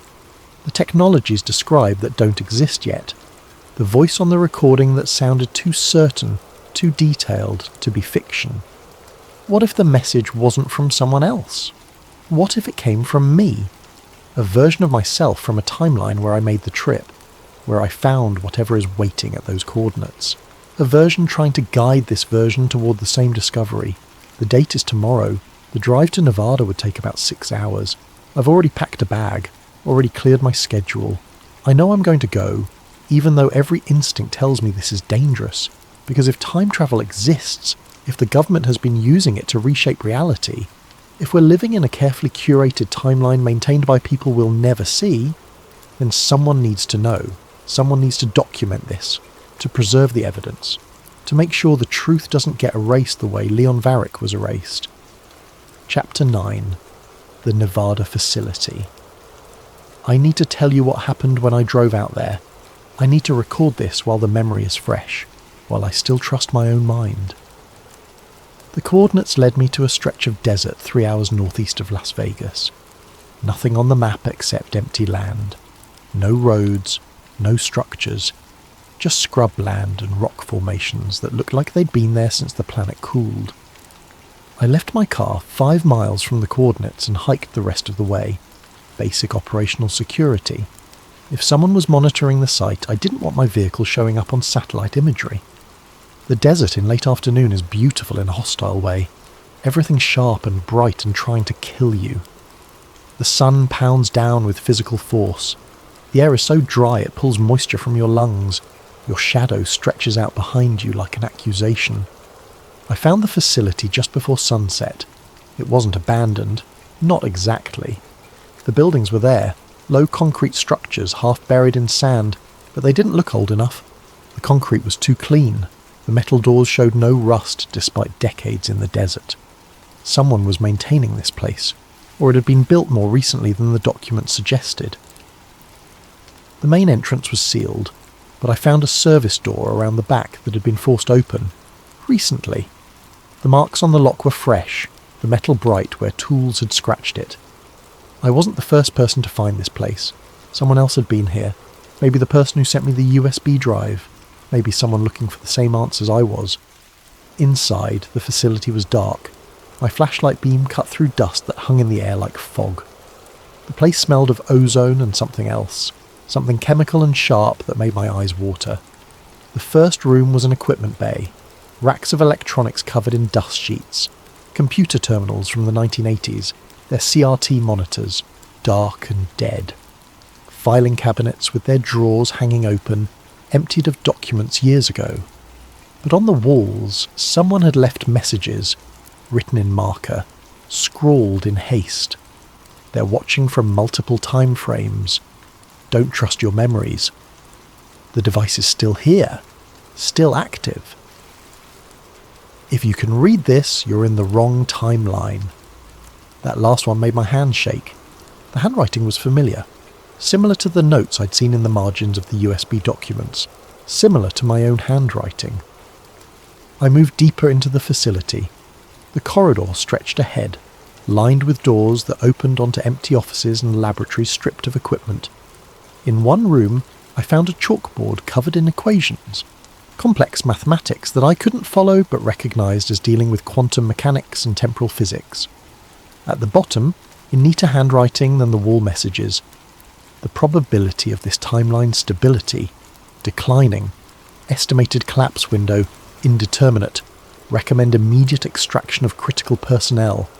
[SPEAKER 1] The technologies described that don't exist yet. The voice on the recording that sounded too certain, too detailed to be fiction. What if the message wasn't from someone else? What if it came from me? A version of myself from a timeline where I made the trip, where I found whatever is waiting at those coordinates. A version trying to guide this version toward the same discovery. The date is tomorrow. The drive to Nevada would take about 6 hours. I've already packed a bag, already cleared my schedule. I know I'm going to go, even though every instinct tells me this is dangerous. Because if time travel exists, if the government has been using it to reshape reality, if we're living in a carefully curated timeline maintained by people we'll never see, then someone needs to know. Someone needs to document this, to preserve the evidence, to make sure the truth doesn't get erased the way Leon Varick was erased. Chapter 9. The Nevada Facility. I need to tell you what happened when I drove out there. I need to record this while the memory is fresh, while I still trust my own mind. The coordinates led me to a stretch of desert 3 hours northeast of Las Vegas. Nothing on the map except empty land. No roads, no structures, just scrub land and rock formations that looked like they'd been there since the planet cooled. I left my car 5 miles from the coordinates and hiked the rest of the way. Basic operational security. If someone was monitoring the site, I didn't want my vehicle showing up on satellite imagery. The desert in late afternoon is beautiful in a hostile way. Everything sharp and bright and trying to kill you. The sun pounds down with physical force. The air is so dry it pulls moisture from your lungs. Your shadow stretches out behind you like an accusation. I found the facility just before sunset. It wasn't abandoned. Not exactly. The buildings were there, low concrete structures half buried in sand, but they didn't look old enough. The concrete was too clean. The metal doors showed no rust despite decades in the desert. Someone was maintaining this place, or it had been built more recently than the documents suggested. The main entrance was sealed, but I found a service door around the back that had been forced open. Recently. The marks on the lock were fresh, the metal bright where tools had scratched it. I wasn't the first person to find this place. Someone else had been here. Maybe the person who sent me the USB drive. Maybe someone looking for the same answers I was. Inside, the facility was dark. My flashlight beam cut through dust that hung in the air like fog. The place smelled of ozone and something else. Something chemical and sharp that made my eyes water. The first room was an equipment bay. Racks of electronics covered in dust sheets. Computer terminals from the 1980s. Their CRT monitors. Dark and dead. Filing cabinets with their drawers hanging open, emptied of documents years ago. But on the walls, someone had left messages, written in marker, scrawled in haste. They're watching from multiple time frames. Don't trust your memories. The device is still here, still active. If you can read this, you're in the wrong timeline. That last one made my hand shake. The handwriting was familiar, similar to the notes I'd seen in the margins of the USB documents, similar to my own handwriting. I moved deeper into the facility. The corridor stretched ahead, lined with doors that opened onto empty offices and laboratories stripped of equipment. In one room, I found a chalkboard covered in equations, complex mathematics that I couldn't follow but recognised as dealing with quantum mechanics and temporal physics. At the bottom, in neater handwriting than the wall messages, the probability of this timeline stability, declining, estimated collapse window, indeterminate, recommend immediate extraction of critical personnel.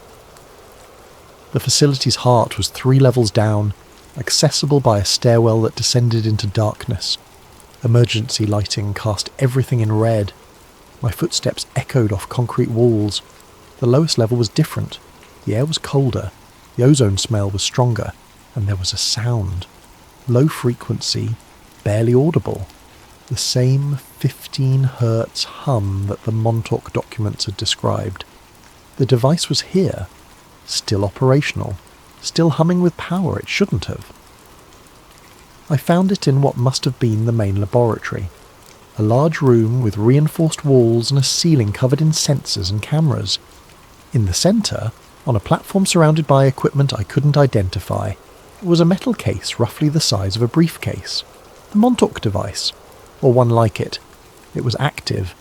[SPEAKER 1] The facility's heart was 3 levels down, accessible by a stairwell that descended into darkness. Emergency lighting cast everything in red. My footsteps echoed off concrete walls. The lowest level was different. The air was colder, the ozone smell was stronger, and there was a sound. Low frequency, barely audible. The same 15 hertz hum that the Montauk documents had described. The device was here, still operational, still humming with power it shouldn't have. I found it in what must have been the main laboratory, a large room with reinforced walls and a ceiling covered in sensors and cameras. In the centre, on a platform surrounded by equipment I couldn't identify, was a metal case roughly the size of a briefcase. The Montauk device, or one like it. It was active.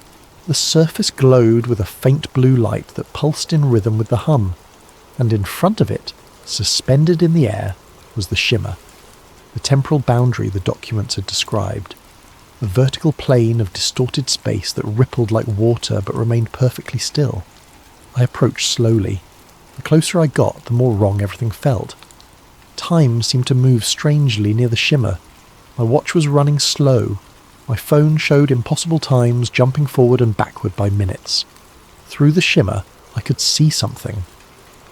[SPEAKER 1] The surface glowed with a faint blue light that pulsed in rhythm with the hum, and in front of it, suspended in the air, was the shimmer, the temporal boundary the documents had described, a vertical plane of distorted space that rippled like water but remained perfectly still. I approached slowly. The closer I got, the more wrong everything felt. Time seemed to move strangely near the shimmer. My watch was running slow. My phone showed impossible times jumping forward and backward by minutes. Through the shimmer, I could see something.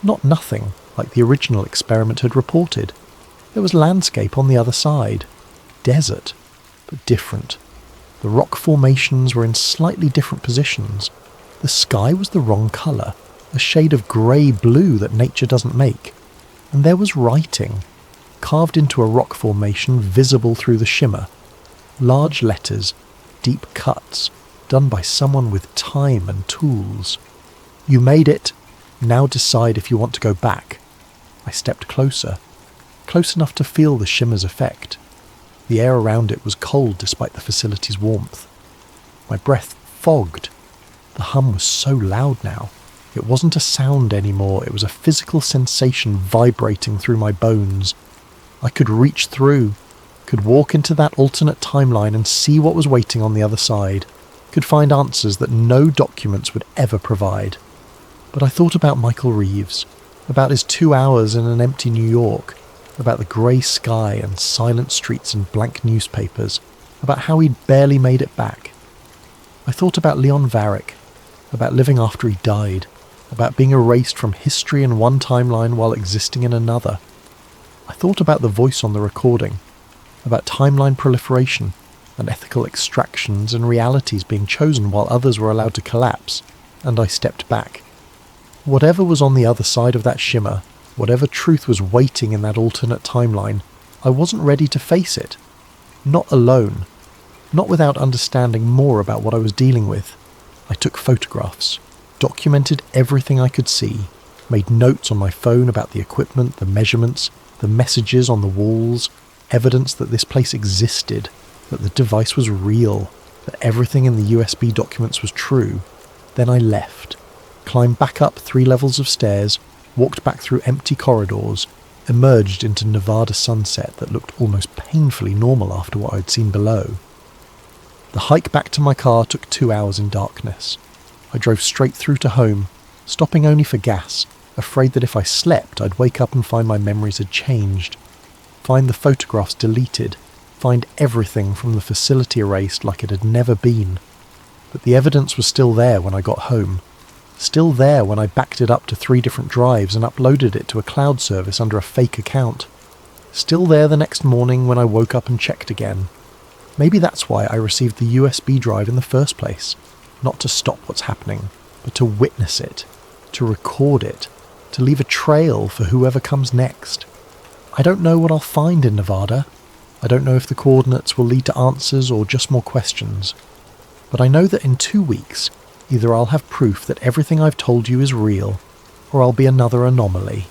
[SPEAKER 1] Not nothing, like the original experiment had reported. There was landscape on the other side. Desert, but different. The rock formations were in slightly different positions. The sky was the wrong colour, a shade of grey-blue that nature doesn't make. And there was writing, carved into a rock formation visible through the shimmer. Large letters, deep cuts, done by someone with time and tools. You made it. Now decide if you want to go back. I stepped closer, close enough to feel the shimmer's effect. The air around it was cold despite the facility's warmth. My breath fogged. The hum was so loud now. It wasn't a sound anymore, it was a physical sensation vibrating through my bones. I could reach through, could walk into that alternate timeline and see what was waiting on the other side, could find answers that no documents would ever provide. But I thought about Michael Reeves, about his 2 hours in an empty New York, about the grey sky and silent streets and blank newspapers, about how he'd barely made it back. I thought about Leon Varick, about living after he died, about being erased from history in one timeline while existing in another. I thought about the voice on the recording, about timeline proliferation and ethical extractions and realities being chosen while others were allowed to collapse, and I stepped back. Whatever was on the other side of that shimmer, whatever truth was waiting in that alternate timeline, I wasn't ready to face it. Not alone. Not without understanding more about what I was dealing with. I took photographs, documented everything I could see, made notes on my phone about the equipment, the measurements, the messages on the walls, evidence that this place existed, that the device was real, that everything in the USB documents was true. Then I left, climbed back up 3 levels of stairs, walked back through empty corridors, emerged into Nevada sunset that looked almost painfully normal after what I'd seen below. The hike back to my car took 2 hours in darkness. I drove straight through to home, stopping only for gas, afraid that if I slept I'd wake up and find my memories had changed, find the photographs deleted, find everything from the facility erased like it had never been. But the evidence was still there when I got home, Still there when I backed it up to 3 different drives and uploaded it to a cloud service under a fake account. Still there the next morning when I woke up and checked again. Maybe that's why I received the USB drive in the first place. Not to stop what's happening, but to witness it, to record it, to leave a trail for whoever comes next. I don't know what I'll find in Nevada. I don't know if the coordinates will lead to answers or just more questions. But I know that in 2 weeks, either I'll have proof that everything I've told you is real, or I'll be another anomaly.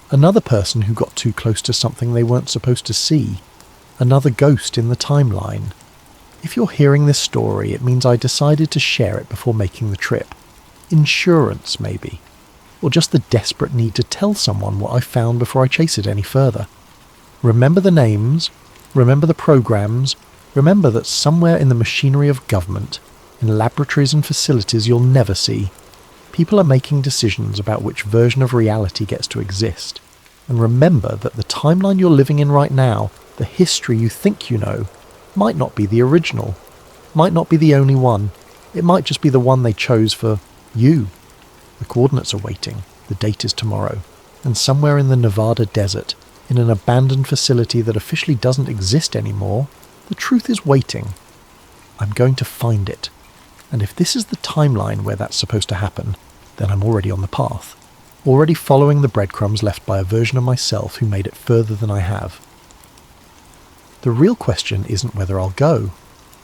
[SPEAKER 1] Another person who got too close to something they weren't supposed to see. Another ghost in the timeline. If you're hearing this story, it means I decided to share it before making the trip. Insurance, maybe. Or just the desperate need to tell someone what I found before I chase it any further. Remember the names, remember the programs, remember that somewhere in the machinery of government, in laboratories and facilities you'll never see, people are making decisions about which version of reality gets to exist. And remember that the timeline you're living in right now, the history you think you know, might not be the original, might not be the only one. It might just be the one they chose for you. The coordinates are waiting, the date is tomorrow, and somewhere in the Nevada desert, in an abandoned facility that officially doesn't exist anymore, the truth is waiting. I'm going to find it. And if this is the timeline where that's supposed to happen, then I'm already on the path, already following the breadcrumbs left by a version of myself who made it further than I have. The real question isn't whether I'll go.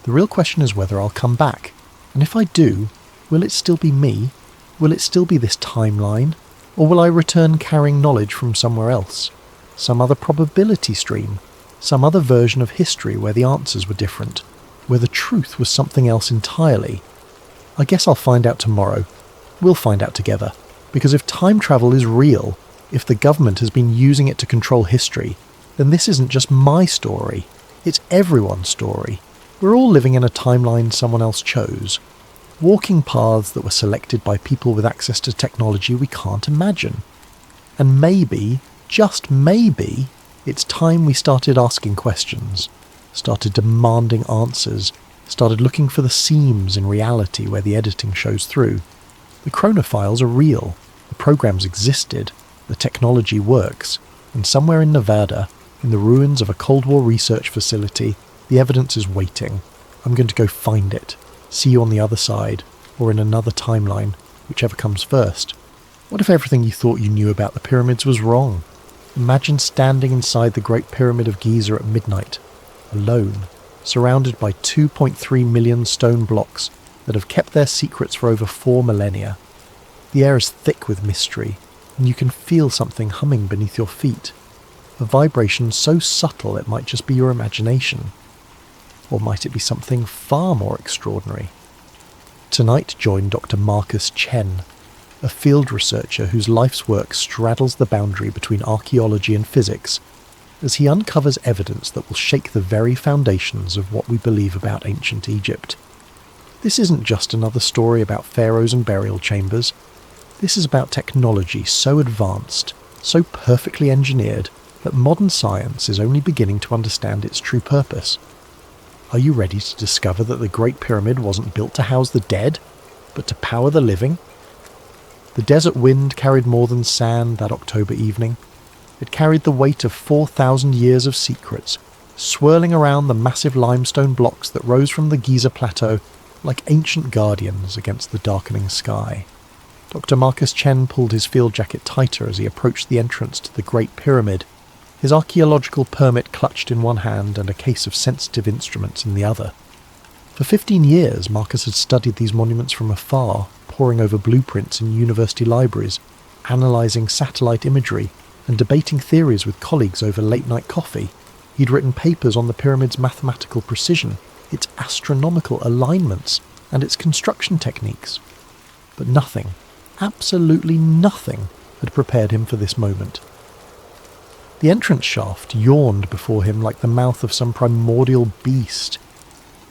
[SPEAKER 1] The real question is whether I'll come back. And if I do, will it still be me? Will it still be this timeline? Or will I return carrying knowledge from somewhere else? Some other probability stream? Some other version of history where the answers were different? Where the truth was something else entirely? I guess I'll find out tomorrow. We'll find out together. Because if time travel is real, if the government has been using it to control history, then this isn't just my story. It's everyone's story. We're all living in a timeline someone else chose. Walking paths that were selected by people with access to technology we can't imagine. And maybe, just maybe, it's time we started asking questions, started demanding answers, started looking for the seams in reality where the editing shows through. The chronofiles are real, the programs existed, the technology works, and somewhere in Nevada, in the ruins of a Cold War research facility, the evidence is waiting. I'm going to go find it. See you on the other side, or in another timeline, whichever comes first. What if everything you thought you knew about the pyramids was wrong? Imagine standing inside the Great Pyramid of Giza at midnight, alone, surrounded by 2.3 million stone blocks that have kept their secrets for over 4 millennia. The air is thick with mystery, and you can feel something humming beneath your feet. A vibration so subtle it might just be your imagination. Or might it be something far more extraordinary? Tonight join Dr. Marcus Chen, a field researcher whose life's work straddles the boundary between archaeology and physics, as he uncovers evidence that will shake the very foundations of what we believe about ancient Egypt. This isn't just another story about pharaohs and burial chambers. This is about technology so advanced, so perfectly engineered, that modern science is only beginning to understand its true purpose. Are you ready to discover that the Great Pyramid wasn't built to house the dead, but to power the living? The desert wind carried more than sand that October evening. It carried the weight of 4,000 years of secrets, swirling around the massive limestone blocks that rose from the Giza Plateau like ancient guardians against the darkening sky. Dr. Marcus Chen pulled his field jacket tighter as he approached the entrance to the Great Pyramid, his archaeological permit clutched in one hand and a case of sensitive instruments in the other. For 15 years, Marcus had studied these monuments from afar, poring over blueprints in university libraries, analysing satellite imagery, and debating theories with colleagues over late-night coffee. He'd written papers on the pyramid's mathematical precision, its astronomical alignments, and its construction techniques. But nothing, absolutely nothing, had prepared him for this moment. The entrance shaft yawned before him like the mouth of some primordial beast.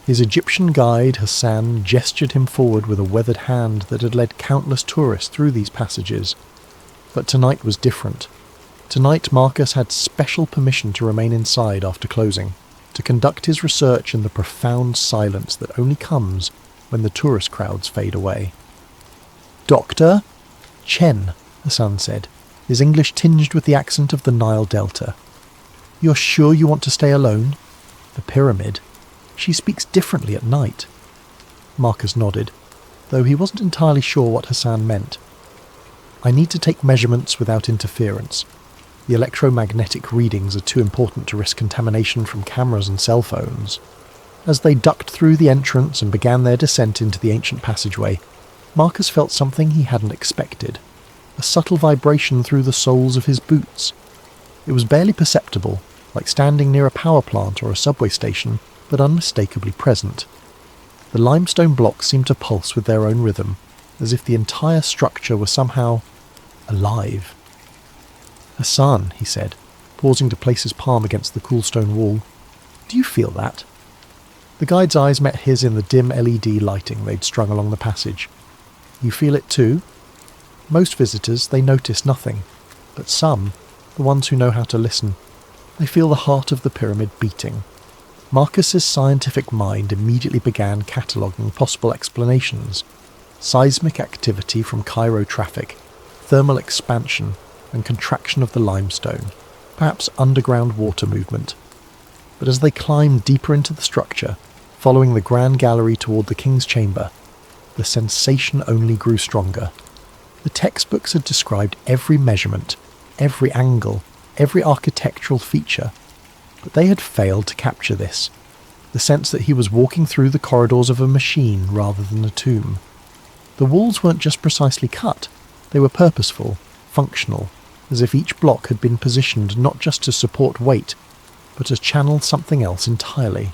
[SPEAKER 1] His Egyptian guide, Hassan, gestured him forward with a weathered hand that had led countless tourists through these passages. But tonight was different. Tonight Marcus had special permission to remain inside after closing, to conduct his research in the profound silence that only comes when the tourist crowds fade away. Doctor? Chen, Hassan said, his English tinged with the accent of the Nile Delta. You're sure you want to stay alone? The pyramid. She speaks differently at night. Marcus nodded, though he wasn't entirely sure what Hassan meant. I need to take measurements without interference. The electromagnetic readings are too important to risk contamination from cameras and cell phones. As they ducked through the entrance and began their descent into the ancient passageway, Marcus felt something he hadn't expected. A subtle vibration through the soles of his boots. It was barely perceptible, like standing near a power plant or a subway station, but unmistakably present. The limestone blocks seemed to pulse with their own rhythm, as if the entire structure were somehow alive. Hassan, he said, pausing to place his palm against the cool stone wall. Do you feel that? The guide's eyes met his in the dim LED lighting they'd strung along the passage. You feel it too? Most visitors, they notice nothing, but some, the ones who know how to listen, they feel the heart of the pyramid beating. Marcus's scientific mind immediately began cataloguing possible explanations. Seismic activity from Cairo traffic, thermal expansion and contraction of the limestone, perhaps underground water movement. But as they climbed deeper into the structure, following the grand gallery toward the king's chamber, the sensation only grew stronger. The textbooks had described every measurement, every angle, every architectural feature, but they had failed to capture this, the sense that he was walking through the corridors of a machine rather than a tomb. The walls weren't just precisely cut, they were purposeful, functional, as if each block had been positioned not just to support weight, but to channel something else entirely.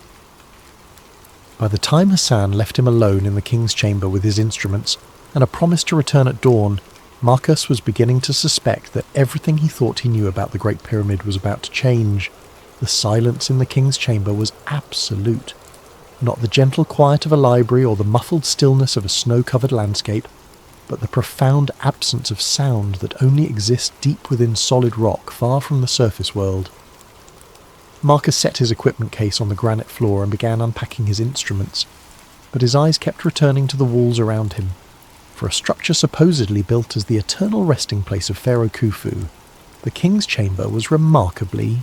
[SPEAKER 1] By the time Hassan left him alone in the king's chamber with his instruments, and a promise to return at dawn, Marcus was beginning to suspect that everything he thought he knew about the Great Pyramid was about to change. The silence in the king's chamber was absolute. Not the gentle quiet of a library or the muffled stillness of a snow-covered landscape, but the profound absence of sound that only exists deep within solid rock far from the surface world. Marcus set his equipment case on the granite floor and began unpacking his instruments, but his eyes kept returning to the walls around him. For a structure supposedly built as the eternal resting place of Pharaoh Khufu, the king's chamber was remarkably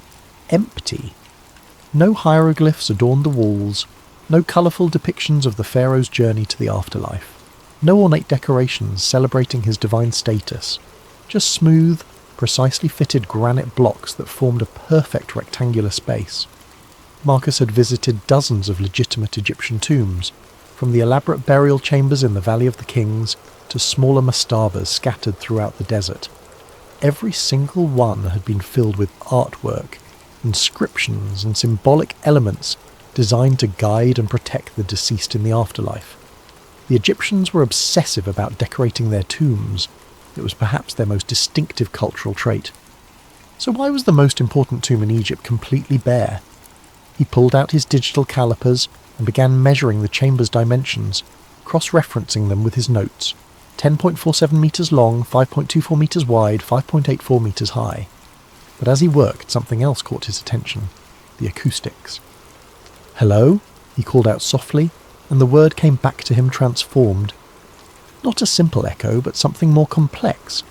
[SPEAKER 1] empty. No hieroglyphs adorned the walls, no colourful depictions of the pharaoh's journey to the afterlife, no ornate decorations celebrating his divine status, just smooth, precisely fitted granite blocks that formed a perfect rectangular space. Marcus had visited dozens of legitimate Egyptian tombs, from the elaborate burial chambers in the Valley of the Kings to smaller mastabas scattered throughout the desert. Every single one had been filled with artwork, inscriptions and symbolic elements designed to guide and protect the deceased in the afterlife. The Egyptians were obsessive about decorating their tombs. It was perhaps their most distinctive cultural trait. So why was the most important tomb in Egypt completely bare? He pulled out his digital calipers and began measuring the chamber's dimensions, cross-referencing them with his notes. 10.47 metres long, 5.24 metres wide, 5.84 metres high. But as he worked, something else caught his attention. The acoustics. "Hello?" he called out softly, and the word came back to him transformed. Not a simple echo, but something more complex.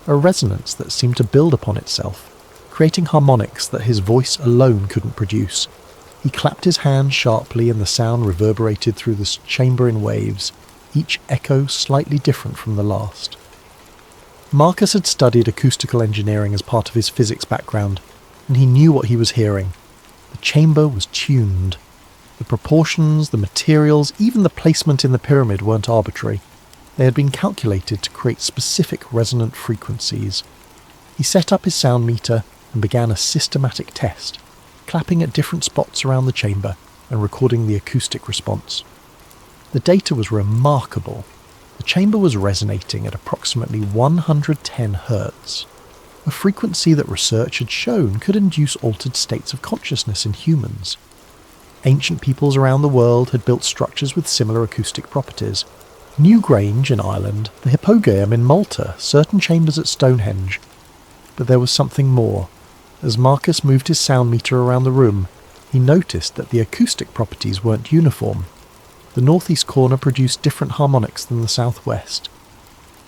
[SPEAKER 1] A resonance that seemed to build upon itself, creating harmonics that his voice alone couldn't produce. He clapped his hands sharply and the sound reverberated through the chamber in waves, each echo slightly different from the last. Marcus had studied acoustical engineering as part of his physics background, and he knew what he was hearing. The chamber was tuned. The proportions, the materials, even the placement in the pyramid weren't arbitrary. They had been calculated to create specific resonant frequencies. He set up his sound meter and began a systematic test, clapping at different spots around the chamber and recording the acoustic response. The data was remarkable. The chamber was resonating at approximately 110 Hz, a frequency that research had shown could induce altered states of consciousness in humans. Ancient peoples around the world had built structures with similar acoustic properties. Newgrange in Ireland, the Hippogæum in Malta, certain chambers at Stonehenge. But there was something more. As Marcus moved his sound meter around the room, he noticed that the acoustic properties weren't uniform. The northeast corner produced different harmonics than the southwest.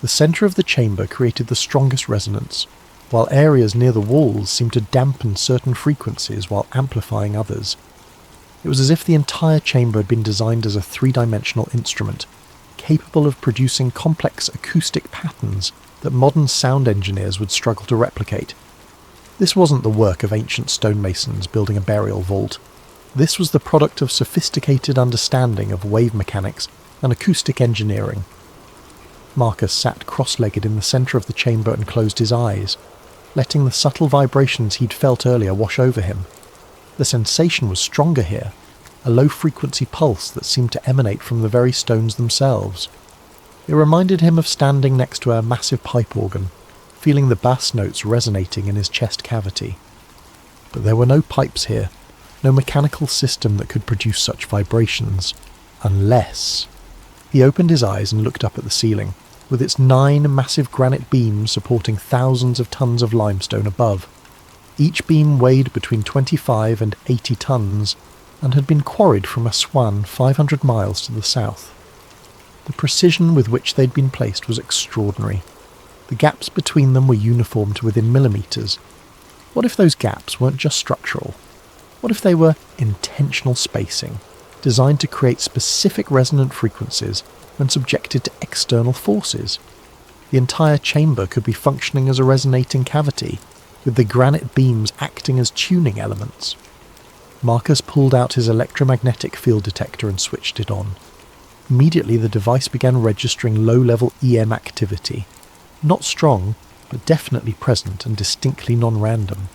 [SPEAKER 1] The centre of the chamber created the strongest resonance, while areas near the walls seemed to dampen certain frequencies while amplifying others. It was as if the entire chamber had been designed as a three-dimensional instrument, capable of producing complex acoustic patterns that modern sound engineers would struggle to replicate. This wasn't the work of ancient stonemasons building a burial vault. This was the product of sophisticated understanding of wave mechanics and acoustic engineering. Marcus sat cross-legged in the centre of the chamber and closed his eyes, letting the subtle vibrations he'd felt earlier wash over him. The sensation was stronger here, a low-frequency pulse that seemed to emanate from the very stones themselves. It reminded him of standing next to a massive pipe organ, feeling the bass notes resonating in his chest cavity. But there were no pipes here, no mechanical system that could produce such vibrations, unless... He opened his eyes and looked up at the ceiling, with its 9 massive granite beams supporting thousands of tons of limestone above. Each beam weighed between 25 and 80 tons, and had been quarried from Aswan 500 miles to the south. The precision with which they'd been placed was extraordinary. The gaps between them were uniform to within millimetres. What if those gaps weren't just structural? What if they were intentional spacing, designed to create specific resonant frequencies when subjected to external forces? The entire chamber could be functioning as a resonating cavity, with the granite beams acting as tuning elements. Marcus pulled out his electromagnetic field detector and switched it on. Immediately the device began registering low-level EM activity. Not strong, but definitely present and distinctly non-random.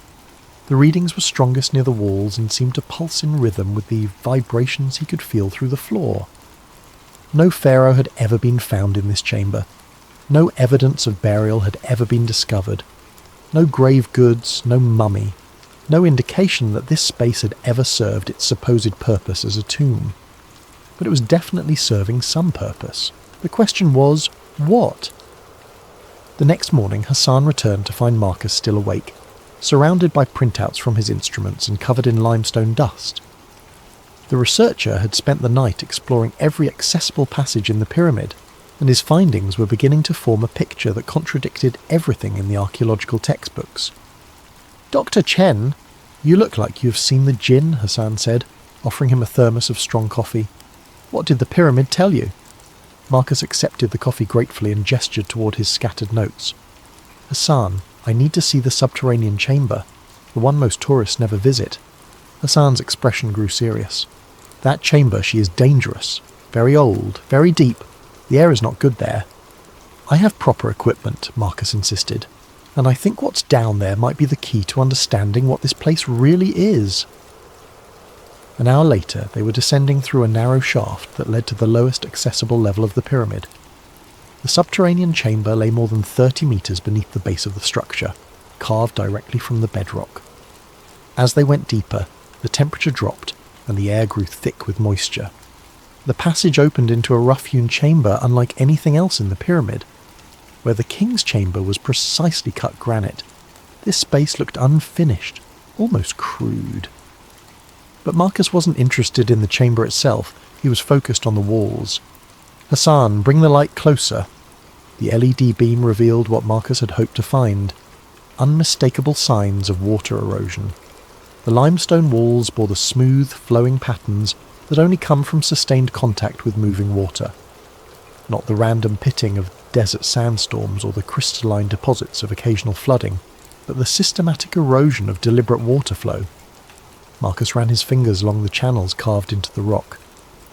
[SPEAKER 1] The readings were strongest near the walls and seemed to pulse in rhythm with the vibrations he could feel through the floor. No pharaoh had ever been found in this chamber. No evidence of burial had ever been discovered. No grave goods, no mummy. No indication that this space had ever served its supposed purpose as a tomb. But it was definitely serving some purpose. The question was, what? The next morning, Hassan returned to find Marcus still awake, surrounded by printouts from his instruments and covered in limestone dust. The researcher had spent the night exploring every accessible passage in the pyramid, and his findings were beginning to form a picture that contradicted everything in the archaeological textbooks. "Dr. Chen, you look like you have seen the jinn," Hassan said, offering him a thermos of strong coffee. "What did the pyramid tell you?" Marcus accepted the coffee gratefully and gestured toward his scattered notes. "Hassan, I need to see the subterranean chamber, the one most tourists never visit." Hassan's expression grew serious. "That chamber, she is dangerous. Very old, very deep. The air is not good there." "I have proper equipment," Marcus insisted, "and I think what's down there might be the key to understanding what this place really is." An hour later, they were descending through a narrow shaft that led to the lowest accessible level of the pyramid. The subterranean chamber lay more than 30 metres beneath the base of the structure, carved directly from the bedrock. As they went deeper, the temperature dropped and the air grew thick with moisture. The passage opened into a rough-hewn chamber unlike anything else in the pyramid. Where the king's chamber was precisely cut granite, this space looked unfinished, almost crude. But Marcus wasn't interested in the chamber itself, he was focused on the walls. "Hassan, bring the light closer." The LED beam revealed what Marcus had hoped to find: unmistakable signs of water erosion. The limestone walls bore the smooth, flowing patterns that only come from sustained contact with moving water. Not the random pitting of desert sandstorms or the crystalline deposits of occasional flooding, but the systematic erosion of deliberate water flow. Marcus ran his fingers along the channels carved into the rock.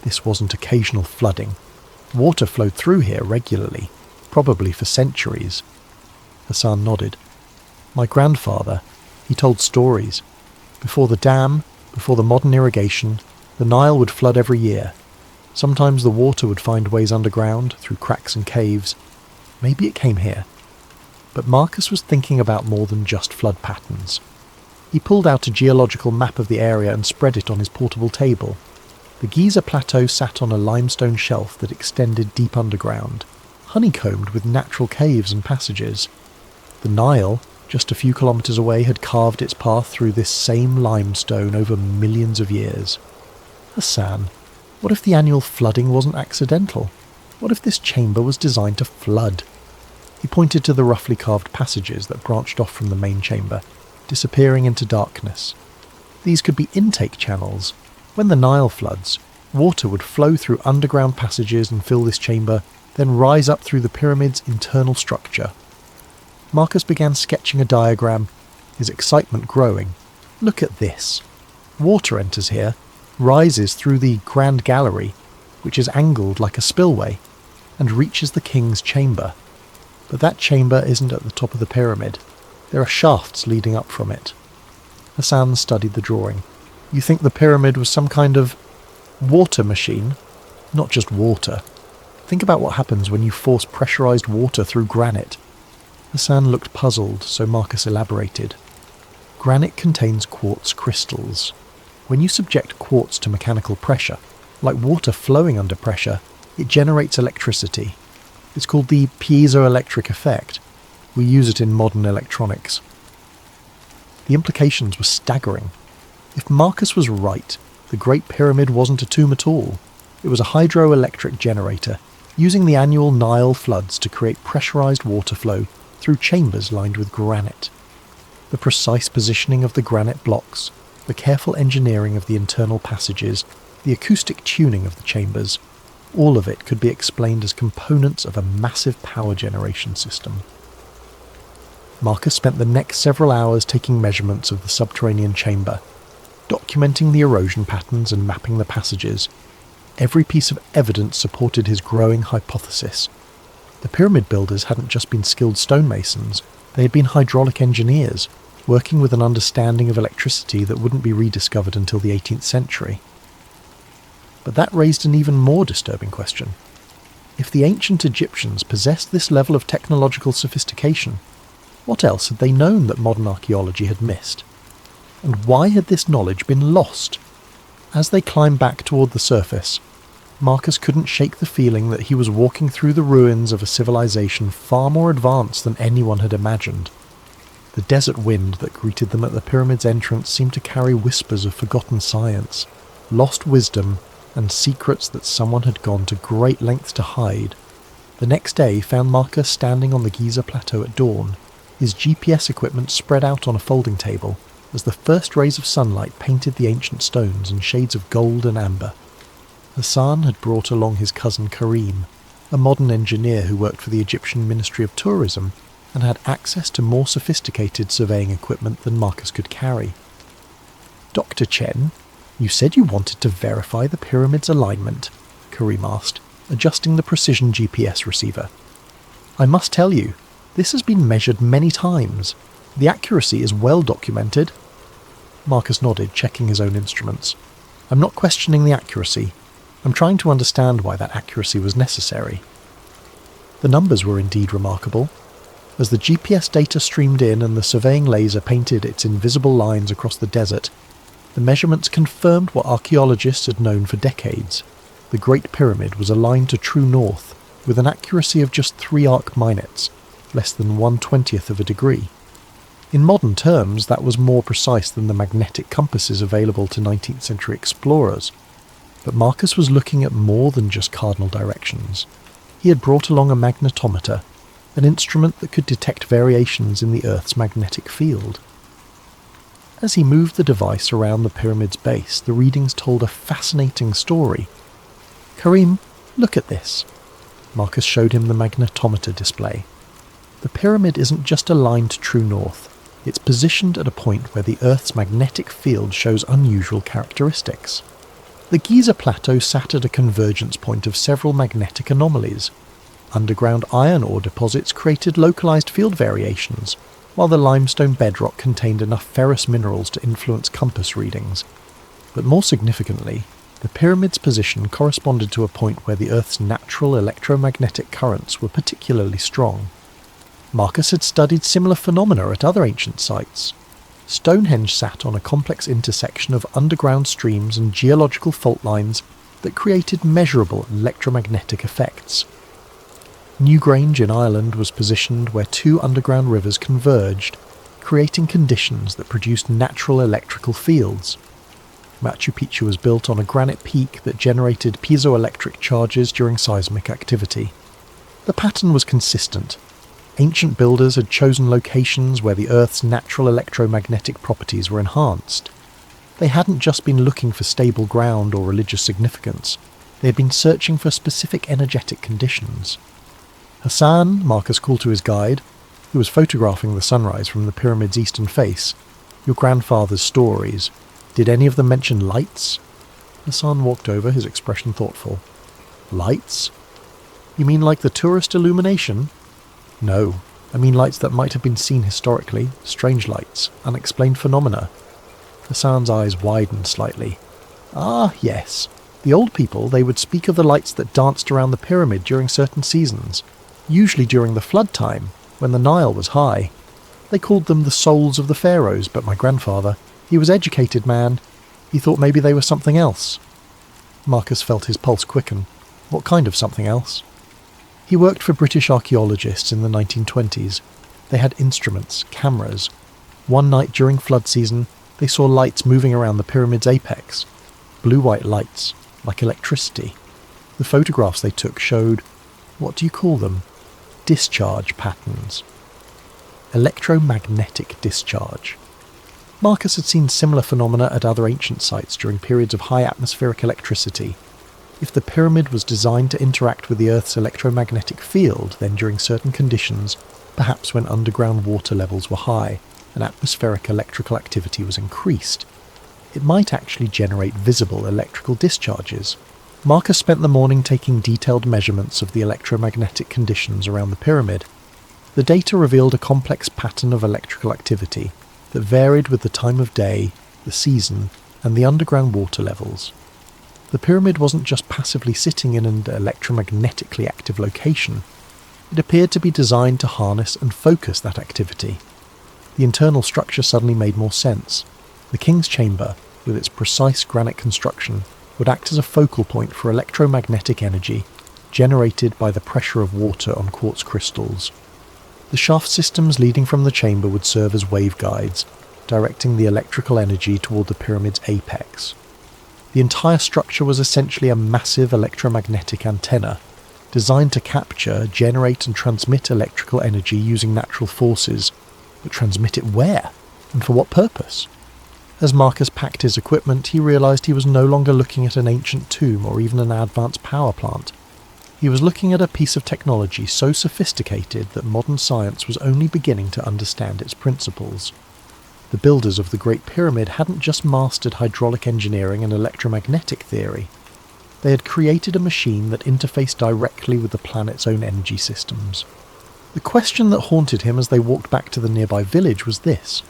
[SPEAKER 1] This wasn't occasional flooding. Water flowed through here regularly, probably for centuries. Hassan nodded. "My grandfather, he told stories. Before the dam, before the modern irrigation, the Nile would flood every year. Sometimes the water would find ways underground, through cracks and caves. Maybe it came here." But Marcus was thinking about more than just flood patterns. He pulled out a geological map of the area and spread it on his portable table. The Giza Plateau sat on a limestone shelf that extended deep underground, honeycombed with natural caves and passages. The Nile, just a few kilometres away, had carved its path through this same limestone over millions of years. Hassan, what if the annual flooding wasn't accidental? What if this chamber was designed to flood? He pointed to the roughly carved passages that branched off from the main chamber, disappearing into darkness. These could be intake channels. When the Nile floods, water would flow through underground passages and fill this chamber, then rise up through the pyramid's internal structure. Marcus began sketching a diagram, his excitement growing. Look at this. Water enters here, rises through the Grand Gallery, which is angled like a spillway, and reaches the king's chamber. But that chamber isn't at the top of the pyramid. There are shafts leading up from it. Hassan studied the drawing. You think the pyramid was some kind of water machine? Not just water. Think about what happens when you force pressurized water through granite. Hassan looked puzzled, so Marcus elaborated. Granite contains quartz crystals. When you subject quartz to mechanical pressure, like water flowing under pressure, it generates electricity. It's called the piezoelectric effect. We use it in modern electronics. The implications were staggering. If Marcus was right, the Great Pyramid wasn't a tomb at all. It was a hydroelectric generator, using the annual Nile floods to create pressurized water flow through chambers lined with granite. The precise positioning of the granite blocks, the careful engineering of the internal passages, the acoustic tuning of the chambers, all of it could be explained as components of a massive power generation system. Marcus spent the next several hours taking measurements of the subterranean chamber, documenting the erosion patterns and mapping the passages. Every piece of evidence supported his growing hypothesis. The pyramid builders hadn't just been skilled stonemasons, they had been hydraulic engineers, working with an understanding of electricity that wouldn't be rediscovered until the 18th century. But that raised an even more disturbing question. If the ancient Egyptians possessed this level of technological sophistication, what else had they known that modern archaeology had missed? And why had this knowledge been lost? As they climbed back toward the surface, Marcus couldn't shake the feeling that he was walking through the ruins of a civilization far more advanced than anyone had imagined. The desert wind that greeted them at the pyramid's entrance seemed to carry whispers of forgotten science, lost wisdom, and secrets that someone had gone to great lengths to hide. The next day found Marcus standing on the Giza plateau at dawn, his GPS equipment spread out on a folding table, as the first rays of sunlight painted the ancient stones in shades of gold and amber. Hassan had brought along his cousin Karim, a modern engineer who worked for the Egyptian Ministry of Tourism and had access to more sophisticated surveying equipment than Marcus could carry. "Dr. Chen, you said you wanted to verify the pyramid's alignment," Karim asked, adjusting the precision GPS receiver. "I must tell you, this has been measured many times. The accuracy is well documented." Marcus nodded, checking his own instruments. "I'm not questioning the accuracy. I'm trying to understand why that accuracy was necessary." The numbers were indeed remarkable. As the GPS data streamed in and the surveying laser painted its invisible lines across the desert, the measurements confirmed what archaeologists had known for decades. The Great Pyramid was aligned to true north, with an accuracy of just 3 arc minutes, less than 1/20th of a degree. In modern terms, that was more precise than the magnetic compasses available to 19th century explorers. But Marcus was looking at more than just cardinal directions. He had brought along a magnetometer, an instrument that could detect variations in the Earth's magnetic field. As he moved the device around the pyramid's base, the readings told a fascinating story. "Karim, look at this." Marcus showed him the magnetometer display. "The pyramid isn't just aligned to true north. It's positioned at a point where the Earth's magnetic field shows unusual characteristics. The Giza plateau sat at a convergence point of several magnetic anomalies. Underground iron ore deposits created localized field variations, while the limestone bedrock contained enough ferrous minerals to influence compass readings. But more significantly, the pyramid's position corresponded to a point where the Earth's natural electromagnetic currents were particularly strong. Marcus had studied similar phenomena at other ancient sites. Stonehenge sat on a complex intersection of underground streams and geological fault lines that created measurable electromagnetic effects. Newgrange in Ireland was positioned where 2 underground rivers converged, creating conditions that produced natural electrical fields. Machu Picchu was built on a granite peak that generated piezoelectric charges during seismic activity. The pattern was consistent. Ancient builders had chosen locations where the Earth's natural electromagnetic properties were enhanced. They hadn't just been looking for stable ground or religious significance. They had been searching for specific energetic conditions. "Hassan," Marcus called to his guide, who was photographing the sunrise from the pyramid's eastern face, "your grandfather's stories. Did any of them mention lights?" Hassan walked over, his expression thoughtful. "Lights? You mean like the tourist illumination?" "No, I mean lights that might have been seen historically, strange lights, unexplained phenomena." Hassan's eyes widened slightly. "Ah, yes. The old people, they would speak of the lights that danced around the pyramid during certain seasons, usually during the flood time, when the Nile was high. They called them the souls of the pharaohs, but my grandfather, he was educated man. He thought maybe they were something else." Marcus felt his pulse quicken. What kind of something else? He worked for British archaeologists in the 1920s. They had instruments, cameras. One night during flood season, they saw lights moving around the pyramid's apex. Blue-white lights, like electricity. The photographs they took showed, what do you call them? Discharge patterns. Electromagnetic discharge. Marcus had seen similar phenomena at other ancient sites during periods of high atmospheric electricity. If the pyramid was designed to interact with the Earth's electromagnetic field, then during certain conditions, perhaps when underground water levels were high and atmospheric electrical activity was increased, it might actually generate visible electrical discharges. Marcus spent the morning taking detailed measurements of the electromagnetic conditions around the pyramid. The data revealed a complex pattern of electrical activity that varied with the time of day, the season, and the underground water levels. The pyramid wasn't just passively sitting in an electromagnetically active location. It appeared to be designed to harness and focus that activity. The internal structure suddenly made more sense. The king's chamber, with its precise granite construction, would act as a focal point for electromagnetic energy generated by the pressure of water on quartz crystals. The shaft systems leading from the chamber would serve as waveguides, directing the electrical energy toward the pyramid's apex. The entire structure was essentially a massive electromagnetic antenna, designed to capture, generate and transmit electrical energy using natural forces. But transmit it where? And for what purpose? As Marcus packed his equipment, he realized he was no longer looking at an ancient tomb or even an advanced power plant. He was looking at a piece of technology so sophisticated that modern science was only beginning to understand its principles. The builders of the Great Pyramid hadn't just mastered hydraulic engineering and electromagnetic theory. They had created a machine that interfaced directly with the planet's own energy systems. The question that haunted him as they walked back to the nearby village was this: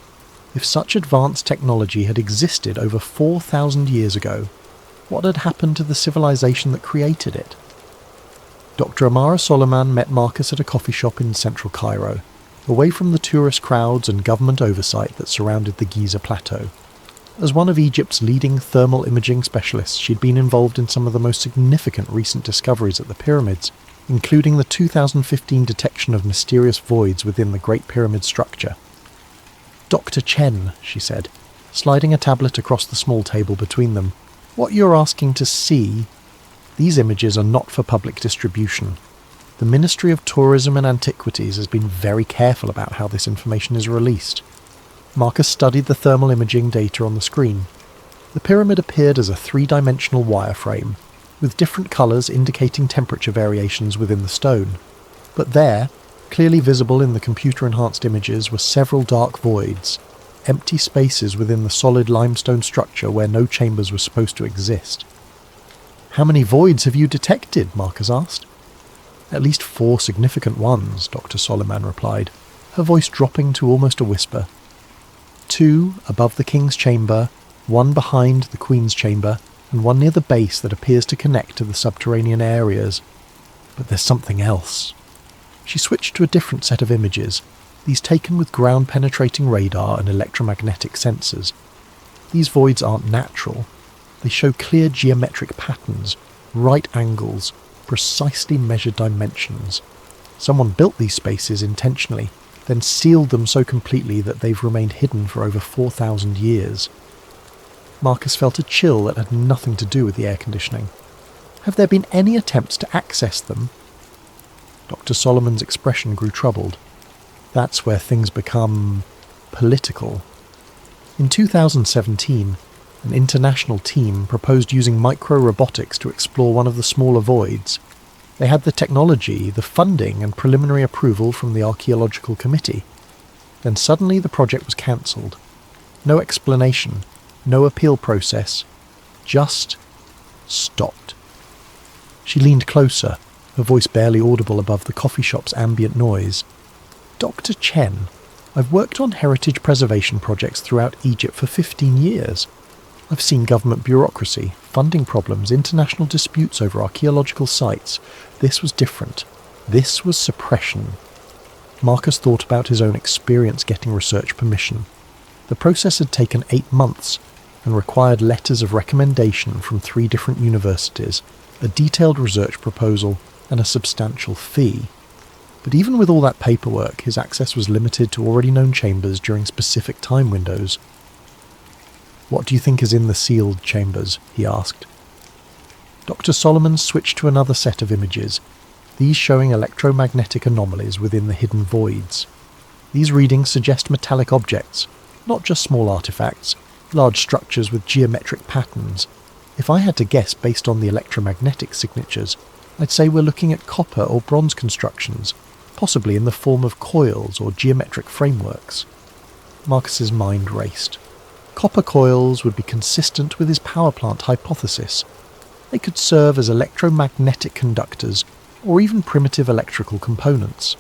[SPEAKER 1] if such advanced technology had existed over 4,000 years ago, what had happened to the civilization that created it? Dr. Amara Soliman met Marcus at a coffee shop in central Cairo, away from the tourist crowds and government oversight that surrounded the Giza Plateau. As one of Egypt's leading thermal imaging specialists, she'd been involved in some of the most significant recent discoveries at the pyramids, including the 2015 detection of mysterious voids within the Great Pyramid structure. "Dr. Chen," she said, sliding a tablet across the small table between them, "what you're asking to see, these images are not for public distribution. The Ministry of Tourism and Antiquities has been very careful about how this information is released." Marcus studied the thermal imaging data on the screen. The pyramid appeared as a three-dimensional wireframe, with different colours indicating temperature variations within the stone. But there, clearly visible in the computer-enhanced images, were several dark voids, empty spaces within the solid limestone structure where no chambers were supposed to exist. "How many voids have you detected?" Marcus asked. "At least 4 significant ones," Dr. Soliman replied, her voice dropping to almost a whisper. 2 above the king's chamber, 1 behind the queen's chamber, and 1 near the base that appears to connect to the subterranean areas. But there's something else. She switched to a different set of images, these taken with ground-penetrating radar and electromagnetic sensors. These voids aren't natural. They show clear geometric patterns, right angles, precisely measured dimensions. Someone built these spaces intentionally, then sealed them so completely that they've remained hidden for over 4,000 years. Marcus felt a chill that had nothing to do with the air conditioning. Have there been any attempts to access them? Dr. Solomon's expression grew troubled. That's where things become political. In 2017, an international team proposed using micro-robotics to explore one of the smaller voids. They had the technology, the funding and preliminary approval from the Archaeological Committee. Then suddenly the project was cancelled. No explanation, no appeal process, just stopped. She leaned closer, her voice barely audible above the coffee shop's ambient noise. Dr. Chen, I've worked on heritage preservation projects throughout Egypt for 15 years. I've seen government bureaucracy, funding problems, international disputes over archaeological sites. This was different. This was suppression. Marcus thought about his own experience getting research permission. The process had taken 8 months and required letters of recommendation from 3 different universities, a detailed research proposal, and a substantial fee. But even with all that paperwork, his access was limited to already known chambers during specific time windows. "What do you think is in the sealed chambers?" he asked. Dr. Solomon switched to another set of images, these showing electromagnetic anomalies within the hidden voids. These readings suggest metallic objects, not just small artifacts, large structures with geometric patterns. If I had to guess based on the electromagnetic signatures, I'd say we're looking at copper or bronze constructions, possibly in the form of coils or geometric frameworks. Marcus's mind raced. Copper coils would be consistent with his power plant hypothesis. They could serve as electromagnetic conductors or even primitive electrical components.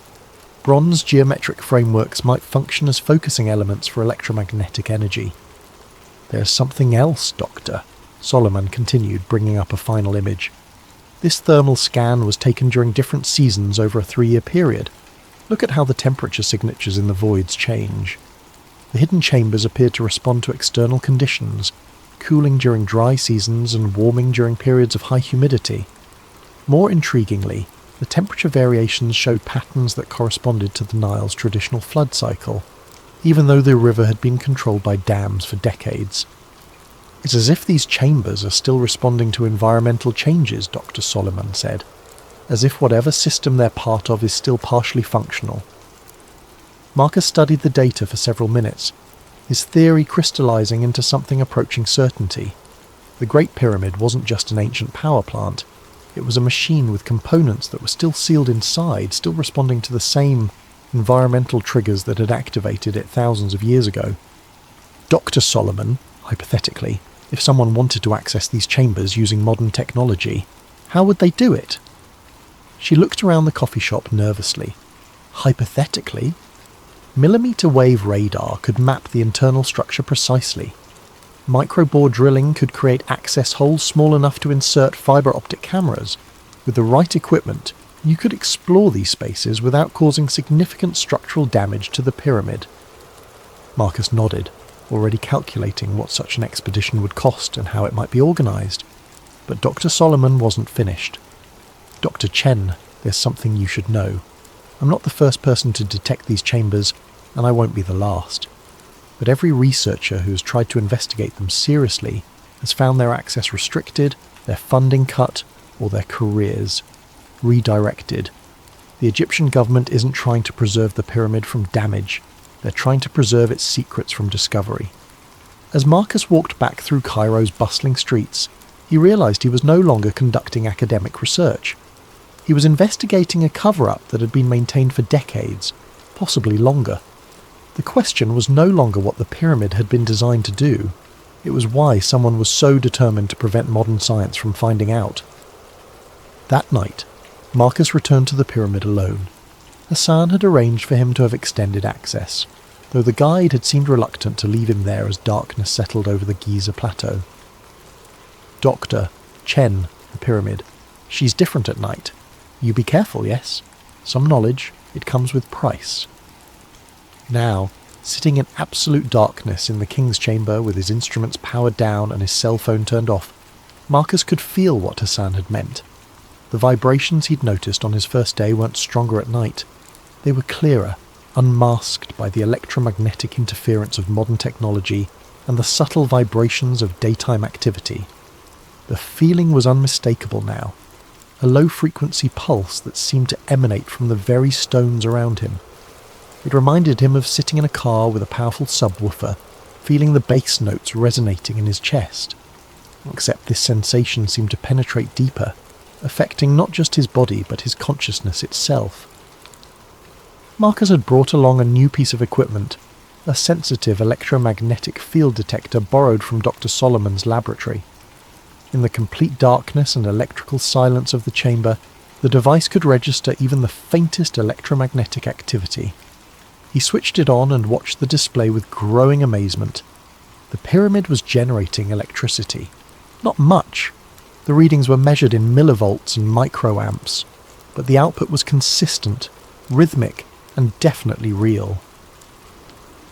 [SPEAKER 1] Bronze geometric frameworks might function as focusing elements for electromagnetic energy. "There's something else, Doctor," Solomon continued, bringing up a final image. This thermal scan was taken during different seasons over a 3-year period. Look at how the temperature signatures in the voids change. The hidden chambers appeared to respond to external conditions, cooling during dry seasons and warming during periods of high humidity. More intriguingly, the temperature variations showed patterns that corresponded to the Nile's traditional flood cycle, even though the river had been controlled by dams for decades. "It's as if these chambers are still responding to environmental changes," Dr. Solomon said, "as if whatever system they're part of is still partially functional." Marcus studied the data for several minutes, his theory crystallizing into something approaching certainty. The Great Pyramid wasn't just an ancient power plant, it was a machine with components that were still sealed inside, still responding to the same environmental triggers that had activated it thousands of years ago. Dr. Solomon, hypothetically, if someone wanted to access these chambers using modern technology, how would they do it? She looked around the coffee shop nervously. Hypothetically? Millimeter wave radar could map the internal structure precisely. Microbore drilling could create access holes small enough to insert fibre optic cameras. With the right equipment, you could explore these spaces without causing significant structural damage to the pyramid. Marcus nodded, already calculating what such an expedition would cost and how it might be organised. But Dr. Solomon wasn't finished. "Dr. Chen, there's something you should know. I'm not the first person to detect these chambers, and I won't be the last. But every researcher who has tried to investigate them seriously has found their access restricted, their funding cut, or their careers redirected. The Egyptian government isn't trying to preserve the pyramid from damage. They're trying to preserve its secrets from discovery." As Marcus walked back through Cairo's bustling streets, he realised he was no longer conducting academic research. He was investigating a cover-up that had been maintained for decades, possibly longer. The question was no longer what the pyramid had been designed to do. It was why someone was so determined to prevent modern science from finding out. That night, Marcus returned to the pyramid alone. Hassan had arranged for him to have extended access, though the guide had seemed reluctant to leave him there as darkness settled over the Giza plateau. "Dr. Chen, the pyramid. She's different at night. You be careful, yes? Some knowledge, it comes with price." Now, sitting in absolute darkness in the king's chamber with his instruments powered down and his cell phone turned off, Marcus could feel what Hassan had meant. The vibrations he'd noticed on his first day weren't stronger at night. They were clearer, unmasked by the electromagnetic interference of modern technology and the subtle vibrations of daytime activity. The feeling was unmistakable now, a low-frequency pulse that seemed to emanate from the very stones around him. It reminded him of sitting in a car with a powerful subwoofer, feeling the bass notes resonating in his chest. Except this sensation seemed to penetrate deeper, affecting not just his body but his consciousness itself. Marcus had brought along a new piece of equipment, a sensitive electromagnetic field detector borrowed from Dr. Solomon's laboratory. In the complete darkness and electrical silence of the chamber, the device could register even the faintest electromagnetic activity. He switched it on and watched the display with growing amazement. The pyramid was generating electricity. Not much. The readings were measured in millivolts and microamps, but the output was consistent, rhythmic, and definitely real.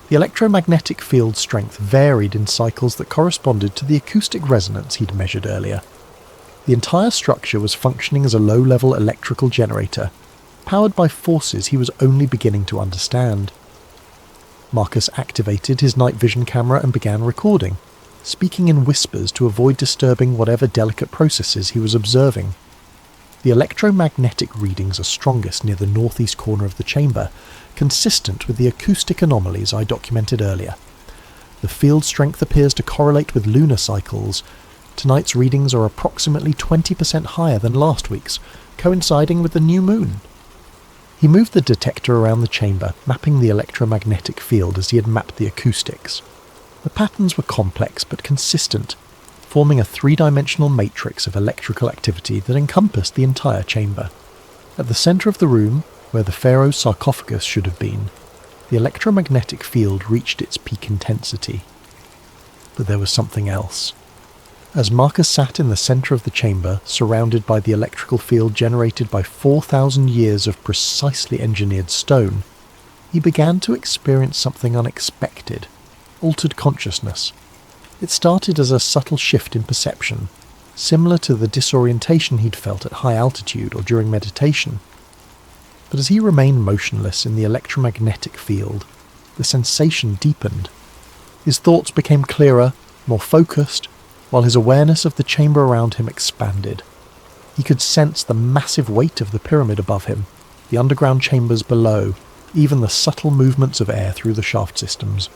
[SPEAKER 1] The electromagnetic field strength varied in cycles that corresponded to the acoustic resonance he'd measured earlier. The entire structure was functioning as a low-level electrical generator, powered by forces he was only beginning to understand. Marcus activated his night vision camera and began recording, speaking in whispers to avoid disturbing whatever delicate processes he was observing. The electromagnetic readings are strongest near the northeast corner of the chamber, consistent with the acoustic anomalies I documented earlier. The field strength appears to correlate with lunar cycles. Tonight's readings are approximately 20% higher than last week's, coinciding with the new moon. He moved the detector around the chamber, mapping the electromagnetic field as he had mapped the acoustics. The patterns were complex but consistent, forming a three-dimensional matrix of electrical activity that encompassed the entire chamber. At the centre of the room, where the pharaoh's sarcophagus should have been, the electromagnetic field reached its peak intensity. But there was something else. As Marcus sat in the centre of the chamber, surrounded by the electrical field generated by 4,000 years of precisely engineered stone, he began to experience something unexpected: altered consciousness. It started as a subtle shift in perception, similar to the disorientation he'd felt at high altitude or during meditation. But as he remained motionless in the electromagnetic field, the sensation deepened. His thoughts became clearer, more focused, while his awareness of the chamber around him expanded. He could sense the massive weight of the pyramid above him, the underground chambers below, even the subtle movements of air through the shaft systems.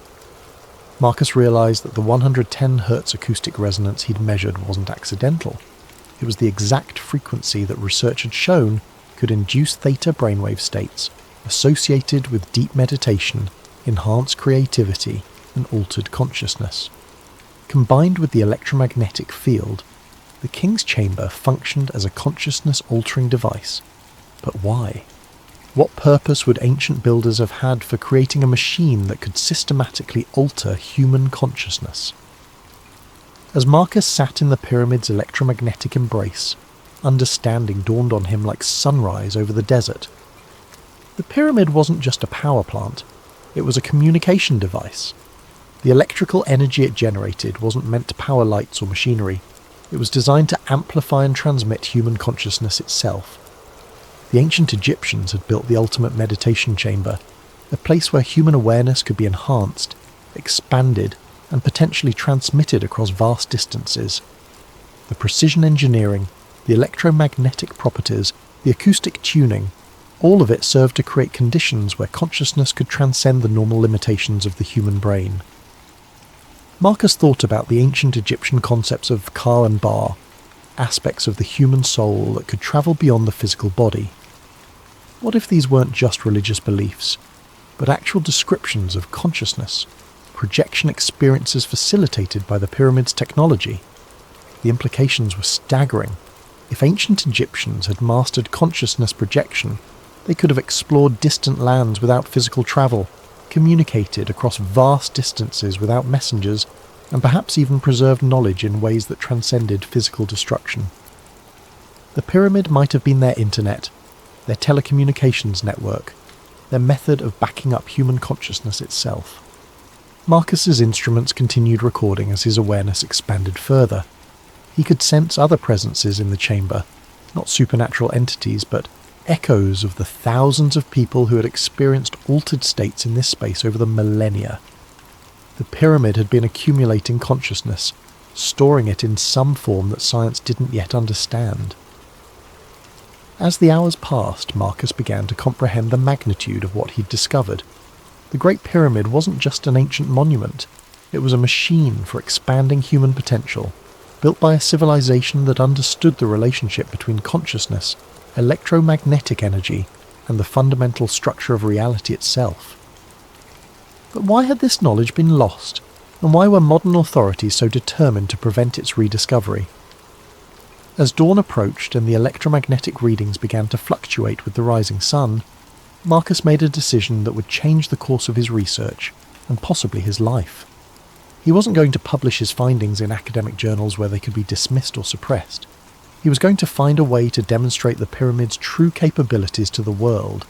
[SPEAKER 1] Marcus realized that the 110 Hz acoustic resonance he'd measured wasn't accidental. It was the exact frequency that research had shown could induce theta brainwave states associated with deep meditation, enhanced creativity, and altered consciousness. Combined with the electromagnetic field, the King's Chamber functioned as a consciousness-altering device. But why? What purpose would ancient builders have had for creating a machine that could systematically alter human consciousness? As Marcus sat in the pyramid's electromagnetic embrace, understanding dawned on him like sunrise over the desert. The pyramid wasn't just a power plant, it was a communication device. The electrical energy it generated wasn't meant to power lights or machinery. It was designed to amplify and transmit human consciousness itself. The ancient Egyptians had built the ultimate meditation chamber, a place where human awareness could be enhanced, expanded, and potentially transmitted across vast distances. The precision engineering, the electromagnetic properties, the acoustic tuning, all of it served to create conditions where consciousness could transcend the normal limitations of the human brain. Marcus thought about the ancient Egyptian concepts of Ka and Ba, aspects of the human soul that could travel beyond the physical body. What if these weren't just religious beliefs, but actual descriptions of consciousness, projection experiences facilitated by the pyramid's technology? The implications were staggering. If ancient Egyptians had mastered consciousness projection, they could have explored distant lands without physical travel, communicated across vast distances without messengers, and perhaps even preserved knowledge in ways that transcended physical destruction. The pyramid might have been their internet, their telecommunications network, their method of backing up human consciousness itself. Marcus's instruments continued recording as his awareness expanded further. He could sense other presences in the chamber, not supernatural entities, but echoes of the thousands of people who had experienced altered states in this space over the millennia. The pyramid had been accumulating consciousness, storing it in some form that science didn't yet understand. As the hours passed, Marcus began to comprehend the magnitude of what he'd discovered. The Great Pyramid wasn't just an ancient monument, it was a machine for expanding human potential, built by a civilization that understood the relationship between consciousness, electromagnetic energy, and the fundamental structure of reality itself. But why had this knowledge been lost, and why were modern authorities so determined to prevent its rediscovery? As dawn approached and the electromagnetic readings began to fluctuate with the rising sun, Marcus made a decision that would change the course of his research, and possibly his life. He wasn't going to publish his findings in academic journals where they could be dismissed or suppressed. He was going to find a way to demonstrate the pyramid's true capabilities to the world.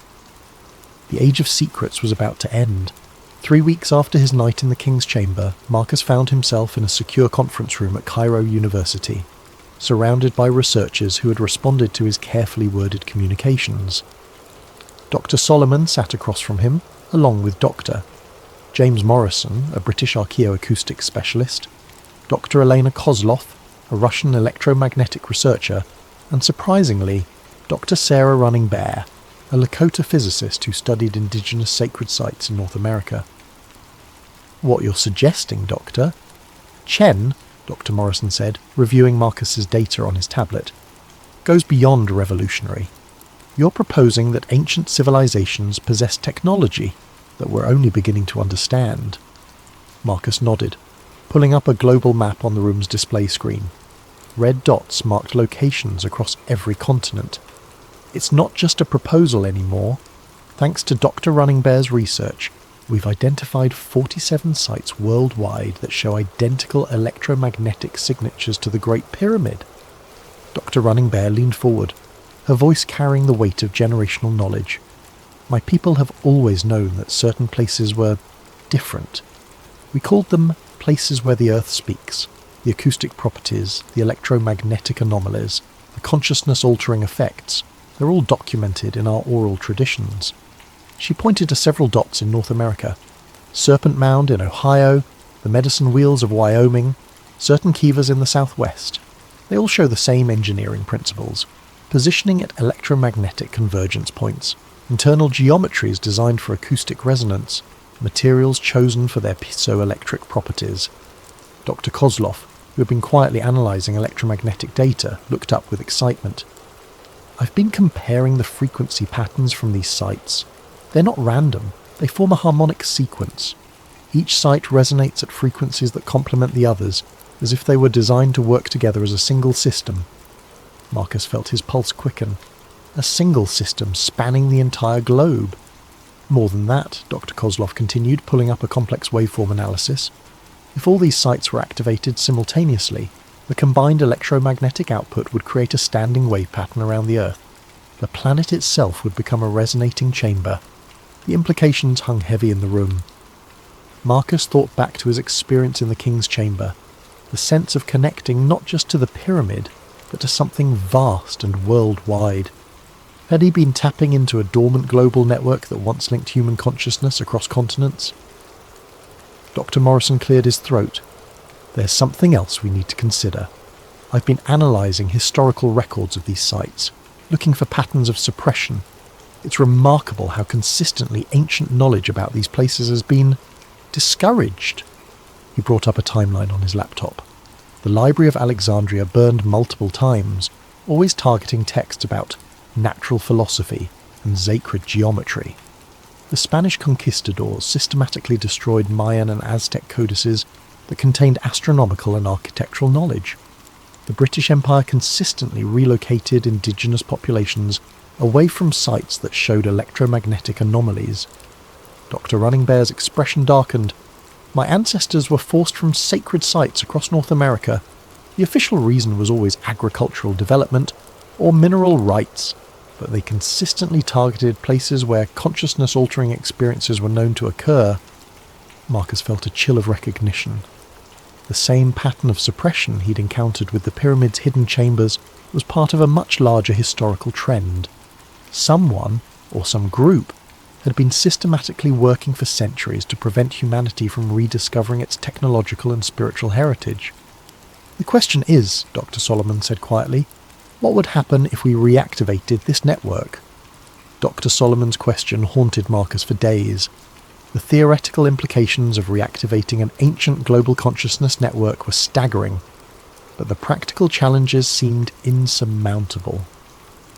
[SPEAKER 1] The Age of Secrets was about to end. 3 weeks after his night in the King's Chamber, Marcus found himself in a secure conference room at Cairo University, surrounded by researchers who had responded to his carefully worded communications. Dr. Solomon sat across from him, along with Dr. James Morrison, a British archaeoacoustics specialist, Dr. Elena Kozlov, a Russian electromagnetic researcher, and surprisingly, Dr. Sarah Running Bear, a Lakota physicist who studied indigenous sacred sites in North America. "What you're suggesting, Doctor?" "Chen," Dr. Morrison said, reviewing Marcus's data on his tablet, "goes beyond revolutionary. You're proposing that ancient civilizations possess technology that we're only beginning to understand." Marcus nodded, pulling up a global map on the room's display screen. Red dots marked locations across every continent. It's not just a proposal anymore. Thanks to Dr. Running Bear's research, we've identified 47 sites worldwide that show identical electromagnetic signatures to the Great Pyramid. Dr. Running Bear leaned forward, her voice carrying the weight of generational knowledge. "My people have always known that certain places were different. We called them places where the earth speaks. The acoustic properties, the electromagnetic anomalies, the consciousness-altering effects, they're all documented in our oral traditions." She pointed to several dots in North America. Serpent Mound in Ohio, the Medicine Wheels of Wyoming, certain kivas in the southwest. They all show the same engineering principles. Positioning at electromagnetic convergence points, internal geometries designed for acoustic resonance, materials chosen for their piezoelectric properties. Dr. Kozlov, who had been quietly analysing electromagnetic data, looked up with excitement. "I've been comparing the frequency patterns from these sites. They're not random, they form a harmonic sequence. Each site resonates at frequencies that complement the others, as if they were designed to work together as a single system." Marcus felt his pulse quicken. A single system spanning the entire globe. "More than that," Dr. Kozlov continued, pulling up a complex waveform analysis. "If all these sites were activated simultaneously, the combined electromagnetic output would create a standing wave pattern around the Earth. The planet itself would become a resonating chamber." The implications hung heavy in the room. Marcus thought back to his experience in the King's Chamber, the sense of connecting not just to the pyramid, but to something vast and worldwide. Had he been tapping into a dormant global network that once linked human consciousness across continents? Dr. Morrison cleared his throat. "There's something else we need to consider. I've been analysing historical records of these sites, looking for patterns of suppression. It's remarkable how consistently ancient knowledge about these places has been discouraged." He brought up a timeline on his laptop. The Library of Alexandria burned multiple times, always targeting texts about natural philosophy and sacred geometry. The Spanish conquistadors systematically destroyed Mayan and Aztec codices that contained astronomical and architectural knowledge. The British Empire consistently relocated indigenous populations away from sites that showed electromagnetic anomalies. Dr. Running Bear's expression darkened. "My ancestors were forced from sacred sites across North America. The official reason was always agricultural development or mineral rights, but they consistently targeted places where consciousness-altering experiences were known to occur." Marcus felt a chill of recognition. The same pattern of suppression he'd encountered with the pyramid's hidden chambers was part of a much larger historical trend. Someone, or some group, had been systematically working for centuries to prevent humanity from rediscovering its technological and spiritual heritage. "The question is," Dr. Solomon said quietly, "what would happen if we reactivated this network?" Dr. Solomon's question haunted Marcus for days. The theoretical implications of reactivating an ancient global consciousness network were staggering, but the practical challenges seemed insurmountable.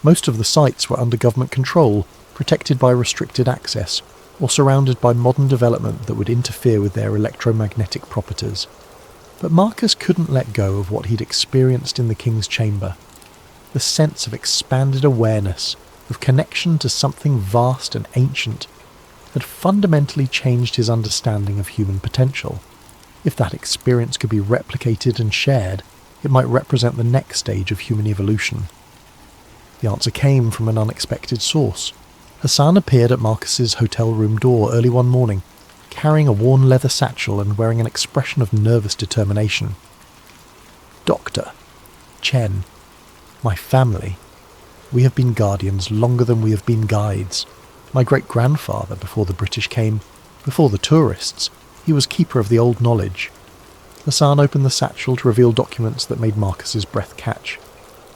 [SPEAKER 1] Most of the sites were under government control, protected by restricted access, or surrounded by modern development that would interfere with their electromagnetic properties. But Marcus couldn't let go of what he'd experienced in the King's Chamber. The sense of expanded awareness, of connection to something vast and ancient, had fundamentally changed his understanding of human potential. If that experience could be replicated and shared, it might represent the next stage of human evolution. The answer came from an unexpected source. Hassan appeared at Marcus's hotel room door early one morning, carrying a worn leather satchel and wearing an expression of nervous determination. "Doctor, Chen, my family, we have been guardians longer than we have been guides. My great-grandfather, before the British came, before the tourists, he was keeper of the old knowledge." Hassan opened the satchel to reveal documents that made Marcus's breath catch.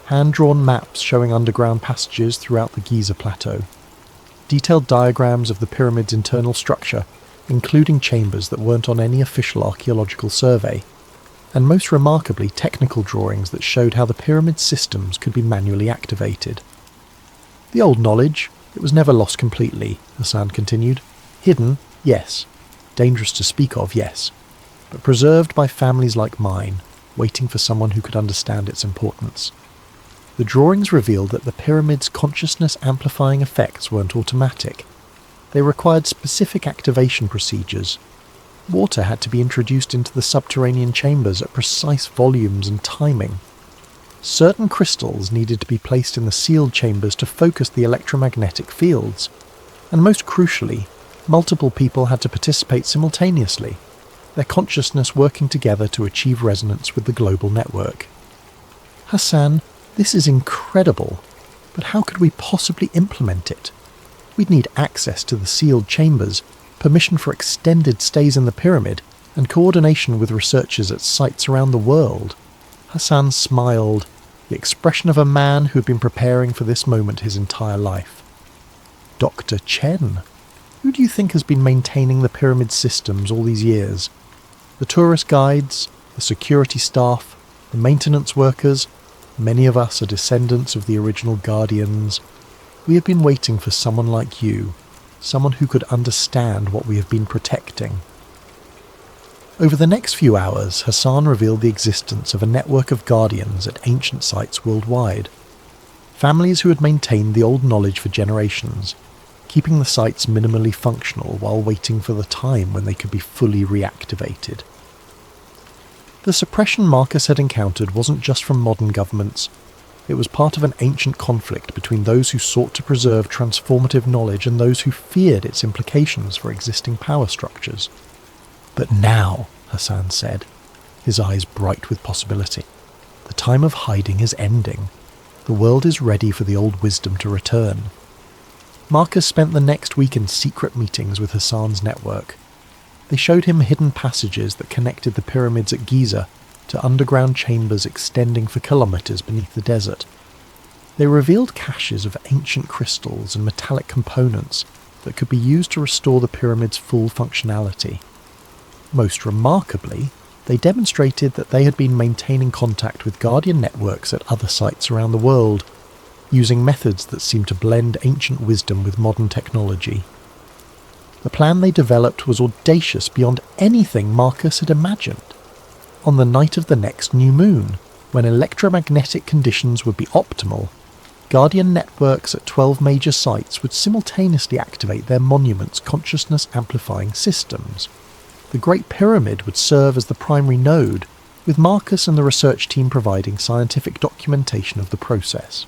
[SPEAKER 1] Hand-drawn maps showing underground passages throughout the Giza Plateau. Detailed diagrams of the pyramid's internal structure, including chambers that weren't on any official archaeological survey. And most remarkably, technical drawings that showed how the pyramid's systems could be manually activated. "The old knowledge, it was never lost completely," Hassan continued. "Hidden, yes. Dangerous to speak of, yes. But preserved by families like mine, waiting for someone who could understand its importance." The drawings revealed that the pyramid's consciousness-amplifying effects weren't automatic. They required specific activation procedures. Water had to be introduced into the subterranean chambers at precise volumes and timing. Certain crystals needed to be placed in the sealed chambers to focus the electromagnetic fields. And most crucially, multiple people had to participate simultaneously, their consciousness working together to achieve resonance with the global network. "Hassan, this is incredible, but how could we possibly implement it? We'd need access to the sealed chambers, permission for extended stays in the pyramid, and coordination with researchers at sites around the world." Hassan smiled, the expression of a man who had been preparing for this moment his entire life. "Dr. Chen, who do you think has been maintaining the pyramid systems all these years? The tourist guides, the security staff, the maintenance workers. Many of us are descendants of the original guardians. We have been waiting for someone like you, someone who could understand what we have been protecting." Over the next few hours, Hassan revealed the existence of a network of guardians at ancient sites worldwide. Families who had maintained the old knowledge for generations, keeping the sites minimally functional while waiting for the time when they could be fully reactivated. The suppression Marcus had encountered wasn't just from modern governments. It was part of an ancient conflict between those who sought to preserve transformative knowledge and those who feared its implications for existing power structures. "But now," Hassan said, his eyes bright with possibility, "the time of hiding is ending. The world is ready for the old wisdom to return." Marcus spent the next week in secret meetings with Hassan's network. They showed him hidden passages that connected the pyramids at Giza to underground chambers extending for kilometers beneath the desert. They revealed caches of ancient crystals and metallic components that could be used to restore the pyramid's full functionality. Most remarkably, they demonstrated that they had been maintaining contact with Guardian networks at other sites around the world, using methods that seemed to blend ancient wisdom with modern technology. The plan they developed was audacious beyond anything Marcus had imagined. On the night of the next new moon, when electromagnetic conditions would be optimal, Guardian networks at 12 major sites would simultaneously activate their monuments' consciousness-amplifying systems. The Great Pyramid would serve as the primary node, with Marcus and the research team providing scientific documentation of the process.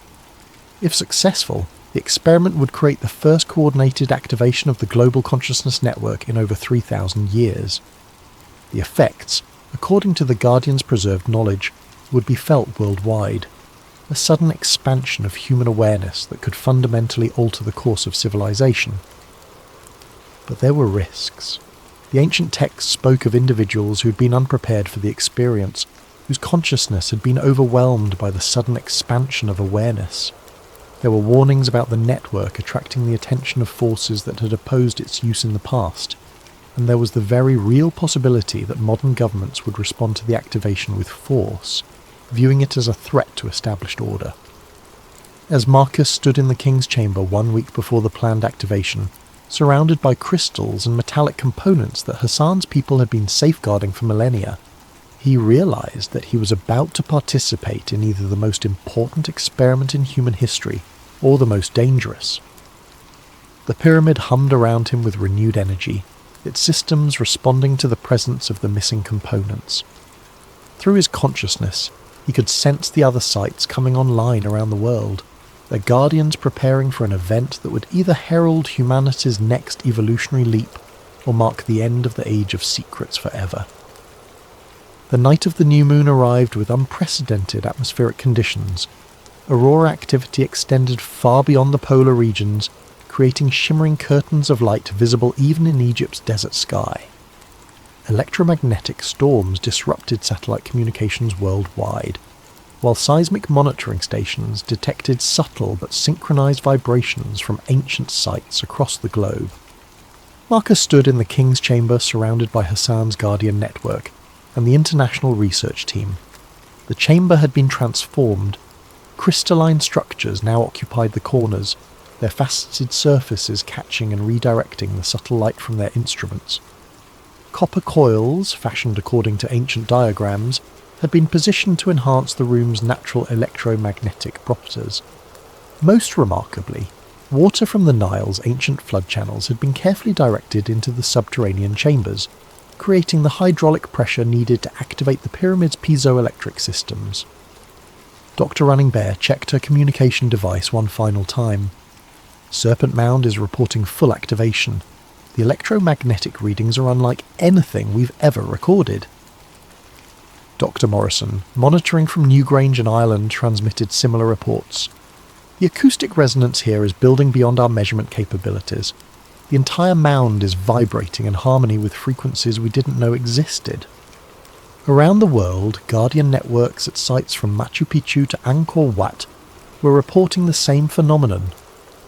[SPEAKER 1] If successful, the experiment would create the first coordinated activation of the global consciousness network in over 3,000 years. The effects, according to the Guardian's preserved knowledge, would be felt worldwide. A sudden expansion of human awareness that could fundamentally alter the course of civilization. But there were risks. The ancient texts spoke of individuals who had been unprepared for the experience, whose consciousness had been overwhelmed by the sudden expansion of awareness. There were warnings about the network attracting the attention of forces that had opposed its use in the past, and there was the very real possibility that modern governments would respond to the activation with force, viewing it as a threat to established order. As Marcus stood in the King's Chamber 1 week before the planned activation, surrounded by crystals and metallic components that Hassan's people had been safeguarding for millennia, he realized that he was about to participate in either the most important experiment in human history or the most dangerous. The pyramid hummed around him with renewed energy, its systems responding to the presence of the missing components. Through his consciousness, he could sense the other sites coming online around the world, their guardians preparing for an event that would either herald humanity's next evolutionary leap or mark the end of the Age of Secrets forever. The night of the new moon arrived with unprecedented atmospheric conditions. Aurora activity extended far beyond the polar regions, creating shimmering curtains of light visible even in Egypt's desert sky. Electromagnetic storms disrupted satellite communications worldwide, while seismic monitoring stations detected subtle but synchronized vibrations from ancient sites across the globe. Marcus stood in the King's Chamber surrounded by Hassan's Guardian network and the international research team. The chamber had been transformed. Crystalline structures now occupied the corners, their faceted surfaces catching and redirecting the subtle light from their instruments. Copper coils, fashioned according to ancient diagrams, had been positioned to enhance the room's natural electromagnetic properties. Most remarkably, water from the Nile's ancient flood channels had been carefully directed into the subterranean chambers, creating the hydraulic pressure needed to activate the pyramid's piezoelectric systems. Dr. Running Bear checked her communication device one final time. Serpent Mound is reporting full activation. The electromagnetic readings are unlike anything we've ever recorded. Dr. Morrison, monitoring from Newgrange and Ireland, transmitted similar reports. The acoustic resonance here is building beyond our measurement capabilities. The entire mound is vibrating in harmony with frequencies we didn't know existed. Around the world, Guardian networks at sites from Machu Picchu to Angkor Wat were reporting the same phenomenon.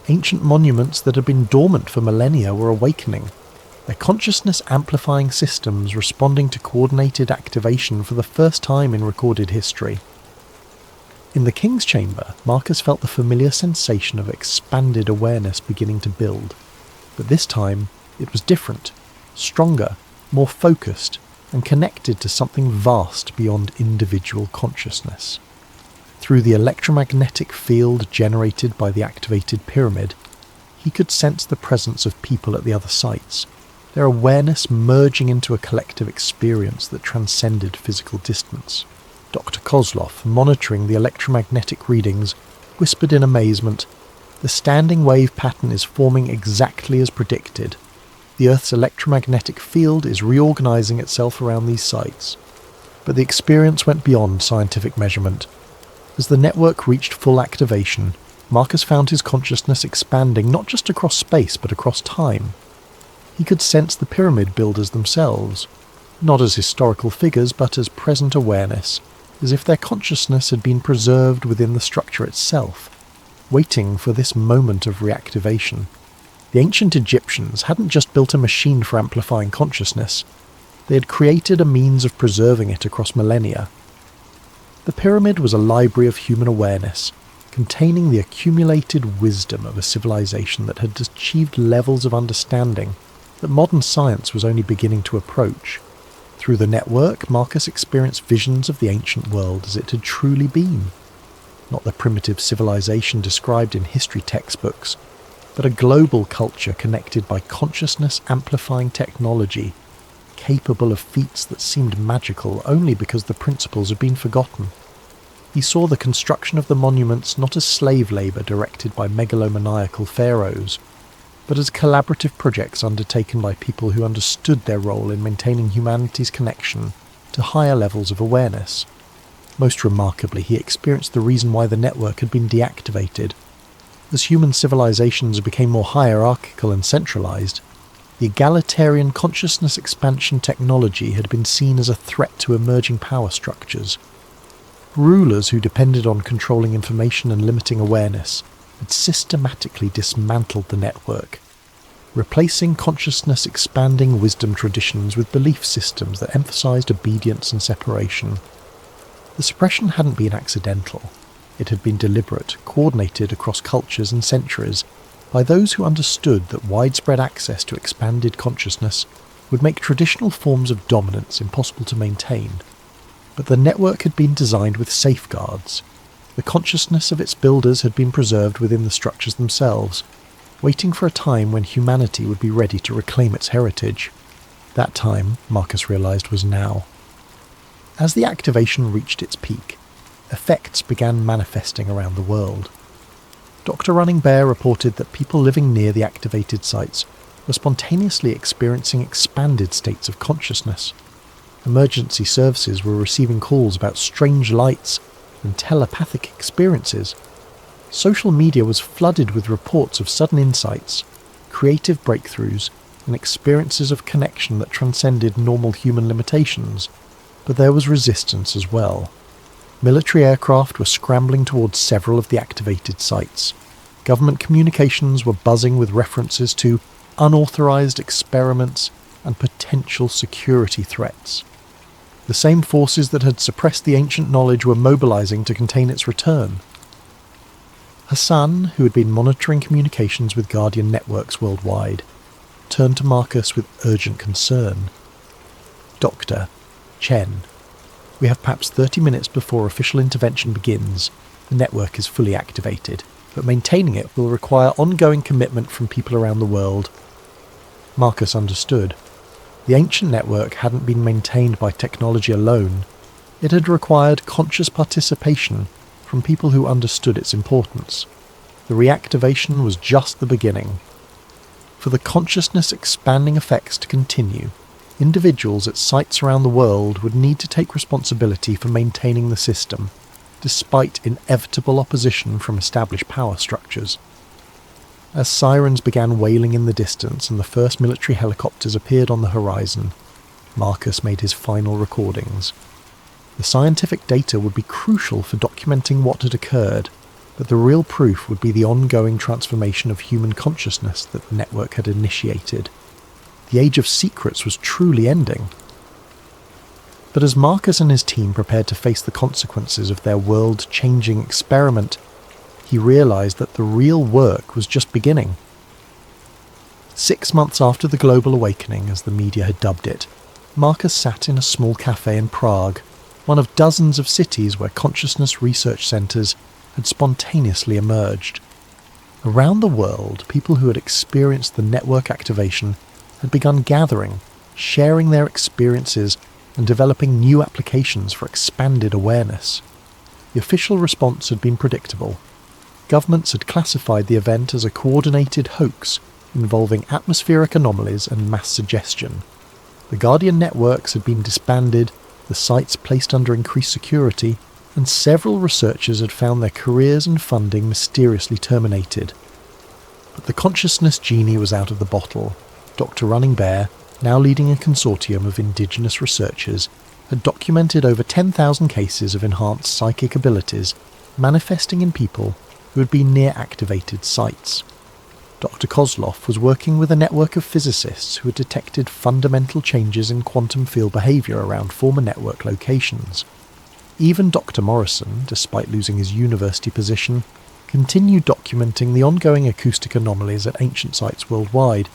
[SPEAKER 1] Ancient monuments that had been dormant for millennia were awakening, their consciousness-amplifying systems responding to coordinated activation for the first time in recorded history. In the King's Chamber, Marcus felt the familiar sensation of expanded awareness beginning to build. But this time, it was different, stronger, more focused, and connected to something vast beyond individual consciousness. Through the electromagnetic field generated by the activated pyramid, he could sense the presence of people at the other sites, their awareness merging into a collective experience that transcended physical distance. Dr. Kozlov, monitoring the electromagnetic readings, whispered in amazement, "The standing wave pattern is forming exactly as predicted. The Earth's electromagnetic field is reorganizing itself around these sites." But the experience went beyond scientific measurement. As the network reached full activation, Marcus found his consciousness expanding not just across space but across time. He could sense the pyramid builders themselves, not as historical figures but as present awareness, as if their consciousness had been preserved within the structure itself, waiting for this moment of reactivation. The ancient Egyptians hadn't just built a machine for amplifying consciousness, they had created a means of preserving it across millennia. The pyramid was a library of human awareness, containing the accumulated wisdom of a civilization that had achieved levels of understanding that modern science was only beginning to approach. Through the network, Marcus experienced visions of the ancient world as it had truly been. Not the primitive civilization described in history textbooks, but a global culture connected by consciousness-amplifying technology, capable of feats that seemed magical only because the principles had been forgotten. He saw the construction of the monuments not as slave labour directed by megalomaniacal pharaohs, but as collaborative projects undertaken by people who understood their role in maintaining humanity's connection to higher levels of awareness. Most remarkably, he experienced the reason why the network had been deactivated. As human civilizations became more hierarchical and centralized, the egalitarian consciousness expansion technology had been seen as a threat to emerging power structures. Rulers who depended on controlling information and limiting awareness had systematically dismantled the network. replacing consciousness-expanding wisdom traditions with belief systems that emphasized obedience and separation. The suppression hadn't been accidental. It had been deliberate, coordinated across cultures and centuries by those who understood that widespread access to expanded consciousness would make traditional forms of dominance impossible to maintain. But the network had been designed with safeguards. The consciousness of its builders had been preserved within the structures themselves, waiting for a time when humanity would be ready to reclaim its heritage. That time, Marcus realized, was now. As the activation reached its peak, effects began manifesting around the world. Dr. Running Bear reported that people living near the activated sites were spontaneously experiencing expanded states of consciousness. Emergency services were receiving calls about strange lights and telepathic experiences. Social media was flooded with reports of sudden insights, creative breakthroughs, and experiences of connection that transcended normal human limitations. But there was resistance as well. Military aircraft were scrambling towards several of the activated sites. Government communications were buzzing with references to unauthorized experiments and potential security threats. The same forces that had suppressed the ancient knowledge were mobilizing to contain its return. Hassan, who had been monitoring communications with Guardian networks worldwide, turned to Marcus with urgent concern. "Doctor, Chen, we have perhaps 30 minutes before official intervention begins. The network is fully activated, but maintaining it will require ongoing commitment from people around the world." Marcus understood. The ancient network hadn't been maintained by technology alone. It had required conscious participation from people who understood its importance. The reactivation was just the beginning. For the consciousness-expanding effects to continue, individuals at sites around the world would need to take responsibility for maintaining the system, despite inevitable opposition from established power structures. As sirens began wailing in the distance and the first military helicopters appeared on the horizon, Marcus made his final recordings. The scientific data would be crucial for documenting what had occurred, but the real proof would be the ongoing transformation of human consciousness that the network had initiated. The age of secrets was truly ending. But as Marcus and his team prepared to face the consequences of their world-changing experiment, he realized that the real work was just beginning. 6 months after the global awakening, as the media had dubbed it, Marcus sat in a small cafe in Prague, one of dozens of cities where consciousness research centers had spontaneously emerged. Around the world, people who had experienced the network activation had begun gathering, sharing their experiences, and developing new applications for expanded awareness. The official response had been predictable. Governments had classified the event as a coordinated hoax involving atmospheric anomalies and mass suggestion. The Guardian networks had been disbanded, the sites placed under increased security, and several researchers had found their careers and funding mysteriously terminated. But the consciousness genie was out of the bottle. Dr. Running Bear, now leading a consortium of indigenous researchers, had documented over 10,000 cases of enhanced psychic abilities manifesting in people who had been near activated sites. Dr. Kozlov was working with a network of physicists who had detected fundamental changes in quantum field behavior around former network locations. Even Dr. Morrison, despite losing his university position, continued documenting the ongoing acoustic anomalies at ancient sites worldwide.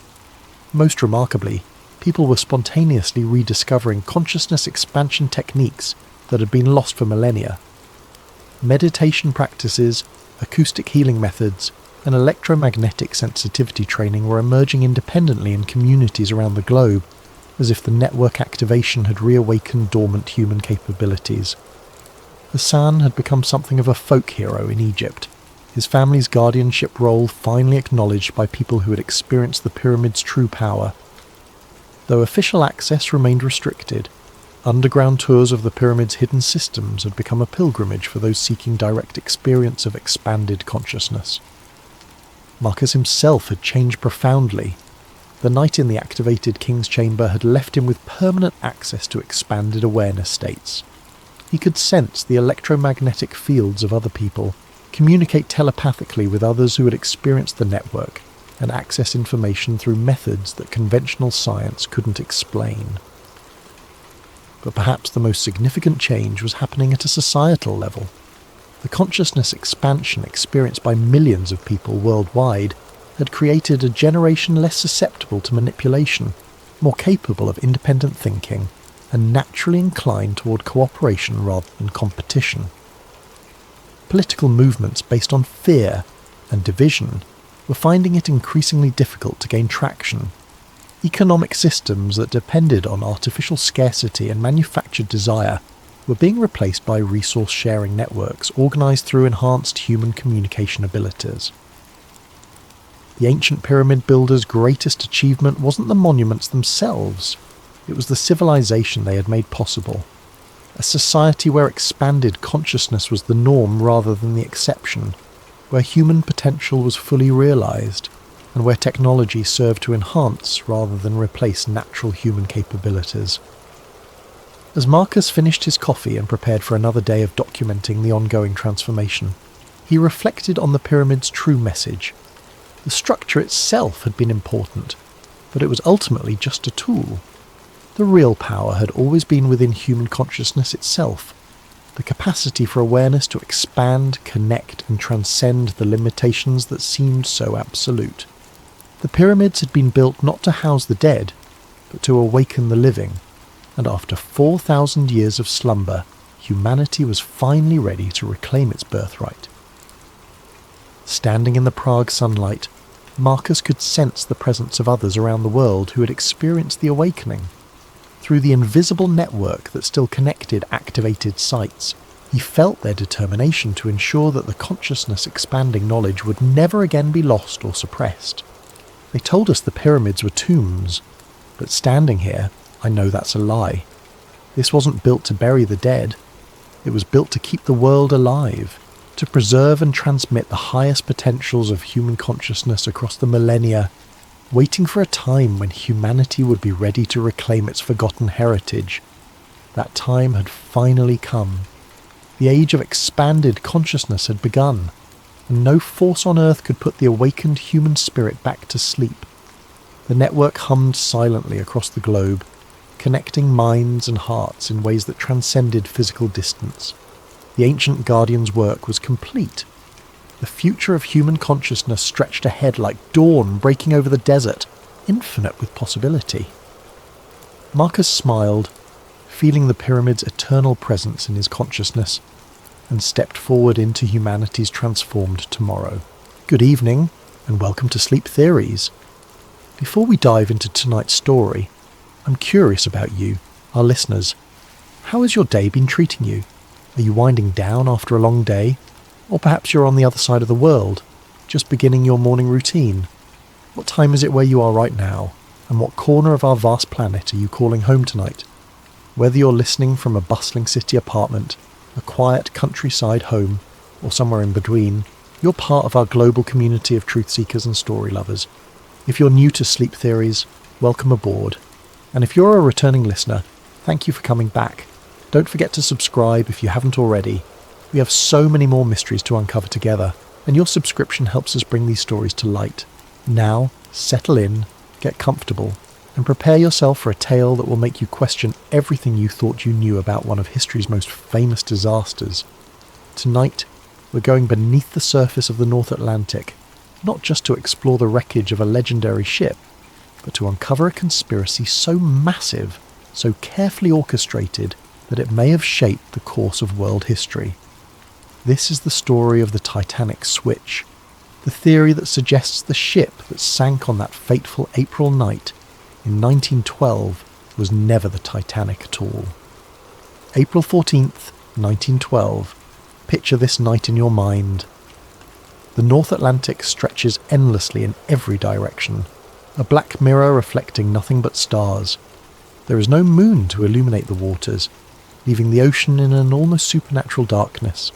[SPEAKER 1] Most remarkably, people were spontaneously rediscovering consciousness expansion techniques that had been lost for millennia. Meditation practices, acoustic healing methods, and electromagnetic sensitivity training were emerging independently in communities around the globe, as if the network activation had reawakened dormant human capabilities. Hassan had become something of a folk hero in Egypt, his family's guardianship role finally acknowledged by people who had experienced the pyramid's true power. Though official access remained restricted, underground tours of the pyramid's hidden systems had become a pilgrimage for those seeking direct experience of expanded consciousness. Marcus himself had changed profoundly. The night in the activated King's Chamber had left him with permanent access to expanded awareness states. He could sense the electromagnetic fields of other people, communicate telepathically with others who had experienced the network, and access information through methods that conventional science couldn't explain. But perhaps the most significant change was happening at a societal level. The consciousness expansion experienced by millions of people worldwide had created a generation less susceptible to manipulation, more capable of independent thinking, and naturally inclined toward cooperation rather than competition. Political movements based on fear and division were finding it increasingly difficult to gain traction. Economic systems that depended on artificial scarcity and manufactured desire were being replaced by resource-sharing networks organised through enhanced human communication abilities. The ancient pyramid builders' greatest achievement wasn't the monuments themselves, it was the civilization they had made possible. A society where expanded consciousness was the norm rather than the exception, where human potential was fully realised, and where technology served to enhance rather than replace natural human capabilities. As Marcus finished his coffee and prepared for another day of documenting the ongoing transformation, he reflected on the pyramid's true message. The structure itself had been important, but it was ultimately just a tool. The real power had always been within human consciousness itself, the capacity for awareness to expand, connect, and transcend the limitations that seemed so absolute. The pyramids had been built not to house the dead, but to awaken the living, and after 4,000 years of slumber, humanity was finally ready to reclaim its birthright. Standing in the Prague sunlight, Marcus could sense the presence of others around the world who had experienced the awakening. Through the invisible network that still connected activated sites, he felt their determination to ensure that the consciousness-expanding knowledge would never again be lost or suppressed. They told us the pyramids were tombs, but standing here, I know that's a lie. This wasn't built to bury the dead. It was built to keep the world alive, to preserve and transmit the highest potentials of human consciousness across the millennia, waiting for a time when humanity would be ready to reclaim its forgotten heritage. That time had finally come. The age of expanded consciousness had begun, and no force on earth could put the awakened human spirit back to sleep. The network hummed silently across the globe, connecting minds and hearts in ways that transcended physical distance. The ancient guardian's work was complete. The future of human consciousness stretched ahead like dawn breaking over the desert, infinite with possibility. Marcus smiled, feeling the pyramid's eternal presence in his consciousness, and stepped forward into humanity's transformed tomorrow. Good evening, and welcome to Sleep Theories. Before we dive into tonight's story, I'm curious about you, our listeners. How has your day been treating you? Are you winding down after a long day? Or perhaps you're on the other side of the world, just beginning your morning routine. What time is it where you are right now? And what corner of our vast planet are you calling home tonight? Whether you're listening from a bustling city apartment, a quiet countryside home, or somewhere in between, you're part of our global community of truth seekers and story lovers. If you're new to Sleep Theories, welcome aboard. And if you're a returning listener, thank you for coming back. Don't forget to subscribe if you haven't already. We have so many more mysteries to uncover together, and your subscription helps us bring these stories to light. Now, settle in, get comfortable, and prepare yourself for a tale that will make you question everything you thought you knew about one of history's most famous disasters. Tonight, we're going beneath the surface of the North Atlantic, not just to explore the wreckage of a legendary ship, but to uncover a conspiracy so massive, so carefully orchestrated, that it may have shaped the course of world history. This is the story of the Titanic switch, the theory that suggests the ship that sank on that fateful April night in 1912 was never the Titanic at all. April 14th, 1912. Picture this night in your mind. The North Atlantic stretches endlessly in every direction, a black mirror reflecting nothing but stars. There is no moon to illuminate the waters, leaving the ocean in an almost supernatural darkness.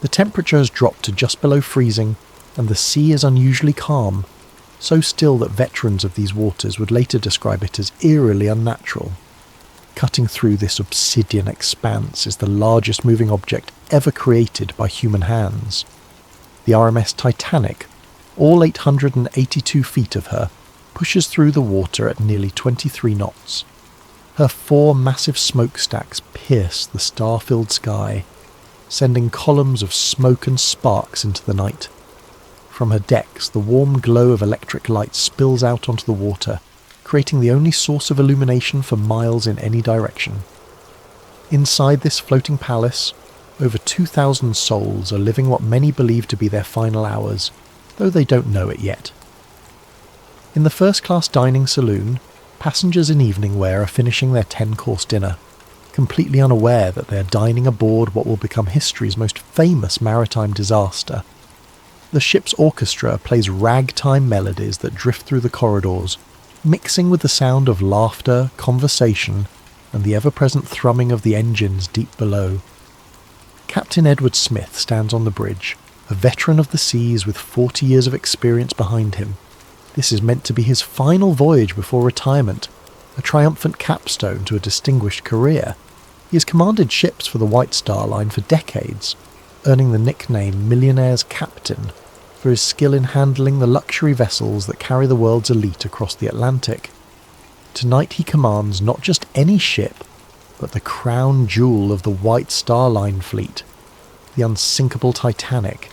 [SPEAKER 1] The temperature has dropped to just below freezing, and the sea is unusually calm, so still that veterans of these waters would later describe it as eerily unnatural. Cutting through this obsidian expanse is the largest moving object ever created by human hands. The RMS Titanic, All 882 feet of her pushes through the water at nearly 23 knots. Her 4 massive smokestacks pierce the star-filled sky, sending columns of smoke and sparks into the night. From her decks, the warm glow of electric light spills out onto the water, creating the only source of illumination for miles in any direction. Inside this floating palace, over 2,000 souls are living what many believe to be their final hours, though they don't know it yet. In the first-class dining saloon, passengers in evening wear are finishing their 10-course dinner, completely unaware that they are dining aboard what will become history's most famous maritime disaster. The ship's orchestra plays ragtime melodies that drift through the corridors, mixing with the sound of laughter, conversation, and the ever-present thrumming of the engines deep below. Captain Edward Smith stands on the bridge, a veteran of the seas with 40 years of experience behind him. This is meant to be his final voyage before retirement, a triumphant capstone to a distinguished career. He has commanded ships for the White Star Line for decades, earning the nickname Millionaire's Captain for his skill in handling the luxury vessels that carry the world's elite across the Atlantic. Tonight he commands not just any ship, but the crown jewel of the White Star Line fleet, the unsinkable Titanic.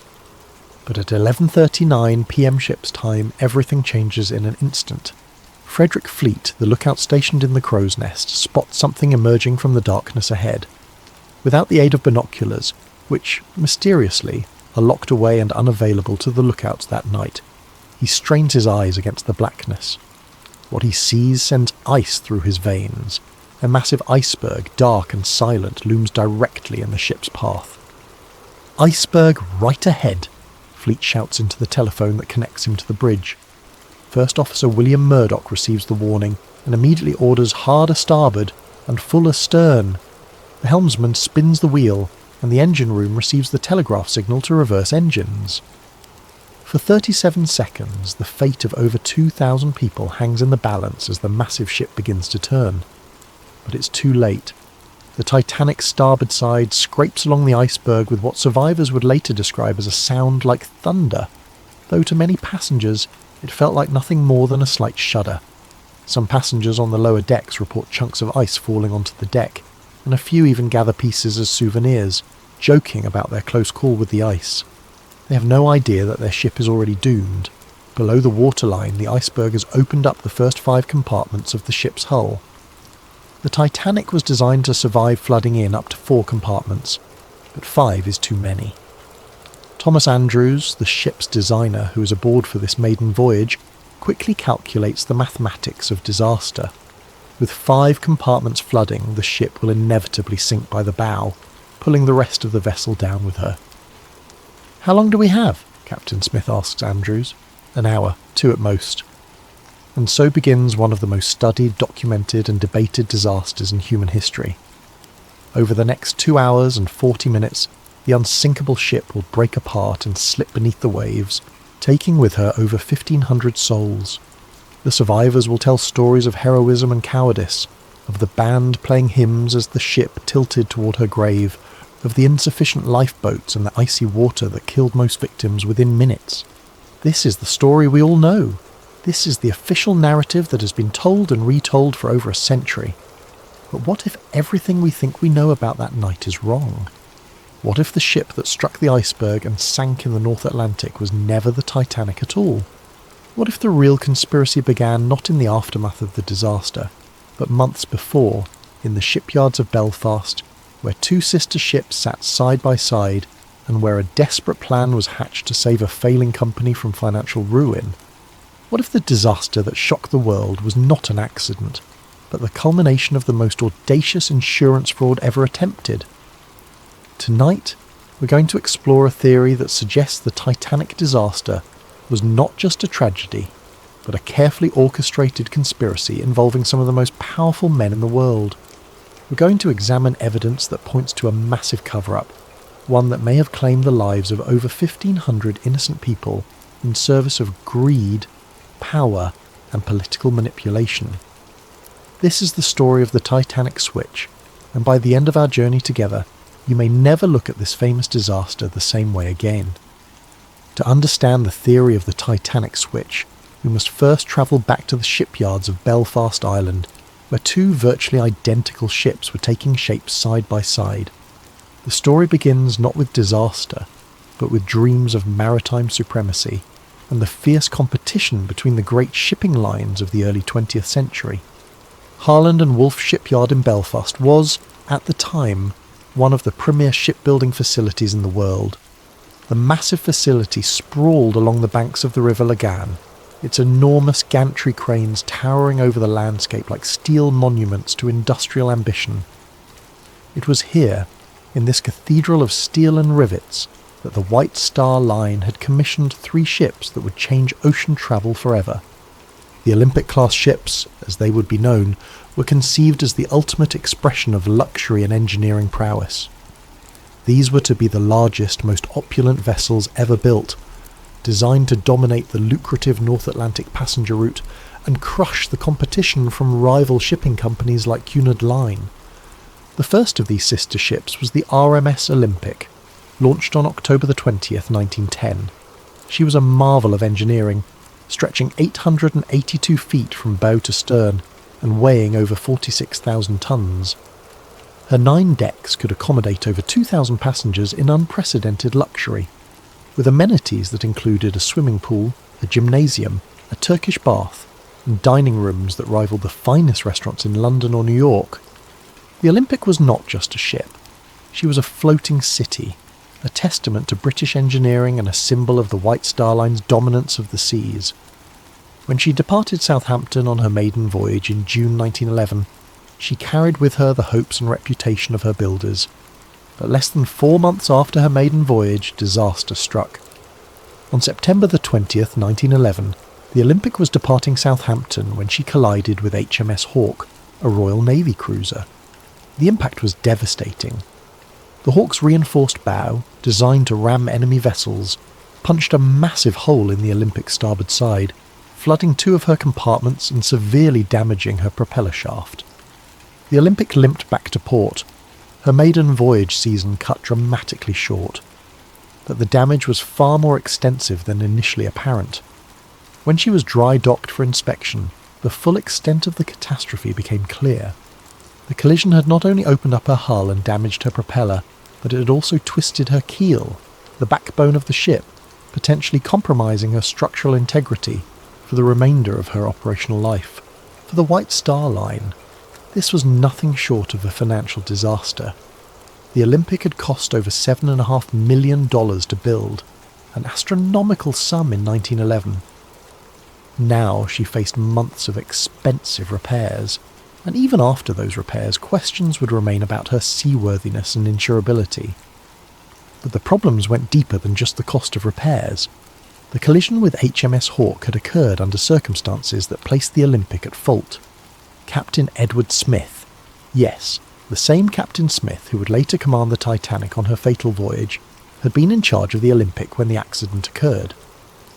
[SPEAKER 1] But at 11:39 p.m. ship's time, everything changes in an instant. Frederick Fleet, the lookout stationed in the crow's nest, spots something emerging from the darkness ahead. Without the aid of binoculars, which, mysteriously, are locked away and unavailable to the lookouts that night, he strains his eyes against the blackness. What he sees sends ice through his veins. A massive iceberg, dark and silent, looms directly in the ship's path. "Iceberg right ahead," Fleet shouts into the telephone that connects him to the bridge. First Officer William Murdoch receives the warning and immediately orders hard a starboard and full astern. The helmsman spins the wheel, and the engine room receives the telegraph signal to reverse engines. For 37 seconds, the fate of over 2,000 people hangs in the balance as the massive ship begins to turn. But it's too late. The Titanic's starboard side scrapes along the iceberg with what survivors would later describe as a sound like thunder, though to many passengers it felt like nothing more than a slight shudder. Some passengers on the lower decks report chunks of ice falling onto the deck, and a few even gather pieces as souvenirs, joking about their close call with the ice. They have no idea that their ship is already doomed. Below the waterline, the iceberg has opened up the first 5 compartments of the ship's hull. The Titanic was designed to survive flooding in up to 4 compartments, but 5 is too many. Thomas Andrews, the ship's designer who is aboard for this maiden voyage, quickly calculates the mathematics of disaster. With 5 compartments flooding, the ship will inevitably sink by the bow, pulling the rest of the vessel down with her. "How long do we have?" Captain Smith asks Andrews. "An hour, 2 at most." And so begins one of the most studied, documented and debated disasters in human history. Over the next 2 hours and 40 minutes, the unsinkable ship will break apart and slip beneath the waves, taking with her over 1,500 souls. The survivors will tell stories of heroism and cowardice, of the band playing hymns as the ship tilted toward her grave, of the insufficient lifeboats and the icy water that killed most victims within minutes. This is the story we all know. This is the official narrative that has been told and retold for over a century. But what if everything we think we know about that night is wrong? What if the ship that struck the iceberg and sank in the North Atlantic was never the Titanic at all? What if the real conspiracy began not in the aftermath of the disaster, but months before, in the shipyards of Belfast, where 2 sister ships sat side by side and where a desperate plan was hatched to save a failing company from financial ruin? What if the disaster that shocked the world was not an accident, but the culmination of the most audacious insurance fraud ever attempted? Tonight, we're going to explore a theory that suggests the Titanic disaster was not just a tragedy, but a carefully orchestrated conspiracy involving some of the most powerful men in the world. We're going to examine evidence that points to a massive cover-up, one that may have claimed the lives of over 1,500 innocent people in service of greed, power, and political manipulation. This is the story of the Titanic switch, and by the end of our journey together, you may never look at this famous disaster the same way again. To understand the theory of the Titanic switch, we must first travel back to the shipyards of Belfast Island, where two virtually identical ships were taking shape side by side. The story begins not with disaster, but with dreams of maritime supremacy and the fierce competition between the great shipping lines of the early 20th century. Harland and Wolff Shipyard in Belfast was, at the time, one of the premier shipbuilding facilities in the world. The massive facility sprawled along the banks of the River Lagan, its enormous gantry cranes towering over the landscape like steel monuments to industrial ambition. It was here, in this cathedral of steel and rivets, that the White Star Line had commissioned 3 ships that would change ocean travel forever. The Olympic-class ships, as they would be known, were conceived as the ultimate expression of luxury and engineering prowess. These were to be the largest, most opulent vessels ever built, designed to dominate the lucrative North Atlantic passenger route and crush the competition from rival shipping companies like Cunard Line. The first of these sister ships was the RMS Olympic, launched on October the 20th, 1910. She was a marvel of engineering, stretching 882 feet from bow to stern and weighing over 46,000 tons. Her 9 decks could accommodate over 2,000 passengers in unprecedented luxury, with amenities that included a swimming pool, a gymnasium, a Turkish bath, and dining rooms that rivaled the finest restaurants in London or New York. The Olympic was not just a ship. She was a floating city, a testament to British engineering and a symbol of the White Star Line's dominance of the seas. When she departed Southampton on her maiden voyage in June 1911, she carried with her the hopes and reputation of her builders. But less than 4 months after her maiden voyage, disaster struck. On September the 20th, 1911, the Olympic was departing Southampton when she collided with HMS Hawke, a Royal Navy cruiser. The impact was devastating. The Hawke's reinforced bow, designed to ram enemy vessels, punched a massive hole in the Olympic's starboard side, flooding 2 of her compartments and severely damaging her propeller shaft. The Olympic limped back to port, her maiden voyage season cut dramatically short. But the damage was far more extensive than initially apparent. When she was dry docked for inspection, the full extent of the catastrophe became clear. The collision had not only opened up her hull and damaged her propeller, but it had also twisted her keel, the backbone of the ship, potentially compromising her structural integrity for the remainder of her operational life. For the White Star Line, this was nothing short of a financial disaster. The Olympic had cost over $7.5 million to build, an astronomical sum in 1911. Now she faced months of expensive repairs, and even after those repairs, questions would remain about her seaworthiness and insurability. But the problems went deeper than just the cost of repairs. The collision with HMS Hawke had occurred under circumstances that placed the Olympic at fault. Captain Edward Smith, yes, the same Captain Smith who would later command the Titanic on her fatal voyage, had been in charge of the Olympic when the accident occurred.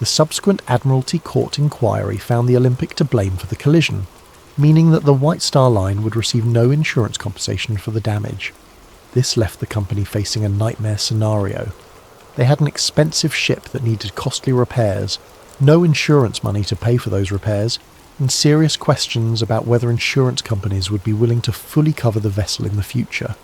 [SPEAKER 1] The subsequent Admiralty Court inquiry found the Olympic to blame for the collision, meaning that the White Star Line would receive no insurance compensation for the damage. This left the company facing a nightmare scenario. They had an expensive ship that needed costly repairs, no insurance money to pay for those repairs, and serious questions about whether insurance companies would be willing to fully cover the vessel in the future.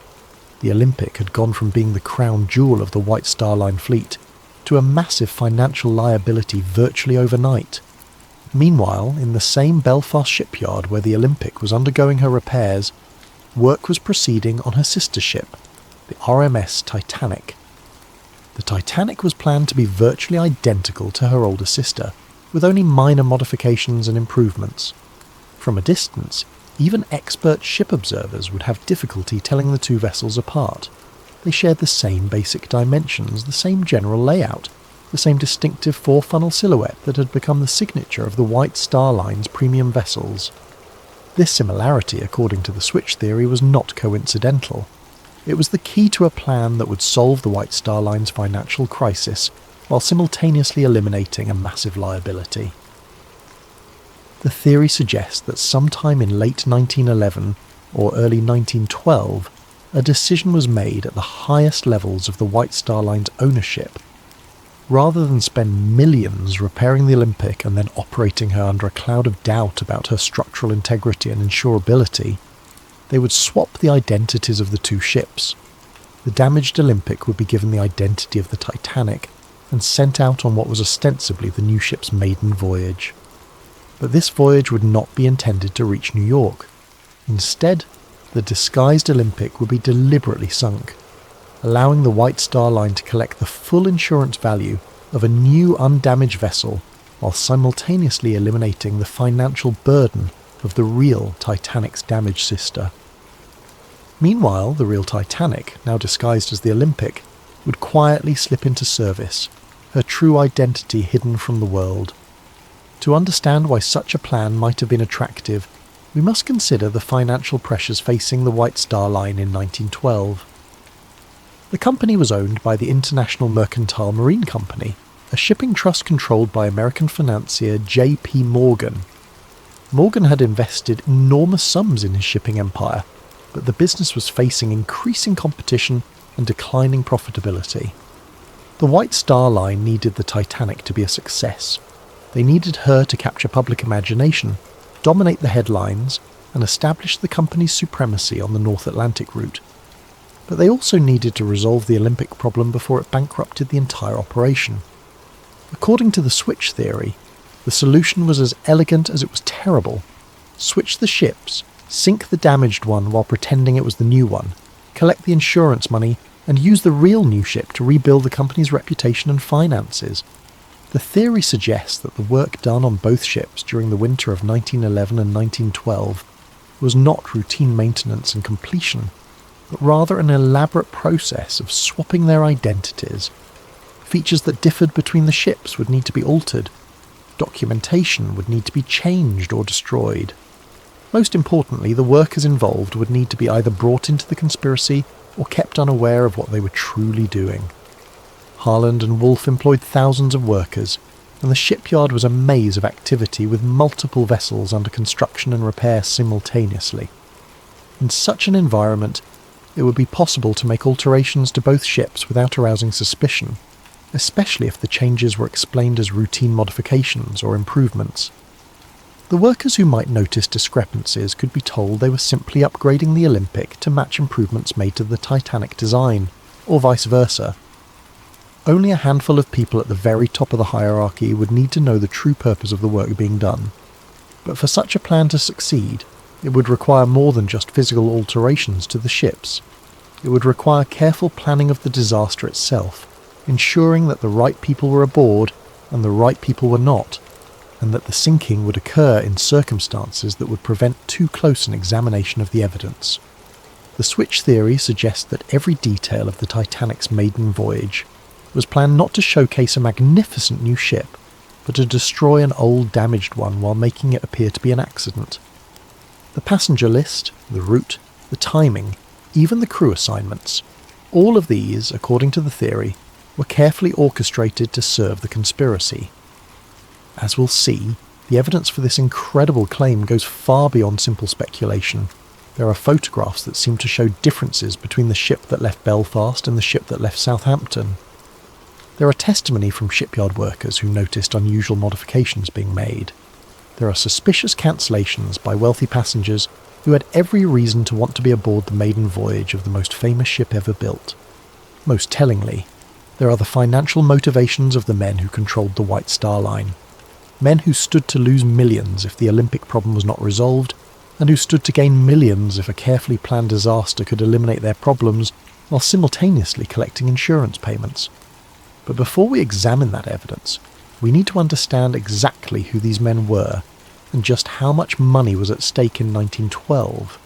[SPEAKER 1] The Olympic had gone from being the crown jewel of the White Star Line fleet to a massive financial liability virtually overnight. Meanwhile, in the same Belfast shipyard where the Olympic was undergoing her repairs, work was proceeding on her sister ship, the RMS Titanic. The Titanic was planned to be virtually identical to her older sister, with only minor modifications and improvements. From a distance, even expert ship observers would have difficulty telling the 2 vessels apart. They shared the same basic dimensions, the same general layout, the same distinctive 4-funnel silhouette that had become the signature of the White Star Line's premium vessels. This similarity, according to the switch theory, was not coincidental. It was the key to a plan that would solve the White Star Line's financial crisis while simultaneously eliminating a massive liability. The theory suggests that sometime in late 1911 or early 1912, a decision was made at the highest levels of the White Star Line's ownership. Rather than spend millions repairing the Olympic and then operating her under a cloud of doubt about her structural integrity and insurability, they would swap the identities of the two ships. The damaged Olympic would be given the identity of the Titanic and sent out on what was ostensibly the new ship's maiden voyage. But this voyage would not be intended to reach New York. Instead, the disguised Olympic would be deliberately sunk, allowing the White Star Line to collect the full insurance value of a new undamaged vessel while simultaneously eliminating the financial burden of the real Titanic's damaged sister. Meanwhile, the real Titanic, now disguised as the Olympic, would quietly slip into service, her true identity hidden from the world. To understand why such a plan might have been attractive, we must consider the financial pressures facing the White Star Line in 1912. The company was owned by the International Mercantile Marine Company, a shipping trust controlled by American financier J.P. Morgan. Morgan had invested enormous sums in his shipping empire, but the business was facing increasing competition and declining profitability. The White Star Line needed the Titanic to be a success. They needed her to capture public imagination, dominate the headlines, and establish the company's supremacy on the North Atlantic route. But they also needed to resolve the Olympic problem before it bankrupted the entire operation. According to the switch theory, the solution was as elegant as it was terrible. Switch the ships, sink the damaged one while pretending it was the new one, collect the insurance money, and use the real new ship to rebuild the company's reputation and finances. The theory suggests that the work done on both ships during the winter of 1911 and 1912 was not routine maintenance and completion, but rather an elaborate process of swapping their identities. Features that differed between the ships would need to be altered. Documentation would need to be changed or destroyed. Most importantly, the workers involved would need to be either brought into the conspiracy or kept unaware of what they were truly doing. Harland and Wolff employed thousands of workers, and the shipyard was a maze of activity with multiple vessels under construction and repair simultaneously. In such an environment, it would be possible to make alterations to both ships without arousing suspicion, especially if the changes were explained as routine modifications or improvements. The workers who might notice discrepancies could be told they were simply upgrading the Olympic to match improvements made to the Titanic design, or vice versa. Only a handful of people at the very top of the hierarchy would need to know the true purpose of the work being done. But for such a plan to succeed, it would require more than just physical alterations to the ships. It would require careful planning of the disaster itself, ensuring that the right people were aboard and the right people were not, and that the sinking would occur in circumstances that would prevent too close an examination of the evidence. The switch theory suggests that every detail of the Titanic's maiden voyage was planned not to showcase a magnificent new ship, but to destroy an old damaged one while making it appear to be an accident. The passenger list, the route, the timing, even the crew assignments, all of these, according to the theory, were carefully orchestrated to serve the conspiracy. As we'll see, the evidence for this incredible claim goes far beyond simple speculation. There are photographs that seem to show differences between the ship that left Belfast and the ship that left Southampton. There are testimony from shipyard workers who noticed unusual modifications being made. There are suspicious cancellations by wealthy passengers who had every reason to want to be aboard the maiden voyage of the most famous ship ever built. Most tellingly, there are the financial motivations of the men who controlled the White Star Line. Men who stood to lose millions if the Olympic problem was not resolved, and who stood to gain millions if a carefully planned disaster could eliminate their problems while simultaneously collecting insurance payments. But before we examine that evidence, we need to understand exactly who these men were and just how much money was at stake in 1912.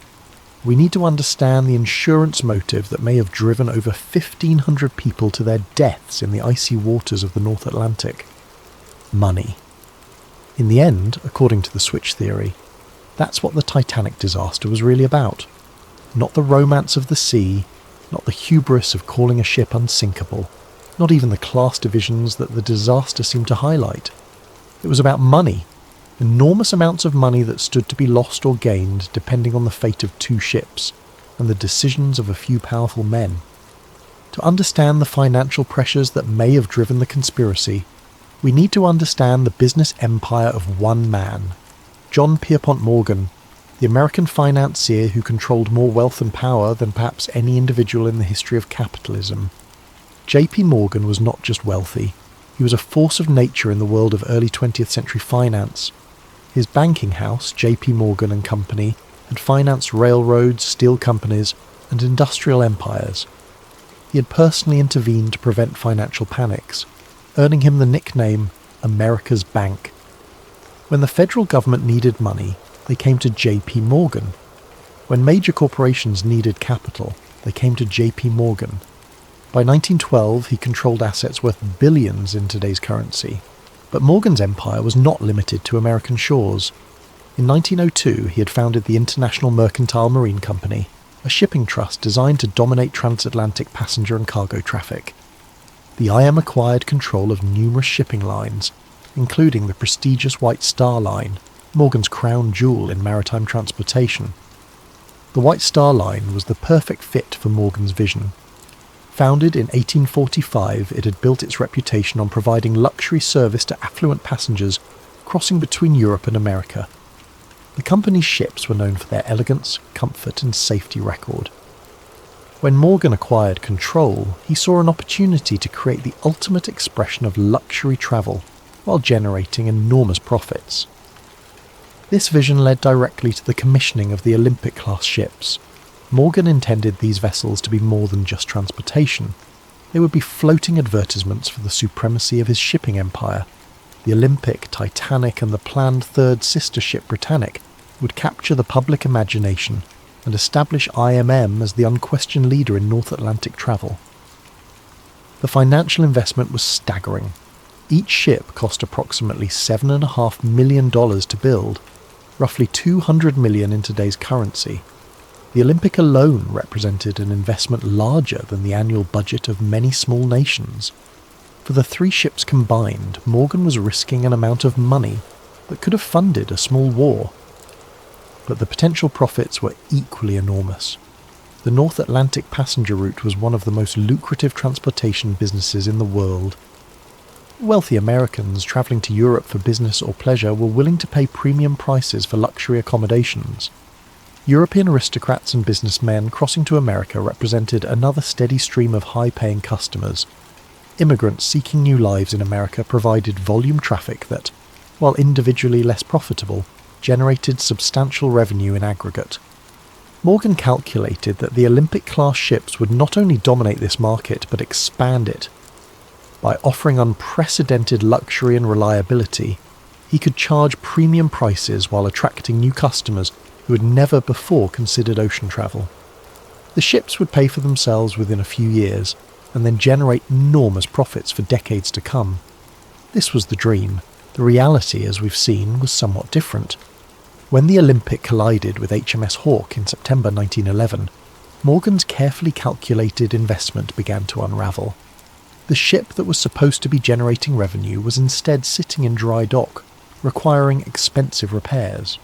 [SPEAKER 1] We need to understand the insurance motive that may have driven over 1,500 people to their deaths in the icy waters of the North Atlantic. Money. In the end, according to the switch theory, that's what the Titanic disaster was really about. Not the romance of the sea, not the hubris of calling a ship unsinkable, not even the class divisions that the disaster seemed to highlight. It was about money, enormous amounts of money that stood to be lost or gained depending on the fate of two ships and the decisions of a few powerful men. To understand the financial pressures that may have driven the conspiracy, we need to understand the business empire of one man, John Pierpont Morgan, the American financier who controlled more wealth and power than perhaps any individual in the history of capitalism. J.P. Morgan was not just wealthy, he was a force of nature in the world of early 20th century finance. His banking house, J.P. Morgan and Company, had financed railroads, steel companies, and industrial empires. He had personally intervened to prevent financial panics, earning him the nickname America's Bank. When the federal government needed money, they came to J.P. Morgan. When major corporations needed capital, they came to J.P. Morgan. By 1912, he controlled assets worth billions in today's currency. But Morgan's empire was not limited to American shores. In 1902, he had founded the International Mercantile Marine Company, a shipping trust designed to dominate transatlantic passenger and cargo traffic. The IM acquired control of numerous shipping lines, including the prestigious White Star Line, Morgan's crown jewel in maritime transportation. The White Star Line was the perfect fit for Morgan's vision. Founded in 1845, it had built its reputation on providing luxury service to affluent passengers crossing between Europe and America. The company's ships were known for their elegance, comfort, and safety record. When Morgan acquired control, he saw an opportunity to create the ultimate expression of luxury travel while generating enormous profits. This vision led directly to the commissioning of the Olympic-class ships. Morgan intended these vessels to be more than just transportation. They would be floating advertisements for the supremacy of his shipping empire. The Olympic, Titanic, and the planned third sister ship Britannic would capture the public imagination and establish IMM as the unquestioned leader in North Atlantic travel. The financial investment was staggering. Each ship cost approximately $7.5 million to build, roughly $200 million in today's currency. The Olympic alone represented an investment larger than the annual budget of many small nations. For the three ships combined, Morgan was risking an amount of money that could have funded a small war. But the potential profits were equally enormous. The North Atlantic passenger route was one of the most lucrative transportation businesses in the world. Wealthy Americans travelling to Europe for business or pleasure were willing to pay premium prices for luxury accommodations. European aristocrats and businessmen crossing to America represented another steady stream of high-paying customers. Immigrants seeking new lives in America provided volume traffic that, while individually less profitable, generated substantial revenue in aggregate. Morgan calculated that the Olympic-class ships would not only dominate this market but expand it. By offering unprecedented luxury and reliability, he could charge premium prices while attracting new customers who had never before considered ocean travel. The ships would pay for themselves within a few years, and then generate enormous profits for decades to come. This was the dream. The reality, as we've seen, was somewhat different. When the Olympic collided with HMS Hawke in September 1911, Morgan's carefully calculated investment began to unravel. The ship that was supposed to be generating revenue was instead sitting in dry dock, requiring expensive repairs.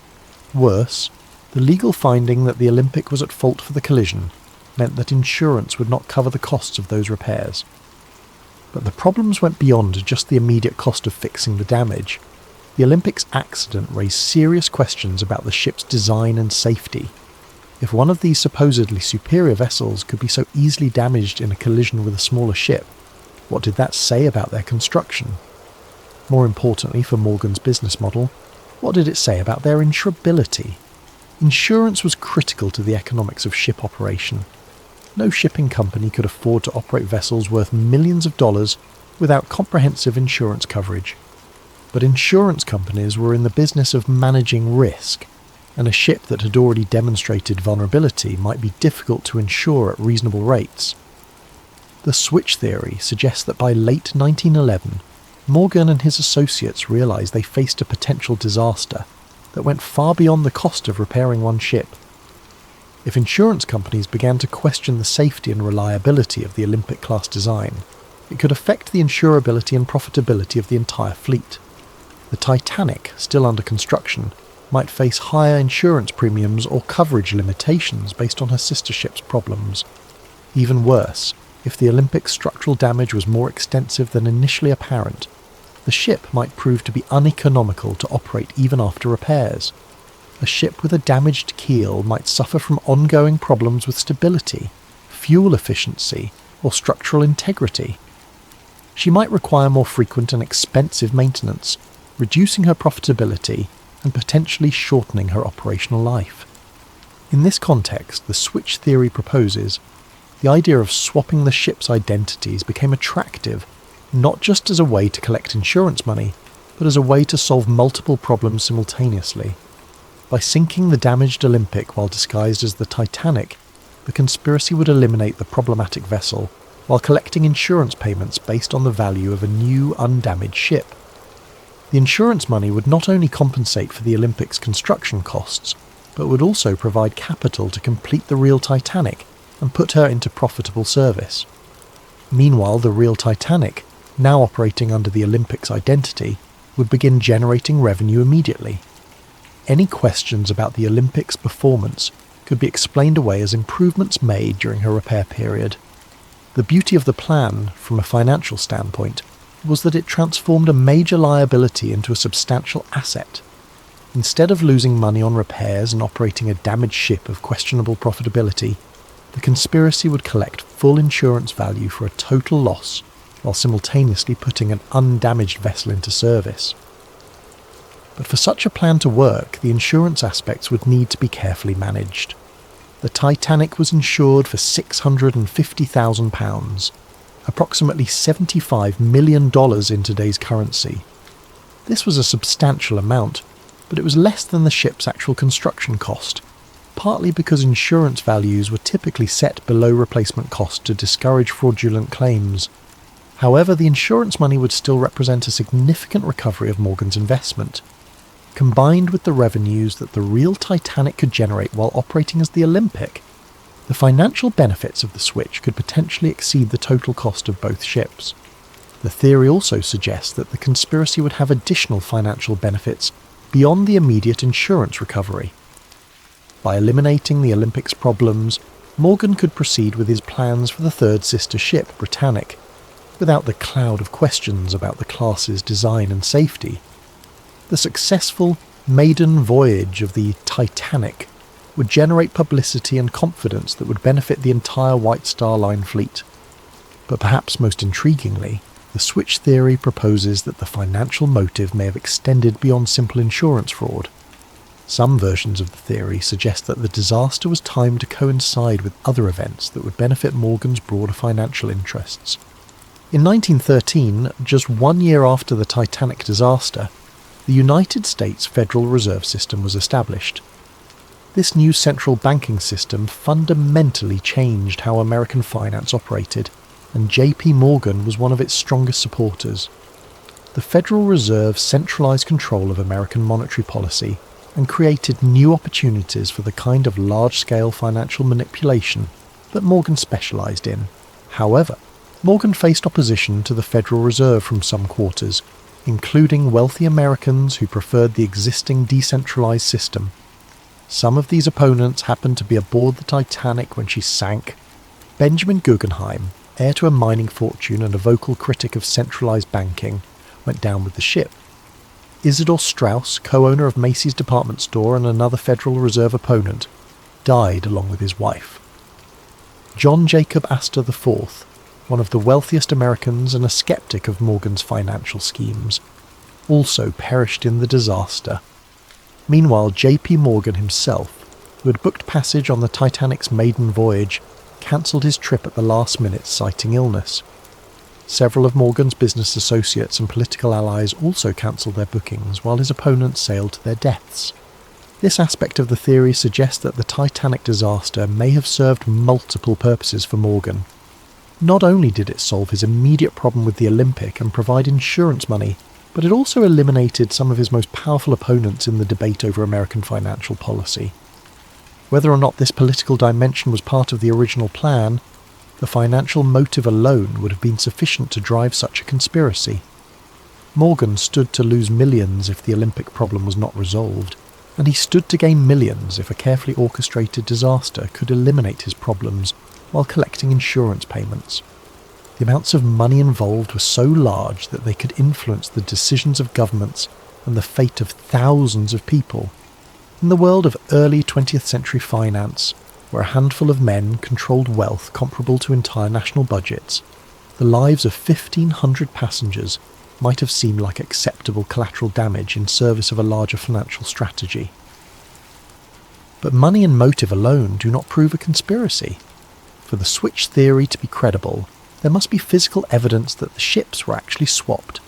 [SPEAKER 1] Worse, the legal finding that the Olympic was at fault for the collision meant that insurance would not cover the costs of those repairs. But the problems went beyond just the immediate cost of fixing the damage. The Olympic's accident raised serious questions about the ship's design and safety. If one of these supposedly superior vessels could be so easily damaged in a collision with a smaller ship, what did that say about their construction? More importantly for Morgan's business model, what did it say about their insurability? Insurance was critical to the economics of ship operation. No shipping company could afford to operate vessels worth millions of dollars without comprehensive insurance coverage. But insurance companies were in the business of managing risk, and a ship that had already demonstrated vulnerability might be difficult to insure at reasonable rates. The switch theory suggests that by late 1911, Morgan and his associates realized they faced a potential disaster that went far beyond the cost of repairing one ship. If insurance companies began to question the safety and reliability of the Olympic-class design, it could affect the insurability and profitability of the entire fleet. The Titanic, still under construction, might face higher insurance premiums or coverage limitations based on her sister ship's problems. Even worse, if the Olympic structural damage was more extensive than initially apparent, the ship might prove to be uneconomical to operate even after repairs. A ship with a damaged keel might suffer from ongoing problems with stability, fuel efficiency, or structural integrity. She might require more frequent and expensive maintenance, reducing her profitability and potentially shortening her operational life. In this context, the switch theory proposes the idea of swapping the ship's identities became attractive, not just as a way to collect insurance money, but as a way to solve multiple problems simultaneously. By sinking the damaged Olympic while disguised as the Titanic, the conspiracy would eliminate the problematic vessel while collecting insurance payments based on the value of a new, undamaged ship. The insurance money would not only compensate for the Olympic's construction costs, but would also provide capital to complete the real Titanic and put her into profitable service. Meanwhile, the real Titanic, now operating under the Olympic's identity, would begin generating revenue immediately. Any questions about the Olympic's performance could be explained away as improvements made during her repair period. The beauty of the plan, from a financial standpoint, was that it transformed a major liability into a substantial asset. Instead of losing money on repairs and operating a damaged ship of questionable profitability, the conspiracy would collect full insurance value for a total loss, while simultaneously putting an undamaged vessel into service. But for such a plan to work, the insurance aspects would need to be carefully managed. The Titanic was insured for £650,000, approximately $75 million in today's currency. This was a substantial amount, but it was less than the ship's actual construction cost, partly because insurance values were typically set below replacement cost to discourage fraudulent claims. However, the insurance money would still represent a significant recovery of Morgan's investment. Combined with the revenues that the real Titanic could generate while operating as the Olympic, the financial benefits of the switch could potentially exceed the total cost of both ships. The theory also suggests that the conspiracy would have additional financial benefits beyond the immediate insurance recovery. By eliminating the Olympic's problems, Morgan could proceed with his plans for the third sister ship, Britannic, without the cloud of questions about the class's design and safety. The successful maiden voyage of the Titanic would generate publicity and confidence that would benefit the entire White Star Line fleet. But perhaps most intriguingly, the switch theory proposes that the financial motive may have extended beyond simple insurance fraud. Some versions of the theory suggest that the disaster was timed to coincide with other events that would benefit Morgan's broader financial interests. In 1913, just 1 year after the Titanic disaster, the United States Federal Reserve System was established. This new central banking system fundamentally changed how American finance operated, and J.P. Morgan was one of its strongest supporters. The Federal Reserve centralized control of American monetary policy and created new opportunities for the kind of large-scale financial manipulation that Morgan specialized in. However, Morgan faced opposition to the Federal Reserve from some quarters, including wealthy Americans who preferred the existing decentralized system. Some of these opponents happened to be aboard the Titanic when she sank. Benjamin Guggenheim, heir to a mining fortune and a vocal critic of centralized banking, went down with the ship. Isidor Straus, co-owner of Macy's department store and another Federal Reserve opponent, died along with his wife. John Jacob Astor IV, one of the wealthiest Americans and a skeptic of Morgan's financial schemes, also perished in the disaster. Meanwhile, J.P. Morgan himself, who had booked passage on the Titanic's maiden voyage, cancelled his trip at the last minute citing illness. Several of Morgan's business associates and political allies also cancelled their bookings while his opponents sailed to their deaths. This aspect of the theory suggests that the Titanic disaster may have served multiple purposes for Morgan. Not only did it solve his immediate problem with the Olympic and provide insurance money, but it also eliminated some of his most powerful opponents in the debate over American financial policy. Whether or not this political dimension was part of the original plan, the financial motive alone would have been sufficient to drive such a conspiracy. Morgan stood to lose millions if the Olympic problem was not resolved, and he stood to gain millions if a carefully orchestrated disaster could eliminate his problems while collecting insurance payments. The amounts of money involved were so large that they could influence the decisions of governments and the fate of thousands of people. In the world of early 20th century finance, where a handful of men controlled wealth comparable to entire national budgets, the lives of 1,500 passengers might have seemed like acceptable collateral damage in service of a larger financial strategy. But money and motive alone do not prove a conspiracy. For the switch theory to be credible, there must be physical evidence that the ships were actually swapped.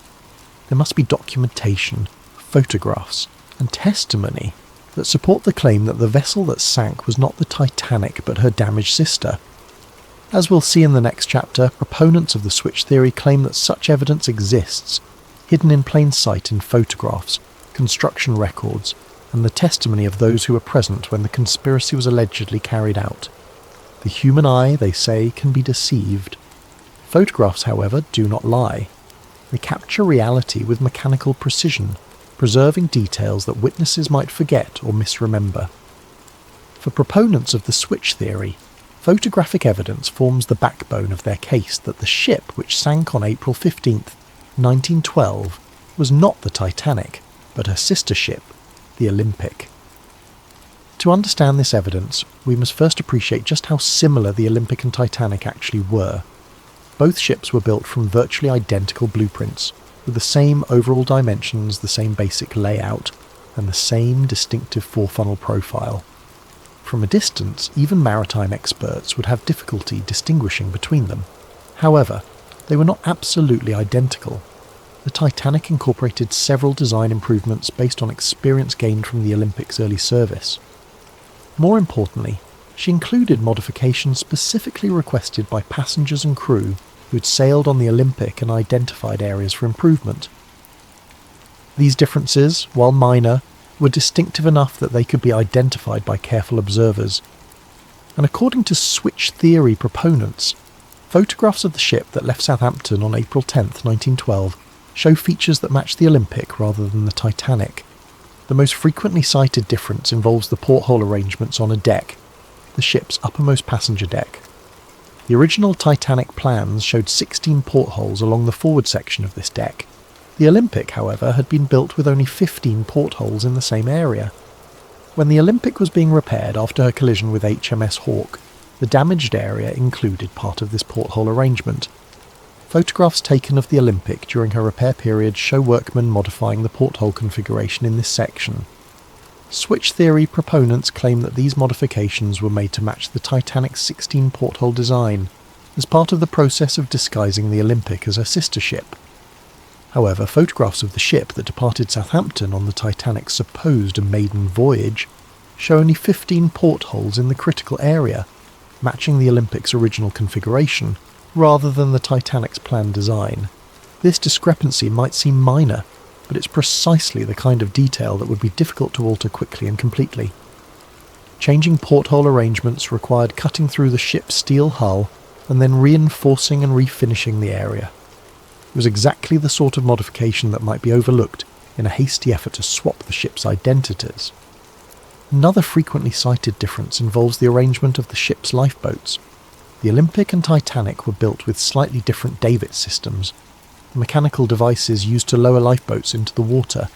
[SPEAKER 1] There must be documentation, photographs, and testimony that support the claim that the vessel that sank was not the Titanic but her damaged sister. As we'll see in the next chapter, proponents of the switch theory claim that such evidence exists, hidden in plain sight in photographs, construction records, and the testimony of those who were present when the conspiracy was allegedly carried out. The human eye, they say, can be deceived. Photographs, however, do not lie. They capture reality with mechanical precision, preserving details that witnesses might forget or misremember. For proponents of the switch theory, photographic evidence forms the backbone of their case that the ship which sank on April 15th, 1912, was not the Titanic, but her sister ship, the Olympic. To understand this evidence, we must first appreciate just how similar the Olympic and Titanic actually were. Both ships were built from virtually identical blueprints, with the same overall dimensions, the same basic layout, and the same distinctive four-funnel profile. From a distance, even maritime experts would have difficulty distinguishing between them. However, they were not absolutely identical. The Titanic incorporated several design improvements based on experience gained from the Olympic's early service. More importantly, she included modifications specifically requested by passengers and crew who had sailed on the Olympic and identified areas for improvement. These differences, while minor, were distinctive enough that they could be identified by careful observers. And according to switch theory proponents, photographs of the ship that left Southampton on April 10, 1912, show features that match the Olympic rather than the Titanic. The most frequently cited difference involves the porthole arrangements on a deck, the ship's uppermost passenger deck. The original Titanic plans showed 16 portholes along the forward section of this deck. The Olympic, however, had been built with only 15 portholes in the same area. When the Olympic was being repaired after her collision with HMS Hawke, the damaged area included part of this porthole arrangement. Photographs taken of the Olympic during her repair period show workmen modifying the porthole configuration in this section. Switch theory proponents claim that these modifications were made to match the Titanic's 16 porthole design, as part of the process of disguising the Olympic as her sister ship. However, photographs of the ship that departed Southampton on the Titanic's supposed maiden voyage show only 15 portholes in the critical area, matching the Olympic's original configuration, rather than the Titanic's planned design. This discrepancy might seem minor, but it's precisely the kind of detail that would be difficult to alter quickly and completely. Changing porthole arrangements required cutting through the ship's steel hull and then reinforcing and refinishing the area. It was exactly the sort of modification that might be overlooked in a hasty effort to swap the ship's identities. Another frequently cited difference involves the arrangement of the ship's lifeboats. The Olympic and Titanic were built with slightly different davit systems, mechanical devices used to lower lifeboats into the water.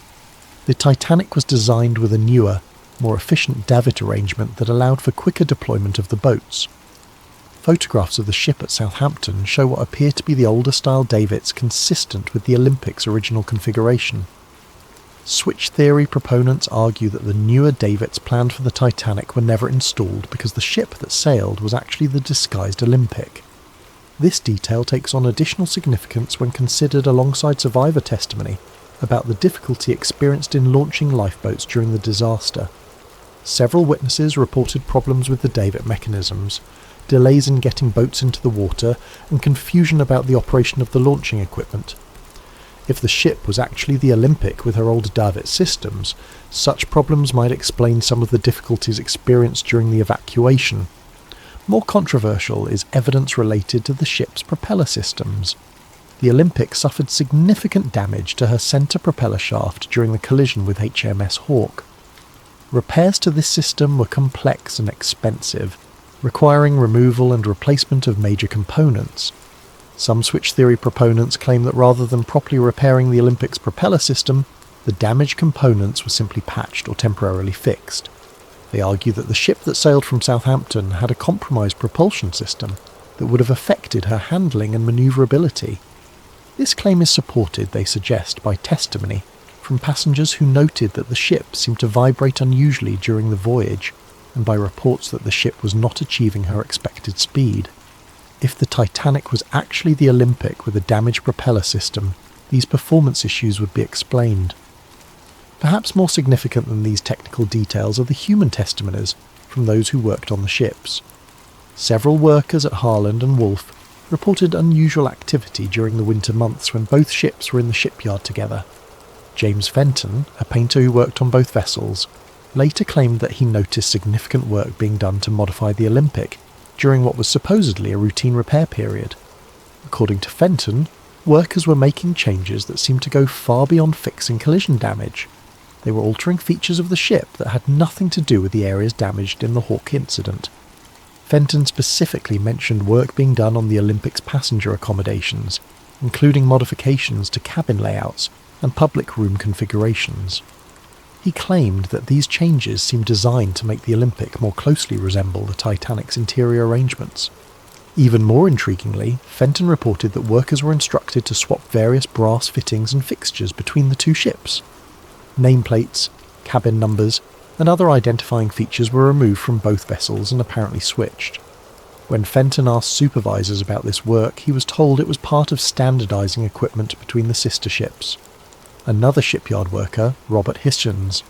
[SPEAKER 1] The Titanic was designed with a newer, more efficient davit arrangement that allowed for quicker deployment of the boats. Photographs of the ship at Southampton show what appear to be the older style davits consistent with the Olympic's original configuration. Switch theory proponents argue that the newer davits planned for the Titanic were never installed because the ship that sailed was actually the disguised Olympic. This detail takes on additional significance when considered alongside survivor testimony about the difficulty experienced in launching lifeboats during the disaster. Several witnesses reported problems with the davit mechanisms, delays in getting boats into the water, and confusion about the operation of the launching equipment. If the ship was actually the Olympic with her older davit systems, such problems might explain some of the difficulties experienced during the evacuation. More controversial is evidence related to the ship's propeller systems. The Olympic suffered significant damage to her centre propeller shaft during the collision with HMS Hawke. Repairs to this system were complex and expensive, requiring removal and replacement of major components. Some switch theory proponents claim that rather than properly repairing the Olympic's propeller system, the damaged components were simply patched or temporarily fixed. They argue that the ship that sailed from Southampton had a compromised propulsion system that would have affected her handling and manoeuvrability. This claim is supported, they suggest, by testimony from passengers who noted that the ship seemed to vibrate unusually during the voyage, and by reports that the ship was not achieving her expected speed. If the Titanic was actually the Olympic with a damaged propeller system, these performance issues would be explained. Perhaps more significant than these technical details are the human testimonies from those who worked on the ships. Several workers at Harland and Wolff reported unusual activity during the winter months when both ships were in the shipyard together. James Fenton, a painter who worked on both vessels, later claimed that he noticed significant work being done to modify the Olympic during what was supposedly a routine repair period. According to Fenton, workers were making changes that seemed to go far beyond fixing collision damage. They were altering features of the ship that had nothing to do with the areas damaged in the Hawke incident. Fenton specifically mentioned work being done on the Olympic's passenger accommodations, including modifications to cabin layouts and public room configurations. He claimed that these changes seemed designed to make the Olympic more closely resemble the Titanic's interior arrangements. Even more intriguingly, Fenton reported that workers were instructed to swap various brass fittings and fixtures between the two ships. Nameplates, cabin numbers, and other identifying features were removed from both vessels and apparently switched. When Fenton asked supervisors about this work, he was told it was part of standardising equipment between the sister ships. Another shipyard worker, Robert Hichens,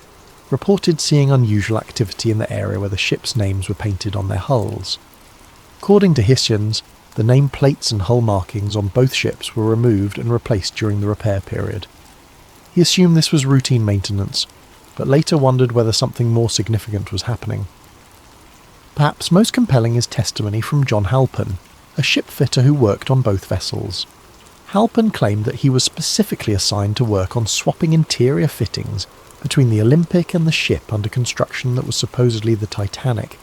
[SPEAKER 1] reported seeing unusual activity in the area where the ships' names were painted on their hulls. According to Hichens, the name plates and hull markings on both ships were removed and replaced during the repair period. He assumed this was routine maintenance, but later wondered whether something more significant was happening. Perhaps most compelling is testimony from John Halpin, a shipfitter who worked on both vessels. Halpin claimed that he was specifically assigned to work on swapping interior fittings between the Olympic and the ship under construction that was supposedly the Titanic.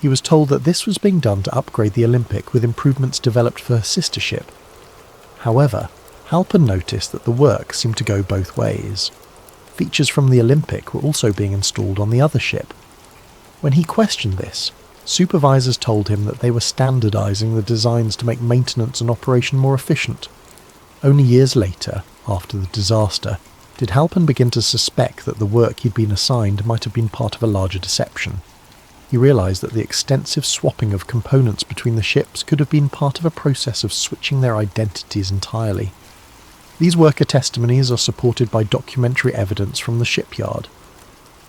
[SPEAKER 1] He was told that this was being done to upgrade the Olympic with improvements developed for her sister ship. However, Halpin noticed that the work seemed to go both ways. Features from the Olympic were also being installed on the other ship. When he questioned this, supervisors told him that they were standardising the designs to make maintenance and operation more efficient. Only years later, after the disaster, did Halpin begin to suspect that the work he'd been assigned might have been part of a larger deception. He realised that the extensive swapping of components between the ships could have been part of a process of switching their identities entirely. These worker testimonies are supported by documentary evidence from the shipyard.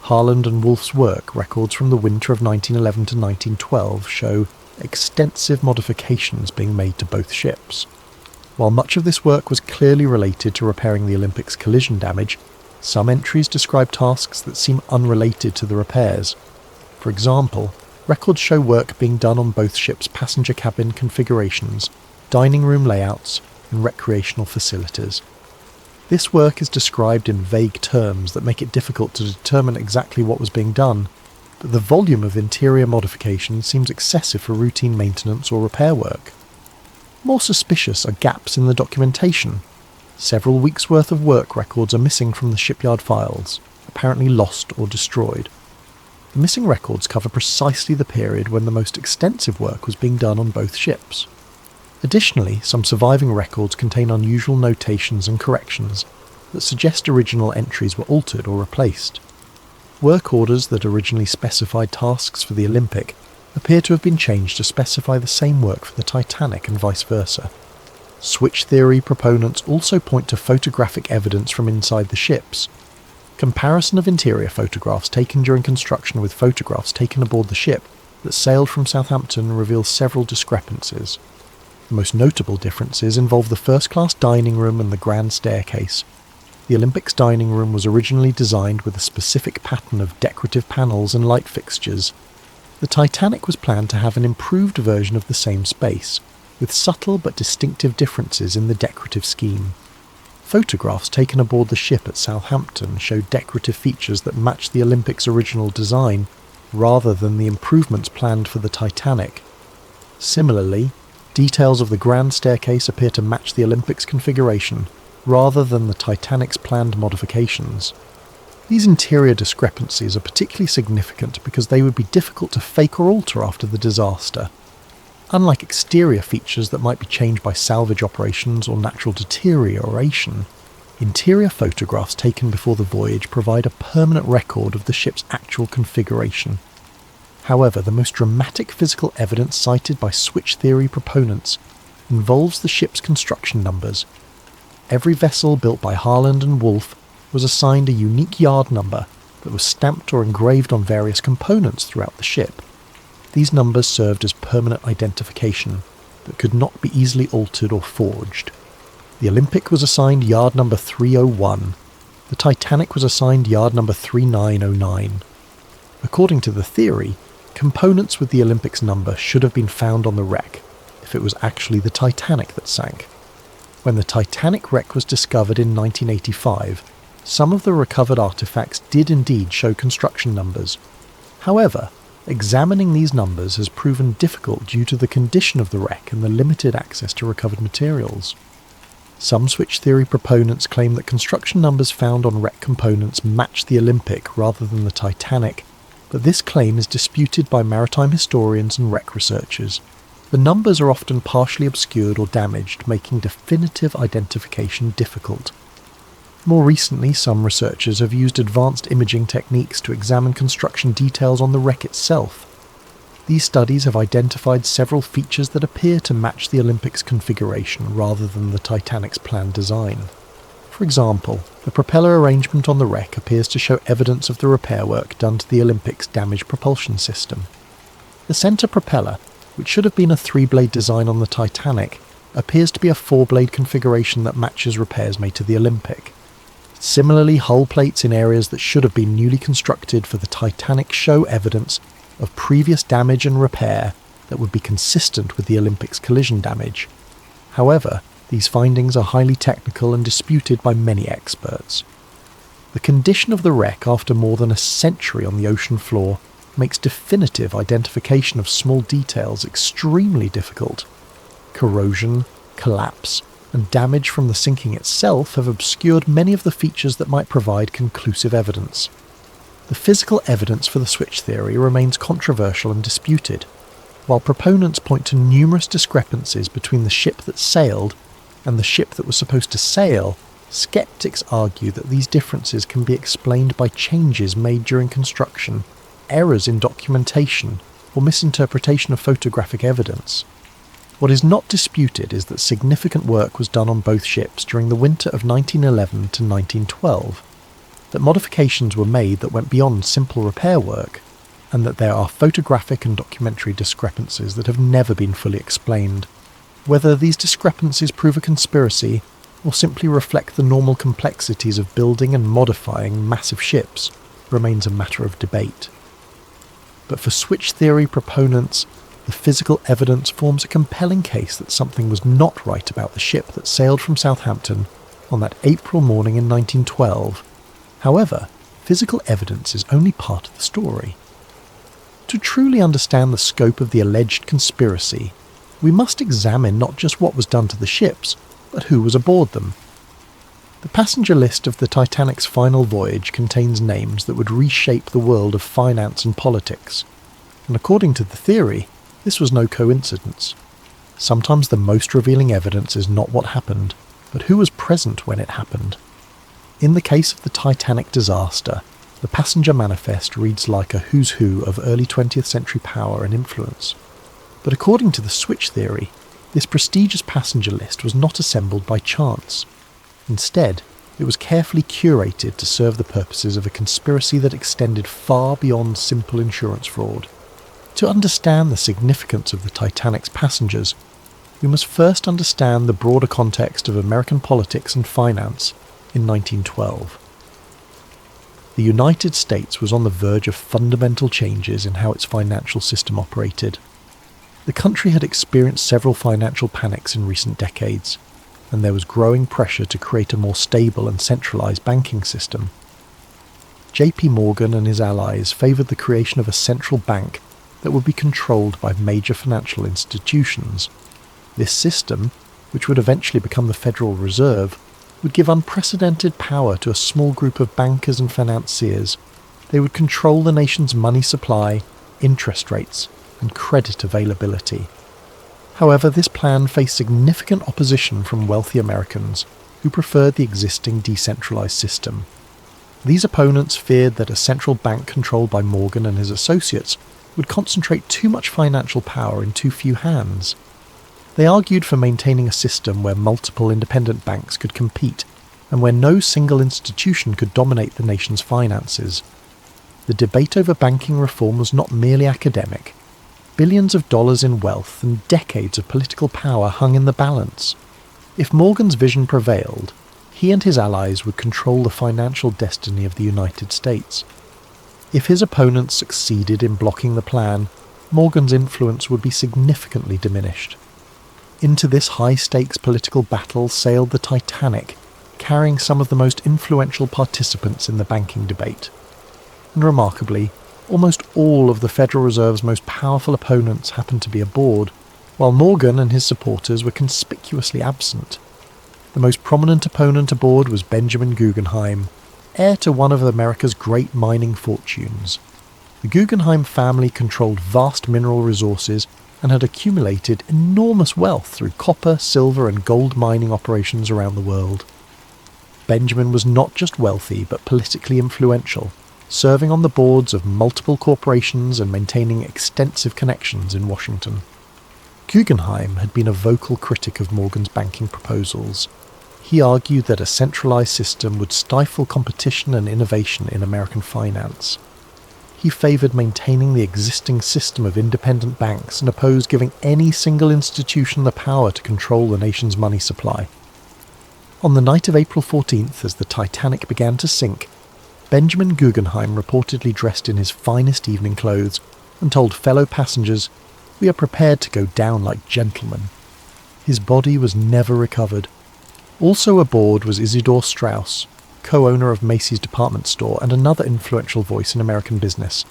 [SPEAKER 1] Harland and Wolff's work records from the winter of 1911 to 1912 show extensive modifications being made to both ships. While much of this work was clearly related to repairing the Olympic's collision damage, some entries describe tasks that seem unrelated to the repairs. For example, records show work being done on both ships' passenger cabin configurations, dining room layouts, and recreational facilities. This work is described in vague terms that make it difficult to determine exactly what was being done, but the volume of interior modification seems excessive for routine maintenance or repair work. More suspicious are gaps in the documentation. Several weeks' worth of work records are missing from the shipyard files, apparently lost or destroyed. The missing records cover precisely the period when the most extensive work was being done on both ships. Additionally, some surviving records contain unusual notations and corrections that suggest original entries were altered or replaced. Work orders that originally specified tasks for the Olympic appear to have been changed to specify the same work for the Titanic and vice versa. Switch theory proponents also point to photographic evidence from inside the ships. Comparison of interior photographs taken during construction with photographs taken aboard the ship that sailed from Southampton reveals several discrepancies. The most notable differences involve the first-class dining room and the grand staircase. The Olympic's dining room was originally designed with a specific pattern of decorative panels and light fixtures. The Titanic was planned to have an improved version of the same space, with subtle but distinctive differences in the decorative scheme. Photographs taken aboard the ship at Southampton show decorative features that match the Olympic's original design, rather than the improvements planned for the Titanic. Similarly, Details of the grand staircase appear to match the Olympic's configuration, rather than the Titanic's planned modifications. These interior discrepancies are particularly significant because they would be difficult to fake or alter after the disaster. Unlike exterior features that might be changed by salvage operations or natural deterioration, interior photographs taken before the voyage provide a permanent record of the ship's actual configuration. However, the most dramatic physical evidence cited by switch theory proponents involves the ship's construction numbers. Every vessel built by Harland and Wolff was assigned a unique yard number that was stamped or engraved on various components throughout the ship. These numbers served as permanent identification that could not be easily altered or forged. The Olympic was assigned yard number 301. The Titanic was assigned yard number 3909. According to the theory, components with the Olympic's number should have been found on the wreck if it was actually the Titanic that sank. When the Titanic wreck was discovered in 1985, some of the recovered artifacts did indeed show construction numbers. However, examining these numbers has proven difficult due to the condition of the wreck and the limited access to recovered materials. Some switch theory proponents claim that construction numbers found on wreck components match the Olympic rather than the Titanic, but this claim is disputed by maritime historians and wreck researchers. The numbers are often partially obscured or damaged, making definitive identification difficult. More recently, some researchers have used advanced imaging techniques to examine construction details on the wreck itself. These studies have identified several features that appear to match the Olympic's configuration rather than the Titanic's planned design. For example, the propeller arrangement on the wreck appears to show evidence of the repair work done to the Olympic's damaged propulsion system. The centre propeller, which should have been a 3-blade design on the Titanic, appears to be a 4-blade configuration that matches repairs made to the Olympic. Similarly, hull plates in areas that should have been newly constructed for the Titanic show evidence of previous damage and repair that would be consistent with the Olympic's collision damage. However, these findings are highly technical and disputed by many experts. The condition of the wreck after more than a century on the ocean floor makes definitive identification of small details extremely difficult. Corrosion, collapse, and damage from the sinking itself have obscured many of the features that might provide conclusive evidence. The physical evidence for the switch theory remains controversial and disputed. While proponents point to numerous discrepancies between the ship that sailed and the ship that was supposed to sail, skeptics argue that these differences can be explained by changes made during construction, errors in documentation, or misinterpretation of photographic evidence. What is not disputed is that significant work was done on both ships during the winter of 1911 to 1912, that modifications were made that went beyond simple repair work, and that there are photographic and documentary discrepancies that have never been fully explained. Whether these discrepancies prove a conspiracy, or simply reflect the normal complexities of building and modifying massive ships, remains a matter of debate. But for switch theory proponents, the physical evidence forms a compelling case that something was not right about the ship that sailed from Southampton on that April morning in 1912. However, physical evidence is only part of the story. To truly understand the scope of the alleged conspiracy, we must examine not just what was done to the ships, but who was aboard them. The passenger list of the Titanic's final voyage contains names that would reshape the world of finance and politics, and according to the theory, this was no coincidence. Sometimes the most revealing evidence is not what happened, but who was present when it happened. In the case of the Titanic disaster, the passenger manifest reads like a who's who of early 20th century power and influence. But according to the switch theory, this prestigious passenger list was not assembled by chance. Instead, it was carefully curated to serve the purposes of a conspiracy that extended far beyond simple insurance fraud. To understand the significance of the Titanic's passengers, we must first understand the broader context of American politics and finance in 1912. The United States was on the verge of fundamental changes in how its financial system operated. The country had experienced several financial panics in recent decades, and there was growing pressure to create a more stable and centralized banking system. J.P. Morgan and his allies favored the creation of a central bank that would be controlled by major financial institutions. This system, which would eventually become the Federal Reserve, would give unprecedented power to a small group of bankers and financiers. They would control the nation's money supply, interest rates, and credit availability. However, this plan faced significant opposition from wealthy Americans who preferred the existing decentralized system. These opponents feared that a central bank controlled by Morgan and his associates would concentrate too much financial power in too few hands. They argued for maintaining a system where multiple independent banks could compete and where no single institution could dominate the nation's finances. The debate over banking reform was not merely academic. Billions of dollars in wealth and decades of political power hung in the balance. If Morgan's vision prevailed, he and his allies would control the financial destiny of the United States. If his opponents succeeded in blocking the plan, Morgan's influence would be significantly diminished. Into this high-stakes political battle sailed the Titanic, carrying some of the most influential participants in the banking debate. And remarkably, almost all of the Federal Reserve's most powerful opponents happened to be aboard, while Morgan and his supporters were conspicuously absent. The most prominent opponent aboard was Benjamin Guggenheim, heir to one of America's great mining fortunes. The Guggenheim family controlled vast mineral resources and had accumulated enormous wealth through copper, silver, and gold mining operations around the world. Benjamin was not just wealthy but politically influential, serving on the boards of multiple corporations and maintaining extensive connections in Washington. Guggenheim had been a vocal critic of Morgan's banking proposals. He argued that a centralized system would stifle competition and innovation in American finance. He favored maintaining the existing system of independent banks and opposed giving any single institution the power to control the nation's money supply. On the night of April 14th, as the Titanic began to sink, Benjamin Guggenheim reportedly dressed in his finest evening clothes and told fellow passengers, "We are prepared to go down like gentlemen." His body was never recovered. Also aboard was Isidor Straus, co-owner of Macy's department store and another influential voice in American business.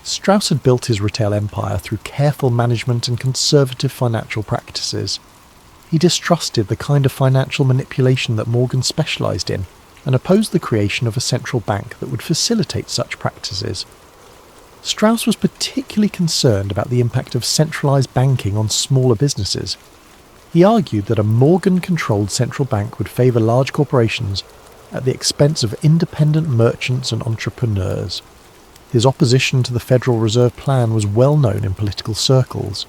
[SPEAKER 1] Straus had built his retail empire through careful management and conservative financial practices. He distrusted the kind of financial manipulation that Morgan specialized in and opposed the creation of a central bank that would facilitate such practices. Straus was particularly concerned about the impact of centralized banking on smaller businesses. He argued that a Morgan-controlled central bank would favor large corporations at the expense of independent merchants and entrepreneurs. His opposition to the Federal Reserve Plan was well known in political circles.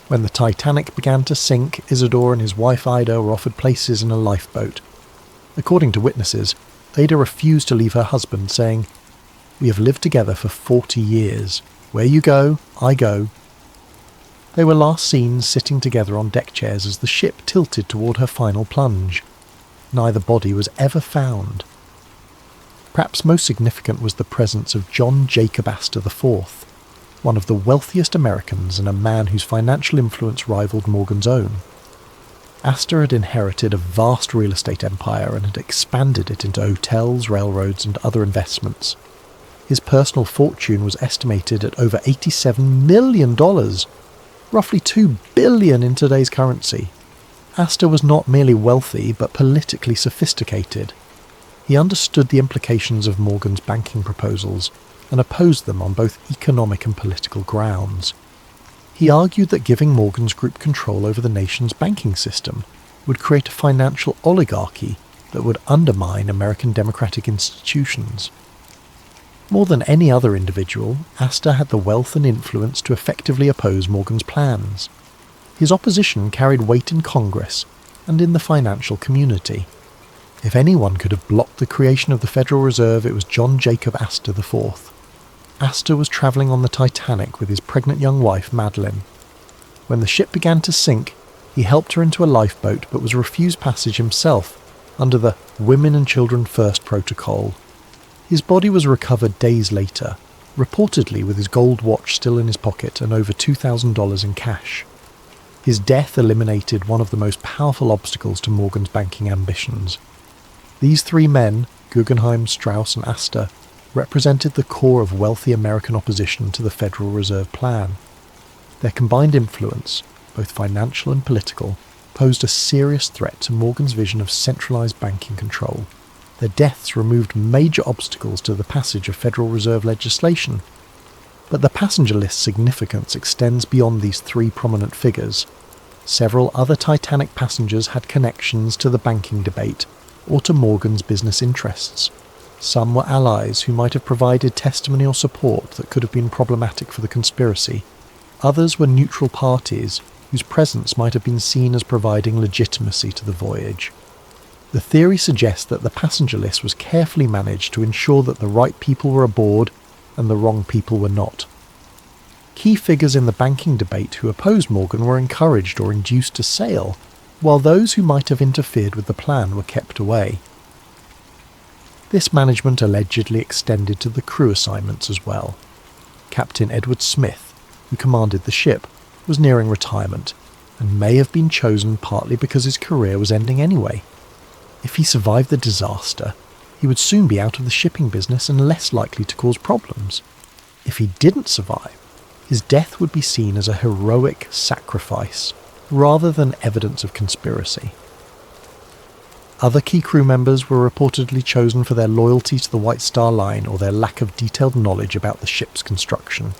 [SPEAKER 1] When the Titanic began to sink, Isidore and his wife Ida were offered places in a lifeboat. According to witnesses, Ada refused to leave her husband, saying, "We have lived together for 40 years. Where you go, I go." They were last seen sitting together on deck chairs as the ship tilted toward her final plunge. Neither body was ever found. Perhaps most significant was the presence of John Jacob Astor IV, one of the wealthiest Americans and a man whose financial influence rivaled Morgan's own. Astor had inherited a vast real estate empire and had expanded it into hotels, railroads, and other investments. His personal fortune was estimated at over $87 million, roughly $2 billion in today's currency. Astor was not merely wealthy, but politically sophisticated. He understood the implications of Morgan's banking proposals and opposed them on both economic and political grounds. He argued that giving Morgan's group control over the nation's banking system would create a financial oligarchy that would undermine American democratic institutions. More than any other individual, Astor had the wealth and influence to effectively oppose Morgan's plans. His opposition carried weight in Congress and in the financial community. If anyone could have blocked the creation of the Federal Reserve, it was John Jacob Astor IV. Astor was travelling on the Titanic with his pregnant young wife, Madeline. When the ship began to sink, he helped her into a lifeboat but was refused passage himself under the Women and Children First protocol. His body was recovered days later, reportedly with his gold watch still in his pocket and over $2,000 in cash. His death eliminated one of the most powerful obstacles to Morgan's banking ambitions. These three men, Guggenheim, Straus, and Astor, represented the core of wealthy American opposition to the Federal Reserve Plan. Their combined influence, both financial and political, posed a serious threat to Morgan's vision of centralised banking control. Their deaths removed major obstacles to the passage of Federal Reserve legislation. But the passenger list's significance extends beyond these three prominent figures. Several other Titanic passengers had connections to the banking debate or to Morgan's business interests. Some were allies who might have provided testimony or support that could have been problematic for the conspiracy. Others were neutral parties whose presence might have been seen as providing legitimacy to the voyage. The theory suggests that the passenger list was carefully managed to ensure that the right people were aboard and the wrong people were not. Key figures in the banking debate who opposed Morgan were encouraged or induced to sail, while those who might have interfered with the plan were kept away. This management allegedly extended to the crew assignments as well. Captain Edward Smith, who commanded the ship, was nearing retirement, and may have been chosen partly because his career was ending anyway. If he survived the disaster, he would soon be out of the shipping business and less likely to cause problems. If he didn't survive, his death would be seen as a heroic sacrifice, rather than evidence of conspiracy. Other key crew members were reportedly chosen for their loyalty to the White Star Line or their lack of detailed knowledge about the ship's construction.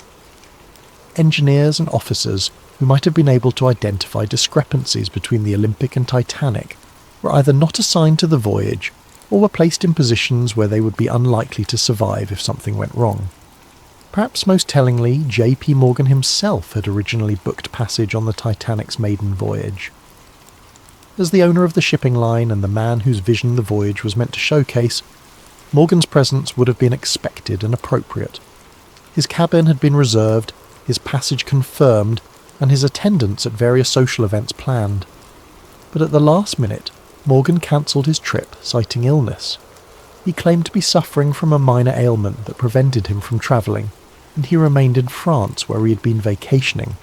[SPEAKER 1] Engineers and officers who might have been able to identify discrepancies between the Olympic and Titanic were either not assigned to the voyage or were placed in positions where they would be unlikely to survive if something went wrong. Perhaps most tellingly, J.P. Morgan himself had originally booked passage on the Titanic's maiden voyage. As the owner of the shipping line and the man whose vision the voyage was meant to showcase, Morgan's presence would have been expected and appropriate. His cabin had been reserved, his passage confirmed, and his attendance at various social events planned. But at the last minute, Morgan cancelled his trip, citing illness. He claimed to be suffering from a minor ailment that prevented him from travelling, and he remained in France where he had been vacationing.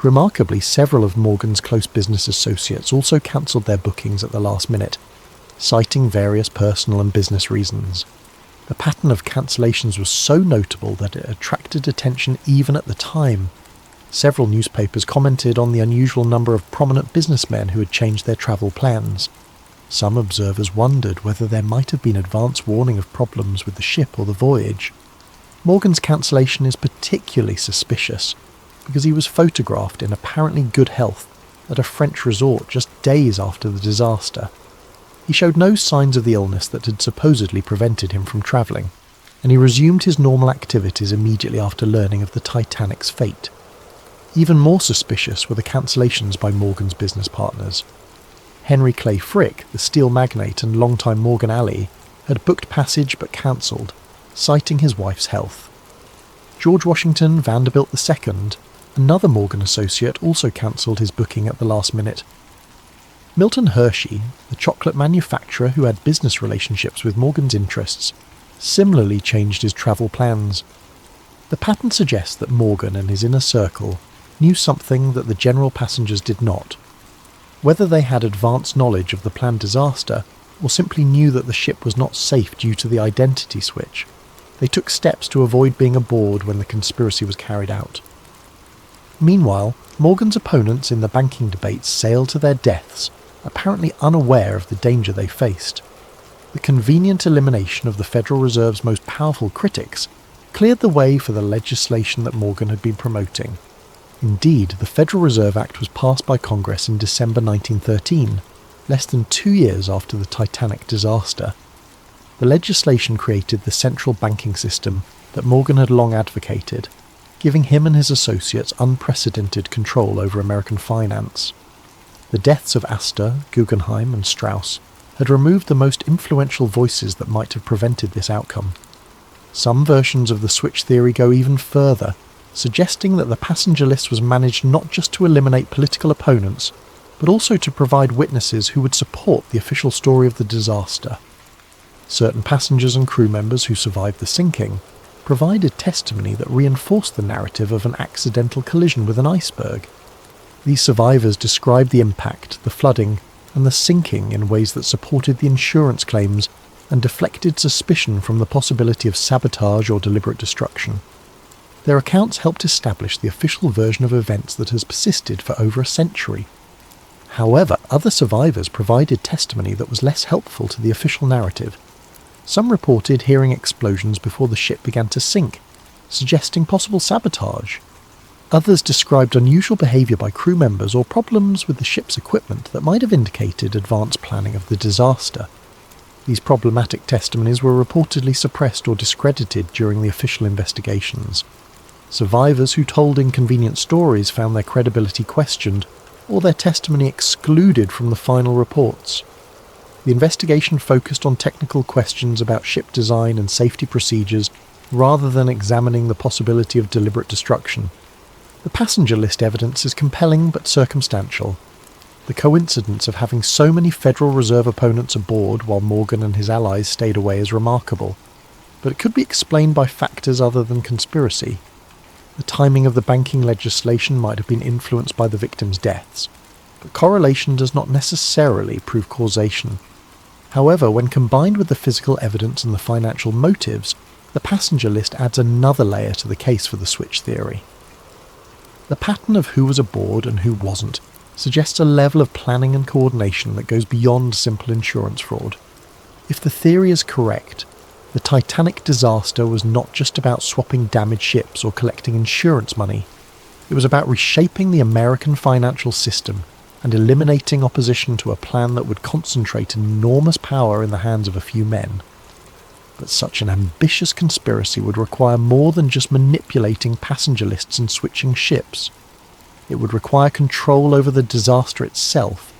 [SPEAKER 1] Remarkably, several of Morgan's close business associates also cancelled their bookings at the last minute, citing various personal and business reasons. The pattern of cancellations was so notable that it attracted attention even at the time. Several newspapers commented on the unusual number of prominent businessmen who had changed their travel plans. Some observers wondered whether there might have been advance warning of problems with the ship or the voyage. Morgan's cancellation is particularly suspicious because he was photographed in apparently good health at a French resort just days after the disaster. He showed no signs of the illness that had supposedly prevented him from travelling, and he resumed his normal activities immediately after learning of the Titanic's fate. Even more suspicious were the cancellations by Morgan's business partners. Henry Clay Frick, the steel magnate and longtime Morgan ally, had booked passage but cancelled, citing his wife's health. George Washington Vanderbilt II, another Morgan associate, also cancelled his booking at the last minute. Milton Hershey, the chocolate manufacturer who had business relationships with Morgan's interests, similarly changed his travel plans. The pattern suggests that Morgan and his inner circle knew something that the general passengers did not. Whether they had advanced knowledge of the planned disaster or simply knew that the ship was not safe due to the identity switch, they took steps to avoid being aboard when the conspiracy was carried out. Meanwhile, Morgan's opponents in the banking debates sailed to their deaths, apparently unaware of the danger they faced. The convenient elimination of the Federal Reserve's most powerful critics cleared the way for the legislation that Morgan had been promoting. Indeed, the Federal Reserve Act was passed by Congress in December 1913, less than 2 years after the Titanic disaster. The legislation created the central banking system that Morgan had long advocated, giving him and his associates unprecedented control over American finance. The deaths of Astor, Guggenheim, and Strauss had removed the most influential voices that might have prevented this outcome. Some versions of the switch theory go even further, suggesting that the passenger list was managed not just to eliminate political opponents, but also to provide witnesses who would support the official story of the disaster. Certain passengers and crew members who survived the sinking provided testimony that reinforced the narrative of an accidental collision with an iceberg. These survivors described the impact, the flooding, and the sinking in ways that supported the insurance claims and deflected suspicion from the possibility of sabotage or deliberate destruction. Their accounts helped establish the official version of events that has persisted for over a century. However, other survivors provided testimony that was less helpful to the official narrative. Some reported hearing explosions before the ship began to sink, suggesting possible sabotage. Others described unusual behaviour by crew members or problems with the ship's equipment that might have indicated advanced planning of the disaster. These problematic testimonies were reportedly suppressed or discredited during the official investigations. Survivors who told inconvenient stories found their credibility questioned, or their testimony excluded from the final reports. The investigation focused on technical questions about ship design and safety procedures rather than examining the possibility of deliberate destruction. The passenger list evidence is compelling but circumstantial. The coincidence of having so many Federal Reserve opponents aboard while Morgan and his allies stayed away is remarkable, but it could be explained by factors other than conspiracy. The timing of the banking legislation might have been influenced by the victims' deaths, but correlation does not necessarily prove causation. However, when combined with the physical evidence and the financial motives, the passenger list adds another layer to the case for the switch theory. The pattern of who was aboard and who wasn't suggests a level of planning and coordination that goes beyond simple insurance fraud. If the theory is correct, the Titanic disaster was not just about swapping damaged ships or collecting insurance money. It was about reshaping the American financial system and eliminating opposition to a plan that would concentrate enormous power in the hands of a few men. But such an ambitious conspiracy would require more than just manipulating passenger lists and switching ships. It would require control over the disaster itself,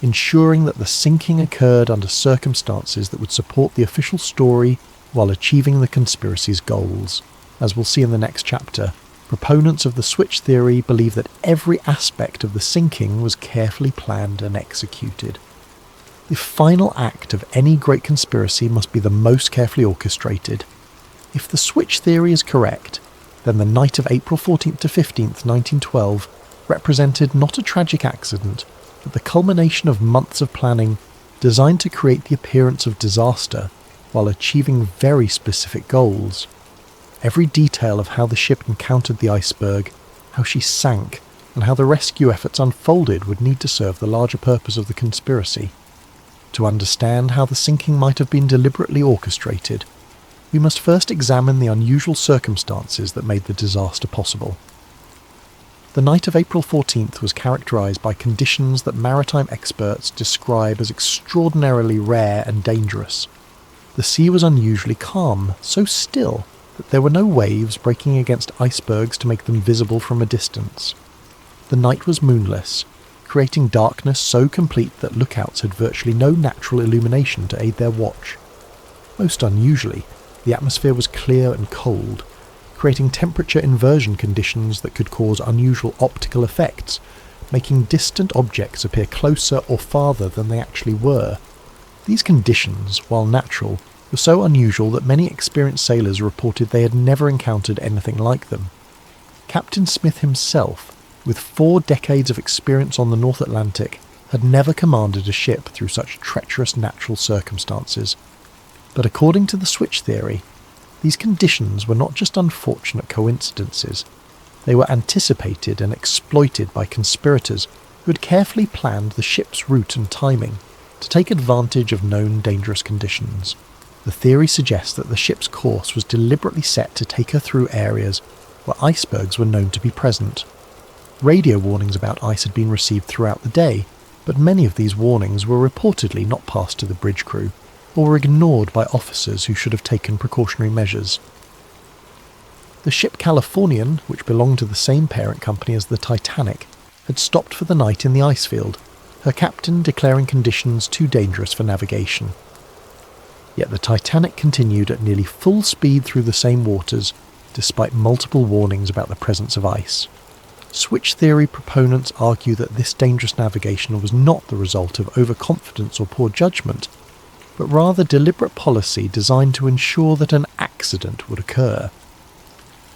[SPEAKER 1] ensuring that the sinking occurred under circumstances that would support the official story while achieving the conspiracy's goals. As we'll see in the next chapter, proponents of the switch theory believe that every aspect of the sinking was carefully planned and executed. The final act of any great conspiracy must be the most carefully orchestrated. If the switch theory is correct, then the night of April 14th to 15th, 1912 represented not a tragic accident, but the culmination of months of planning designed to create the appearance of disaster while achieving very specific goals. Every detail of how the ship encountered the iceberg, how she sank, and how the rescue efforts unfolded would need to serve the larger purpose of the conspiracy. To understand how the sinking might have been deliberately orchestrated, we must first examine the unusual circumstances that made the disaster possible. The night of April 14th was characterised by conditions that maritime experts describe as extraordinarily rare and dangerous. The sea was unusually calm, so still that there were no waves breaking against icebergs to make them visible from a distance. The night was moonless, creating darkness so complete that lookouts had virtually no natural illumination to aid their watch. Most unusually, the atmosphere was clear and cold, creating temperature inversion conditions that could cause unusual optical effects, making distant objects appear closer or farther than they actually were. These conditions, while natural, were so unusual that many experienced sailors reported they had never encountered anything like them. Captain Smith himself, with 4 decades of experience on the North Atlantic, had never commanded a ship through such treacherous natural circumstances. But according to the switch theory, these conditions were not just unfortunate coincidences. They were anticipated and exploited by conspirators who had carefully planned the ship's route and timing to take advantage of known dangerous conditions. The theory suggests that the ship's course was deliberately set to take her through areas where icebergs were known to be present. Radio warnings about ice had been received throughout the day, but many of these warnings were reportedly not passed to the bridge crew, or were ignored by officers who should have taken precautionary measures. The ship Californian, which belonged to the same parent company as the Titanic, had stopped for the night in the ice field, her captain declaring conditions too dangerous for navigation. Yet the Titanic continued at nearly full speed through the same waters, despite multiple warnings about the presence of ice. Switch theory proponents argue that this dangerous navigation was not the result of overconfidence or poor judgment, but rather deliberate policy designed to ensure that an accident would occur.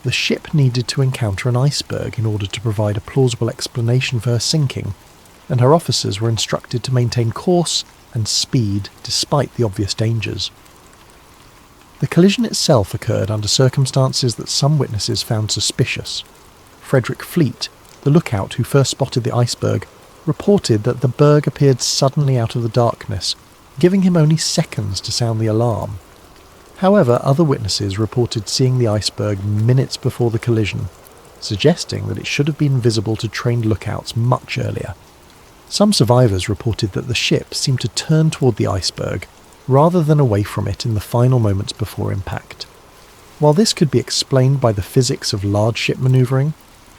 [SPEAKER 1] The ship needed to encounter an iceberg in order to provide a plausible explanation for her sinking, and her officers were instructed to maintain course and speed despite the obvious dangers. The collision itself occurred under circumstances that some witnesses found suspicious. Frederick Fleet, the lookout who first spotted the iceberg, reported that the berg appeared suddenly out of the darkness, giving him only seconds to sound the alarm. However, other witnesses reported seeing the iceberg minutes before the collision, suggesting that it should have been visible to trained lookouts much earlier. Some survivors reported that the ship seemed to turn toward the iceberg rather than away from it in the final moments before impact. While this could be explained by the physics of large ship manoeuvring,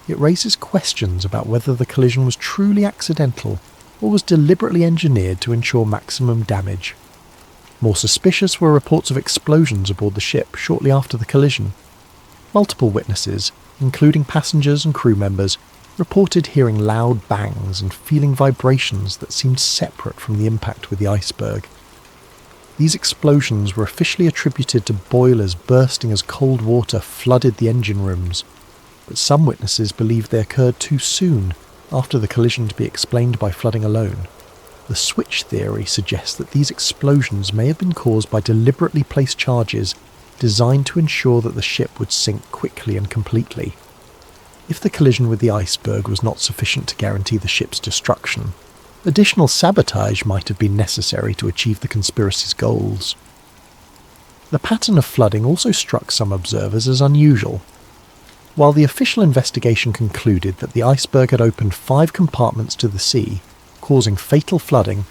[SPEAKER 1] it raises questions about whether the collision was truly accidental or was deliberately engineered to ensure maximum damage. More suspicious were reports of explosions aboard the ship shortly after the collision. Multiple witnesses, including passengers and crew members, reported hearing loud bangs and feeling vibrations that seemed separate from the impact with the iceberg. These explosions were officially attributed to boilers bursting as cold water flooded the engine rooms, but some witnesses believed they occurred too soon after the collision to be explained by flooding alone. The switch theory suggests that these explosions may have been caused by deliberately placed charges designed to ensure that the ship would sink quickly and completely. If the collision with the iceberg was not sufficient to guarantee the ship's destruction, additional sabotage might have been necessary to achieve the conspiracy's goals. The pattern of flooding also struck some observers as unusual. While the official investigation concluded that the iceberg had opened 5 compartments to the sea, causing fatal flooding,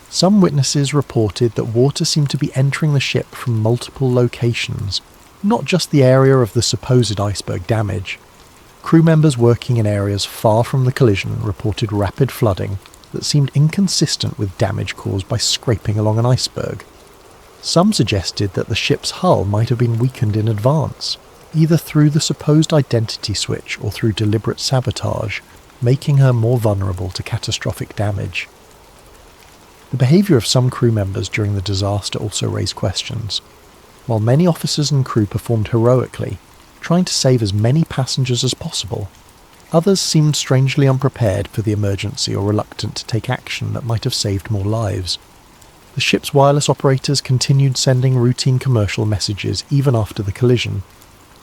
[SPEAKER 1] some witnesses reported that water seemed to be entering the ship from multiple locations, not just the area of the supposed iceberg damage. Crew members working in areas far from the collision reported rapid flooding that seemed inconsistent with damage caused by scraping along an iceberg. Some suggested that the ship's hull might have been weakened in advance, either through the supposed identity switch or through deliberate sabotage, making her more vulnerable to catastrophic damage. The behaviour of some crew members during the disaster also raised questions. While many officers and crew performed heroically, trying to save as many passengers as possible, others seemed strangely unprepared for the emergency or reluctant to take action that might have saved more lives. The ship's wireless operators continued sending routine commercial messages even after the collision,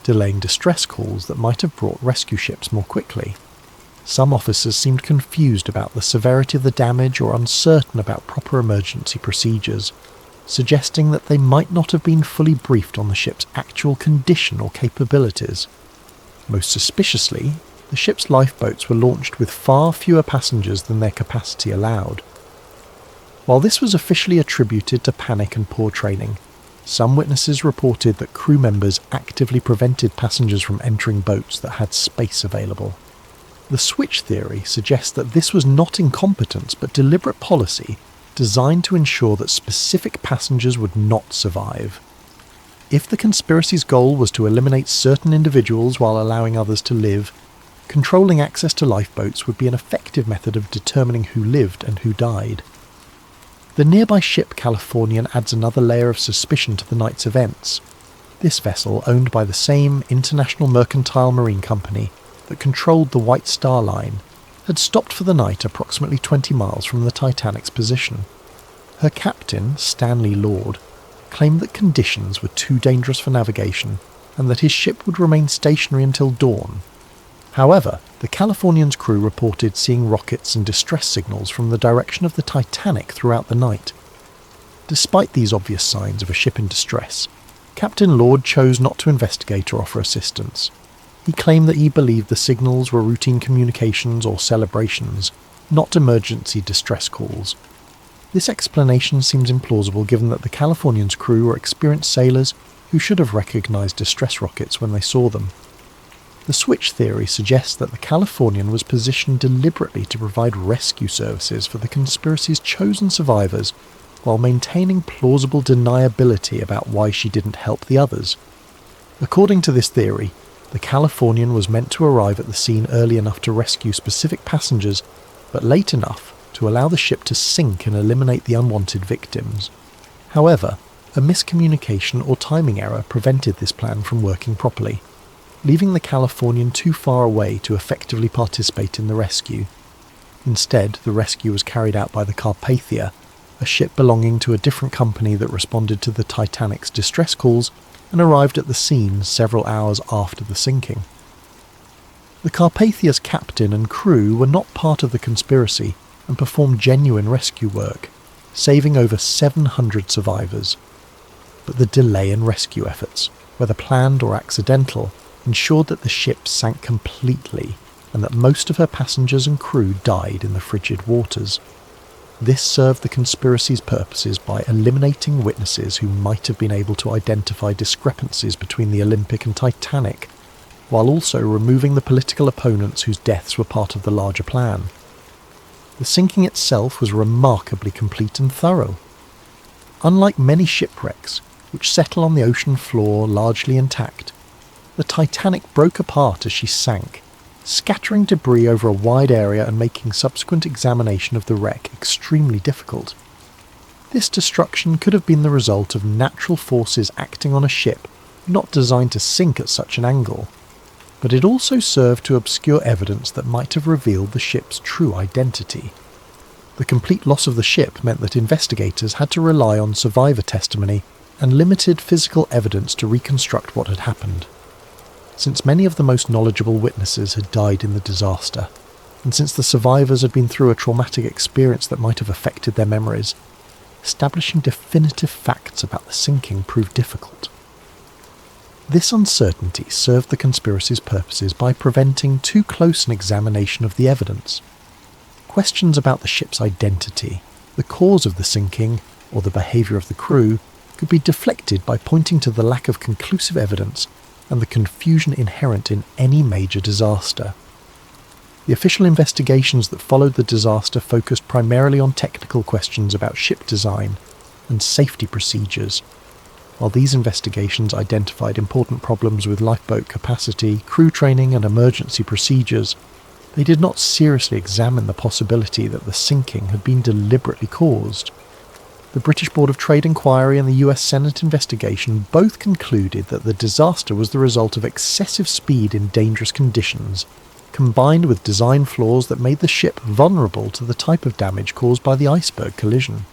[SPEAKER 1] delaying distress calls that might have brought rescue ships more quickly. Some officers seemed confused about the severity of the damage or uncertain about proper emergency procedures, suggesting that they might not have been fully briefed on the ship's actual condition or capabilities. Most suspiciously, the ship's lifeboats were launched with far fewer passengers than their capacity allowed. While this was officially attributed to panic and poor training, some witnesses reported that crew members actively prevented passengers from entering boats that had space available. The switch theory suggests that this was not incompetence but deliberate policy designed to ensure that specific passengers would not survive. If the conspiracy's goal was to eliminate certain individuals while allowing others to live, controlling access to lifeboats would be an effective method of determining who lived and who died. The nearby ship Californian adds another layer of suspicion to the night's events. This vessel, owned by the same International Mercantile Marine Company that controlled the White Star Line, had stopped for the night approximately 20 miles from the Titanic's position. Her captain, Stanley Lord, claimed that conditions were too dangerous for navigation and that his ship would remain stationary until dawn. However, the Californian's crew reported seeing rockets and distress signals from the direction of the Titanic throughout the night. Despite these obvious signs of a ship in distress, Captain Lord chose not to investigate or offer assistance. He claimed that he believed the signals were routine communications or celebrations, not emergency distress calls. This explanation seems implausible given that the Californian's crew were experienced sailors who should have recognized distress rockets when they saw them. The switch theory suggests that the Californian was positioned deliberately to provide rescue services for the conspiracy's chosen survivors while maintaining plausible deniability about why she didn't help the others. According to this theory, the Californian was meant to arrive at the scene early enough to rescue specific passengers, but late enough to allow the ship to sink and eliminate the unwanted victims. However, a miscommunication or timing error prevented this plan from working properly, leaving the Californian too far away to effectively participate in the rescue. Instead, the rescue was carried out by the Carpathia, a ship belonging to a different company that responded to the Titanic's distress calls and arrived at the scene several hours after the sinking. The Carpathia's captain and crew were not part of the conspiracy and performed genuine rescue work, saving over 700 survivors. But the delay in rescue efforts, whether planned or accidental, ensured that the ship sank completely and that most of her passengers and crew died in the frigid waters. This served the conspiracy's purposes by eliminating witnesses who might have been able to identify discrepancies between the Olympic and Titanic, while also removing the political opponents whose deaths were part of the larger plan. The sinking itself was remarkably complete and thorough. Unlike many shipwrecks, which settle on the ocean floor largely intact, the Titanic broke apart as she sank, scattering debris over a wide area and making subsequent examination of the wreck extremely difficult. This destruction could have been the result of natural forces acting on a ship not designed to sink at such an angle, but it also served to obscure evidence that might have revealed the ship's true identity. The complete loss of the ship meant that investigators had to rely on survivor testimony and limited physical evidence to reconstruct what had happened. Since many of the most knowledgeable witnesses had died in the disaster, and since the survivors had been through a traumatic experience that might have affected their memories, establishing definitive facts about the sinking proved difficult. This uncertainty served the conspiracy's purposes by preventing too close an examination of the evidence. Questions about the ship's identity, the cause of the sinking, or the behaviour of the crew could be deflected by pointing to the lack of conclusive evidence and the confusion inherent in any major disaster. The official investigations that followed the disaster focused primarily on technical questions about ship design and safety procedures. While these investigations identified important problems with lifeboat capacity, crew training and emergency procedures, they did not seriously examine the possibility that the sinking had been deliberately caused. The British Board of Trade Inquiry and the US Senate investigation both concluded that the disaster was the result of excessive speed in dangerous conditions, combined with design flaws that made the ship vulnerable to the type of damage caused by the iceberg collision.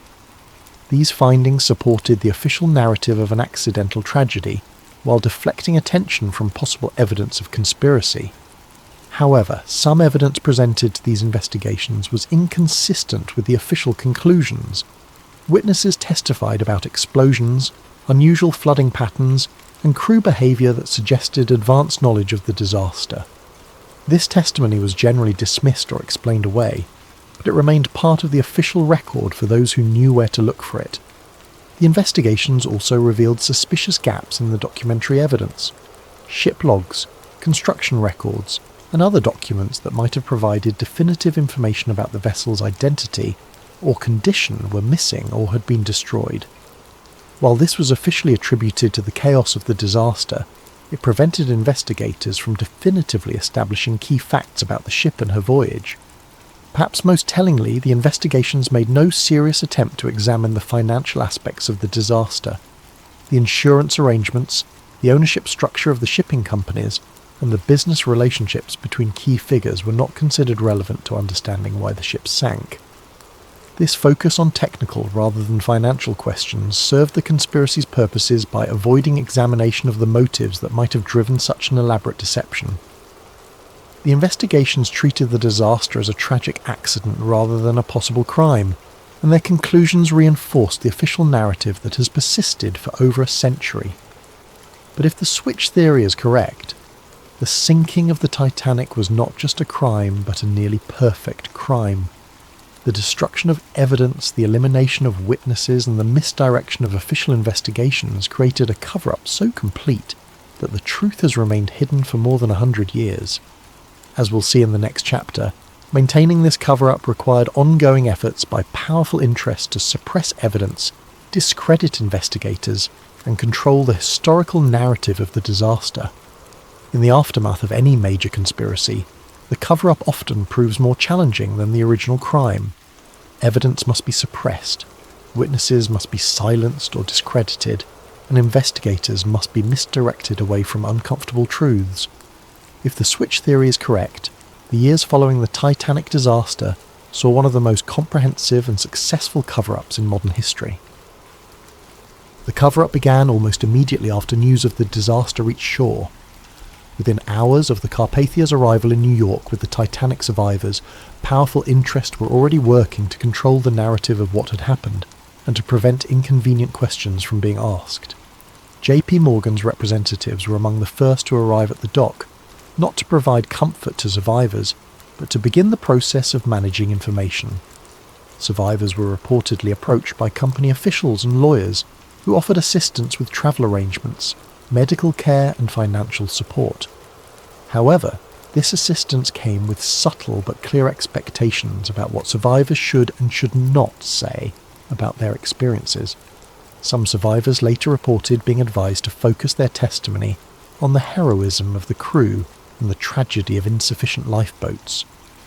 [SPEAKER 1] These findings supported the official narrative of an accidental tragedy, while deflecting attention from possible evidence of conspiracy. However, some evidence presented to these investigations was inconsistent with the official conclusions. Witnesses testified about explosions, unusual flooding patterns, and crew behaviour that suggested advanced knowledge of the disaster. This testimony was generally dismissed or explained away, but it remained part of the official record for those who knew where to look for it. The investigations also revealed suspicious gaps in the documentary evidence. Ship logs, construction records, and other documents that might have provided definitive information about the vessel's identity or condition were missing or had been destroyed. While this was officially attributed to the chaos of the disaster, it prevented investigators from definitively establishing key facts about the ship and her voyage. Perhaps most tellingly, the investigations made no serious attempt to examine the financial aspects of the disaster. The insurance arrangements, the ownership structure of the shipping companies, and the business relationships between key figures were not considered relevant to understanding why the ship sank. This focus on technical rather than financial questions served the conspiracy's purposes by avoiding examination of the motives that might have driven such an elaborate deception. The investigations treated the disaster as a tragic accident rather than a possible crime, and their conclusions reinforced the official narrative that has persisted for over a century. But if the switch theory is correct, the sinking of the Titanic was not just a crime but a nearly perfect crime. The destruction of evidence, the elimination of witnesses, and the misdirection of official investigations created a cover-up so complete that the truth has remained hidden for more than 100 years. As we'll see in the next chapter, maintaining this cover-up required ongoing efforts by powerful interests to suppress evidence, discredit investigators, and control the historical narrative of the disaster. In the aftermath of any major conspiracy, the cover-up often proves more challenging than the original crime. Evidence must be suppressed, witnesses must be silenced or discredited, and investigators must be misdirected away from uncomfortable truths. If the switch theory is correct, the years following the Titanic disaster saw one of the most comprehensive and successful cover-ups in modern history. The cover-up began almost immediately after news of the disaster reached shore. Within hours of the Carpathia's arrival in New York with the Titanic survivors, powerful interests were already working to control the narrative of what had happened and to prevent inconvenient questions from being asked. J.P. Morgan's representatives were among the first to arrive at the dock, not to provide comfort to survivors, but to begin the process of managing information. Survivors were reportedly approached by company officials and lawyers who offered assistance with travel arrangements, medical care and financial support. However, this assistance came with subtle but clear expectations about what survivors should and should not say about their experiences. Some survivors later reported being advised to focus their testimony on the heroism of the crew and the tragedy of insufficient lifeboats,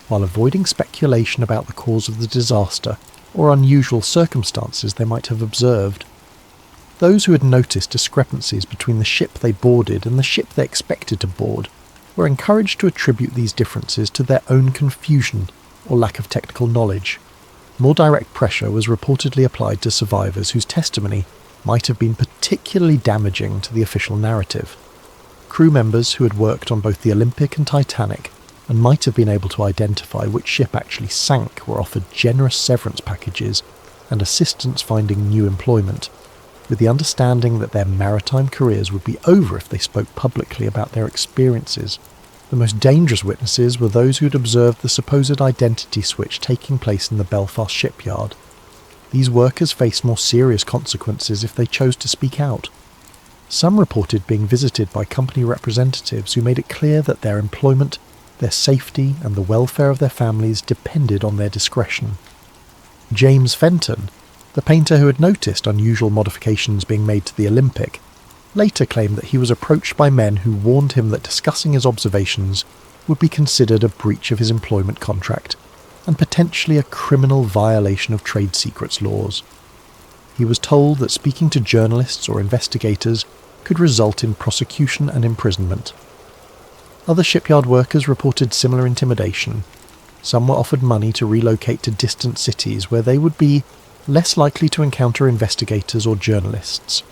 [SPEAKER 1] while avoiding speculation about the cause of the disaster or unusual circumstances they might have observed. Those who had noticed discrepancies between the ship they boarded and the ship they expected to board were encouraged to attribute these differences to their own confusion or lack of technical knowledge. More direct pressure was reportedly applied to survivors whose testimony might have been particularly damaging to the official narrative. Crew members who had worked on both the Olympic and Titanic and might have been able to identify which ship actually sank were offered generous severance packages and assistance finding new employment, with the understanding that their maritime careers would be over if they spoke publicly about their experiences. The most dangerous witnesses were those who had observed the supposed identity switch taking place in the Belfast shipyard. These workers faced more serious consequences if they chose to speak out. Some reported being visited by company representatives who made it clear that their employment, their safety and the welfare of their families depended on their discretion. James Fenton, the painter who had noticed unusual modifications being made to the Olympic, later claimed that he was approached by men who warned him that discussing his observations would be considered a breach of his employment contract and potentially a criminal violation of trade secrets laws. He was told that speaking to journalists or investigators could result in prosecution and imprisonment. Other shipyard workers reported similar intimidation. Some were offered money to relocate to distant cities where they would be less likely to encounter investigators or journalists.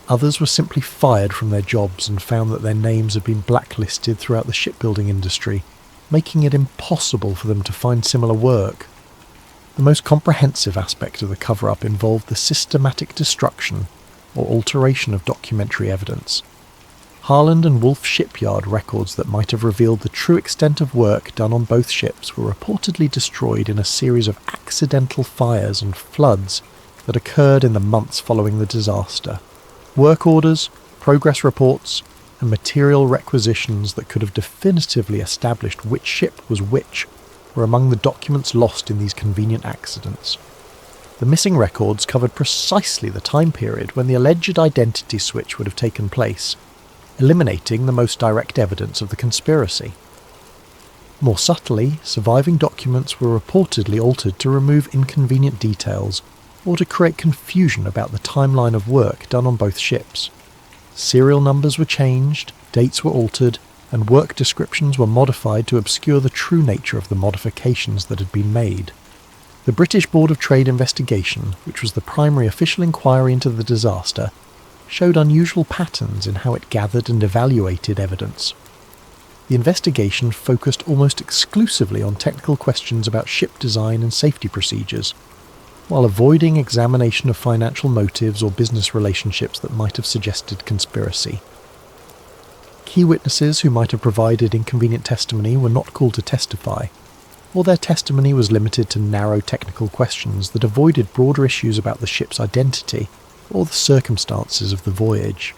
[SPEAKER 1] Others were simply fired from their jobs and found that their names had been blacklisted throughout the shipbuilding industry, making it impossible for them to find similar work. The most comprehensive aspect of the cover-up involved the systematic destruction or alteration of documentary evidence. Harland and Wolff shipyard records that might have revealed the true extent of work done on both ships were reportedly destroyed in a series of accidental fires and floods that occurred in the months following the disaster. Work orders, progress reports, and material requisitions that could have definitively established which ship was which were among the documents lost in these convenient accidents. The missing records covered precisely the time period when the alleged identity switch would have taken place, eliminating the most direct evidence of the conspiracy. More subtly, surviving documents were reportedly altered to remove inconvenient details or to create confusion about the timeline of work done on both ships. Serial numbers were changed, dates were altered, and work descriptions were modified to obscure the true nature of the modifications that had been made. The British Board of Trade investigation, which was the primary official inquiry into the disaster, showed unusual patterns in how it gathered and evaluated evidence. The investigation focused almost exclusively on technical questions about ship design and safety procedures, while avoiding examination of financial motives or business relationships that might have suggested conspiracy. Key witnesses who might have provided inconvenient testimony were not called to testify, or their testimony was limited to narrow technical questions that avoided broader issues about the ship's identity or the circumstances of the voyage.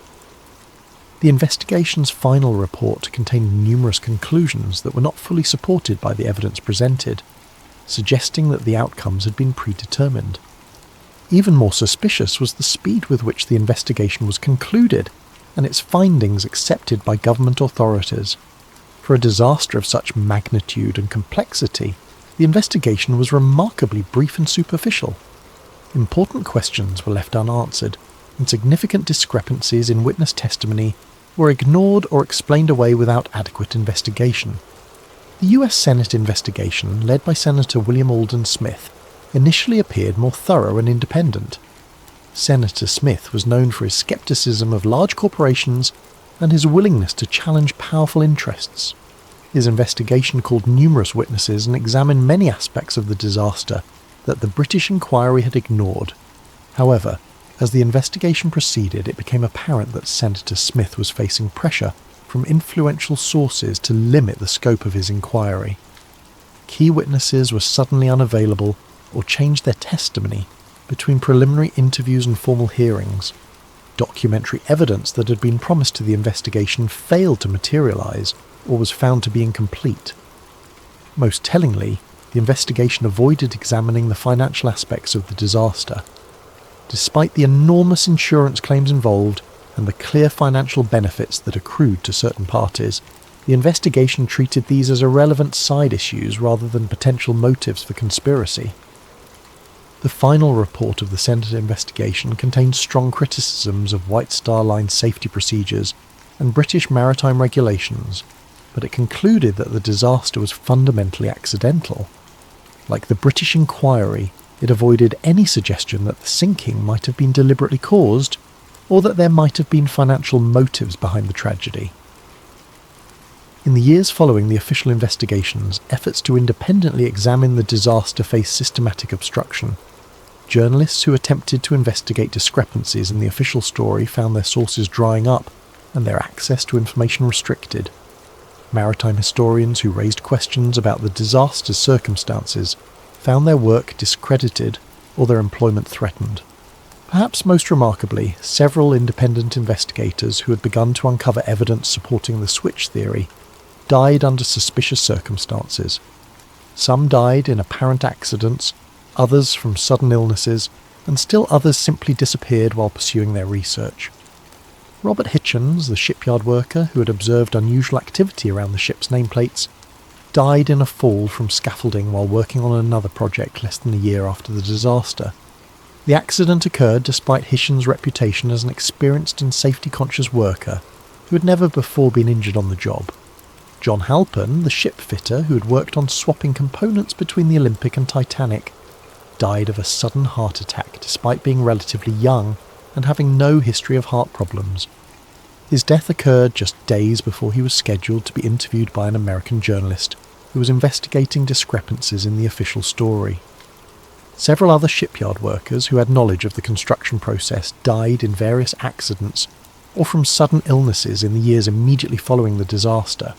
[SPEAKER 1] The investigation's final report contained numerous conclusions that were not fully supported by the evidence presented, suggesting that the outcomes had been predetermined. Even more suspicious was the speed with which the investigation was concluded and its findings accepted by government authorities. For a disaster of such magnitude and complexity, the investigation was remarkably brief and superficial. Important questions were left unanswered, and significant discrepancies in witness testimony were ignored or explained away without adequate investigation. The US Senate investigation, led by Senator William Alden Smith, initially appeared more thorough and independent. Senator Smith was known for his skepticism of large corporations and his willingness to challenge powerful interests. His investigation called numerous witnesses and examined many aspects of the disaster that the British inquiry had ignored. However, as the investigation proceeded, it became apparent that Senator Smith was facing pressure from influential sources to limit the scope of his inquiry. Key witnesses were suddenly unavailable or changed their testimony between preliminary interviews and formal hearings. Documentary evidence that had been promised to the investigation failed to materialise or was found to be incomplete. Most tellingly, the investigation avoided examining the financial aspects of the disaster. Despite the enormous insurance claims involved and the clear financial benefits that accrued to certain parties, the investigation treated these as irrelevant side issues rather than potential motives for conspiracy. The final report of the Senate investigation contained strong criticisms of White Star Line safety procedures and British maritime regulations, but it concluded that the disaster was fundamentally accidental. Like the British inquiry, it avoided any suggestion that the sinking might have been deliberately caused, or that there might have been financial motives behind the tragedy. In the years following the official investigations, efforts to independently examine the disaster faced systematic obstruction. Journalists who attempted to investigate discrepancies in the official story found their sources drying up and their access to information restricted. Maritime historians who raised questions about the disaster's circumstances found their work discredited or their employment threatened. Perhaps most remarkably, several independent investigators who had begun to uncover evidence supporting the switch theory died under suspicious circumstances. Some died in apparent accidents, others from sudden illnesses, and still others simply disappeared while pursuing their research. Robert Hitchens, the shipyard worker who had observed unusual activity around the ship's nameplates, died in a fall from scaffolding while working on another project less than a year after the disaster. The accident occurred despite Hitchens' reputation as an experienced and safety-conscious worker who had never before been injured on the job. John Halpern, the ship fitter who had worked on swapping components between the Olympic and Titanic, died of a sudden heart attack despite being relatively young and having no history of heart problems. His death occurred just days before he was scheduled to be interviewed by an American journalist who was investigating discrepancies in the official story. Several other shipyard workers who had knowledge of the construction process died in various accidents or from sudden illnesses in the years immediately following the disaster.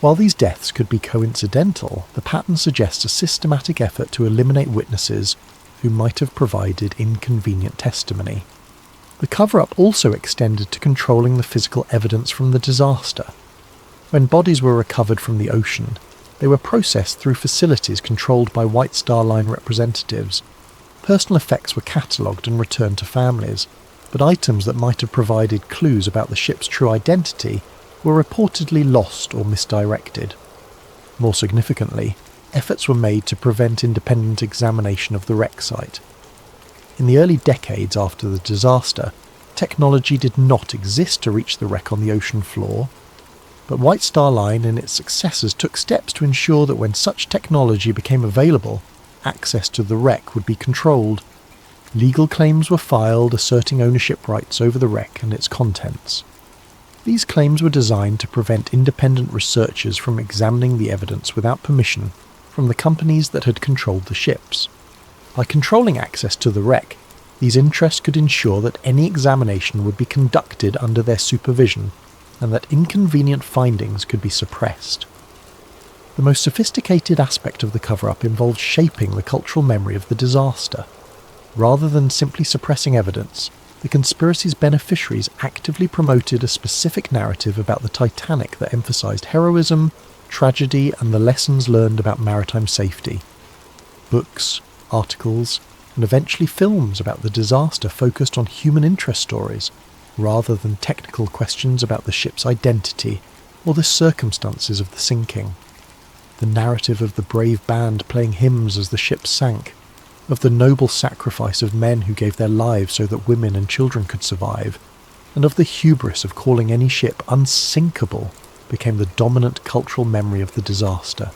[SPEAKER 1] While these deaths could be coincidental, the pattern suggests a systematic effort to eliminate witnesses who might have provided inconvenient testimony. The cover-up also extended to controlling the physical evidence from the disaster. When bodies were recovered from the ocean, they were processed through facilities controlled by White Star Line representatives. Personal effects were catalogued and returned to families, but items that might have provided clues about the ship's true identity were reportedly lost or misdirected. More significantly, efforts were made to prevent independent examination of the wreck site. In the early decades after the disaster, technology did not exist to reach the wreck on the ocean floor, but White Star Line and its successors took steps to ensure that when such technology became available, access to the wreck would be controlled. Legal claims were filed asserting ownership rights over the wreck and its contents. These claims were designed to prevent independent researchers from examining the evidence without permission from the companies that had controlled the ships. By controlling access to the wreck, these interests could ensure that any examination would be conducted under their supervision and that inconvenient findings could be suppressed. The most sophisticated aspect of the cover-up involved shaping the cultural memory of the disaster. Rather than simply suppressing evidence, the conspiracy's beneficiaries actively promoted a specific narrative about the Titanic that emphasized heroism, tragedy, and the lessons learned about maritime safety. Books, articles, and eventually films about the disaster focused on human interest stories, rather than technical questions about the ship's identity or the circumstances of the sinking. The narrative of the brave band playing hymns as the ship sank, of the noble sacrifice of men who gave their lives so that women and children could survive, and of the hubris of calling any ship unsinkable became the dominant cultural memory of the disaster,